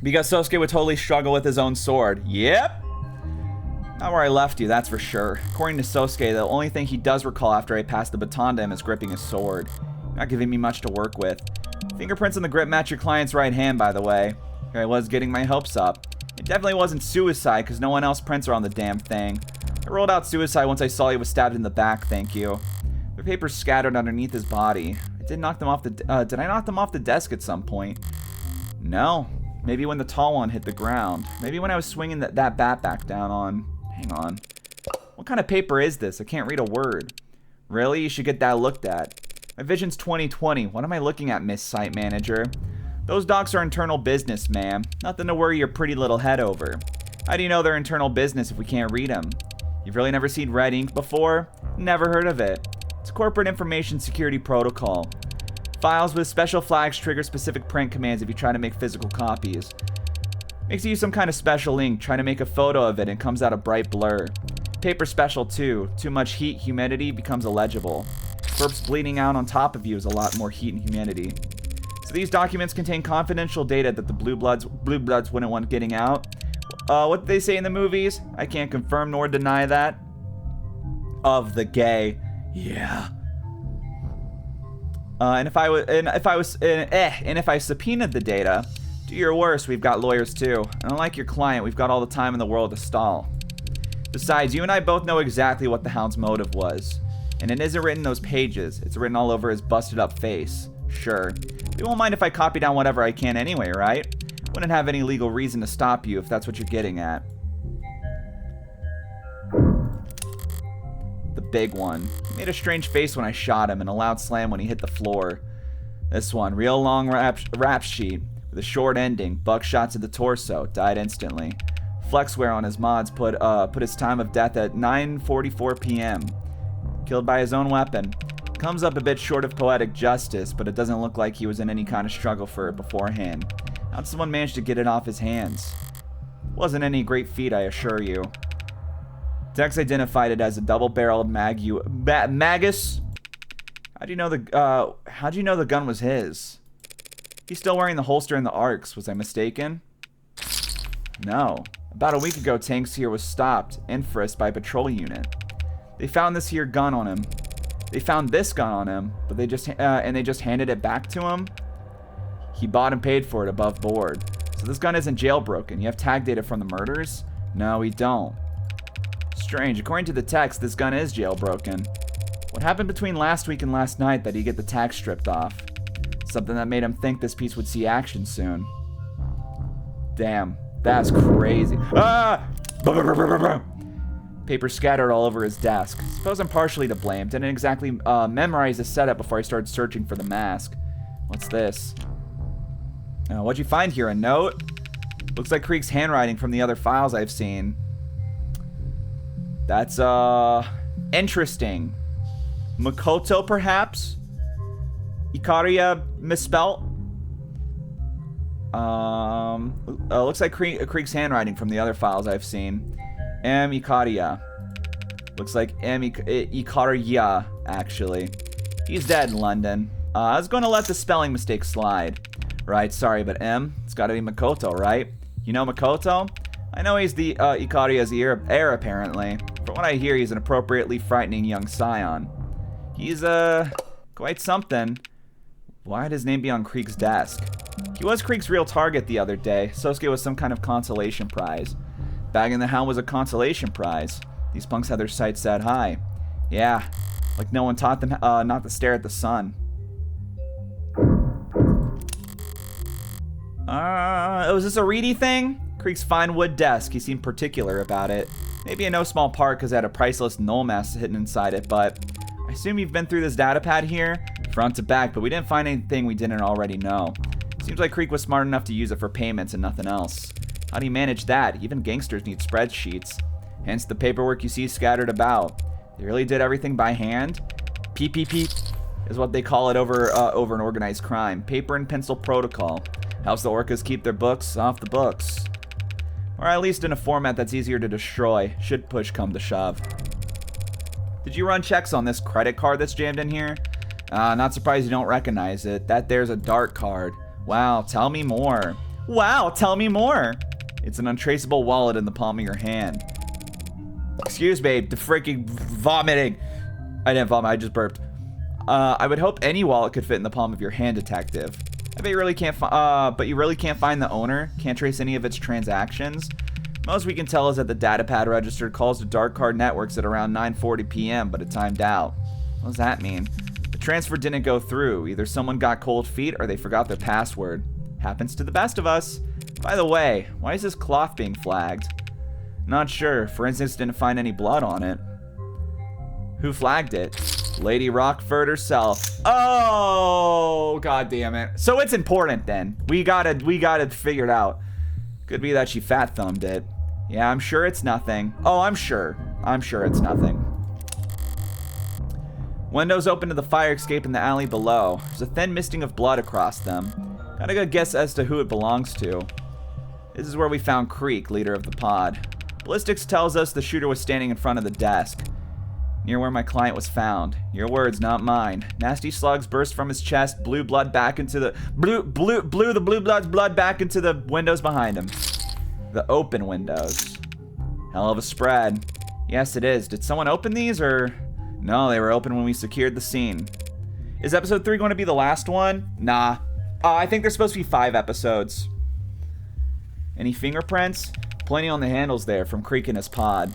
Because Sosuke would totally struggle with his own sword. Yep. Not where I left you, that's for sure. According to Sosuke, the only thing he does recall after I passed the baton to him is gripping his sword. Not giving me much to work with. Fingerprints on the grip match your client's right hand, by the way. Here I was getting my hopes up. Definitely wasn't suicide, because no one else prints are on the damn thing. I rolled out suicide once I saw he was stabbed in the back, thank you. The papers scattered underneath his body. Did I knock them off the desk at some point? No. Maybe when the tall one hit the ground. Maybe when I was swinging that bat back down on... Hang on. What kind of paper is this? I can't read a word. Really? You should get that looked at. My vision's 20/20. What am I looking at, Miss Site Manager? Those docs are internal business, ma'am. Nothing to worry your pretty little head over. How do you know they're internal business if we can't read them? You've really never seen red ink before? Never heard of it. It's corporate information security protocol. Files with special flags trigger specific print commands if you try to make physical copies. Makes you use some kind of special ink, try to make a photo of it and comes out a bright blur. Paper special too. Too much heat, humidity becomes illegible. Corpse bleeding out on top of you is a lot more heat and humidity. So these documents contain confidential data that the blue bloods wouldn't want getting out. What did they say in the movies? I can't confirm nor deny that. Of the gay. Yeah. And if I subpoenaed the data, do your worst, we've got lawyers too. And unlike your client, we've got all the time in the world to stall. Besides, you and I both know exactly what the hound's motive was. And it isn't written in those pages, it's written all over his busted up face. Sure. You won't mind if I copy down whatever I can anyway, right? Wouldn't have any legal reason to stop you if that's what you're getting at. The big one. He made a strange face when I shot him and a loud slam when he hit the floor. This one, real long rap sheet with a short ending, buckshot to the torso, died instantly. Flexware on his mods put his time of death at 9:44 p.m. Killed by his own weapon. Comes up a bit short of poetic justice, but it doesn't look like he was in any kind of struggle for it beforehand. How'd someone manage to get it off his hands? Wasn't any great feat, I assure you. Dex identified it as a double-barreled Magus. How'd you know the gun was his? He's still wearing the holster and the arcs. Was I mistaken? No. About a week ago, Tanks here was stopped and frisked by a patrol unit. They found this gun on him, but they just handed it back to him. He bought and paid for it above board. So this gun isn't jailbroken. You have tag data from the murders? No, we don't. Strange. According to the text, this gun is jailbroken. What happened between last week and last night that he get the tag stripped off? Something that made him think this piece would see action soon. Damn, that's crazy. Ah! Paper scattered all over his desk. Suppose I'm partially to blame. Didn't exactly memorize the setup before I started searching for the mask. What's this? What'd you find here? A note? Looks like Krieg's handwriting from the other files I've seen. That's, interesting. Makoto, perhaps? Ikaria misspelt? Looks like Krieg's handwriting from the other files I've seen. M. Ikaria. Looks like M. Ikaria, actually. He's dead in London. I was going to let the spelling mistake slide. Right, sorry, but M, it's got to be Makoto, right? You know Makoto? I know he's the Ikaria's heir, apparently. From what I hear, he's an appropriately frightening young scion. He's, quite something. Why'd his name be on Krieg's desk? He was Krieg's real target the other day. Sosuke was some kind of consolation prize. Bagging the hound was a consolation prize. These punks had their sights set high. Yeah, like no one taught them not to stare at the sun. Was this a Reedy thing? Krieg's fine wood desk. He seemed particular about it. Maybe in no small part because it had a priceless null mask hidden inside it, but I assume you've been through this data pad here, front to back, but we didn't find anything we didn't already know. Seems like Krieg was smart enough to use it for payments and nothing else. How do you manage that? Even gangsters need spreadsheets. Hence the paperwork you see scattered about. They really did everything by hand? PPP is what they call it over an organized crime. Paper and pencil protocol. Helps the orcas keep their books off the books. Or at least in a format that's easier to destroy, should push come to shove. Did you run checks on this credit card that's jammed in here? Not surprised you don't recognize it. That there's a dark card. Wow, tell me more. Wow, tell me more. It's an untraceable wallet in the palm of your hand. Excuse me, the freaking vomiting. I didn't vomit, I just burped. I would hope any wallet could fit in the palm of your hand, detective. I bet you really can't but you really can't find the owner? Can't trace any of its transactions? Most we can tell is that the datapad registered calls to dark card networks at around 9:40 p.m., but it timed out. What does that mean? The transfer didn't go through. Either someone got cold feet or they forgot their password. Happens to the best of us. By the way, why is this cloth being flagged? Not sure. Forensics didn't find any blood on it. Who flagged it? Lady Rockford herself. Oh, god damn it. So it's important then. We got it figured out. Could be that she fat thumbed it. Yeah, I'm sure it's nothing. Oh, I'm sure it's nothing. Windows open to the fire escape in the alley below. There's a thin misting of blood across them. Got a good guess as to who it belongs to. This is where we found Creek, leader of the pod. Ballistics tells us the shooter was standing in front of the desk, near where my client was found. Your words, not mine. Nasty slugs burst from his chest, blew blood back into the blew the blue blood's blood back into the windows behind him. The open windows. Hell of a spread. Yes, it is. Did someone open these, or no? They were open when we secured the scene. Is episode 3 going to be the last one? Nah. I think there's supposed to be 5 episodes. Any fingerprints? Plenty on the handles there from Creek and his pod.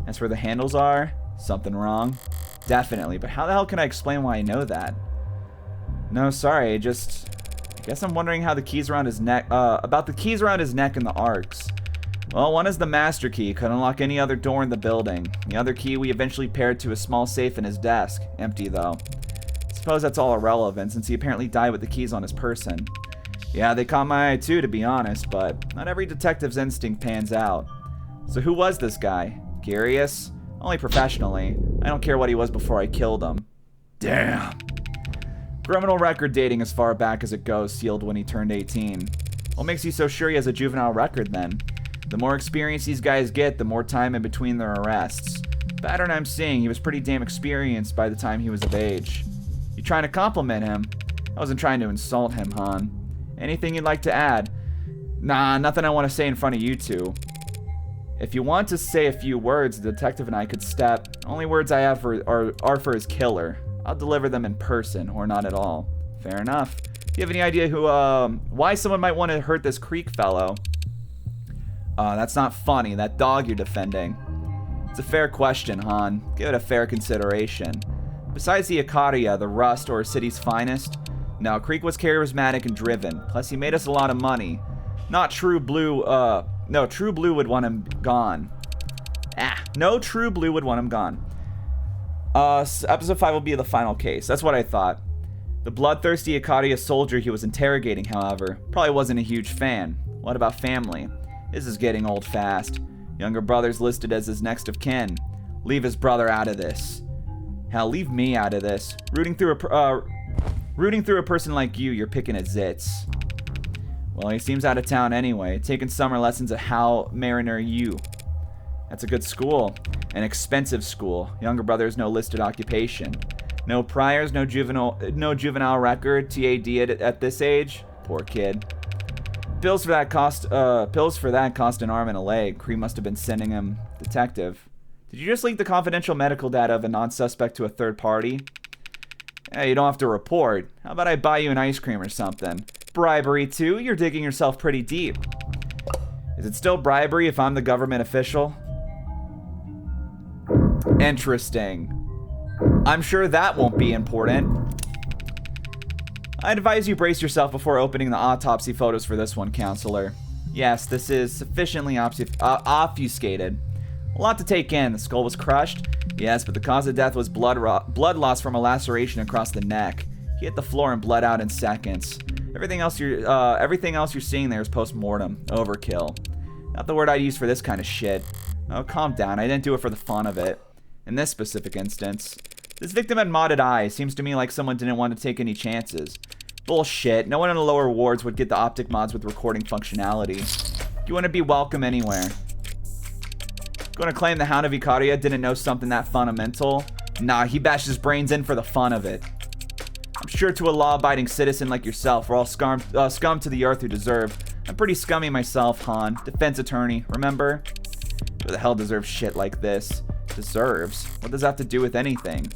That's where the handles are. Something wrong? Definitely, but how the hell can I explain why I know that? No, sorry, I guess I'm wondering how the keys around his neck, about the keys around his neck and the arcs. Well, one is the master key, could unlock any other door in the building. The other key we eventually paired to a small safe in his desk. Empty, though. Suppose that's all irrelevant, since he apparently died with the keys on his person. Yeah, they caught my eye too, to be honest, but not every detective's instinct pans out. So who was this guy? Curious? Only professionally. I don't care what he was before I killed him. Damn. Criminal record dating as far back as it goes, sealed when he turned 18. What makes you so sure he has a juvenile record then? The more experience these guys get, the more time in between their arrests. Pattern I'm seeing, he was pretty damn experienced by the time he was of age. You trying to compliment him? I wasn't trying to insult him, hon. Anything you'd like to add? Nah, nothing I want to say in front of you two. If you want to say a few words, the detective and I could step. Only words I have are for his killer. I'll deliver them in person, or not at all. Fair enough. Do you have any idea why someone might want to hurt this Creek fellow? That's not funny. That dog you're defending. It's a fair question, Han. Give it a fair consideration. Besides the Icaria, the Rust, or a city's finest, no, Creek was charismatic and driven. Plus, he made us a lot of money. Not True Blue, no, True Blue would want him gone. No True Blue would want him gone. Episode 5 will be the final case. That's what I thought. The bloodthirsty Icaria soldier he was interrogating, however, probably wasn't a huge fan. What about family? This is getting old fast. Younger brother's listed as his next of kin. Leave his brother out of this. Hell, leave me out of this. Rooting through a person like you, you're picking at zits. Well, he seems out of town anyway, taking summer lessons at Hal Mariner U. That's a good school. An expensive school. Younger brother has no listed occupation. No priors, no juvenile record, TAD at this age. Poor kid. Pills for that cost an arm and a leg. Cree must have been sending him. Detective. Did you just leak the confidential medical data of a non-suspect to a third party? Hey, you don't have to report. How about I buy you an ice cream or something? Bribery too? You're digging yourself pretty deep. Is it still bribery if I'm the government official? Interesting. I'm sure that won't be important. I'd advise you brace yourself before opening the autopsy photos for this one, counselor. Yes, this is sufficiently obfuscated. A lot to take in. The skull was crushed. Yes, but the cause of death was blood loss from a laceration across the neck. He hit the floor and bled out in seconds. Everything else you're seeing there is post-mortem. Overkill. Not the word I'd use for this kind of shit. Oh, calm down. I didn't do it for the fun of it. In this specific instance. This victim had modded eyes. Seems to me like someone didn't want to take any chances. Bullshit. No one in the lower wards would get the optic mods with recording functionality. You wouldn't be welcome anywhere. Going to claim the Hound of Icaria didn't know something that fundamental? Nah, he bashed his brains in for the fun of it. I'm sure to a law-abiding citizen like yourself, we're all scum to the earth who deserve. I'm pretty scummy myself, Han. Defense attorney, remember? Who the hell deserves shit like this? Deserves? What does that have to do with anything?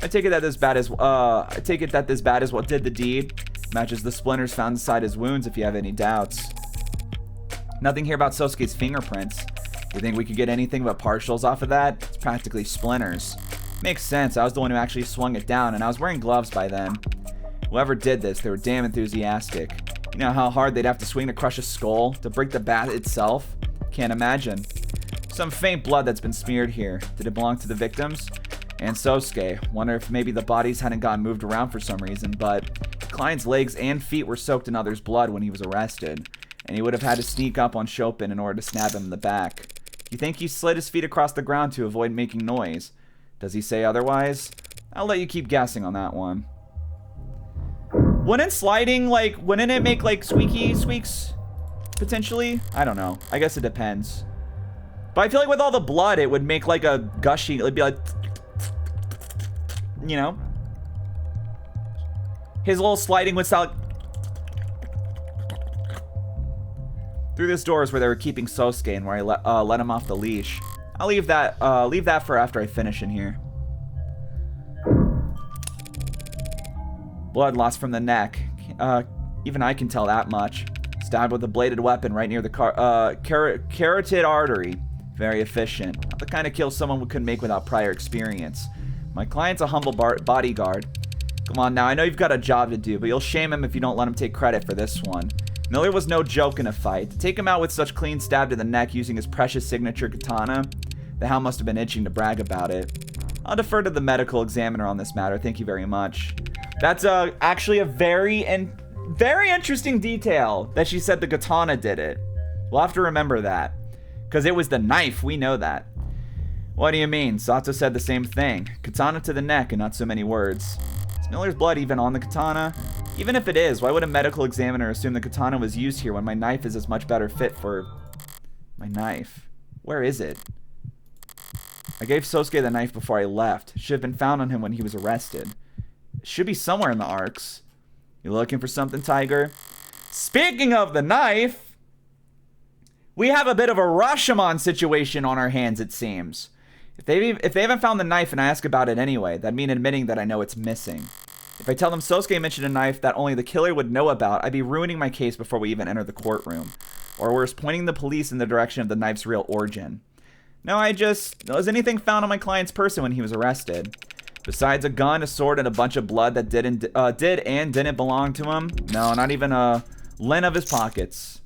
I take it that this bad is what did the deed. Matches the splinters found inside his wounds if you have any doubts. Nothing here about Sosuke's fingerprints. You think we could get anything but partials off of that? It's practically splinters. Makes sense, I was the one who actually swung it down, and I was wearing gloves by then. Whoever did this, they were damn enthusiastic. You know how hard they'd have to swing to crush a skull? To break the bat itself? Can't imagine. Some faint blood that's been smeared here. Did it belong to the victims? And Sosuke. Wonder if maybe the bodies hadn't gotten moved around for some reason, but the client's legs and feet were soaked in others' blood when he was arrested, and he would have had to sneak up on Chopin in order to stab him in the back. You think he slid his feet across the ground to avoid making noise? Does he say otherwise? I'll let you keep guessing on that one. Wouldn't sliding, like, wouldn't it make, like, squeaky squeaks? Potentially? I don't know. I guess it depends. But I feel like with all the blood, it would make, like, a gushy, it'd be like, you know? His little sliding would sound like... Through this door is where they were keeping Sosuke and where I let him off the leash. I'll leave that for after I finish in here. Blood lost from the neck. Even I can tell that much. Stabbed with a bladed weapon right near the carotid artery. Very efficient. Not the kind of kill someone could make without prior experience. My client's a humble bodyguard. Come on now, I know you've got a job to do, but you'll shame him if you don't let him take credit for this one. Miller was no joke in a fight. To take him out with such clean stab to the neck using his precious signature katana, the hound must have been itching to brag about it. I'll defer to the medical examiner on this matter. Thank you very much. That's actually a very interesting detail that she said the katana did it. We'll have to remember that. Because it was the knife, we know that. What do you mean? Sato said the same thing. Katana to the neck and not so many words. Is Miller's blood even on the katana? Even if it is, why would a medical examiner assume the katana was used here when my knife is as much better fit for... My knife. Where is it? I gave Sosuke the knife before I left. Should have been found on him when he was arrested. It should be somewhere in the arcs. You looking for something, Tiger? Speaking of the knife, we have a bit of a Rashomon situation on our hands, it seems. If they haven't found the knife and I ask about it anyway, that'd mean admitting that I know it's missing. If I tell them Sosuke mentioned a knife that only the killer would know about, I'd be ruining my case before we even enter the courtroom. Or worse, pointing the police in the direction of the knife's real origin. No, was anything found on my client's person when he was arrested? Besides a gun, a sword, and a bunch of blood that did and didn't belong to him? No, not even a lint of his pockets.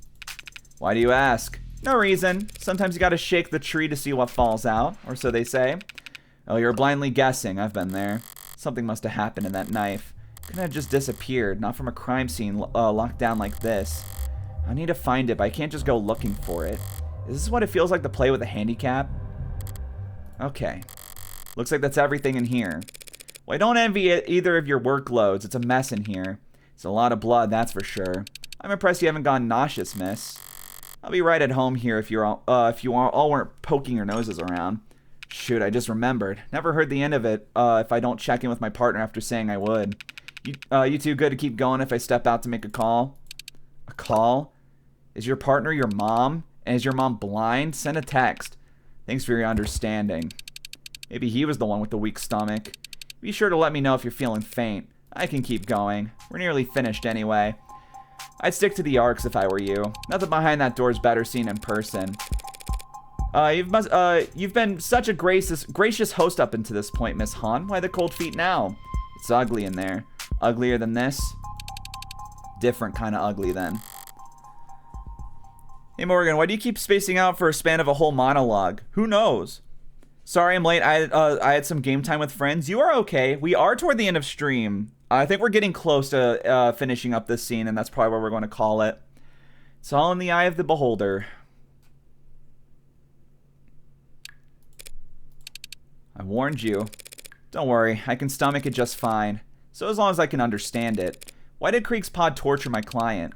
Why do you ask? No reason. Sometimes you gotta shake the tree to see what falls out, or so they say. Oh, you're blindly guessing. I've been there. Something must have happened in that knife. Couldn't have just disappeared, not from a crime scene locked down like this. I need to find it, but I can't just go looking for it. Is this what it feels like to play with a handicap? Okay. Looks like that's everything in here. Well, I don't envy either of your workloads. It's a mess in here. It's a lot of blood, that's for sure. I'm impressed you haven't gone nauseous, miss. I'll be right at home here if you all weren't poking your noses around. Shoot, I just remembered. Never heard the end of it if I don't check in with my partner after saying I would. You too good to keep going if I step out to make a call? A call? Is your partner your mom? And is your mom blind? Send a text. Thanks for your understanding. Maybe he was the one with the weak stomach. Be sure to let me know if you're feeling faint. I can keep going. We're nearly finished anyway. I'd stick to the arcs if I were you. Nothing behind that door's better seen in person. You've been such a gracious host up until this point, Miss Han. Why the cold feet now? It's ugly in there. Uglier than this? Different kind of ugly then. Hey Morgan, why do you keep spacing out for a span of a whole monologue? Who knows? Sorry I'm late. I had some game time with friends. You are okay. We are toward the end of stream. I think we're getting close to finishing up this scene, and that's probably what we're going to call it. It's all in the eye of the beholder. I warned you. Don't worry, I can stomach it just fine. So as long as I can understand it. Why did Krieg's pod torture my client?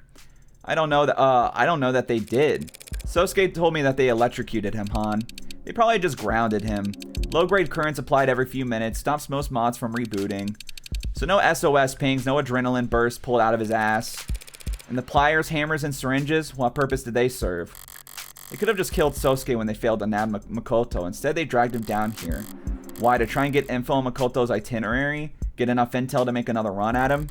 I don't know that they did. Sosuke told me that they electrocuted him, Han. They probably just grounded him. Low-grade currents applied every few minutes stops most mods from rebooting. So no SOS pings, no adrenaline bursts pulled out of his ass. And the pliers, hammers, and syringes, what purpose did they serve? They could have just killed Sosuke when they failed to nab Makoto. Instead, they dragged him down here. Why, to try and get info on Makoto's itinerary? Get enough intel to make another run at him?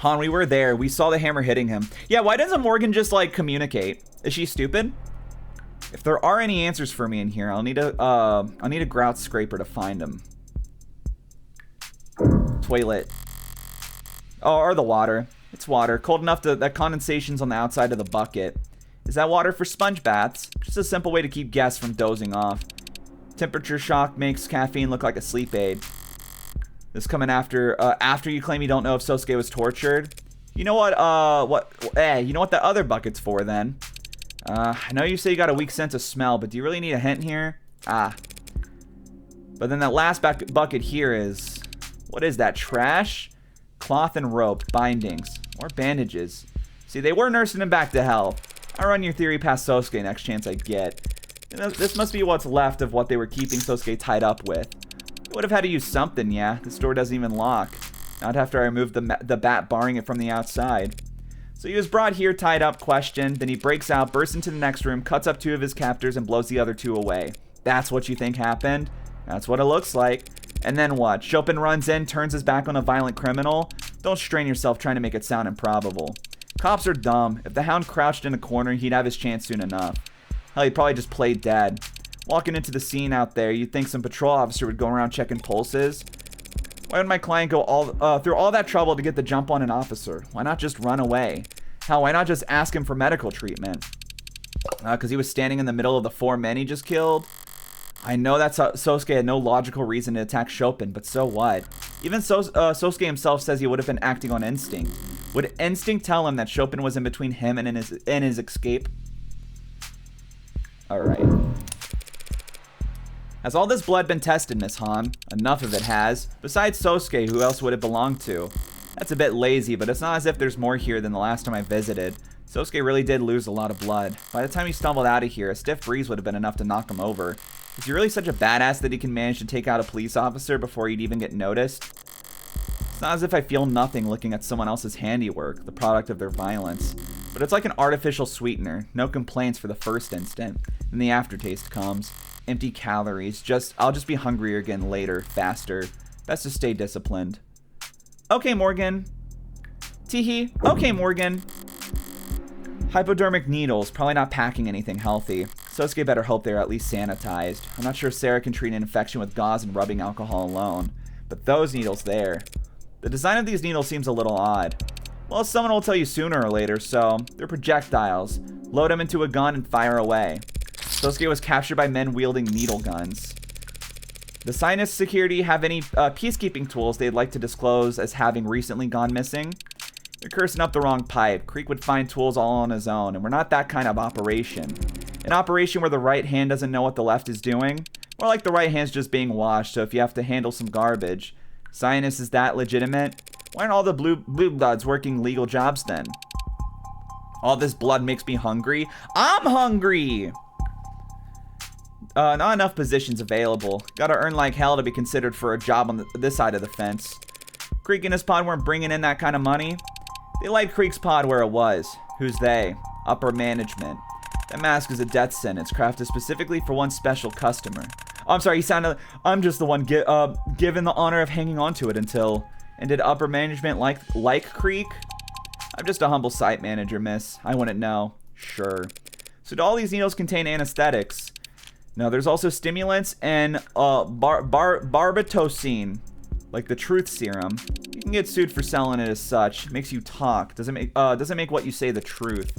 Han, we were there. We saw the hammer hitting him. Yeah, why doesn't Morgan just, like, communicate? Is she stupid? If there are any answers for me in here, I'll need a grout scraper to find them. Toilet. Oh, or the water. It's water. Cold enough that condensation's on the outside of the bucket. Is that water for sponge baths? Just a simple way to keep guests from dozing off. Temperature shock makes caffeine look like a sleep aid. This coming after you claim you don't know if Sosuke was tortured. You know what, you know what that other bucket's for then? I know you say you got a weak sense of smell, but do you really need a hint here? But then that last bucket here is... What is that? Trash? Cloth and rope. Bindings. Or bandages. See, they were nursing him back to hell. I'll run your theory past Sosuke next chance I get. This must be what's left of what they were keeping Sosuke tied up with. I would have had to use something, yeah. This door doesn't even lock. Not after I removed the bat barring it from the outside. So he was brought here, tied up, questioned, then he breaks out, bursts into the next room, cuts up 2 of his captors, and blows the other 2 away. That's what you think happened? That's what it looks like. And then what? Chopin runs in, turns his back on a violent criminal? Don't strain yourself trying to make it sound improbable. Cops are dumb. If the Hound crouched in a corner, he'd have his chance soon enough. Hell, he'd probably just play dead. Walking into the scene out there, you'd think some patrol officer would go around checking pulses. Why would my client go through all that trouble to get the jump on an officer? Why not just run away? Hell, why not just ask him for medical treatment? Because he was standing in the middle of the 4 men he just killed? I know that Sosuke had no logical reason to attack Chopin, but so what? Even Sosuke himself says he would have been acting on instinct. Would instinct tell him that Chopin was in between him and his escape? Alright. Has all this blood been tested, Miss Han? Enough of it has. Besides Sosuke, who else would it belong to? That's a bit lazy, but it's not as if there's more here than the last time I visited. Sosuke really did lose a lot of blood. By the time he stumbled out of here, a stiff breeze would have been enough to knock him over. Is he really such a badass that he can manage to take out a police officer before he'd even get noticed? It's not as if I feel nothing looking at someone else's handiwork, the product of their violence. But it's like an artificial sweetener. No complaints for the first instant. Then the aftertaste comes. Empty calories. I'll just be hungrier again later, faster. Best to stay disciplined. Okay, Morgan. Teehee. Okay, Morgan. Hypodermic needles. Probably not packing anything healthy. Sosuke better hope they're at least sanitized. I'm not sure Sarah can treat an infection with gauze and rubbing alcohol alone. But those needles there. The design of these needles seems a little odd. Well, someone will tell you sooner or later, so they're projectiles. Load them into a gun and fire away. Sosuke was captured by men wielding needle guns. The Sinus security have any peacekeeping tools they'd like to disclose as having recently gone missing? You're cursing up the wrong pipe. Creek would find tools all on his own, and we're not that kind of operation. An operation where the right hand doesn't know what the left is doing? More like the right hand's just being washed, so if you have to handle some garbage. Sinus is that legitimate? Why aren't all the blue bloods working legal jobs then? All this blood makes me hungry. I'm hungry! Not enough positions available. Gotta earn like hell to be considered for a job on this side of the fence. Creek and his pod weren't bringing in that kind of money. They liked Creek's pod where it was. Who's they? Upper management. That mask is a death sentence crafted specifically for one special customer. Oh, I'm sorry, he sounded... I'm just the one given the honor of hanging on to it until... And did upper management like Creek? I'm just a humble site manager, miss. I wouldn't know. Sure. So do all these needles contain anesthetics? No, there's also stimulants and barbitocene, like the truth serum. You can get sued for selling it as such. Makes you talk. Doesn't make what you say the truth.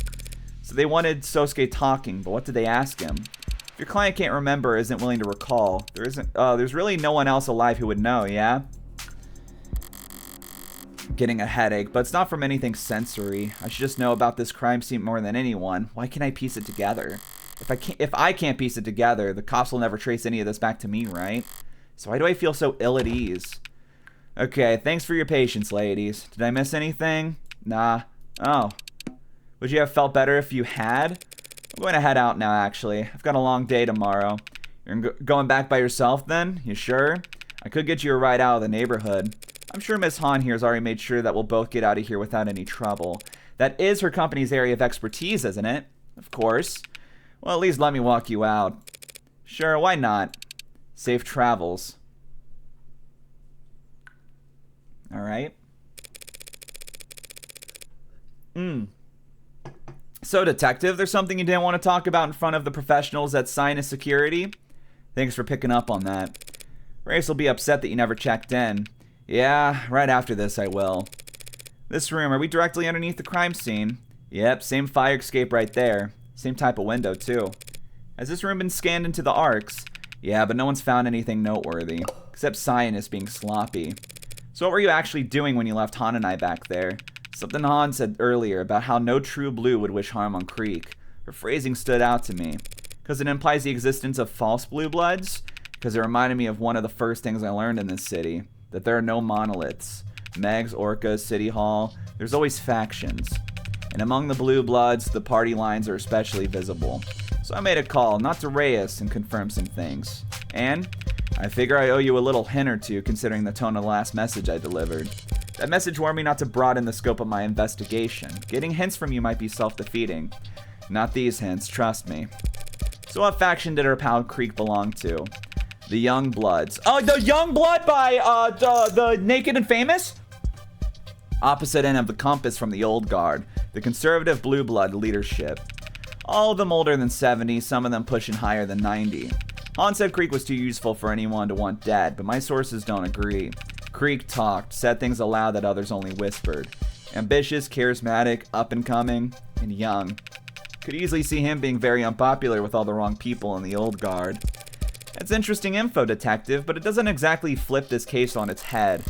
So they wanted Sosuke talking, but what did they ask him? If your client can't remember or isn't willing to recall, there's really no one else alive who would know, yeah? Getting a headache, but it's not from anything sensory. I should just know about this crime scene more than anyone. Why can't I piece it together? If I can't piece it together, the cops will never trace any of this back to me, right? So why do I feel so ill at ease? Okay, thanks for your patience, ladies. Did I miss anything? Nah. Oh. Would you have felt better if you had? I'm going to head out now, actually. I've got a long day tomorrow. You're going back by yourself, then? You sure? I could get you a ride out of the neighborhood. I'm sure Miss Han here has already made sure that we'll both get out of here without any trouble. That is her company's area of expertise, isn't it? Of course. Well, at least let me walk you out. Sure, why not? Safe travels. Alright. So, Detective, there's something you didn't want to talk about in front of the professionals at Sinus Security? Thanks for picking up on that. Race will be upset that you never checked in. Yeah, right after this I will. This room, are we directly underneath the crime scene? Yep, same fire escape right there. Same type of window, too. Has this room been scanned into the arcs? Yeah, but no one's found anything noteworthy. Except Sinus being sloppy. So what were you actually doing when you left Han and I back there? Something Han said earlier about how no true blue would wish harm on Creek. Her phrasing stood out to me. Because it implies the existence of false blue bloods? Because it reminded me of one of the first things I learned in this city. That there are no monoliths. Megs, Orcas, City Hall, there's always factions. And among the blue bloods, the party lines are especially visible. So I made a call, not to Reyes, and confirm some things. And I figure I owe you a little hint or two considering the tone of the last message I delivered. That message warned me not to broaden the scope of my investigation. Getting hints from you might be self-defeating. Not these hints, trust me. So what faction did our pal Creek belong to? The Young Bloods. Oh, the Young Blood by the Naked and Famous? Opposite end of the compass from the old guard. The conservative blue blood leadership. All of them older than 70, some of them pushing higher than 90. Han said Creek was too useful for anyone to want dead, but my sources don't agree. Creek talked, said things aloud that others only whispered. Ambitious, charismatic, up and coming, and young. Could easily see him being very unpopular with all the wrong people in the old guard. That's interesting info, Detective, but it doesn't exactly flip this case on its head.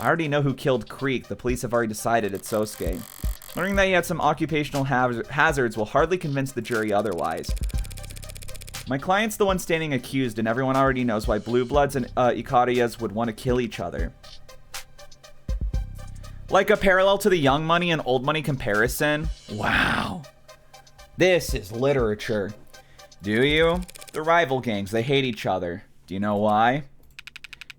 I already know who killed Creek. The police have already decided it's Sosuke. Learning that he had some occupational hazards will hardly convince the jury otherwise. My client's the one standing accused, and everyone already knows why Blue Bloods and Ikariyas would want to kill each other. Like a parallel to the Young Money and Old Money comparison? Wow. This is literature. Do you? The rival gangs, they hate each other. Do you know why?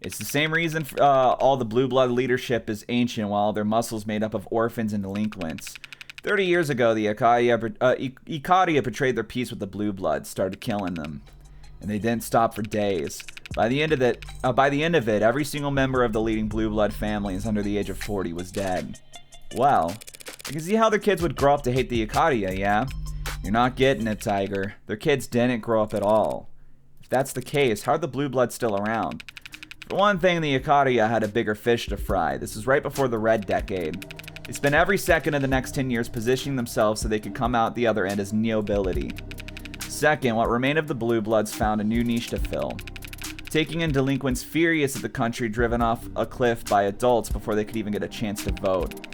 It's the same reason all the blue blood leadership is ancient while their muscles made up of orphans and delinquents. 30 years ago, the Ikaria betrayed their peace with the blue bloods, started killing them. And they didn't stop for days. By the end of it, every single member of the leading blue blood families under the age of 40 was dead. Well, you can see how their kids would grow up to hate the Ikaria, yeah? You're not getting it, Tiger. Their kids didn't grow up at all. If that's the case, how are the blue bloods still around? For one thing, the Ikaria had a bigger fish to fry. This is right before the Red Decade. They spent every second of the next 10 years positioning themselves so they could come out the other end as nobility. Second, what remained of the blue bloods found a new niche to fill. Taking in delinquents furious at the country driven off a cliff by adults before they could even get a chance to vote.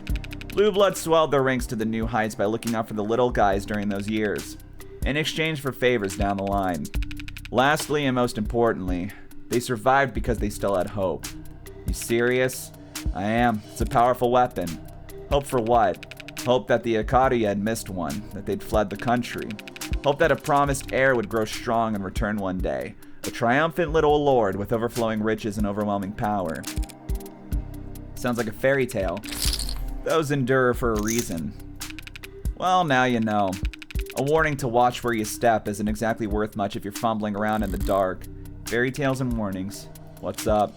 Blue bloods swelled their ranks to the new heights by looking out for the little guys during those years, in exchange for favors down the line. Lastly, and most importantly, they survived because they still had hope. You serious? I am. It's a powerful weapon. Hope for what? Hope that the Ikaria had missed one, that they'd fled the country. Hope that a promised heir would grow strong and return one day. A triumphant little lord with overflowing riches and overwhelming power. Sounds like a fairy tale. Those endure for a reason. Well, now you know. A warning to watch where you step isn't exactly worth much if you're fumbling around in the dark. Fairy tales and warnings. What's up?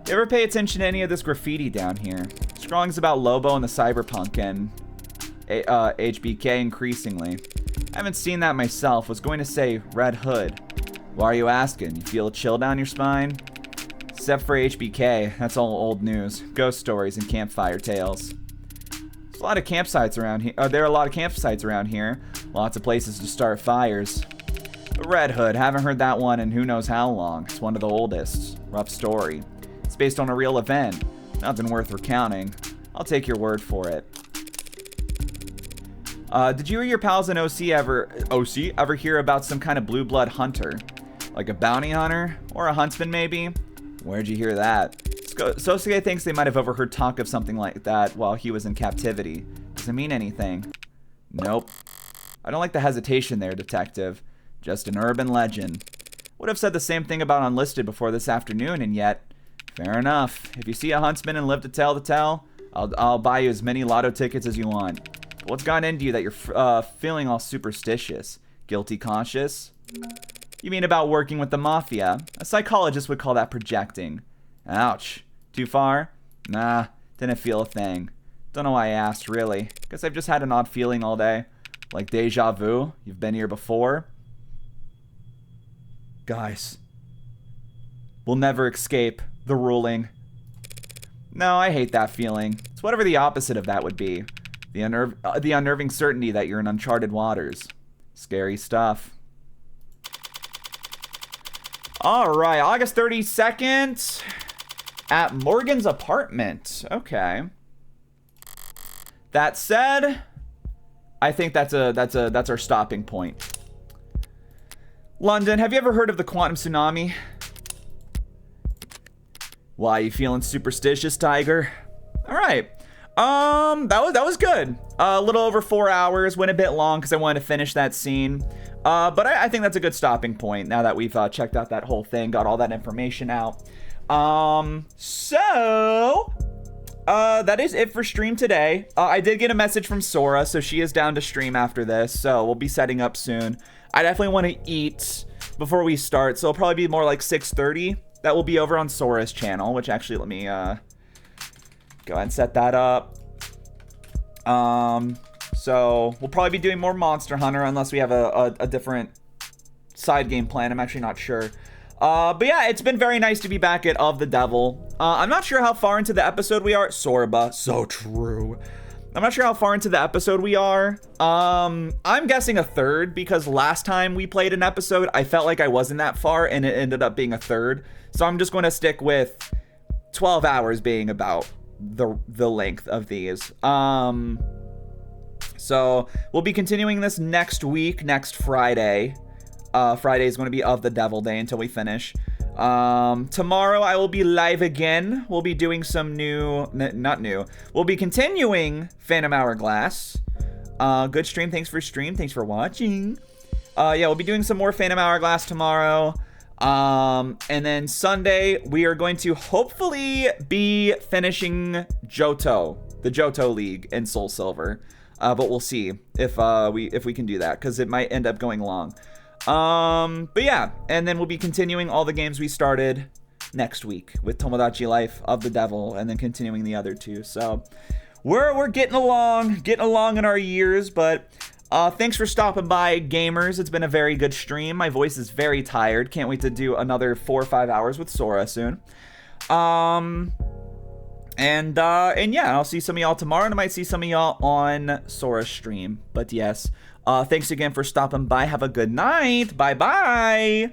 You ever pay attention to any of this graffiti down here? Scrawling's about Lobo and the Cyberpunk and HBK increasingly. I haven't seen that myself. Was going to say Red Hood. Why are you asking? You feel a chill down your spine? Except for HBK, that's all old news. Ghost stories and campfire tales. There's a lot of campsites around here. There are a lot of campsites around here. Lots of places to start fires. But Red Hood, haven't heard that one in who knows how long. It's one of the oldest. Rough story. It's based on a real event. Nothing worth recounting. I'll take your word for it. Did you or your pals in OC ever hear about some kind of blue blood hunter? Like a bounty hunter? Or a huntsman, maybe? Where'd you hear that? Sosuke thinks they might have overheard talk of something like that while he was in captivity. Does it mean anything? Nope. I don't like the hesitation there, Detective. Just an urban legend. Would have said the same thing about Unlisted before this afternoon, and yet... Fair enough. If you see a huntsman and live to tell the tale, I'll buy you as many lotto tickets as you want. But what's gone into you that you're feeling all superstitious? Guilty conscious? You mean about working with the mafia? A psychologist would call that projecting. Ouch. Too far? Nah, didn't feel a thing. Don't know why I asked, really. Guess I've just had an odd feeling all day. Like deja vu. You've been here before. Guys. We'll never escape the ruling. No, I hate that feeling. It's whatever the opposite of that would be. The unnerving certainty that you're in uncharted waters. Scary stuff. Alright, August 32nd. At Morgan's apartment. Okay. That said, I think that's our stopping point. London, have you ever heard of the quantum tsunami? Why, you feeling superstitious, Tiger? All right. That was good. A little over 4 hours. Went a bit long because I wanted to finish that scene. But I think that's a good stopping point now that we've checked out that whole thing, got all that information out. So that is it for stream today. I did get a message from Sora, so she is down to stream after this. So we'll be setting up soon. I definitely want to eat before we start, so it'll probably be more like 6:30. That will be over on Sora's channel, which actually, let me go ahead and set that up. So we'll probably be doing more Monster Hunter unless we have a different side game plan. I'm actually not sure. But yeah, it's been very nice to be back at Of the Devil. I'm not sure how far into the episode we are. Sorba, so true. I'm not sure how far into the episode we are. I'm guessing a third because last time we played an episode, I felt like I wasn't that far and it ended up being a third. So I'm just going to stick with 12 hours being about the length of these. So we'll be continuing this next week, next Friday. Friday is going to be Of the Devil Day until we finish. Tomorrow I will be live again. We'll be doing some we'll be continuing Phantom Hourglass. Good stream. Thanks for watching. Yeah, we'll be doing some more Phantom Hourglass tomorrow. And then Sunday we are going to hopefully be finishing the Johto League in Soul Silver. But we'll see if we can do that, because it might end up going long. But yeah, and then we'll be continuing all the games we started next week with Tomodachi Life, Of the Devil, and then continuing the other two. So we're getting along in our years, but thanks for stopping by, gamers. It's been a very good stream. My voice is very tired. Can't wait to do another 4 or 5 hours with Sora soon. And yeah, I'll see some of y'all tomorrow, and I might see some of y'all on Sora's stream. But yes, thanks again for stopping by. Have a good night. Bye-bye.